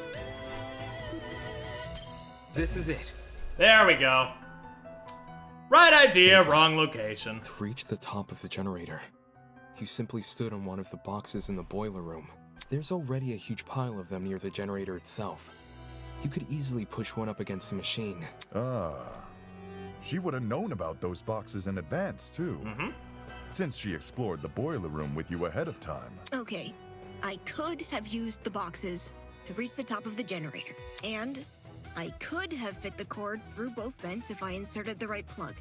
This is it. There we go. Right idea, wrong location. To reach the top of the generator, You simply stood on one of the boxes in the boiler room. There's already a huge pile of them near the generator itself. You could easily push one up against the machine. Ah. She would have known about those boxes in advance, too. Since she explored the boiler room with you ahead of time. Okay, I could have used the boxes to reach the top of the generator. And I could have fit the cord through both vents if I inserted the right plug.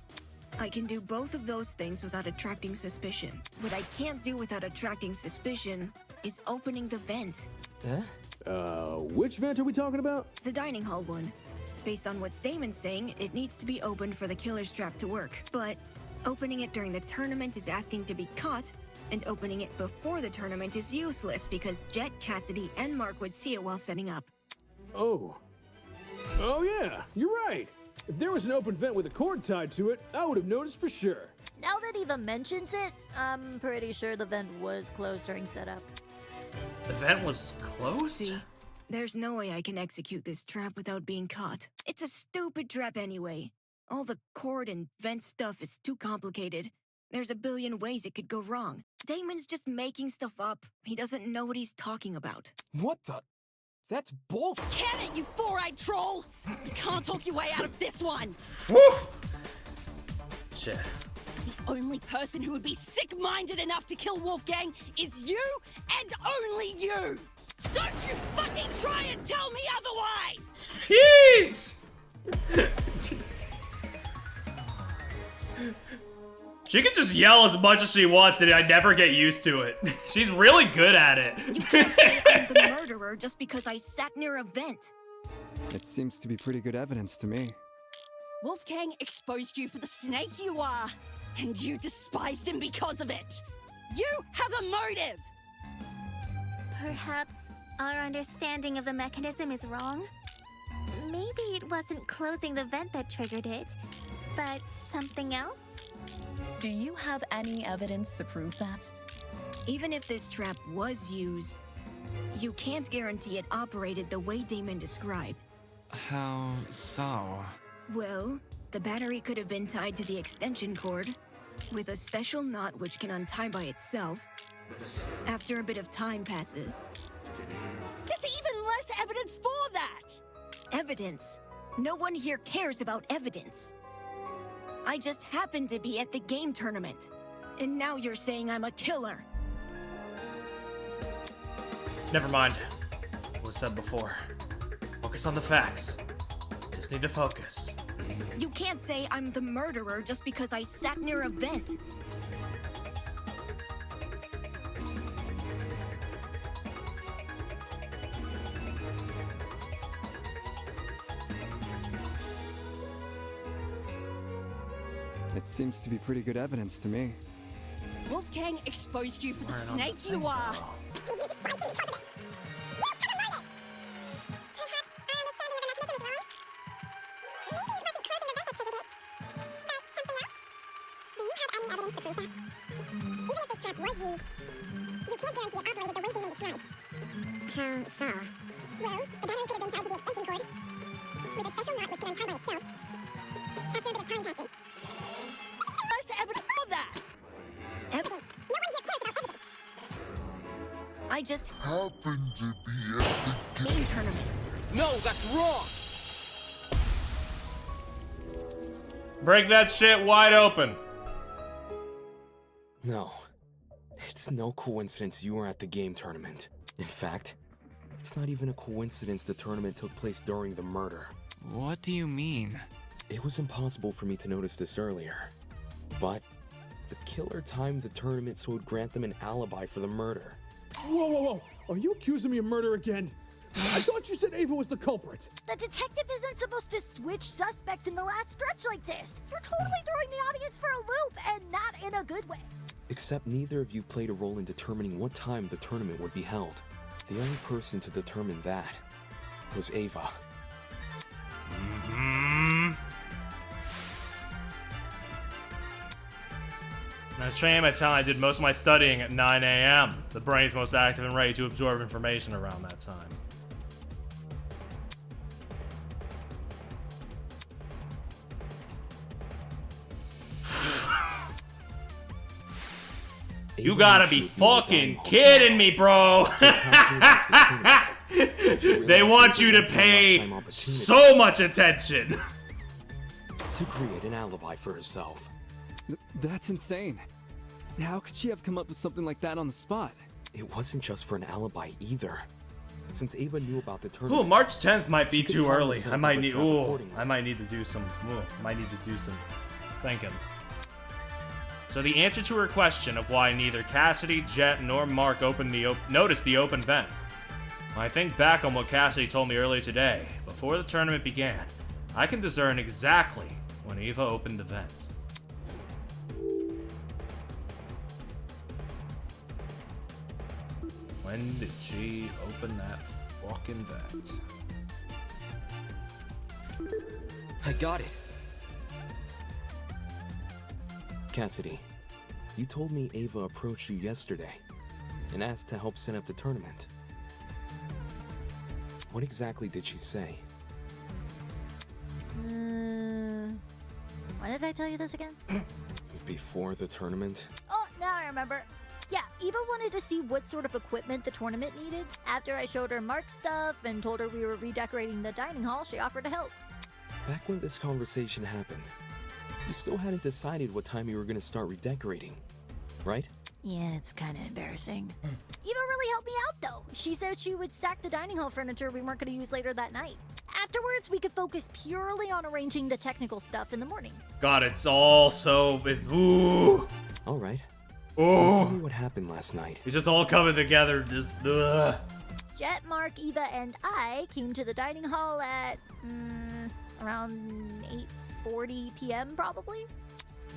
I can do both of those things without attracting suspicion. What I can't do without attracting suspicion is opening the vent. Which vent are we talking about? The dining hall one. Based on what Damon's saying, it needs to be opened for the killer's trap to work. But opening it during the tournament is asking to be caught, and opening it before the tournament is useless because Jet, Cassidy, and Mark would see it while setting up. Oh yeah, you're right. If there was an open vent with a cord tied to it, I would have noticed for sure. Now that Eva mentions it, I'm pretty sure the vent was closed during setup. The vent was closed? See, there's no way I can execute this trap without being caught. It's a stupid trap anyway. All the cord and vent stuff is too complicated. There's a billion ways it could go wrong. Damon's just making stuff up. He doesn't know what he's talking about. What the? That's bull. Can it, you four-eyed troll? You can't talk your way out of this one. Woo! Shit. The only person who would be sick-minded enough to kill Wolfgang is you and only you. Don't you fucking try and tell me otherwise! Jeez! She can just yell as much as she wants and I never get used to it. She's really good at it. You can't say I'm the murderer just because I sat near a vent. It seems to be pretty good evidence to me. Wolfgang exposed you for the snake you are, and you despised him because of it. You have a motive! Perhaps our understanding of the mechanism is wrong? Maybe it wasn't closing the vent that triggered it, but something else? Do you have any evidence to prove that? Even if this trap was used, you can't guarantee it operated the way Damon described. How so? Well, the battery could have been tied to the extension cord with a special knot which can untie by itself after a bit of time passes. There's even less evidence for that! Evidence? No one here cares about evidence. I just happened to be at the game tournament. And now you're saying I'm a killer. Never mind. What was said before. Focus on the facts. Just need to focus. You can't say I'm the murderer just because I sat near a vent. It seems to be pretty good evidence to me. Wolfgang exposed you for the snake you are. How so? Well, the battery could have been tied to the extension cord with a special knot which can untie by itself after a bit of time passes. Less evidence for that! Evidence? No one here cares about evidence. I just happened to be at the game tournament. No, that's wrong! Break that shit wide open. No. It's no coincidence you were at the game tournament. In fact, it's not even a coincidence the tournament took place during the murder. What do you mean? It was impossible for me to notice this earlier. But the killer timed the tournament so it would grant them an alibi for the murder. Whoa. Are you accusing me of murder again? I thought you said Ava was the culprit. The detective isn't supposed to switch suspects in the last stretch like this. You're totally throwing the audience for a loop, and not in a good way. Except neither of you played a role in determining what time the tournament would be held. The only person to determine that was Ava. Now, shame at time I did most of my studying at 9 a.m. The brain's most active and ready to absorb information around that time. You Ava gotta knew be she would in the dining fucking hall kidding me, bro. She They realized want it you was to a once-in-a-lifetime pay opportunity so much attention. to create an alibi for herself. That's insane. How could she have come up with something like that on the spot? It wasn't just for an alibi either. Since Ava knew about the tournament, Ooh, March 10th might be she could too calmly early. set I up might a need. trap Ooh, accordingly. I might need to do some. Might need to do some thinking. So the answer to her question of why neither Cassidy, Jet, nor Mark noticed the open vent. When I think back on what Cassidy told me earlier today, before the tournament began, I can discern exactly when Eva opened the vent. When did she open that fucking vent? I got it. Cassidy, you told me Ava approached you yesterday and asked to help set up the tournament. What exactly did she say? Why did I tell you this again? Before the tournament? Oh, now I remember. Yeah, Eva wanted to see what sort of equipment the tournament needed. After I showed her Mark's stuff and told her we were redecorating the dining hall, she offered to help. Back when this conversation happened, you still hadn't decided what time you were going to start redecorating, right? Yeah, it's kind of embarrassing. Eva really helped me out, though. She said she would stack the dining hall furniture we weren't going to use later that night. Afterwards, we could focus purely on arranging the technical stuff in the morning. God, it's all so. Ooh. All right. Ooh. Tell me what happened last night. It's just all coming together. Just. Ugh. Jet, Mark, Eva, and I came to the dining hall at around 8:40 p.m. probably.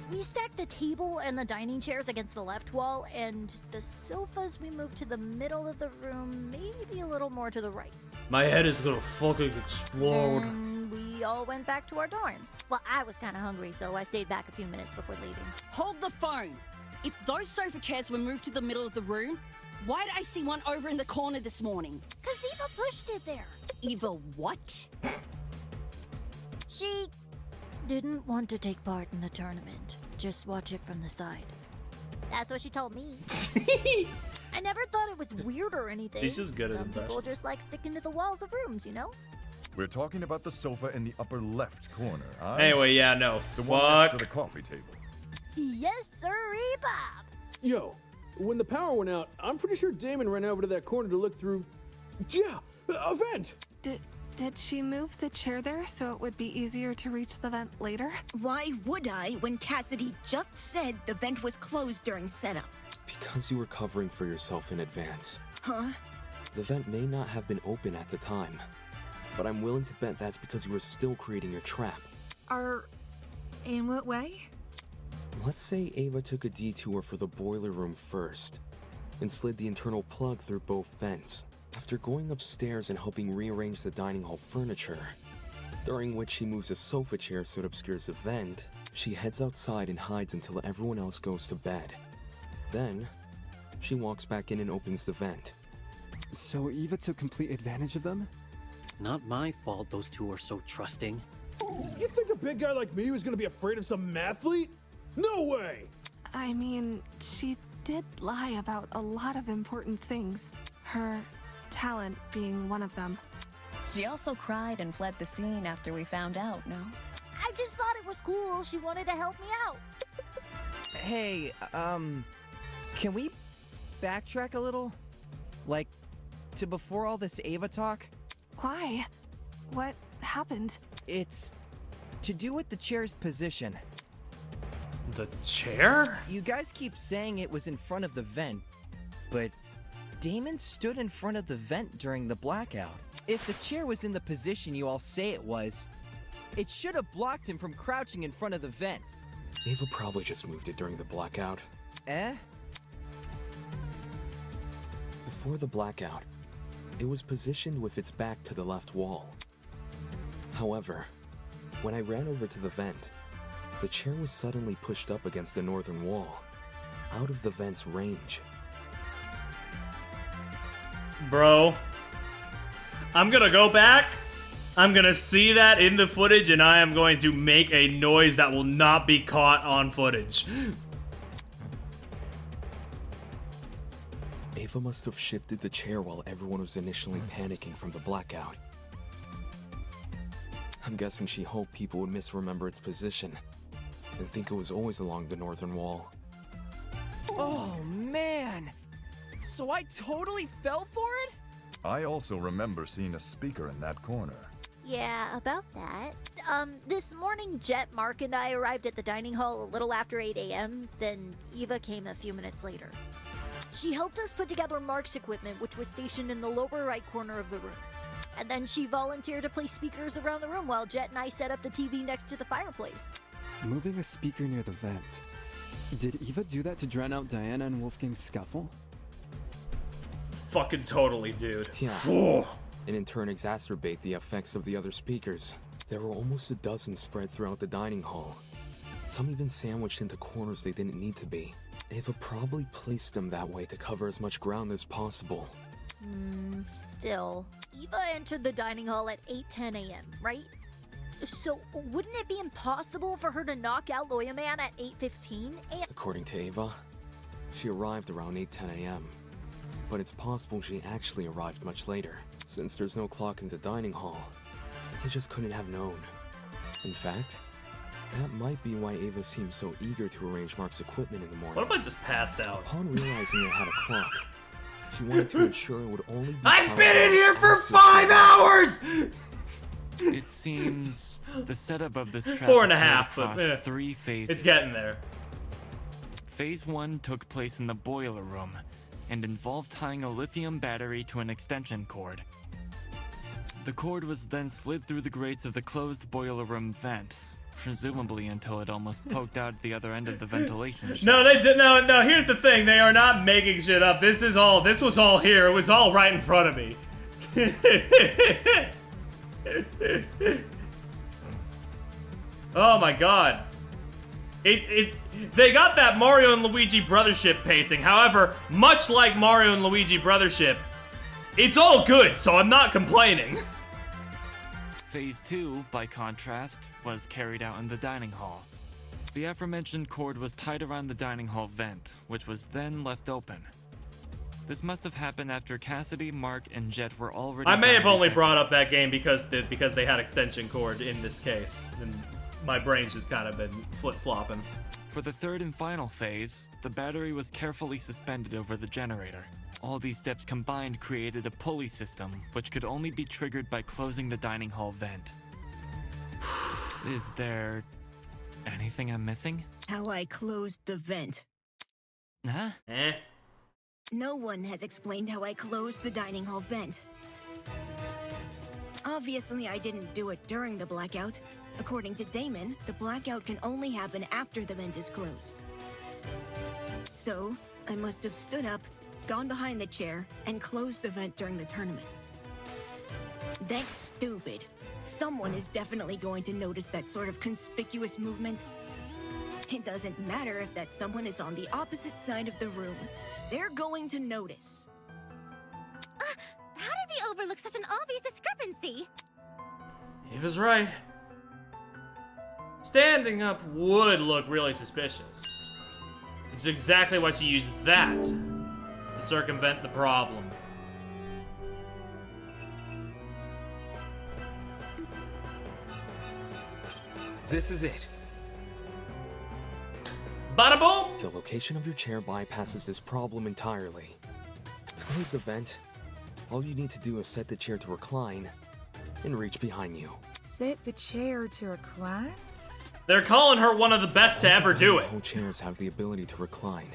We stacked the table and the dining chairs against the left wall, and the sofas we moved to the middle of the room, maybe a little more to the right. My head is gonna fucking explode. And we all went back to our dorms. Well, I was kind of hungry, so I stayed back a few minutes before leaving. Hold the phone. If those sofa chairs were moved to the middle of the room, why did I see one over in the corner this morning? 'Cause Eva pushed it there. Eva what? She didn't want to take part in the tournament. Just watch it from the side. That's what she told me. I never thought it was weird or anything. She's just good at Some people impressions. just like sticking to the walls of rooms, you know? We're talking about the sofa in the upper left corner. Anyway, yeah, no. The one next Fuck. to the coffee table. Yes, sirree, Bob. Yo, when the power went out, I'm pretty sure Damon ran over to that corner to look through. Yeah, a vent. Did she move the chair there so it would be easier to reach the vent later? Why would I when Cassidy just said the vent was closed during setup? Because you were covering for yourself in advance. Huh? The vent may not have been open at the time, but I'm willing to bet that's because you were still creating your trap. In what way? Let's say Ava took a detour for the boiler room first, and slid the internal plug through both vents. After going upstairs and helping rearrange the dining hall furniture, during which she moves a sofa chair so it obscures the vent, she heads outside and hides until everyone else goes to bed. Then, she walks back in and opens the vent. So Eva took complete advantage of them? Not my fault those two are so trusting. You think a big guy like me was gonna be afraid of some mathlete? No way! I mean, she did lie about a lot of important things. Her talent being one of them. She also cried and fled the scene after we found out, no? I just thought it was cool. She wanted to help me out. Hey, can we backtrack a little? Like, to before all this Ava talk? Why? What happened? It's to do with the chair's position. The chair? You guys keep saying it was in front of the vent, but Damon stood in front of the vent during the blackout. If the chair was in the position you all say it was, it should have blocked him from crouching in front of the vent. Ava probably just moved it during the blackout. Eh? Before the blackout, it was positioned with its back to the left wall. However, when I ran over to the vent, the chair was suddenly pushed up against the northern wall, out of the vent's range. Bro, I'm gonna go back. I'm gonna see that in the footage, and I am going to make a noise that will not be caught on footage. Ava must have shifted the chair while everyone was initially panicking from the blackout. I'm guessing she hoped people would misremember its position and think it was always along the northern wall. Oh man! So I totally fell for it? I also remember seeing a speaker in that corner. Yeah, about that. This morning, Jet, Mark, and I arrived at the dining hall a little after 8 a.m., then Eva came a few minutes later. She helped us put together Mark's equipment, which was stationed in the lower right corner of the room. And then she volunteered to place speakers around the room while Jet and I set up the TV next to the fireplace. Moving a speaker near the vent. Did Eva do that to drown out Diana and Wolfgang's scuffle? Fucking totally, dude. Yeah. And in turn exacerbate the effects of the other speakers. There were almost a dozen spread throughout the dining hall. Some even sandwiched into corners they didn't need to be. Ava probably placed them that way to cover as much ground as possible. Still. Eva entered the dining hall at 8:10 a.m., right? So, wouldn't it be impossible for her to knock out Lawyer Man at 8:15 a.m.? According to Ava, she arrived around 8:10 a.m. But it's possible she actually arrived much later. Since there's no clock in the dining hall, he just couldn't have known. In fact, that might be why Ava seemed so eager to arrange Mark's equipment in the morning. What if I just passed out? Upon realizing it had a clock, she wanted to ensure it would only be... I've been in here for 5 hours! It seems the setup of this trap 4.5, but across 3 phases. it's getting there. Phase 1 took place in the boiler room and involved tying a lithium battery to an extension cord. The cord was then slid through the grates of the closed boiler room vent, presumably until it almost poked out at the other end of the ventilation shaft. No, they did. No, here's the thing. They are not making shit up. This was all here. It was all right in front of me. Oh my god. They got that Mario and Luigi Brothership pacing. However, much like Mario and Luigi Brothership, it's all good, so I'm not complaining. Phase 2, by contrast, was carried out in the dining hall. The aforementioned cord was tied around the dining hall vent, which was then left open. This must have happened after Cassidy, Mark, and Jet were already... I may have only brought up that game because they had extension cord in this case, and my brain's just kind of been flip-flopping. For the third and final phase, the battery was carefully suspended over the generator. All these steps combined created a pulley system, which could only be triggered by closing the dining hall vent. Is there anything I'm missing? How I closed the vent. Huh? No one has explained how I closed the dining hall vent. Obviously, I didn't do it during the blackout. According to Damon, the blackout can only happen after the vent is closed. So, I must have stood up, gone behind the chair, and closed the vent during the tournament. That's stupid. Someone is definitely going to notice that sort of conspicuous movement. It doesn't matter if that someone is on the opposite side of the room. They're going to notice. How did we overlook such an obvious discrepancy? Eva's right. Standing up would look really suspicious. It's exactly why she used that to circumvent the problem. This is it. Bada boom! The location of your chair bypasses this problem entirely. To close the vent, all you need to do is set the chair to recline and reach behind you. Set the chair to recline? They're calling her one of the best to ever do it. All chairs have the ability to recline.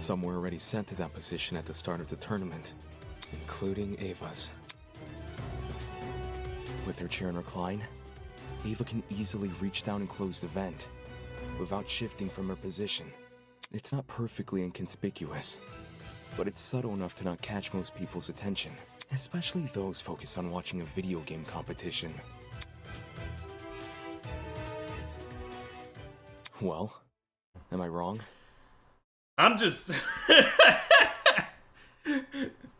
Some were already set to that position at the start of the tournament, including Ava's. With her chair in recline, Ava can easily reach down and close the vent without shifting from her position. It's not perfectly inconspicuous, but it's subtle enough to not catch most people's attention, especially those focused on watching a video game competition. Well, am I wrong? I'm just...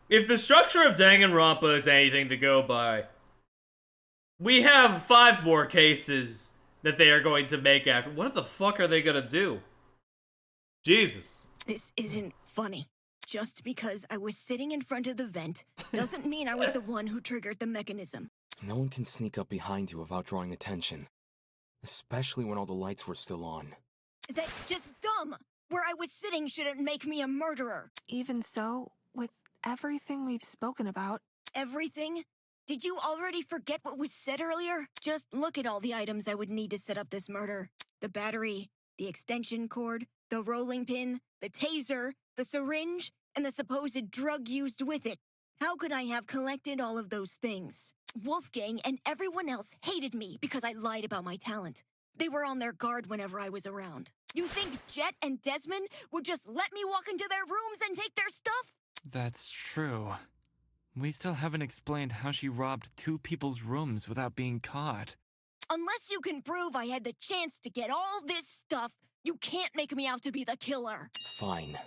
If the structure of Danganronpa is anything to go by, we have 5 more cases that they are going to make after. What the fuck are they gonna do? Jesus. This isn't funny. Just because I was sitting in front of the vent doesn't mean I was the one who triggered the mechanism. No one can sneak up behind you without drawing attention. Especially when all the lights were still on. That's just dumb! Where I was sitting shouldn't make me a murderer. Even so, with everything we've spoken about... Everything? Did you already forget what was said earlier? Just look at all the items I would need to set up this murder. The battery, the extension cord, the rolling pin, the taser, the syringe, and the supposed drug used with it. How could I have collected all of those things? Wolfgang and everyone else hated me because I lied about my talent. They were on their guard whenever I was around. You think Jet and Desmond would just let me walk into their rooms and take their stuff? That's true. We still haven't explained how she robbed 2 people's rooms without being caught. Unless you can prove I had the chance to get all this stuff, you can't make me out to be the killer. Fine.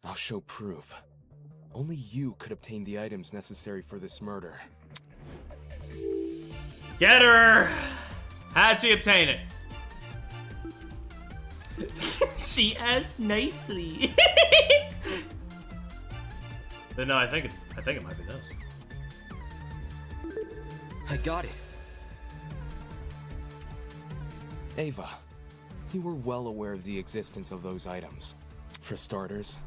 I'll show proof. Only you could obtain the items necessary for this murder. Get her! How'd she obtain it? She asked nicely. But no, I think it might be this. I got it. Ava, you were well aware of the existence of those items. For starters,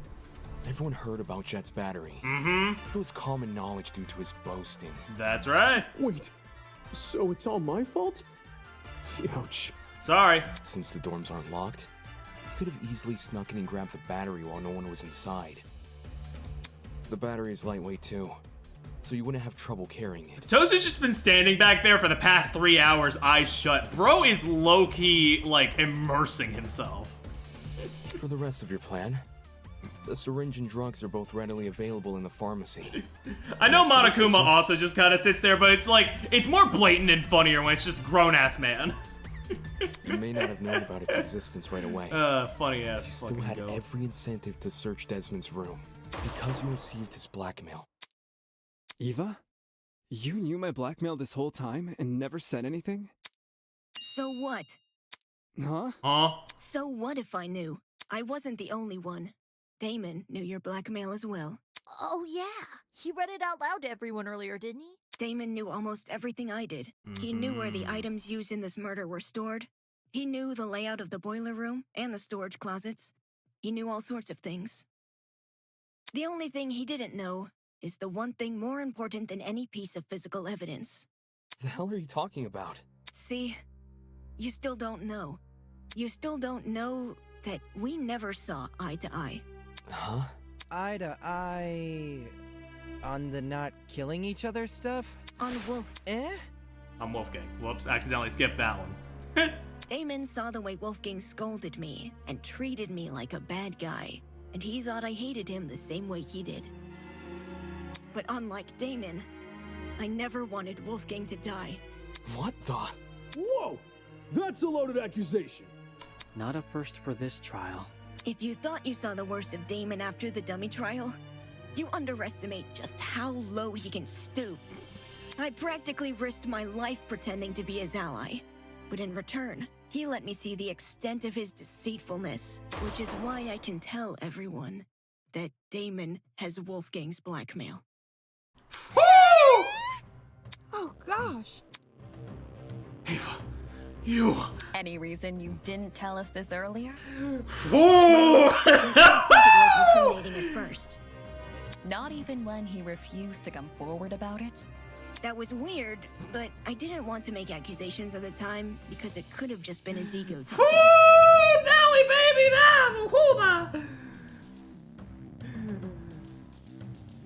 everyone heard about Jet's battery. It was common knowledge due to his boasting. That's right. Wait, so it's all my fault? Ouch. Sorry. Since the dorms aren't locked, you could have easily snuck in and grabbed the battery while no one was inside. The battery is lightweight too, so you wouldn't have trouble carrying it. Toast's just been standing back there for the past 3 hours, eyes shut. Bro is low-key, like, immersing himself. For the rest of your plan, the syringe and drugs are both readily available in the pharmacy. I know Monokuma also just kind of sits there, but it's like, it's more blatant and funnier when it's just grown-ass man. You may not have known about its existence right away. Funny ass. You still had every incentive to search Desmond's room, because you received his blackmail. Eva? You knew my blackmail this whole time and never said anything? So what? Huh? So what if I knew? I wasn't the only one. Damon knew your blackmail as well. Oh yeah, he read it out loud to everyone earlier, didn't he? Damon knew almost everything I did. He knew where the items used in this murder were stored. He knew the layout of the boiler room and the storage closets. He knew all sorts of things. The only thing he didn't know is the one thing more important than any piece of physical evidence. The hell are you talking about? See, you still don't know. You still don't know that we never saw eye to eye. Huh? Eye to eye... on the not killing each other stuff? On Wolf... I'm Wolfgang. Whoops, accidentally skipped that one. Damon saw the way Wolfgang scolded me and treated me like a bad guy, and he thought I hated him the same way he did. But unlike Damon, I never wanted Wolfgang to die. What the? Whoa! That's a loaded accusation! Not a first for this trial. If you thought you saw the worst of Damon after the dummy trial, you underestimate just how low he can stoop. I practically risked my life pretending to be his ally, but in return, he let me see the extent of his deceitfulness, which is why I can tell everyone that Damon has Wolfgang's blackmail. Oh gosh! Ava, you... Any reason you didn't tell us this earlier? Intimidating at first. Not even when he refused to come forward about it? That was weird, but I didn't want to make accusations at the time because it could have just been his ego talking. Nelly, baby, now!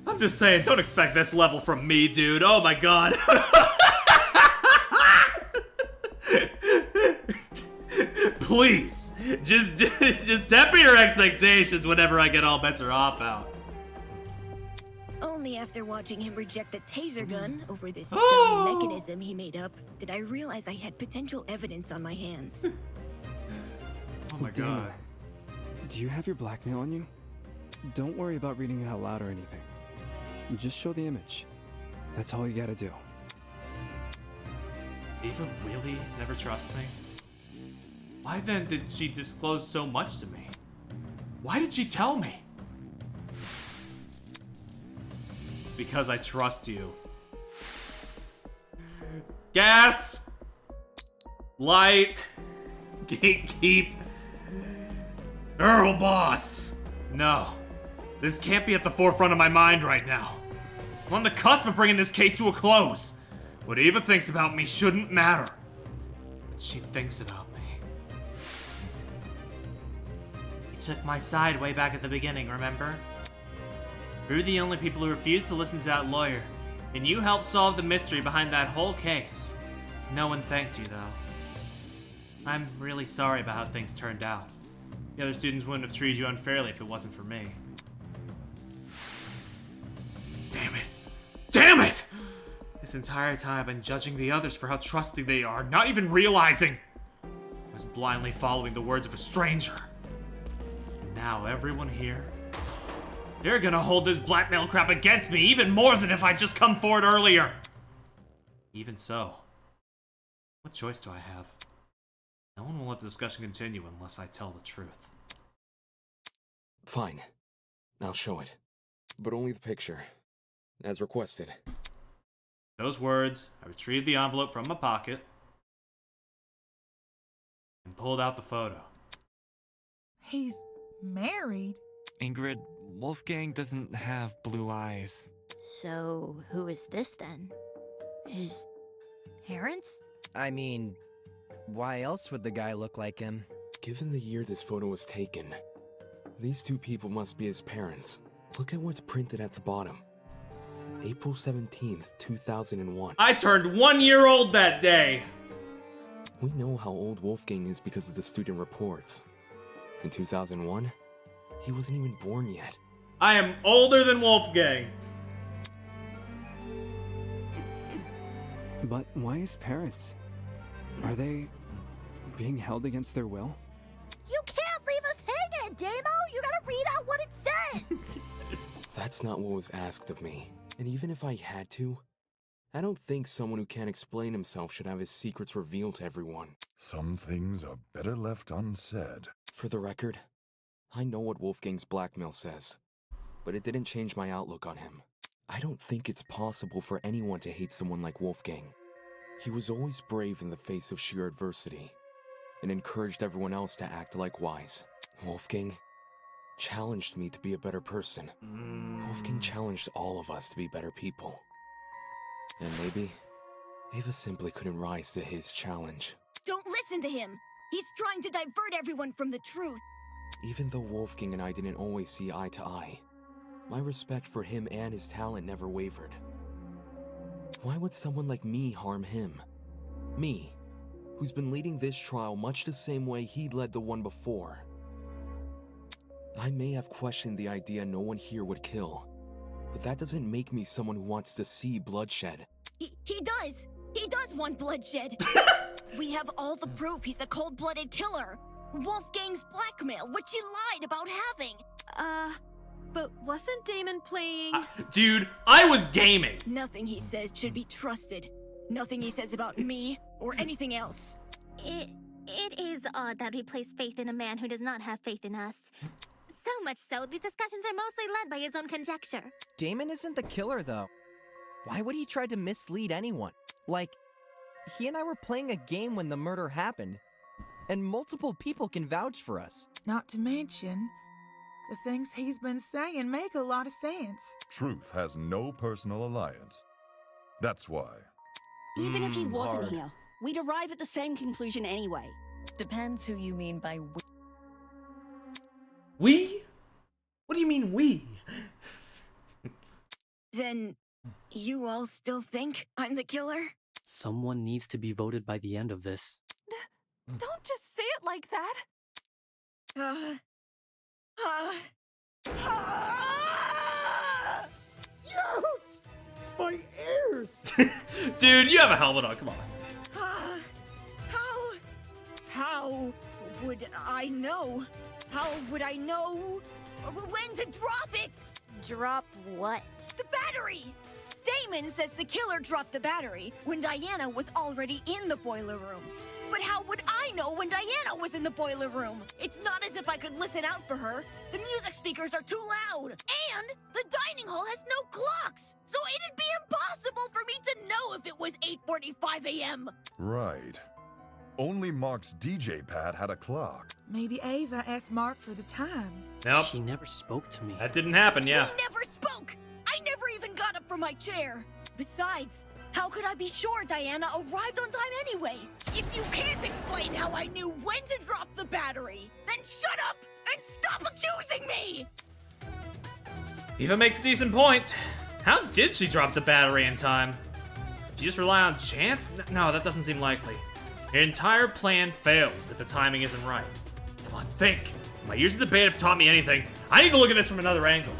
I'm just saying, don't expect this level from me, dude. Oh my god. Please, just temper your expectations whenever I get all bets are off out. Only after watching him reject the taser gun over this dumb mechanism he made up did I realize I had potential evidence on my hands. Oh my Damon, god. do you have your blackmail on you? Don't worry about reading it out loud or anything. Just show the image. That's all you gotta do. Eva really never trusts me? Why then did she disclose so much to me? Why did she tell me? Because I trust you. Gas! Light! Gatekeep! Girl boss! No. This can't be at the forefront of my mind right now. I'm on the cusp of bringing this case to a close. What Eva thinks about me shouldn't matter. What she thinks about me. You took my side way back at the beginning, remember? We were the only people who refused to listen to that lawyer, and you helped solve the mystery behind that whole case. No one thanked you, though. I'm really sorry about how things turned out. The other students wouldn't have treated you unfairly if it wasn't for me. Damn it! Damn it! This entire time I've been judging the others for how trusting they are, not even realizing I was blindly following the words of a stranger. And now everyone here, they're gonna hold this blackmail crap against me even more than if I'd just come forward earlier. Even so, what choice do I have? No one will let the discussion continue unless I tell the truth. Fine. I'll show it. But only the picture. As requested. Those words, I retrieved the envelope from my pocket and pulled out the photo. He's married? Ingrid, Wolfgang doesn't have blue eyes. So, who is this then? His parents? I mean, why else would the guy look like him? Given the year this photo was taken, these two people must be his parents. Look at what's printed at the bottom. April 17th, 2001. I turned 1 year old that day! We know how old Wolfgang is because of the student reports. In 2001, he wasn't even born yet. I am older than Wolfgang! But why his parents? Are they being held against their will? You can't leave us hanging, Damo! You gotta read out what it says! That's not what was asked of me. And even if I had to, I don't think someone who can't explain himself should have his secrets revealed to everyone. Some things are better left unsaid. For the record, I know what Wolfgang's blackmail says, but it didn't change my outlook on him. I don't think it's possible for anyone to hate someone like Wolfgang. He was always brave in the face of sheer adversity, and encouraged everyone else to act likewise. Wolfgang challenged me to be a better person. Wolfgang challenged all of us to be better people. And maybe Ava simply couldn't rise to his challenge. Don't listen to him! He's trying to divert everyone from the truth. Even though Wolfgang and I didn't always see eye to eye, my respect for him and his talent never wavered. Why would someone like me harm him? Me, who's been leading this trial much the same way he led the one before. I may have questioned the idea no one here would kill, but that doesn't make me someone who wants to see bloodshed. He does! He does want bloodshed! We have all the proof he's a cold-blooded killer! Wolfgang's blackmail, which he lied about having! But wasn't Damon playing? Dude, I was gaming! Nothing he says should be trusted. Nothing he says about me, or anything else. It is odd that we place faith in a man who does not have faith in us. So much so, these discussions are mostly led by his own conjecture. Damon isn't the killer, though. Why would he try to mislead anyone? Like, he and I were playing a game when the murder happened, and multiple people can vouch for us. Not to mention, the things he's been saying make a lot of sense. Truth has no personal alliance. That's why. Even if he wasn't here, we'd arrive at the same conclusion anyway. Depends who you mean by we. We? What do you mean we? Then, you all still think I'm the killer? Someone needs to be voted by the end of this. Don't just say it like that. Yes! My ears! Dude, you have a helmet on, come on. How would I know? How would I know when to drop it? Drop what? The battery! Damon says the killer dropped the battery when Diana was already in the boiler room. But how would I know when Diana was in the boiler room? It's not as if I could listen out for her. The music speakers are too loud. And the dining hall has no clocks. so it'd be impossible for me to know if it was 8:45 a.m. Right. Only Mark's DJ pad had a clock. Maybe Ava asked Mark for the time. Nope. She never spoke to me. That didn't happen, yeah. We never spoke! I never even got up from my chair. Besides, how could I be sure Diana arrived on time anyway? If you can't explain how I knew when to drop the battery, then shut up and stop accusing me! Eva makes a decent point. How did she drop the battery in time? Did you just rely on chance? No, that doesn't seem likely. Your entire plan fails if the timing isn't right. Come on, think. My years of debate have taught me anything. I need to look at this from another angle.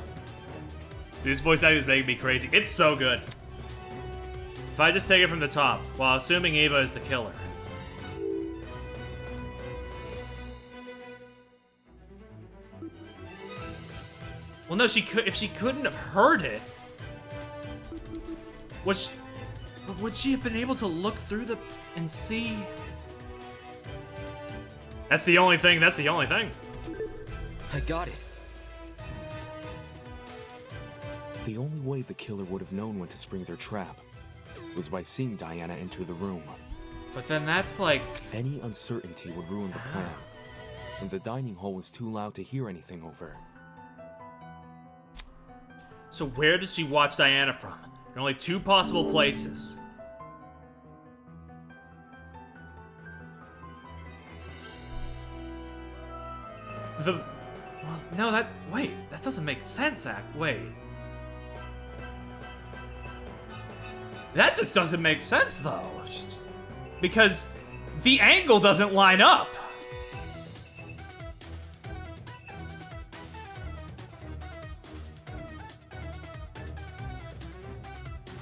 This voice acting is making me crazy. It's so good. If I just take it from the top, while assuming Eva is the killer. Well, no, she could. If she couldn't have heard it, would she have been able to look through and see? That's the only thing. That's the only thing. I got it. The only way the killer would have known when to spring their trap was by seeing Diana enter the room. But then that's like... Any uncertainty would ruin the plan, and the dining hall was too loud to hear anything over. So where did she watch Diana from? There are only two possible places. Well, no, wait, that doesn't make sense, wait. That just doesn't make sense, though. Because the angle doesn't line up.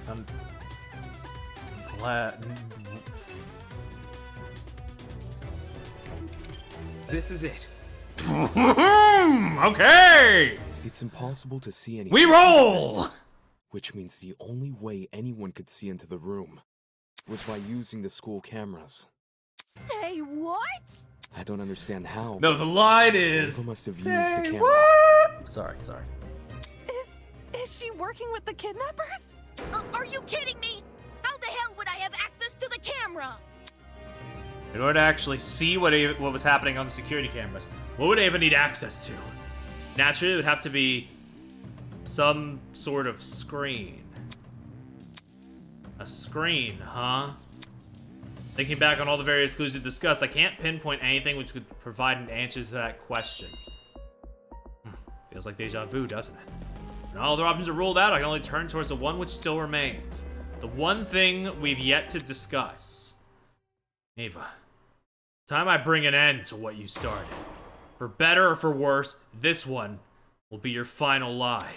I'm glad. This is it. Okay! It's impossible to see anything. We roll! Which means the only way anyone could see into the room was by using the school cameras. Say what? I don't understand how. No, the line is... Ava must have used the camera. What? Sorry. Is she working with the kidnappers? Are you kidding me? How the hell would I have access to the camera? In order to actually see what was happening on the security cameras, what would Ava need access to? Naturally, it would have to be some sort of screen. A screen, huh? Thinking back on all the various clues we've discussed, I can't pinpoint anything which could provide an answer to that question. Feels like deja vu, doesn't it? When all other options are ruled out, I can only turn towards the one which still remains. The one thing we've yet to discuss. Ava, time I bring an end to what you started. For better or for worse, this one will be your final lie.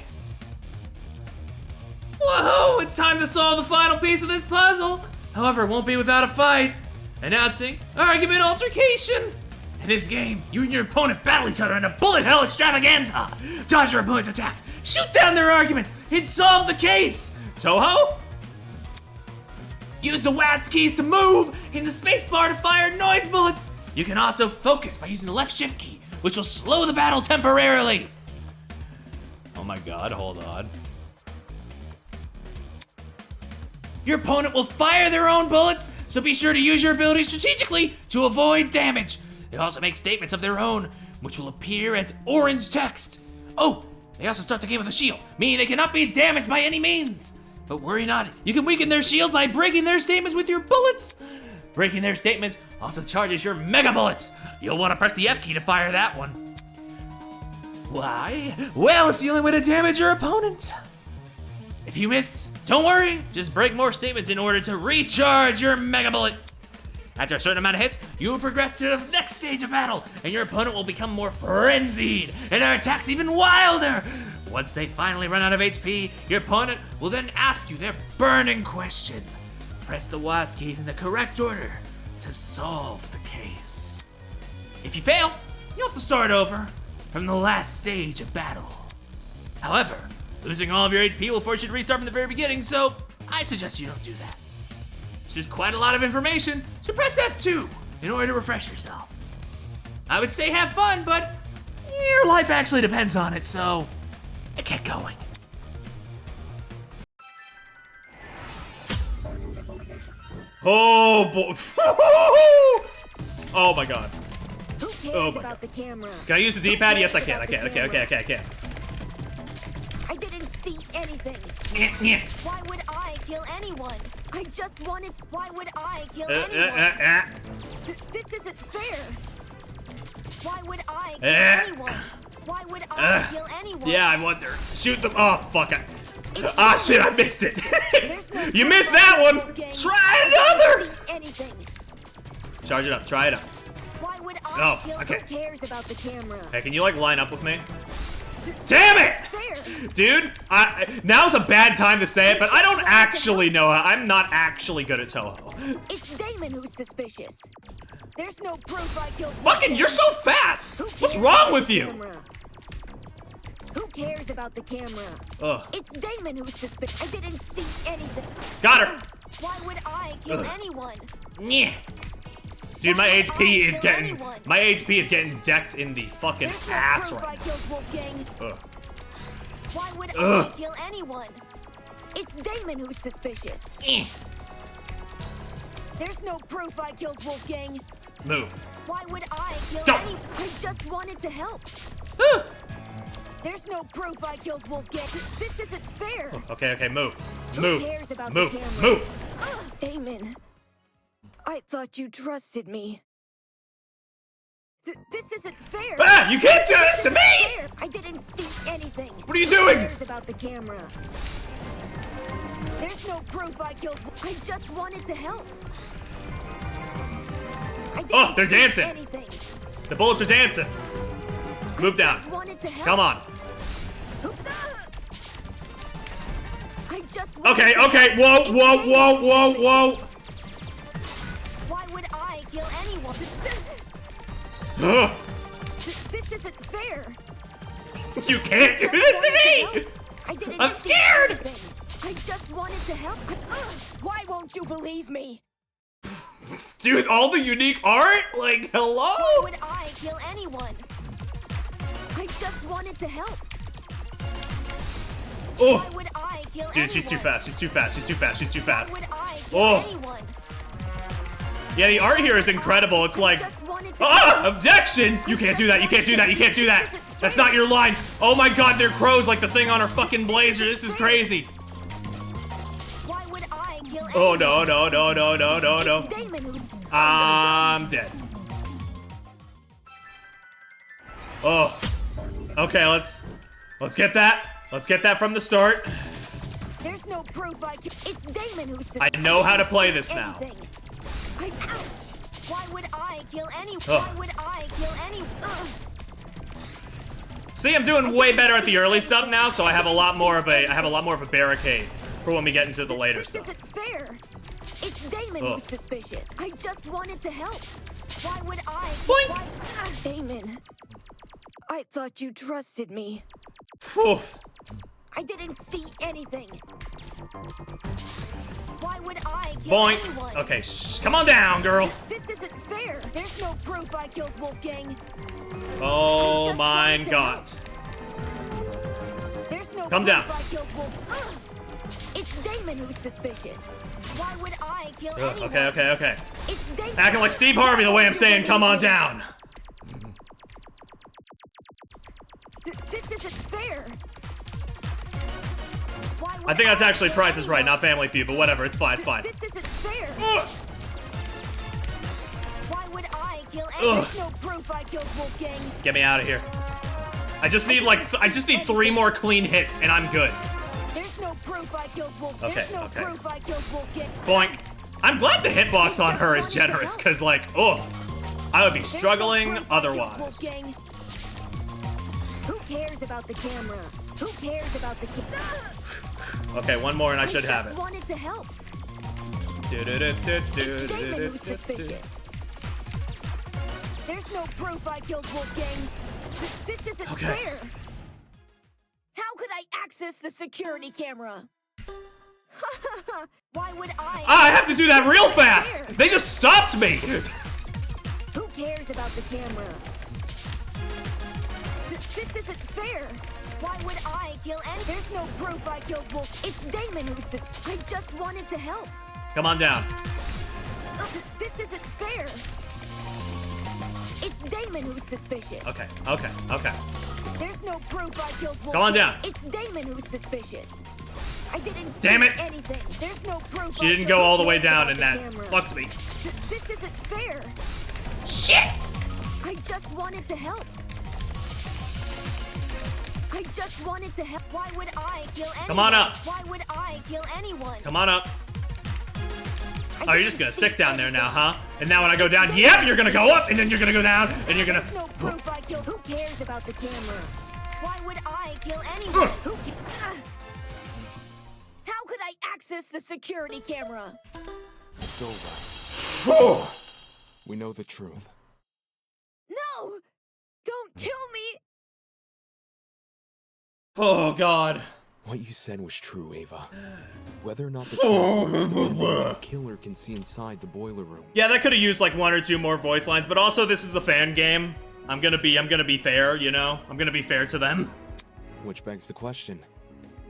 Whoa! It's time to solve the final piece of this puzzle! However, it won't be without a fight. Announcing Argument Altercation! In this game, you and your opponent battle each other in a bullet hell extravaganza! Dodge your opponent's attacks, shoot down their arguments, and solve the case! Toho? Use the WASD keys to move, and the spacebar to fire noise bullets! You can also focus by using the left shift key, which will slow the battle temporarily! Oh my god, hold on. Your opponent will fire their own bullets, so be sure to use your ability strategically to avoid damage. They also make statements of their own, which will appear as orange text. Oh, they also start the game with a shield, meaning they cannot be damaged by any means. But worry not, you can weaken their shield by breaking their statements with your bullets. Breaking their statements also charges your mega bullets. You'll want to press the F key to fire that one. Why? Well, it's the only way to damage your opponent. If you miss, don't worry, just break more statements in order to recharge your mega bullet. After a certain amount of hits, you will progress to the next stage of battle, and your opponent will become more frenzied, and their attacks even wilder. Once they finally run out of HP, your opponent will then ask you their burning question. Press the WASD keys in the correct order to solve the case. If you fail, you'll have to start over from the last stage of battle. However, losing all of your HP will force you to restart from the very beginning, so I suggest you don't do that. This is quite a lot of information, so press F2 in order to refresh yourself. I would say have fun, but your life actually depends on it, so get going. Oh boy. Oh my god. Who cares Oh my about the camera? Can I use the D-pad? Yes, I can. About I can. the Okay, okay, camera? okay, I can. I didn't see anything. Yeah. Why would I kill anyone? I just wanted. Why would I kill anyone? This isn't fair. Why would I kill anyone? Why would I kill anyone? Yeah, I wonder. Shoot them. Oh, fuck. Ah, shit, I missed it. You missed that one. Try another. Anything. Charge it up. Try it up. Why would I Oh, kill? okay. Who cares about the camera? Hey, can you, like, line up with me? Damn it! Dude, now's a bad time to say it, but I don't actually know how. I'm not actually good at Toho. It's Damon who's suspicious. There's no proof I killed. Fucking, you're so fast! What's wrong with you? Who cares about the camera? Ugh. It's Damon who's suspicious. I didn't see anything. Got her! Why would I kill Ugh. anyone? Yeah. Dude, my HP is getting decked in the fucking ass Proof I right killed Wolfgang. now. Ugh. Why would Ugh. I kill anyone? It's Damon who's suspicious. There's no proof I killed Wolfgang. Move. Why would I kill Go. anyone? I just wanted to help. There's no proof I killed Wolfgang. This isn't fair. Okay, okay, move. Who Move. cares about Move. the camera? Move. Damon, I thought you trusted me. This isn't fair. Ah, you can't do this to me! Fair. I didn't see anything. What are you doing? Who cares about the camera? There's no proof I killed. I just wanted to help. I didn't Oh, they're see dancing. Anything. The bullets are dancing. Move down. Wanted to help. Come on. I just Okay, wanted to okay. help. Whoa, whoa, whoa, whoa, whoa. Why would I kill anyone? Ugh. This isn't fair. You can't do this to me! I didn't I'm see scared! anything. I just wanted to help. Why won't you believe me? Dude, all the unique art? Like, hello? Why would I kill anyone? I just wanted to help. Oh. Why would I kill anyone? Dude, she's too fast. She's too fast. She's too fast. She's too fast. Why would I kill Oh. anyone? Yeah, the art here is incredible. It's like, objection! You can't do that. You can't do that. You can't do that. That's not your line. Oh my god, they're crows like the thing on her fucking blazer. This is crazy. Why would I kill Oh anyone? no, no, no, no, no, no, no. It's Damon who's I'm dead. Oh. Okay, let's get that. Let's get that from the start. There's no proof it's Damon who's I know how to play this now. anything. Ouch! Why would I kill anyone? Ugh. Why would I kill anyone? See, I'm doing way better at the early stuff now, so I have a lot more of a barricade for when we get into the later This stuff. isn't fair. It's Damon Ugh. who's suspicious. I just wanted to help. Why would I? Why, Damon, I thought you trusted me. Oof. I didn't see anything. Why would I kill Boink. anyone? Okay, come on down, girl. This isn't fair. There's no proof I killed Wolfgang. Oh my god. There's no Come proof down. I killed Wolf. It's Damon who's suspicious. Why would I kill Ugh, anyone? okay, okay, okay. It's Damon. Acting like Steve Harvey the way I'm saying come on down. This isn't fair. Why would I think that's actually kill Price is Right, anyone? not Family Feud, but whatever, it's fine, it's fine. This isn't fair. Ugh. Why would I kill Ugh. anyone? There's no proof I killed Wolfgang. Get me out of here. I just need I just need 3 more clean hits and I'm good. There's no proof I killed Wolfgang. Okay, There's no okay. proof I killed Wolfgang. Boink. I'm glad the hitbox on her is generous, cause like, oh, I would be There's no struggling proof I killed otherwise. Wolfgang. Who cares about the camera? Who cares about the camera? Okay, one more and I should have it. Wanted to help. It's Damon who's suspicious. There's no proof I killed Wolfgang. This isn't Okay. fair. How could I access the security camera? Why would I? I have to do that real fast! They just stopped me! Who cares about the camera? This isn't fair. Why would I kill any? There's no proof I killed Wolf. It's Damon who's I just wanted to help. Come on down. This isn't fair. It's Damon who's suspicious. Okay. There's no proof I killed Wolfgang. Come on down. It's Damon who's suspicious. I didn't Damn see it. anything. There's no proof. She didn't go all the way down, and that fucked me. This isn't fair. Shit! I just wanted to help. Why would I kill anyone? Come on up. Why would I kill anyone? Come on up. Oh, you're just gonna stick down there now, huh? And now when I go down, yep, you're gonna go up, and then you're gonna go down, and you're gonna... There's no proof I killed. Who cares about the camera? Why would I kill anyone? How could I access the security camera? It's over. We know the truth. No! Don't kill me! Oh, God. What you said was true, Ava. Whether or not the camera depends on if the killer can see inside the boiler room. Yeah, that could have used like 1 or 2 more voice lines, but also this is a fan game. I'm gonna be fair, you know? I'm gonna be fair to them. Which begs the question,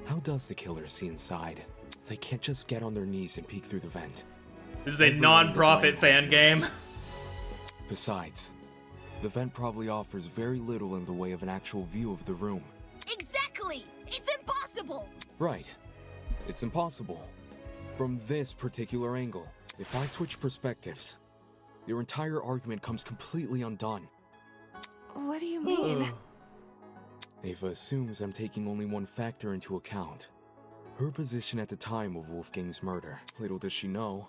how does the killer see inside? They can't just get on their knees and peek through the vent. This is a non-profit fan game. Besides, the vent probably offers very little in the way of an actual view of the room. Exactly! It's impossible! Right. It's impossible. From this particular angle, if I switch perspectives, your entire argument comes completely undone. What do you mean? Ava assumes I'm taking only one factor into account. Her position at the time of Wolfgang's murder. Little does she know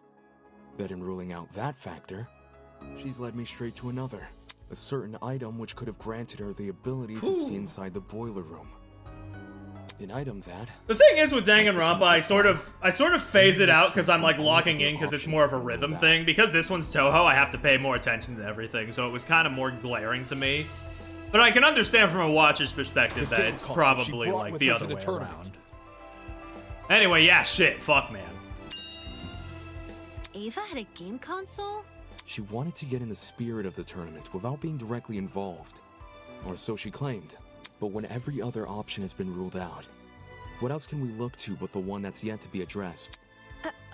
that in ruling out that factor, she's led me straight to another. A certain item which could have granted her the ability to see inside the boiler room. An item that... The thing is with Danganronpa, I sort of phase it out because I'm like locking in because it's more of a rhythm thing. Because this one's Toho, I have to pay more attention to everything, so it was kind of more glaring to me. But I can understand from a watcher's perspective that it's probably like the other way around. Anyway, yeah, shit, fuck, man. Ava had a game console? She wanted to get in the spirit of the tournament without being directly involved. Or so she claimed. But when every other option has been ruled out, what else can we look to but the one that's yet to be addressed?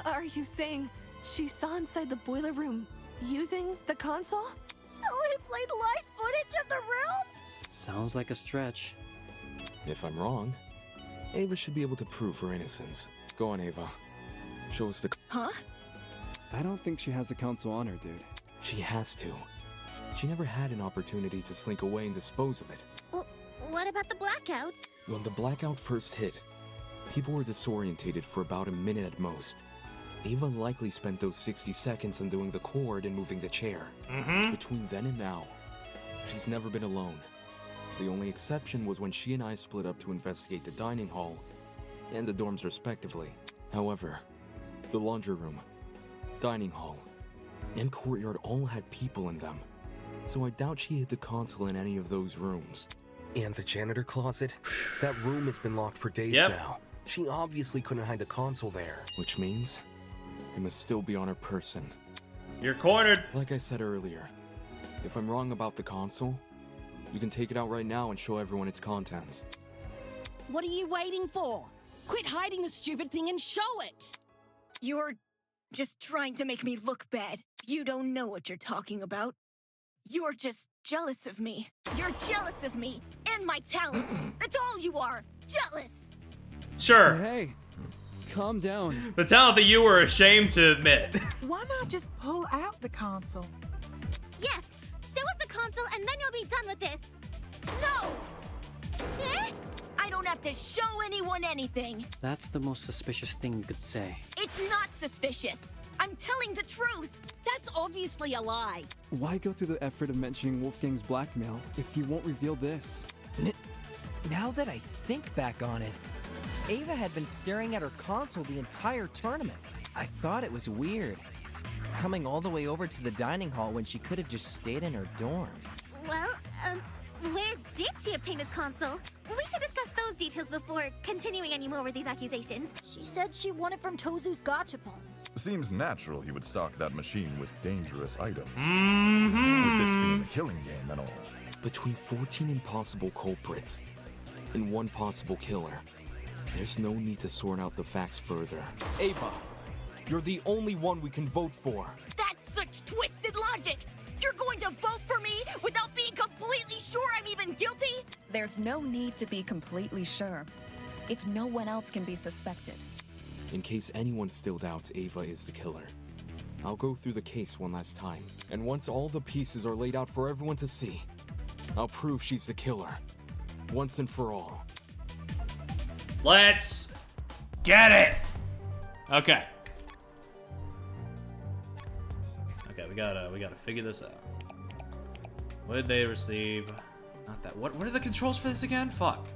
Are you saying she saw inside the boiler room using the console? So he played live footage of the room? Sounds like a stretch. If I'm wrong, Ava should be able to prove her innocence. Go on, Ava. Show us the... Huh? I don't think she has the console on her, dude. She has to. She never had an opportunity to slink away and dispose of it. What about the blackout? When the blackout first hit, people were disorientated for about a minute at most. Ava likely spent those 60 seconds undoing the cord and moving the chair. Between then and now, she's never been alone. The only exception was when she and I split up to investigate the dining hall and the dorms respectively. However, the laundry room, dining hall, and courtyard all had people in them, so I doubt she hid the console in any of those rooms. And the janitor closet? That room has been locked for days now. She obviously couldn't hide the console there. Which means it must still be on her person. You're cornered. Like I said earlier, if I'm wrong about the console, you can take it out right now and show everyone its contents. What are you waiting for? Quit hiding the stupid thing and show it! You're just trying to make me look bad. You don't know what you're talking about. You're just jealous of me. You're jealous of me and my talent. That's all you are. Jealous. Sure. Hey, calm down. The talent that you were ashamed to admit. Why not just pull out the console? Yes! Show us the console and then you'll be done with this! No! I don't have to show anyone anything. That's the most suspicious thing you could say. It's not suspicious. I'm telling the truth. That's obviously a lie. Why go through the effort of mentioning Wolfgang's blackmail if you won't reveal this? Now that I think back on it, Ava had been staring at her console the entire tournament. I thought it was weird, coming all the way over to the dining hall when she could have just stayed in her dorm. Well, where did she obtain this console? We should discuss those details before continuing any more with these accusations. She said she won it from Tozu's gachapon. Seems natural he would stock that machine with dangerous items. With this being a killing game and all. Between 14 impossible culprits and one possible killer, there's no need to sort out the facts further. Ava, you're the only one we can vote for. That's such twisted logic? You're going to vote for me without being completely sure I'm even guilty? There's no need to be completely sure, if no one else can be suspected. In case anyone still doubts Ava is the killer, I'll go through the case one last time. And once all the pieces are laid out for everyone to see, I'll prove she's the killer. Once and for all. Let's get it! Okay. Okay, we gotta figure this out. What did they receive? Not that. What are the controls for this again? Fuck.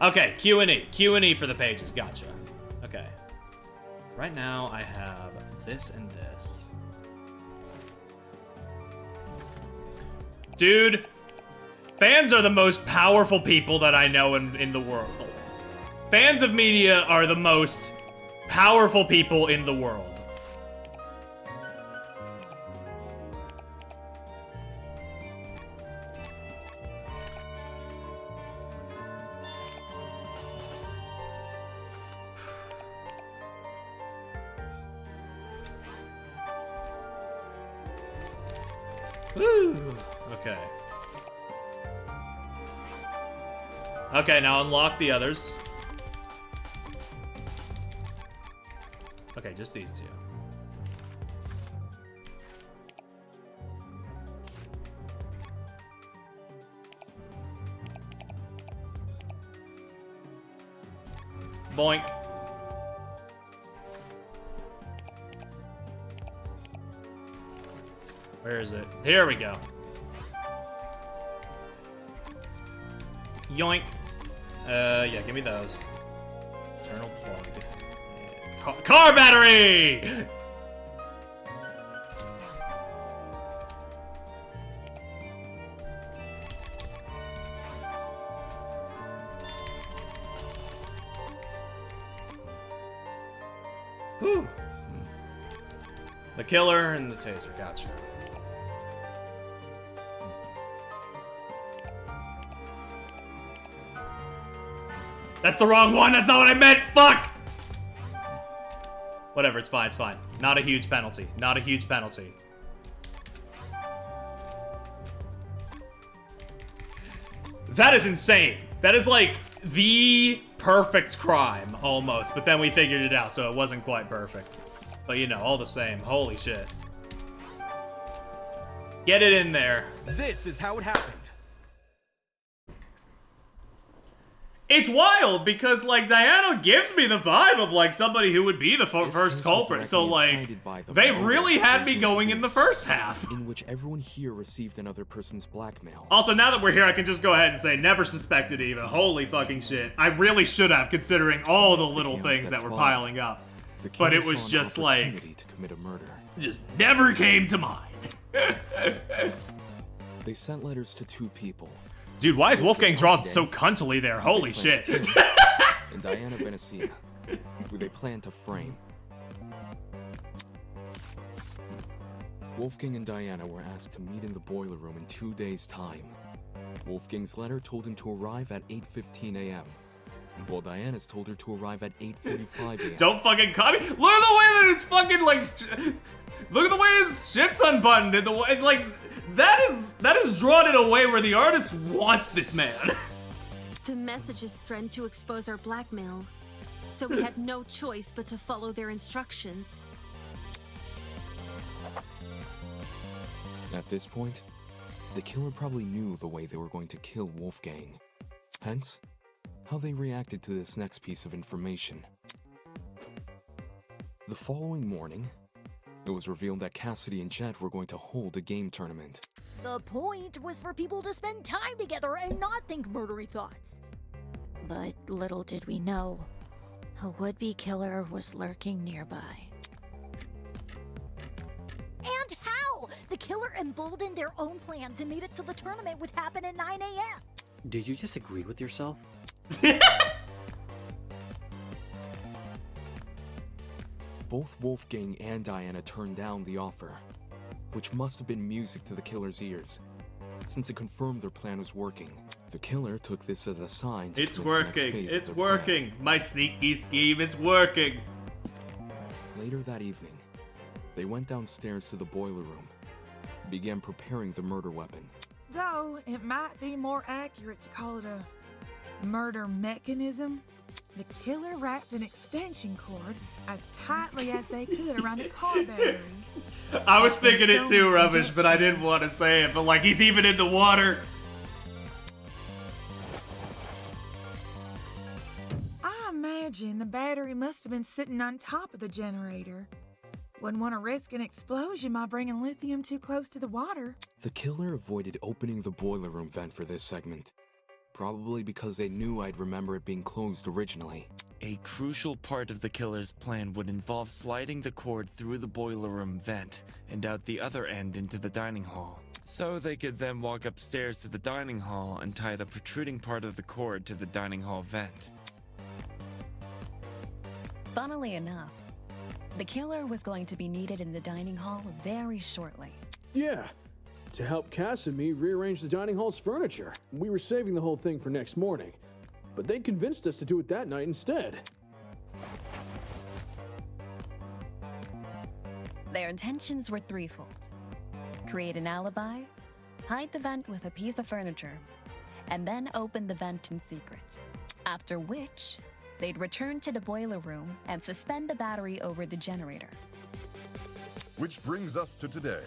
Okay, Q&E. Q&E for the pages. Gotcha. Okay. Right now, I have this and this. Dude, fans are the most powerful people that I know in the world. Fans of media are the most powerful people in the world. Woo! Okay. Okay, now unlock the others. Okay, just these two. Boink. Where is it? Here we go. Yoink. Yeah, give me those. Internal plug. Car battery! Whew. The killer and the taser, gotcha. That's the wrong one, that's not what I meant, fuck! Whatever, it's fine, it's fine. Not a huge penalty, not a huge penalty. That is insane. That is like the perfect crime, almost. But then we figured it out, so it wasn't quite perfect. But you know, all the same, holy shit. Get it in there. This is how it happened. It's wild because, like, Diana gives me the vibe of, like, somebody who would be the first culprit. So, like, they really had me going in the first half. In which everyone here received another person's blackmail. Also, now that we're here, I can just go ahead and say, never suspected Eva. Holy fucking shit. I really should have, considering all the little things that were piling up. But it was just, like, to commit a murder. Just never came to mind. They sent letters to two people. Dude, why is Wolfgang drawn so cuntily there? Holy shit. And Diana Venecia, who they plan to frame. Wolfgang and Diana were asked to meet in the boiler room in 2 days' time. Wolfgang's letter told him to arrive at 8:15 a.m., while Diana's told her to arrive at 8:45 a.m. Don't fucking copy. Look at the way that it's fucking, like, look at the way his shit's unbuttoned. And the way, like, that is drawn in a way where the artist wants this man. The messages threatened to expose our blackmail, so we had no choice but to follow their instructions. At this point, the killer probably knew the way they were going to kill Wolfgang. Hence, how they reacted to this next piece of information. The following morning, it was revealed that Cassidy and Jet were going to hold a game tournament. The point was for people to spend time together and not think murdery thoughts. But little did we know, a would-be killer was lurking nearby. And how? The killer emboldened their own plans and made it so the tournament would happen at 9 a.m. Did you just agree with yourself? Both Wolfgang and Diana turned down the offer, which must have been music to the killer's ears, since it confirmed their plan was working. The killer took this as a sign to It's commence the next working. phase of It's their working. My sneaky scheme is working. Later that evening, They went downstairs to the boiler room, began preparing the murder weapon. Though it might be more accurate to call it a murder mechanism. The killer wrapped an extension cord as tightly as they could around a car battery. I was thinking it too, Rubbish, but I didn't want to say it. But like, he's even in the water. I imagine the battery must have been sitting on top of the generator. Wouldn't want to risk an explosion by bringing lithium too close to the water. The killer avoided opening the boiler room vent for this segment. Probably because they knew I'd remember it being closed originally. A crucial part of the killer's plan would involve sliding the cord through the boiler room vent and out the other end into the dining hall. So they could then walk upstairs to the dining hall and tie the protruding part of the cord to the dining hall vent. Funnily enough, the killer was going to be needed in the dining hall very shortly. Yeah, to help Cass and me rearrange the dining hall's furniture. We were saving the whole thing for next morning, but they convinced us to do it that night instead. Their intentions were threefold. Create an alibi, hide the vent with a piece of furniture, and then open the vent in secret. After which, they'd return to the boiler room and suspend the battery over the generator. Which brings us to today.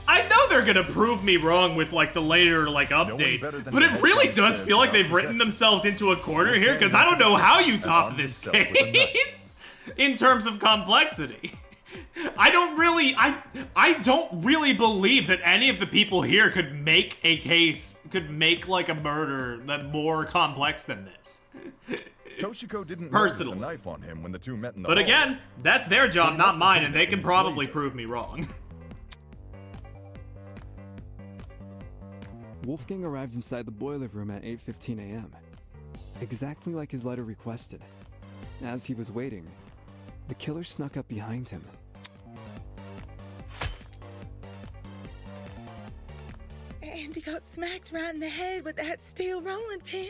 I know they're gonna prove me wrong with like the later like updates, but it really does feel like they've written themselves into a corner here, because I don't know how you top this case in terms of complexity. I don't really believe that any of the people here could make a case, could make like a murder that more complex than this. Toshiko didn't Personally. notice a knife on him when the two met in the But hall. again, that's their So job, he not must have mine, hidden and they it in can his probably blazer. prove me wrong. Wolfgang arrived inside the boiler room at 8:15 a.m., exactly like his letter requested. As he was waiting, the killer snuck up behind him. And he got smacked right in the head with that steel rolling pin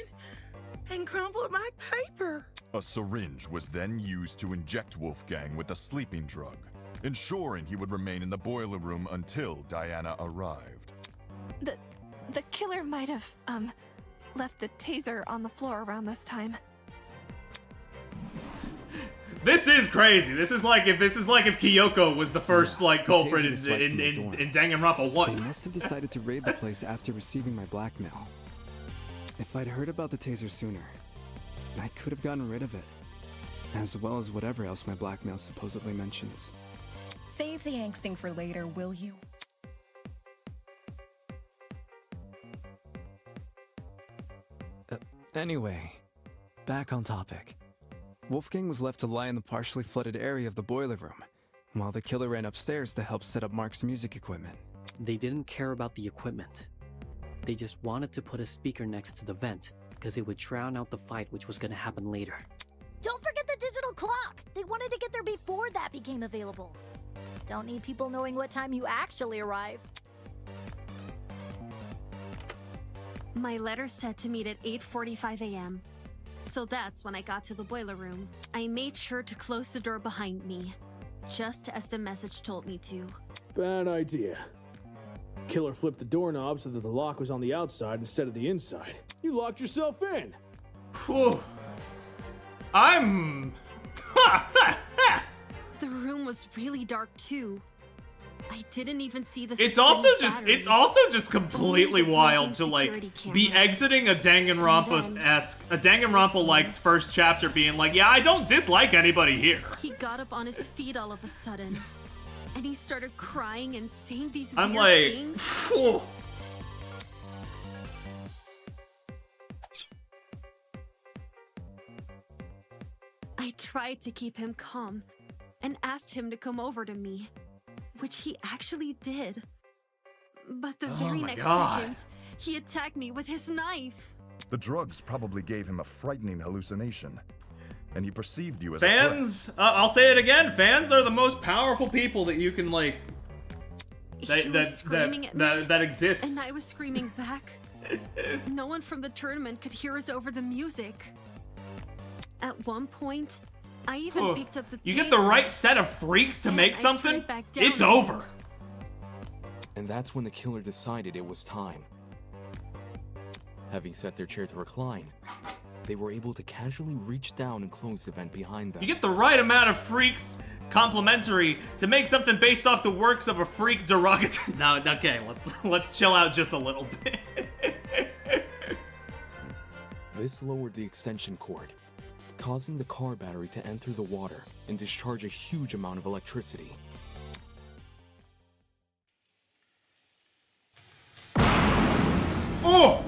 and crumpled like paper. A syringe was then used to inject Wolfgang with a sleeping drug, ensuring he would remain in the boiler room until Diana arrived. The killer might have, left the taser on the floor around this time. This is crazy. This is like if Kyoko was the first like culprit The taser was swiped from the door. in Danganronpa 1. They must have decided to raid the place after receiving my blackmail. If I'd heard about the taser sooner, I could have gotten rid of it, as well as whatever else my blackmail supposedly mentions. Save the angsting for later, will you? Anyway, back on topic. Wolfgang was left to lie in the partially flooded area of the boiler room, while the killer ran upstairs to help set up Mark's music equipment. They didn't care about the equipment. They just wanted to put a speaker next to the vent, because it would drown out the fight which was gonna happen later. Don't forget the digital clock! They wanted to get there before that became available. Don't need people knowing what time you actually arrived. My letter said to meet at 8:45 a.m. So that's when I got to the boiler room. I made sure to close the door behind me, just as the message told me to. Bad idea. Killer flipped the doorknob so that the lock was on the outside instead of the inside. You locked yourself in. Whew. I'm... The room was really dark too. I didn't even see the It's also just completely wild to like be exiting a Danganronpa-like first chapter being like, yeah, I don't dislike anybody here. He got up on his feet all of a sudden, and he started crying and saying these I'm weird like, things. phew. I tried to keep him calm and asked him to come over to me, which he actually did. But the very my next God. second, he attacked me with his knife. The drugs probably gave him a frightening hallucination, and he perceived you as Fans, I'll say it again, fans are the most powerful people that you can like, He was screaming at me, that exists. and I was screaming back. No one from the tournament could hear us over the music. At one point, I even picked up the You get the taser, right set of freaks to and make I something, tried back down it's again. over. And that's when the killer decided it was time. Having set their chair to recline, they were able to casually reach down and close the vent behind them. You get the right amount of freaks complimentary to make something based off the works of a freak derogatory. No, okay, let's chill out just a little bit. This lowered the extension cord, causing the car battery to enter the water and discharge a huge amount of electricity. Oh!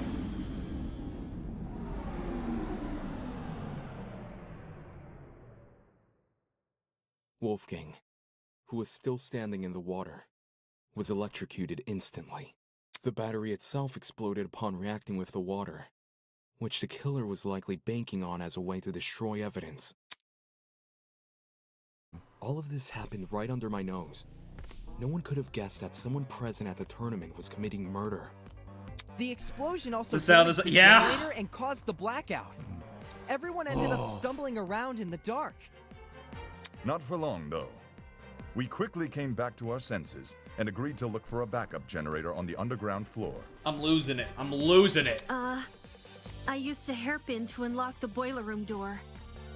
Wolfgang, who was still standing in the water, was electrocuted instantly. The battery itself exploded upon reacting with the water, which the killer was likely banking on as a way to destroy evidence. All of this happened right under my nose. No one could have guessed that someone present at the tournament was committing murder. The explosion also The sound damaged is- the yeah. generator and caused the blackout. Everyone ended up stumbling around in the dark. Not for long, though. We quickly came back to our senses and agreed to look for a backup generator on the underground floor. I'm losing it. I'm losing it. I used a hairpin to unlock the boiler room door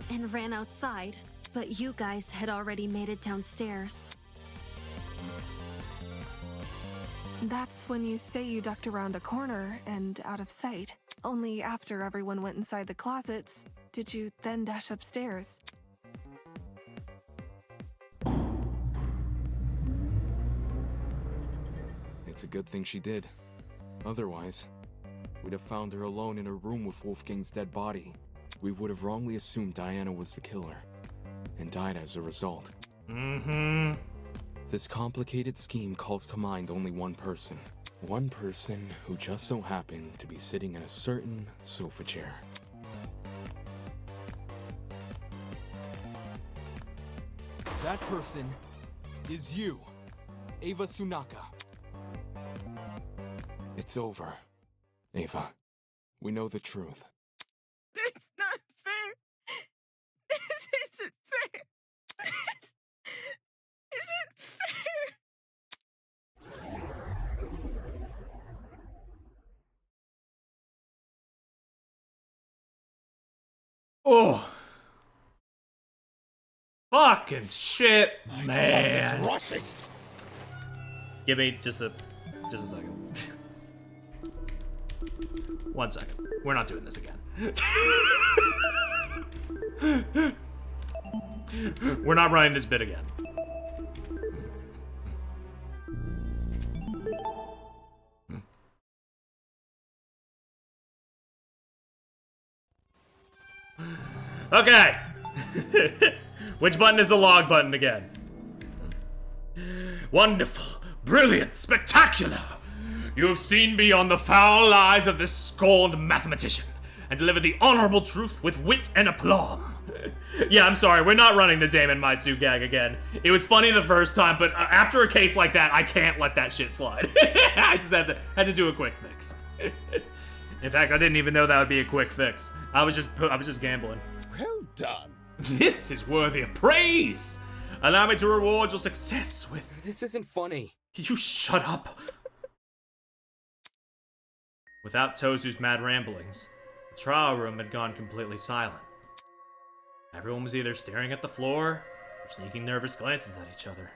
and ran outside, but you guys had already made it downstairs. That's when you say you ducked around a corner and out of sight. Only after everyone went inside the closets, did you then dash upstairs. It's a good thing she did. Otherwise, we'd have found her alone in a room with Wolfgang's dead body. We would have wrongly assumed Diana was the killer, and died as a result. Mm-hmm. This complicated scheme calls to mind only one person. One person who just so happened to be sitting in a certain sofa chair. That person is you, Ava Sunaka. It's over, Ava. We know the truth. It's not fair. This isn't fair. This isn't fair. Oh. Fucking shit, man. rushing. Give me just a second. 1 second. We're not doing this again. We're not running this bit again. Okay. Which button is the log button again? Wonderful, brilliant, spectacular. You have seen beyond the foul lies of this scorned mathematician and delivered the honorable truth with wit and aplomb. Yeah, I'm sorry, we're not running the Damon Maitsu gag again. It was funny the first time, but after a case like that, I can't let that shit slide. I just had to do a quick fix. In fact, I didn't even know that would be a quick fix. I was just gambling. Well done. This is worthy of praise. Allow me to reward your success with... This isn't funny. You shut up. Without Tozu's mad ramblings, the trial room had gone completely silent. Everyone was either staring at the floor or sneaking nervous glances at each other.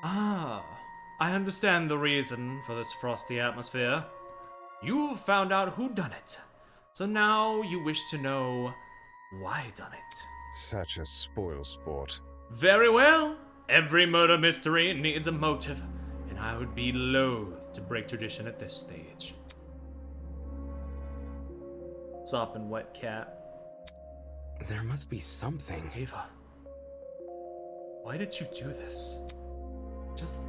Ah, I understand the reason for this frosty atmosphere. You have found out who done it, so now you wish to know why done it. Such a spoil sport. Very well. Every murder mystery needs a motive, and I would be loath to break tradition at this stage. Sopping wet cat. There must be something. Ava, why did you do this? Just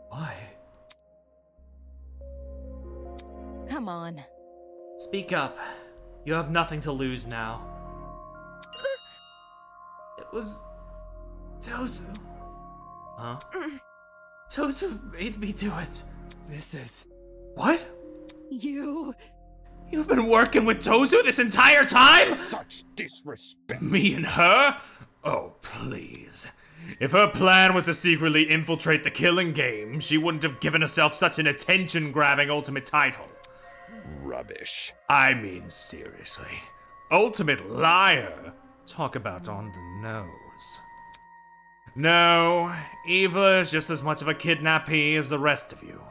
why? Come on. Speak up. You have nothing to lose now. It was Tozu. Huh? Tozu made me do it. This is... What? You You've been working with Tozu this entire time? Such disrespect. Me and her? Oh, please. If her plan was to secretly infiltrate the killing game, she wouldn't have given herself such an attention-grabbing ultimate title. Rubbish. I mean, seriously. Ultimate liar. Talk about on the nose. No, Eva is just as much of a kidnappee as the rest of you.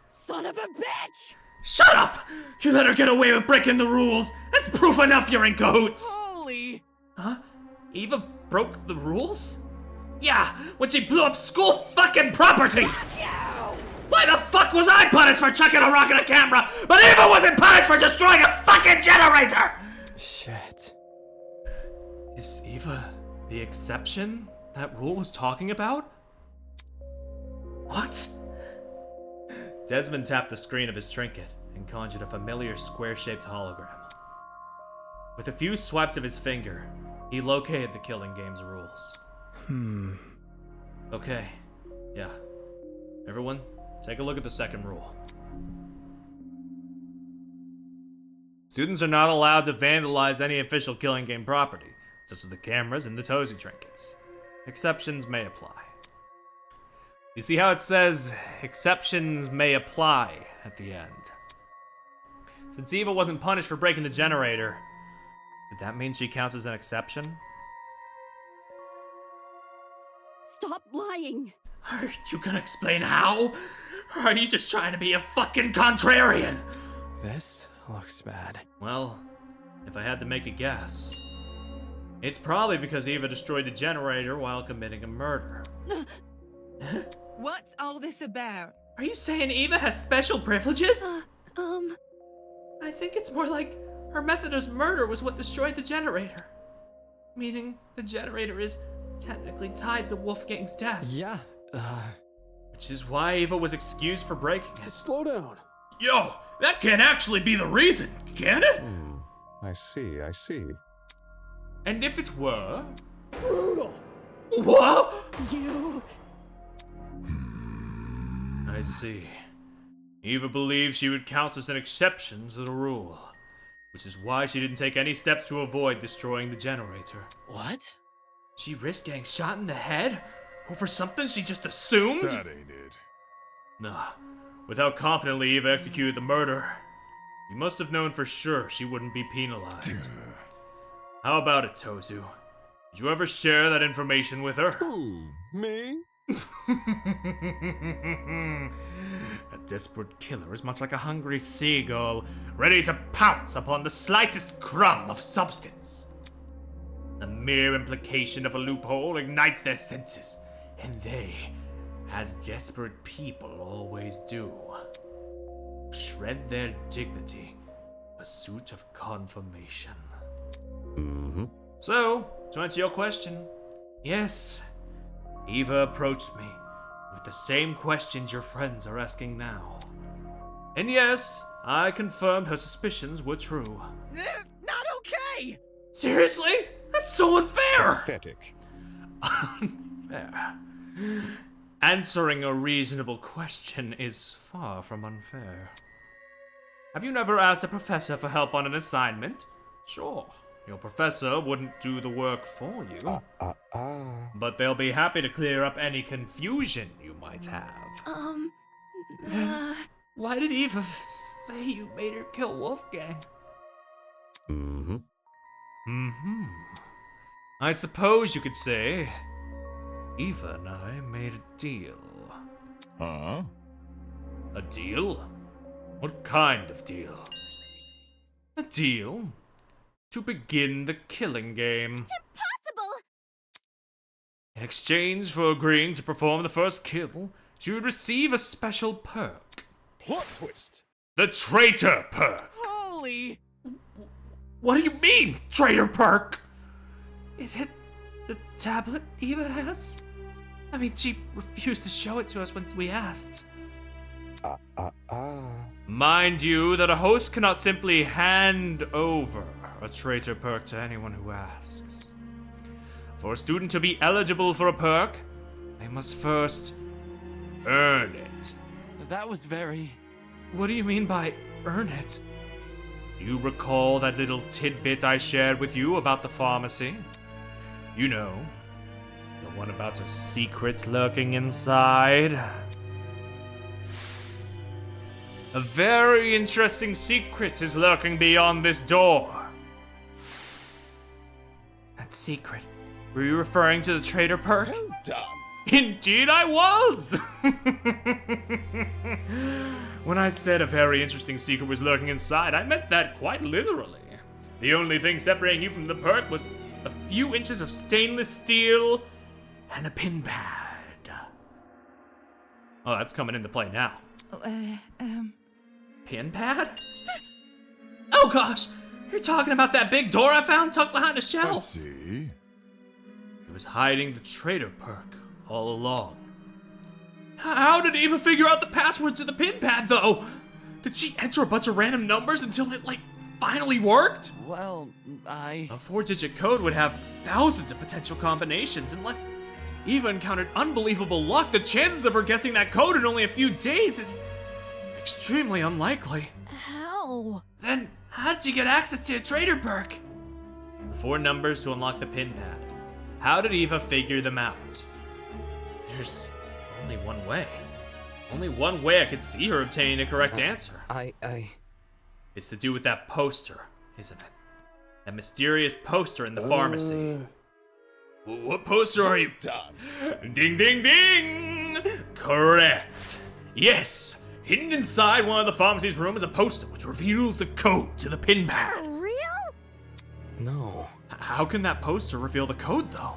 Son of a bitch! Shut up! You let her get away with breaking the rules! That's proof enough you're in cahoots! Holy! Huh? Eva broke the rules? Yeah, when she blew up school fucking property! Why the fuck was I punished for chucking a rock at a camera, but Eva wasn't punished for destroying a fucking generator?! Shit. Is Eva the exception that rule was talking about? What? Desmond tapped the screen of his trinket and conjured a familiar square-shaped hologram. With a few swipes of his finger, he located the killing game's rules. Okay, yeah. Everyone, take a look at the second rule. Students are not allowed to vandalize any official killing game property, such as the cameras and the Tozu trinkets. Exceptions may apply. You see how it says, exceptions may apply at the end? Since Eva wasn't punished for breaking the generator, did that mean she counts as an exception? Stop lying! Are you gonna explain how? Or are you just trying to be a fucking contrarian? This looks bad. Well, if I had to make a guess, it's probably because Eva destroyed the generator while committing a murder. What's all this about? Are you saying Eva has special privileges? I think it's more like her method of murder was what destroyed the generator. Meaning the generator is technically tied to Wolfgang's death. Yeah, Which is why Eva was excused for breaking it. Slow down. Yo, that can't actually be the reason, can it? I see. And if it were? Brutal. What? You... I see. Eva believes she would count as an exception to the rule, which is why she didn't take any steps to avoid destroying the generator. What? She risked getting shot in the head over something she just assumed? That ain't it. Nah. With how confidently Eva executed the murder, you must have known for sure she wouldn't be penalized. How about it, Tozu? Did you ever share that information with her? Who? Me? A desperate killer is much like a hungry seagull, ready to pounce upon the slightest crumb of substance. The mere implication of a loophole ignites their senses, and they, as desperate people always do, shred their dignity in pursuit of confirmation. So, to answer your question, yes, Eva approached me with the same questions your friends are asking now. And yes, I confirmed her suspicions were true. Not okay! Seriously? That's so unfair! Pathetic. Unfair. Answering a reasonable question is far from unfair. Have you never asked a professor for help on an assignment? Sure, your professor wouldn't do the work for you. But they'll be happy to clear up any confusion you might have. Then why did Eva say you made her kill Wolfgang? I suppose you could say Eva and I made a deal. Huh? A deal? What kind of deal? A deal to begin the killing game. Impossible! In exchange for agreeing to perform the first kill, she would receive a special perk. Plot twist. The traitor perk. Holy... What do you mean, traitor perk? Is it the tablet Eva has? I mean, she refused to show it to us when we asked. Mind you that a host cannot simply hand over a traitor perk to anyone who asks. For a student to be eligible for a perk, they must first earn it. That was very... What do you mean by earn it? Do you recall that little tidbit I shared with you about the pharmacy? You know, the one about a secret lurking inside? A very interesting secret is lurking beyond this door. That secret? Were you referring to the traitor perk? Well done. Indeed I was! When I said a very interesting secret was lurking inside, I meant that quite literally. The only thing separating you from the perk was a few inches of stainless steel and a pin pad. Oh, that's coming into play now. Pin pad? Oh gosh! You're talking about that big door I found tucked behind a shelf? I see. It was hiding the traitor perk all along. How did Eva figure out the password to the pin pad, though? Did she enter a bunch of random numbers until it, finally worked? Well, A 4-digit code would have thousands of potential combinations. Unless Eva encountered unbelievable luck, the chances of her guessing that code in only a few days is extremely unlikely. How? Then, how did you get access to a traitor perk? The 4 numbers to unlock the pin pad. How did Eva figure them out? There's only one way. Only one way I could see her obtaining the correct answer. It's to do with that poster, isn't it? That mysterious poster in the pharmacy. What poster are you? Done. Ding, ding, ding! Correct. Yes, hidden inside one of the pharmacy's room is a poster which reveals the code to the pin pad. Real? No. How can that poster reveal the code, though?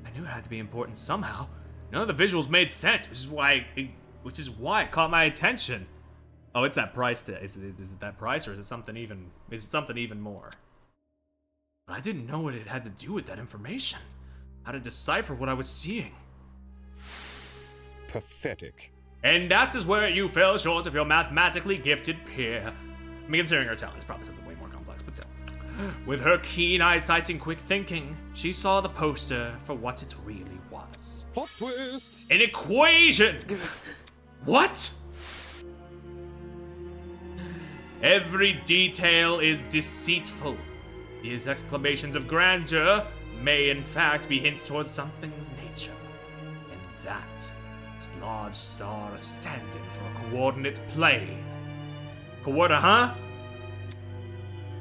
I knew it had to be important somehow. None of the visuals made sense, which is why it caught my attention. Oh, it's that price. Is it that price, or is it something even more? But I didn't know what it had to do with that information. How to decipher what I was seeing. Pathetic. And that is where you fell short of your mathematically gifted peer. I mean, considering her talent is probably something way more complex, but still. With her keen eyesight and quick thinking, she saw the poster for what it really was. Plot twist! An equation! What? Every detail is deceitful. These exclamations of grandeur may in fact be hints towards something's nature. And that this large star is standing for a coordinate plane. Huh?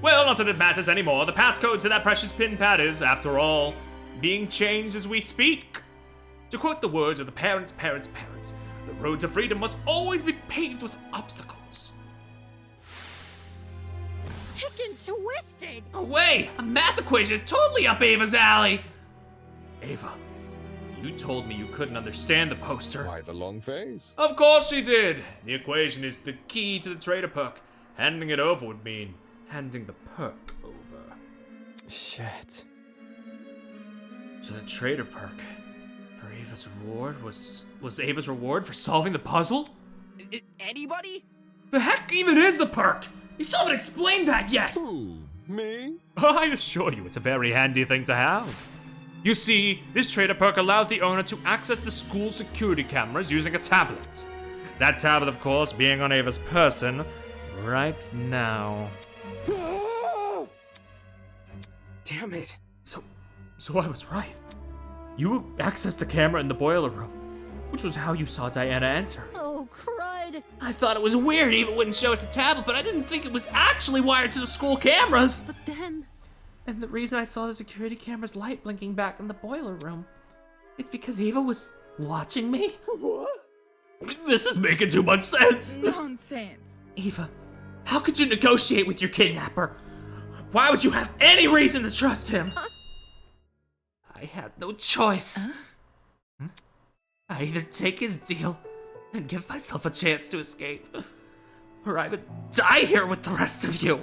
Well, not that it matters anymore. The passcode to that precious pin pad is, after all, being changed as we speak. To quote the words of the parents' the road to freedom must always be paved with obstacles. Sick and twisted! No way! A math equation is totally up Ava's alley! Ava, you told me you couldn't understand the poster. Why the long face? Of course she did! The equation is the key to the traitor perk. Handing it over would mean handing the perk over. Shit. So the traitor perk for Ava's reward was Ava's reward for solving the puzzle? Anybody? The heck even is the perk? You still haven't explained that yet! Who? Me? I assure you it's a very handy thing to have. You see, this traitor perk allows the owner to access the school security cameras using a tablet. That tablet, of course, being on Ava's person right now. Damn it. So I was right. You accessed the camera in the boiler room, which was how you saw Diana enter. Oh, crud. I thought it was weird Eva wouldn't show us the tablet, but I didn't think it was actually wired to the school cameras. But then... And the reason I saw the security camera's light blinking back in the boiler room, it's because Eva was watching me? What? This is making too much sense. Nonsense. Eva, how could you negotiate with your kidnapper? Why would you have any reason to trust him? I had no choice. I either take his deal and give myself a chance to escape, or I would die here with the rest of you.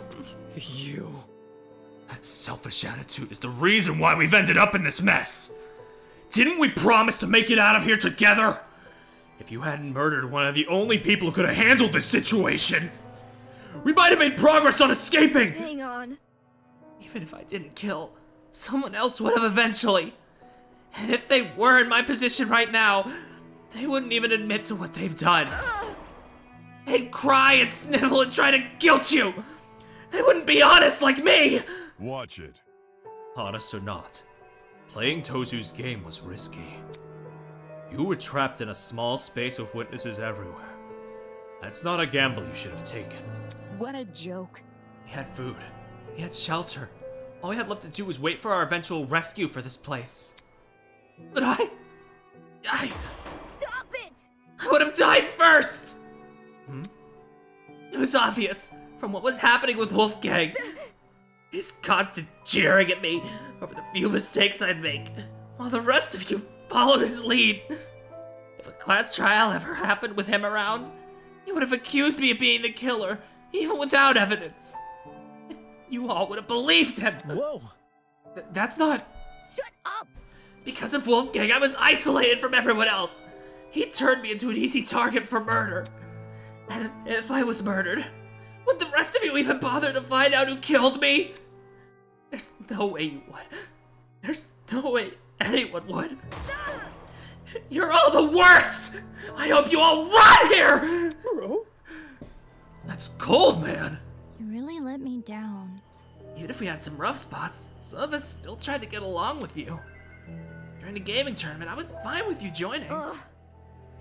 You. That selfish attitude is the reason why we've ended up in this mess. Didn't we promise to make it out of here together? If you hadn't murdered one of the only people who could have handled this situation, we might have made progress on escaping. Hang on. Even if I didn't kill, someone else would have eventually. And if they were in my position right now, they wouldn't even admit to what they've done. They'd cry and snivel and try to guilt you. They wouldn't be honest like me. Watch it. Honest or not, playing Tozu's game was risky. You were trapped in a small space with witnesses everywhere. That's not a gamble you should have taken. What a joke. He had food. He had shelter. All we had left to do was wait for our eventual rescue for this place. But I Stop it! would have died first! It was obvious from what was happening with Wolfgang. His constant jeering at me over the few mistakes I'd make, while the rest of you followed his lead. If a class trial ever happened with him around, he would have accused me of being the killer, even without evidence. You all would have believed him. Whoa. That's not... Shut up! Because of Wolfgang, I was isolated from everyone else. He turned me into an easy target for murder. And if I was murdered, would the rest of you even bother to find out who killed me? There's no way you would. There's no way anyone would. You're all the worst! I hope you all rot here! Bro? That's cold, man. You really let me down. Even if we had some rough spots, some of us still tried to get along with you. During the gaming tournament, I was fine with you joining.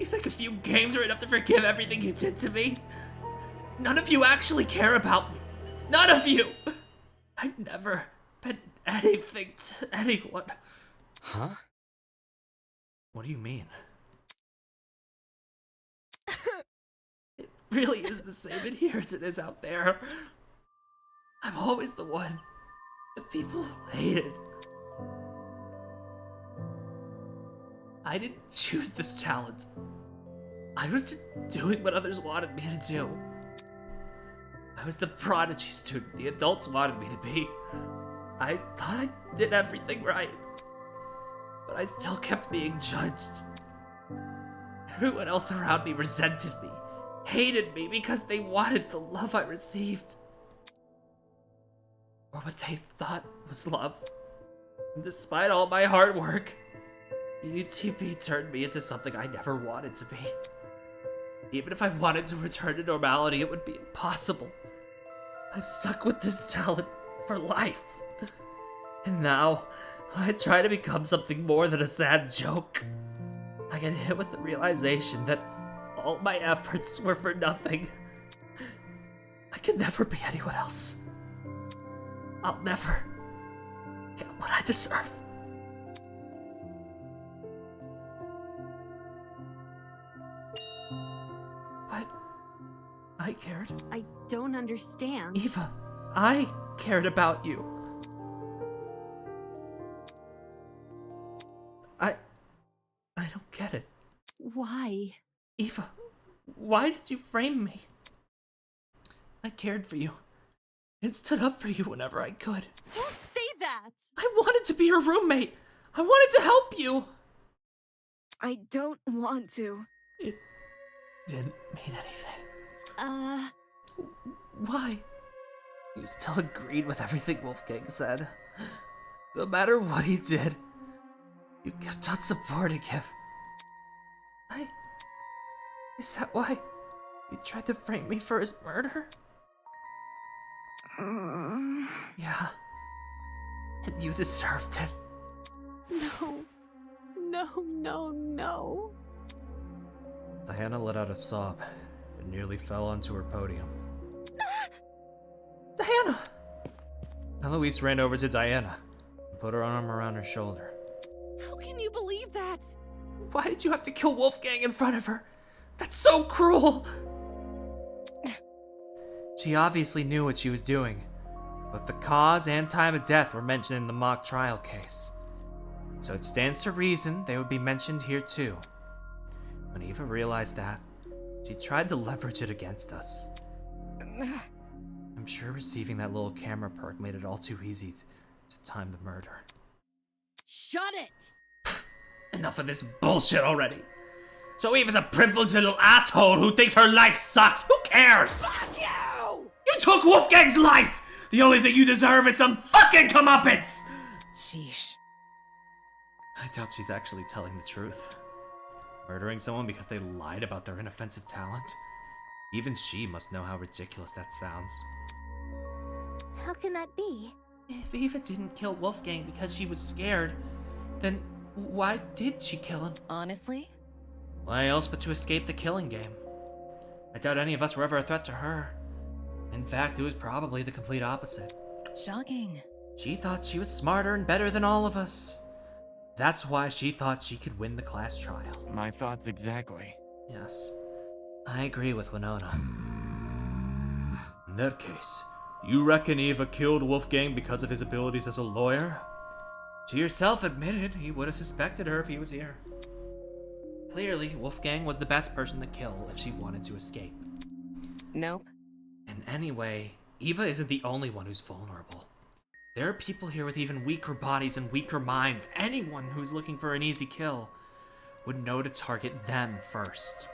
You think a few games are enough to forgive everything you did to me? None of you actually care about me. None of you! I've never been anything to anyone. Huh? What do you mean? It really is the same in here as it is out there. I'm always the one that people hated. I didn't choose this talent. I was just doing what others wanted me to do. I was the prodigy student the adults wanted me to be. I thought I did everything right, but I still kept being judged. Everyone else around me resented me, hated me because they wanted the love I received. Or what they thought was love. And despite all my hard work, UTP turned me into something I never wanted to be. Even if I wanted to return to normality, it would be impossible. I'm stuck with this talent for life. And now, I try to become something more than a sad joke. I get hit with the realization that all my efforts were for nothing. I can never be anyone else. I'll never get what I deserve. But I cared. I don't understand. Eva, I cared about you. I don't get it. Why? Eva, why did you frame me? I cared for you and stood up for you whenever I could. Don't say that! I wanted to be your roommate. I wanted to help you. I don't want to. It didn't mean anything. Why? You still agreed with everything Wolfgang said. No matter what he did, you kept on supporting him. Is that why you tried to frame me for his murder? Yeah. And you deserved it. No. No, no, no. Diana let out a sob and nearly fell onto her podium. Diana! Eloise ran over to Diana and put her arm around her shoulder. How can you believe that? Why did you have to kill Wolfgang in front of her? That's so cruel! She obviously knew what she was doing. Both the cause and time of death were mentioned in the mock trial case. So it stands to reason they would be mentioned here too. When Eva realized that, she tried to leverage it against us. I'm sure receiving that little camera perk made it all too easy to time the murder. Shut it! Enough of this bullshit already. So Eva's a privileged little asshole who thinks her life sucks. Who cares? Fuck you! You took Wolfgang's life! The only thing you deserve is some fucking comeuppance! Sheesh. I doubt she's actually telling the truth. Murdering someone because they lied about their inoffensive talent? Even she must know how ridiculous that sounds. How can that be? If Eva didn't kill Wolfgang because she was scared, then why did she kill him? Honestly? Why else but to escape the killing game? I doubt any of us were ever a threat to her. In fact, it was probably the complete opposite. Shocking. She thought she was smarter and better than all of us. That's why she thought she could win the class trial. My thoughts exactly. Yes, I agree with Winona. In that case, you reckon Eva killed Wolfgang because of his abilities as a lawyer? She herself admitted he would have suspected her if he was here. Clearly, Wolfgang was the best person to kill if she wanted to escape. Nope. And anyway, Eva isn't the only one who's vulnerable. There are people here with even weaker bodies and weaker minds. Anyone who's looking for an easy kill would know to target them first.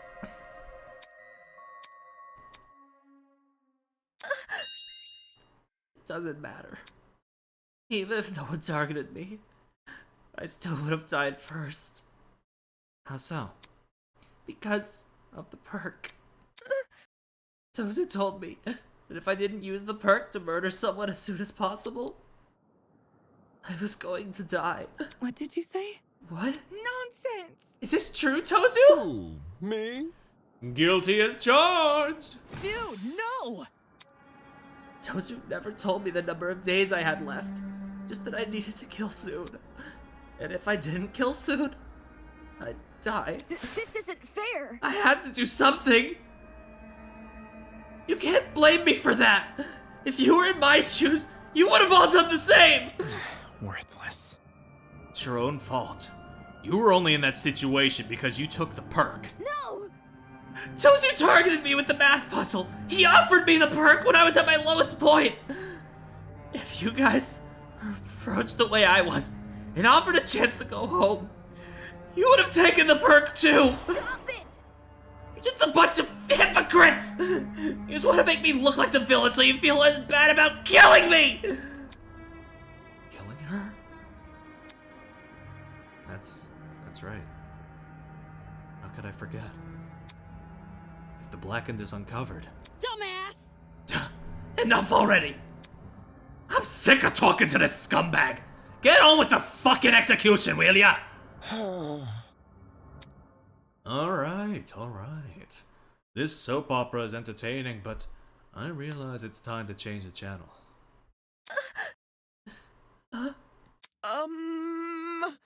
It doesn't matter. Even if no one targeted me, I still would have died first. How so? Because of the perk. Tozu told me that if I didn't use the perk to murder someone as soon as possible, I was going to die. What did you say? What? Nonsense! Is this true, Tozu? Who? Me? Guilty as charged! Dude, no! Tozu never told me the number of days I had left, just that I needed to kill soon. And if I didn't kill soon, I'd die. This isn't fair! I had to do something! You can't blame me for that! If you were in my shoes, you would have all done the same! Worthless. It's your own fault. You were only in that situation because you took the perk. No! Tozu targeted me with the math puzzle. He offered me the perk when I was at my lowest point. If you guys were approached the way I was and offered a chance to go home, you would have taken the perk too. Stop it! You're just a bunch of hypocrites. You just want to make me look like the villain so you feel less bad about killing me. Killing her? That's right. How could I forget? If the Blackened is uncovered. Dumbass! Enough already! I'm sick of talking to this scumbag! Get on with the fucking execution, will ya? Alright. This soap opera is entertaining, but I realize it's time to change the channel.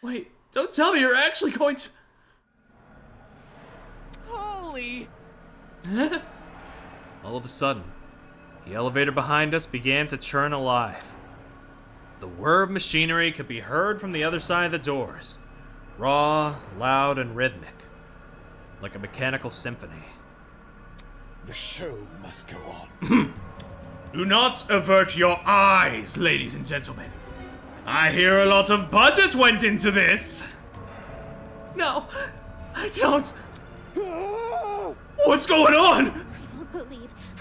Wait, don't tell me you're actually going to... Holy! All of a sudden, the elevator behind us began to churn alive. The whir of machinery could be heard from the other side of the doors. Raw, loud, and rhythmic. Like a mechanical symphony. The show must go on. Do not avert your eyes, ladies and gentlemen. I hear a lot of budget went into this. No, I don't. What's going on?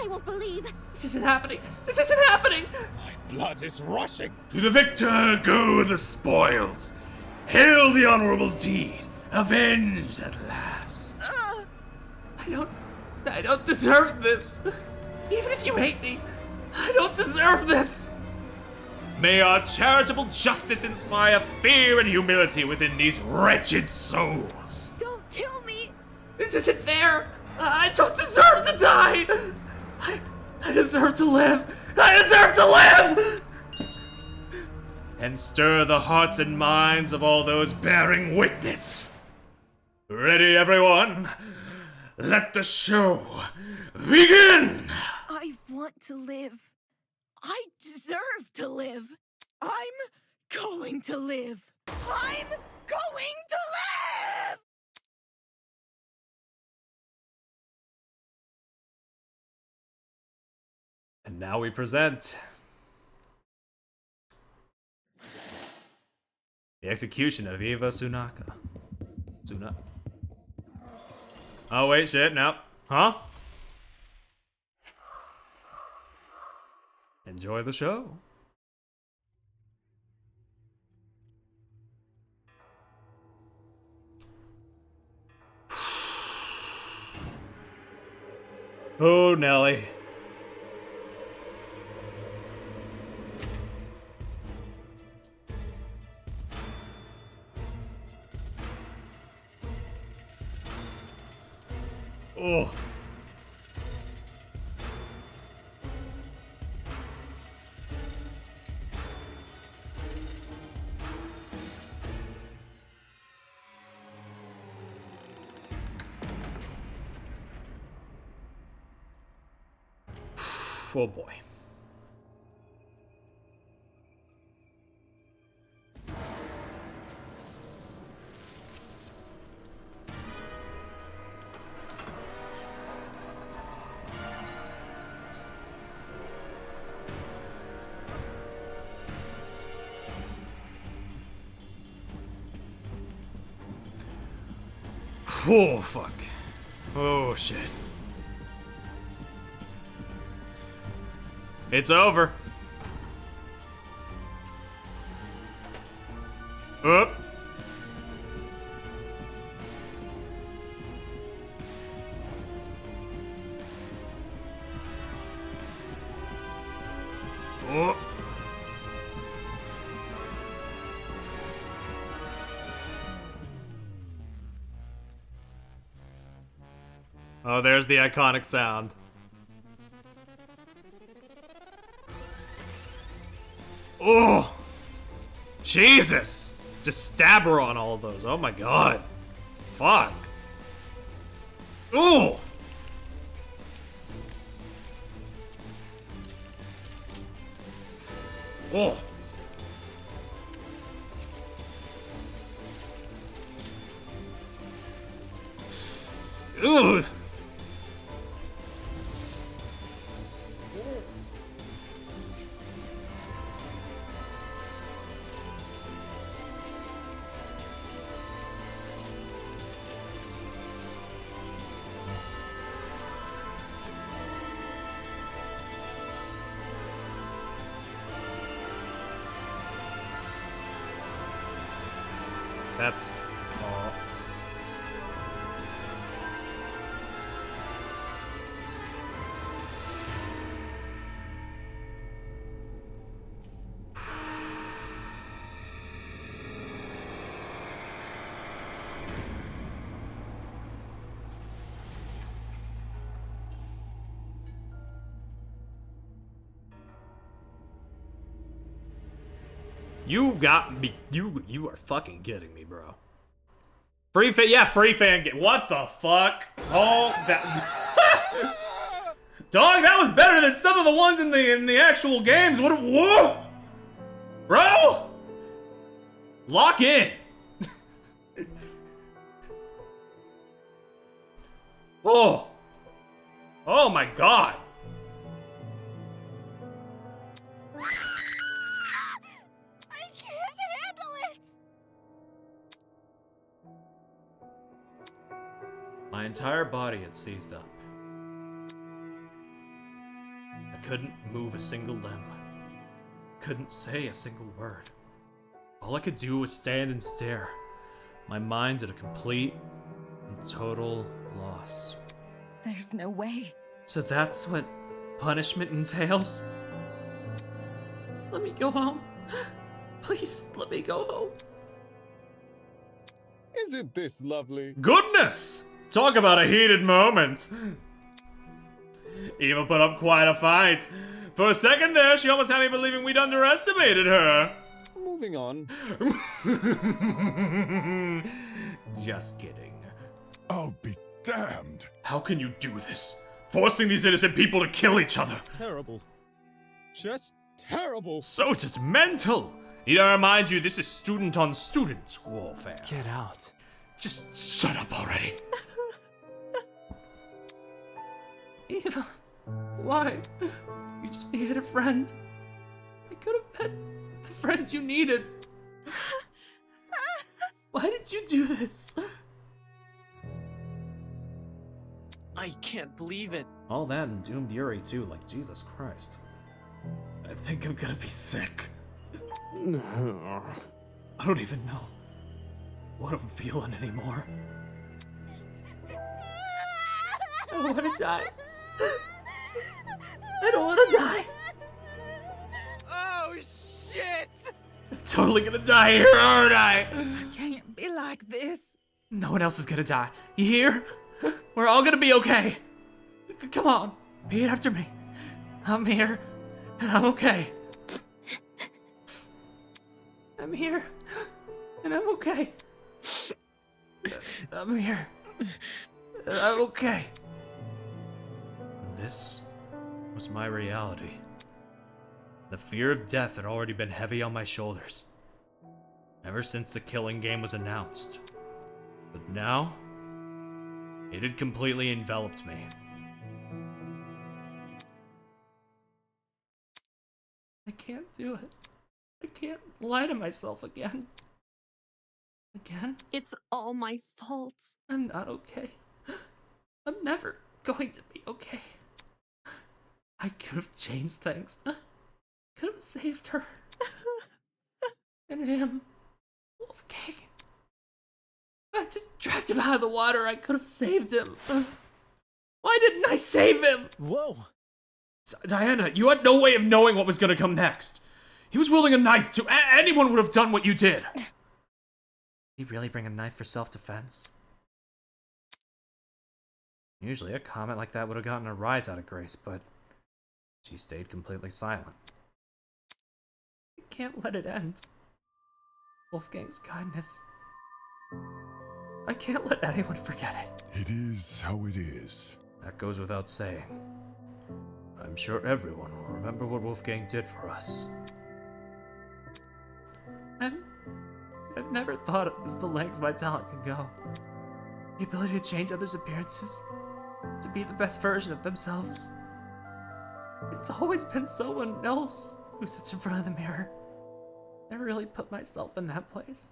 I won't believe. This isn't happening. My blood is rushing. To the victor go the spoils. Hail the honorable deed. Avenged at last. I don't deserve this. Even if you hate me, I don't deserve this. May our charitable justice inspire fear and humility within these wretched souls. Don't kill me! This isn't fair. I don't deserve to die. I deserve to live. I deserve to live! And stir the hearts and minds of all those bearing witness. Ready, everyone? Let the show begin! I want to live. I deserve to live. I'm going to live. I'm going to live! And now we present the execution of Eva Tsunaka. Oh wait, shit, no. Huh? Enjoy the show. Oh, Nelly. Oh. Oh boy. Oh, fuck. Oh, shit. It's over. Up. Oh. Oh, there's the iconic sound. Oh! Jesus! Just stab her on all of those. Oh my god. Fuck. Oh! Oh! Ugh! That's all. You got me. You are fucking kidding me, bro. Free fan, yeah, free fan. What the fuck? Oh, that. Dog, that was better than some of the ones in the actual games. What? Whoa, bro. Lock in. Oh. Oh my god. My entire body had seized up. I couldn't move a single limb. Couldn't say a single word. All I could do was stand and stare. My mind at a complete and total loss. There's no way. So that's what punishment entails? Let me go home. Please, let me go home. Isn't this lovely? Goodness! Talk about a heated moment. Eva put up quite a fight. For a second there, she almost had me believing we'd underestimated her. Moving on. Just kidding. I'll be damned. How can you do this? Forcing these innocent people to kill each other. Terrible. Just terrible. So judgmental. Need I remind you, this is student-on-student warfare. Get out. Just shut up already. Eva, why? You just needed a friend. I could have been the friend you needed. Why did you do this? I can't believe it. All that and Doomed Yuri too, like Jesus Christ. I think I'm gonna be sick. I don't even know what I'm feeling anymore. I don't want to die. I don't want to die. Oh, shit! I'm totally gonna die here, aren't I? Can't be like this. No one else is gonna die. You hear? We're all gonna be okay. Come on, repeat after me. I'm here, and I'm okay. I'm here, and I'm okay. I'm here, and I'm okay. This was my reality. The fear of death had already been heavy on my shoulders ever since the killing game was announced. But now, it had completely enveloped me. I can't do it. I can't lie to myself again. Again? It's all my fault. I'm not okay. I'm never going to be okay. I could have changed things. Could have saved her. And him. Wolfgang. I just dragged him out of the water. I could have saved him. Why didn't I save him? Whoa. Diana, you had no way of knowing what was gonna come next. He was wielding a knife too. Anyone would have done what you did. Did he really bring a knife for self-defense? Usually a comment like that would have gotten a rise out of Grace, but she stayed completely silent. I can't let it end. Wolfgang's kindness. I can't let anyone forget it. It is how it is. That goes without saying. I'm sure everyone will remember what Wolfgang did for us. I've never thought of the lengths my talent can go. The ability to change others' appearances, to be the best version of themselves. It's always been someone else who sits in front of the mirror. Never really put myself in that place.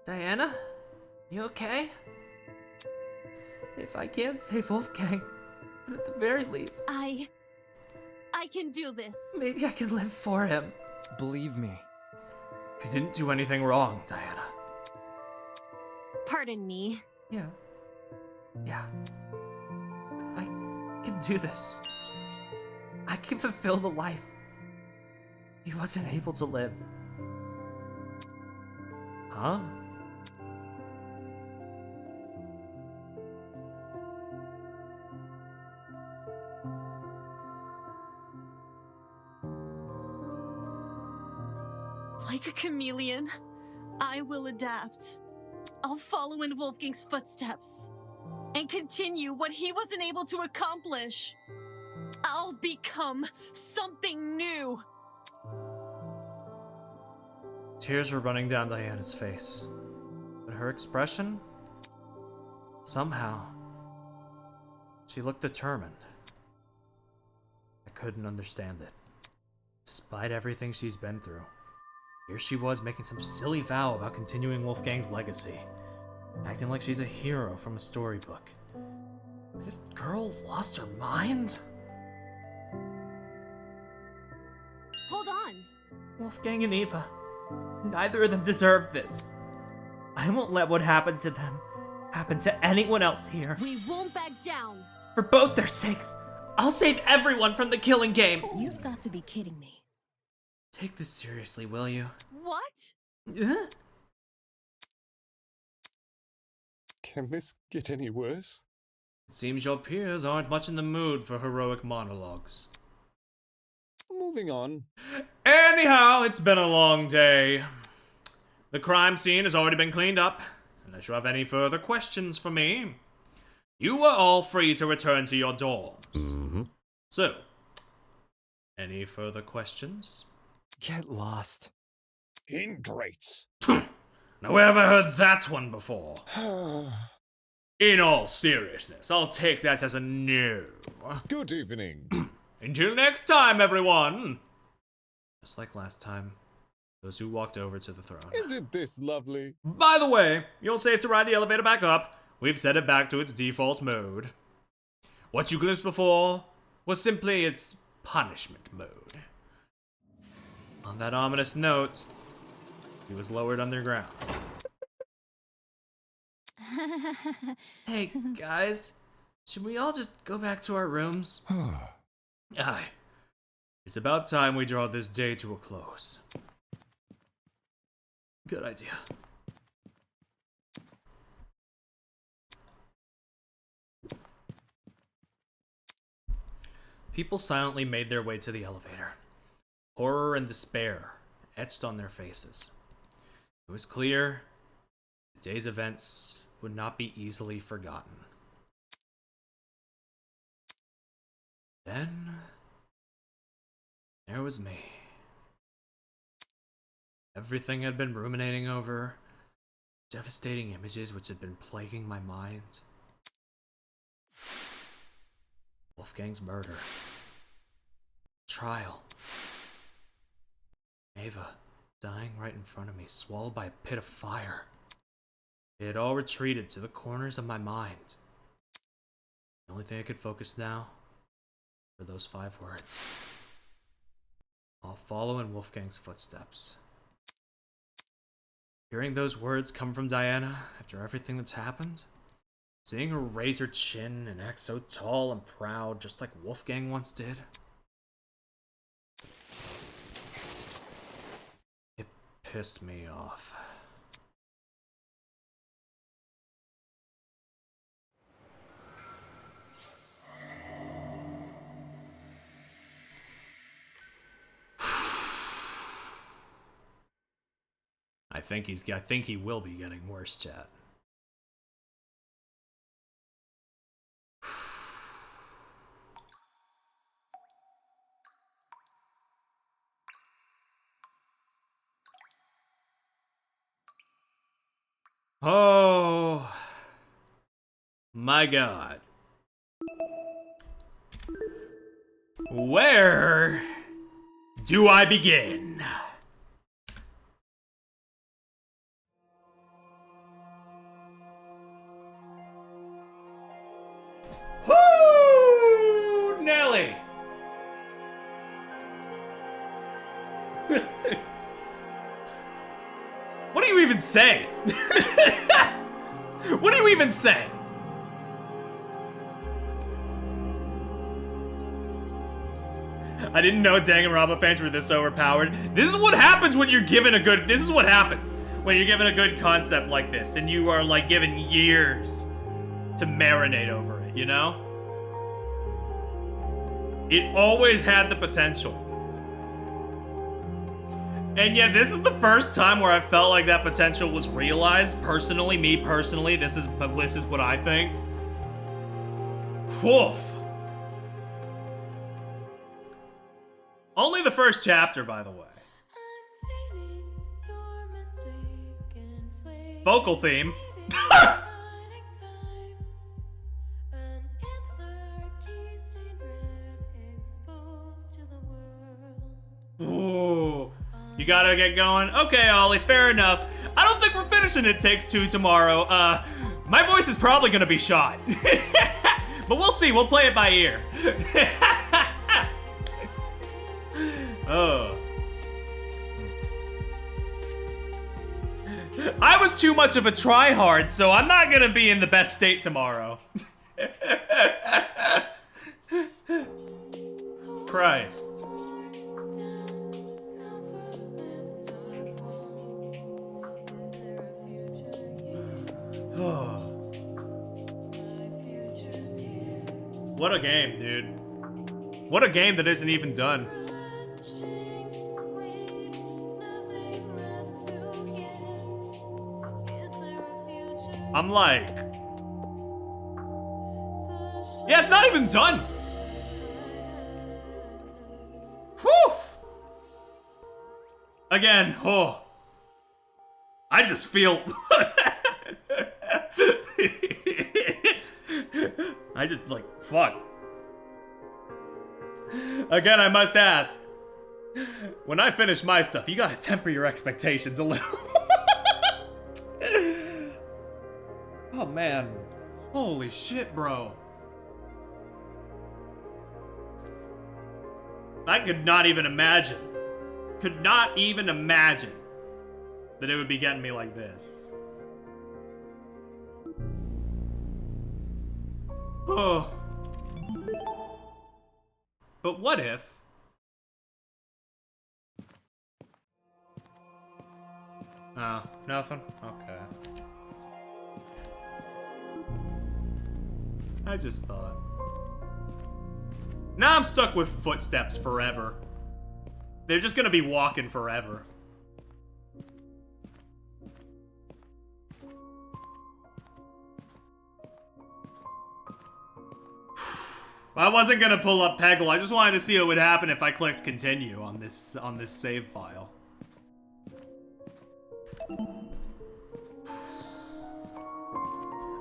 Diana? You okay? If I can't save Wolfgang, then at the very least, I can do this. maybe I can live for him. Believe me. You didn't do anything wrong, Diana. Pardon me. Yeah. I can do this. I can fulfill the life he wasn't able to live. Huh? Like a chameleon, I will adapt. I'll follow in Wolfgang's footsteps and continue what he wasn't able to accomplish. I'll become something new. Tears were running down Diana's face, but her expression, somehow, she looked determined. I couldn't understand it. Despite everything she's been through, here she was making some silly vow about continuing Wolfgang's legacy, acting like she's a hero from a storybook. Has this girl lost her mind? Hold on. Wolfgang and Eva, neither of them deserve this. I won't let what happened to them happen to anyone else here. We won't back down. For both their sakes, I'll save everyone from the killing game. You've got to be kidding me. Take this seriously, will you? What? Can this get any worse? It seems your peers aren't much in the mood for heroic monologues. Moving on. Anyhow, it's been a long day. The crime scene has already been cleaned up. Unless you have any further questions for me, you are all free to return to your dorms. Mm-hmm. So, any further questions? Get lost. Ingrates. Now, where have I heard that one before? In all seriousness, I'll take that as a no. Good evening. Until next time, everyone! Just like last time, those who walked over to the throne. Isn't this lovely? By the way, you're safe to ride the elevator back up. We've set it back to its default mode. What you glimpsed before was simply its punishment mode. On that ominous note, he was lowered underground. Hey, guys. Should we all just go back to our rooms? Aye. It's about time we draw this day to a close. Good idea. People silently made their way to the elevator. Horror and despair etched on their faces. It was clear the day's events would not be easily forgotten. Then, there was me. Everything had been ruminating over, devastating images which had been plaguing my mind. Wolfgang's murder. Trial. Ava, dying right in front of me, swallowed by a pit of fire. It had all retreated to the corners of my mind. The only thing I could focus now were those 5 words. I'll follow in Wolfgang's footsteps. Hearing those words come from Diana after everything that's happened, seeing her raise her chin and act so tall and proud just like Wolfgang once did, it pissed me off. I think he will be getting worse, chat. Oh my God. Where do I begin? Woo! Nelly! What do you even say? What do you even say? I didn't know Danganronpa fans were this overpowered. This is what happens when you're given a good... This is what happens when you're given a good concept like this and you are, like, given years to marinate over it, you know? It always had the potential. And yeah, this is the first time where I felt like that potential was realized. Personally, me personally, this is what I think. Woof. Only the first chapter, by the way. Vocal theme. Ooh. You gotta get going? Okay, Ollie, fair enough. I don't think we're finishing It Takes Two tomorrow. My voice is probably gonna be shot. But we'll see, we'll play it by ear. Oh. I was too much of a tryhard, so I'm not gonna be in the best state tomorrow. Christ. What a game, dude. What a game that isn't even done. I'm like... Yeah, it's not even done! Whew! Again, oh. I just feel... I just, like, fuck. Again, I must ask. When I finish my stuff, you gotta temper your expectations a little. Oh, man. Holy shit, bro. I could not even imagine. Could not even imagine that it would be getting me like this. Oh. But what if... Oh, nothing? Okay. I just thought. Now I'm stuck with footsteps forever. They're just gonna be walking forever. I wasn't gonna pull up Peggle. I just wanted to see what would happen if I clicked continue on this save file.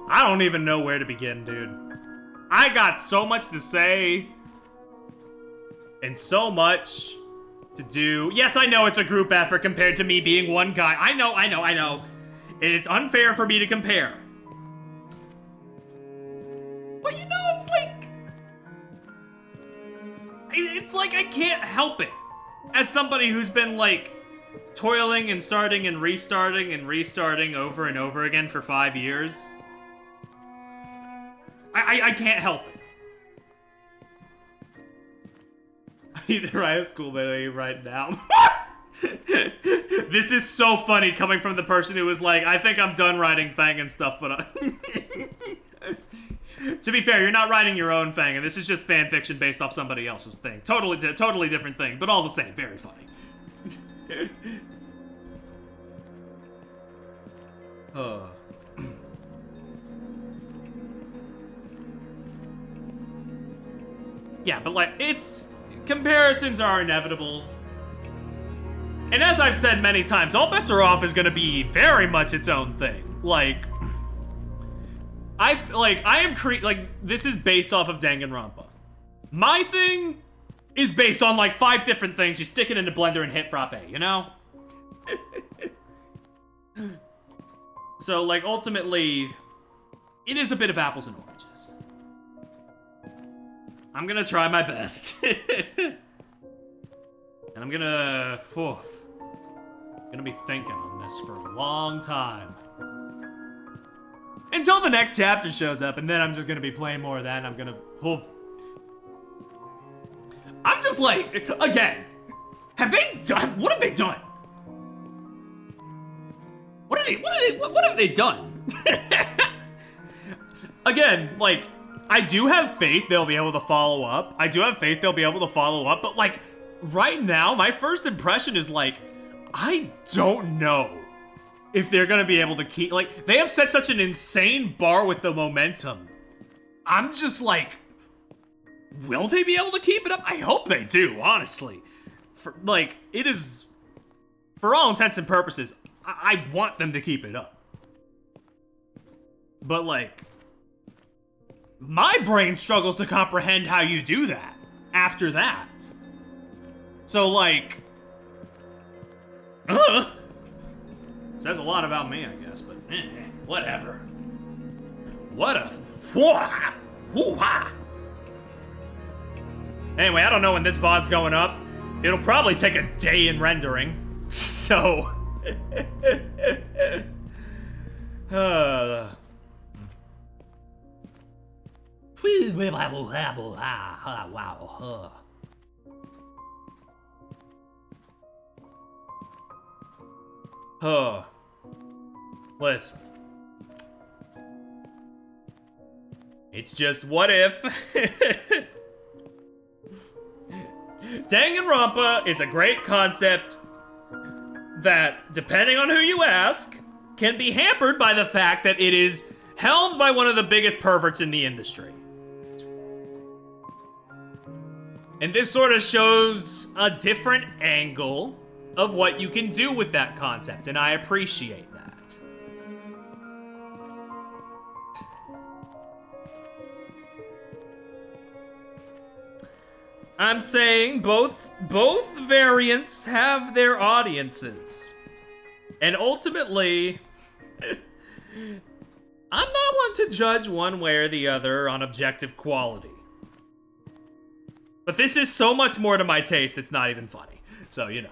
I don't even know where to begin, dude. I got so much to say and so much to do. Yes, I know it's a group effort compared to me being one guy. I know. And it's unfair for me to compare. But you know, it's like I can't help it. As somebody who's been like toiling and starting and restarting over and over again for 5 years. I can't help it. I need to write a school video right now. This is so funny coming from the person who was like, I think I'm done writing Fang and stuff, but to be fair, you're not writing your own Fang, and this is just fan fiction based off somebody else's thing. Totally different thing, but all the same, very funny. Yeah, but like, comparisons are inevitable. And as I've said many times, All Bets Are Off is gonna be very much its own thing. Like, this is based off of Danganronpa. My thing is based on like 5 different things. You stick it in the blender and hit frappe, you know? So like, ultimately, it is a bit of apples and oranges. I'm gonna try my best. And I'm gonna be thinking on this for a long time. Until the next chapter shows up, and then I'm just gonna be playing more of that, and I'm just like, again, what have they done? What have they done? Again, like, I do have faith they'll be able to follow up. But like, right now, my first impression is like, I don't know if they're gonna be able to keep, like, they have set such an insane bar with the momentum. I'm just like, will they be able to keep it up? I hope they do, honestly. It is, for all intents and purposes, I want them to keep it up. But like, my brain struggles to comprehend how you do that after that. So like, says a lot about me, I guess, but whatever. Anyway, I don't know when this VOD's going up. It'll probably take a day in rendering. So listen. It's just, what if? Danganronpa is a great concept that, depending on who you ask, can be hampered by the fact that it is helmed by one of the biggest perverts in the industry. And this sort of shows a different angle of what you can do with that concept, and I appreciate that. I'm saying both variants have their audiences. And ultimately, I'm not one to judge one way or the other on objective quality. But this is so much more to my taste, it's not even funny. So, you know.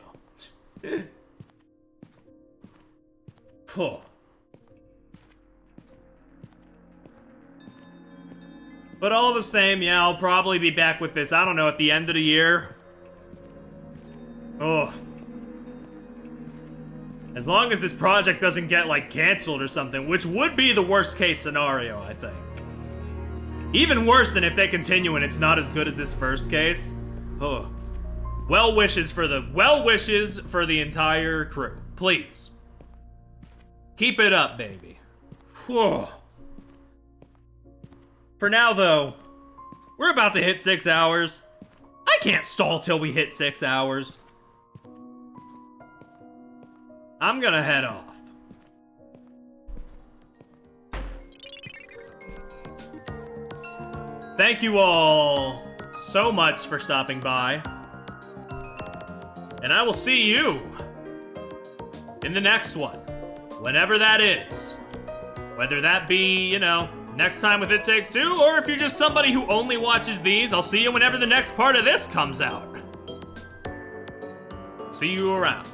But all the same, yeah, I'll probably be back with this, I don't know, at the end of the year. Oh. As long as this project doesn't get, like, canceled or something, which would be the worst case scenario, I think. Even worse than if they continue and it's not as good as this first case. Oh. Well wishes for the entire crew. Please. Keep it up, baby. Whew. For now, though, we're about to hit 6 hours. I can't stall till we hit 6 hours. I'm gonna head off. Thank you all so much for stopping by. And I will see you in the next one. Whenever that is. Whether that be, you know, next time with It Takes Two, or if you're just somebody who only watches these, I'll see you whenever the next part of this comes out. See you around.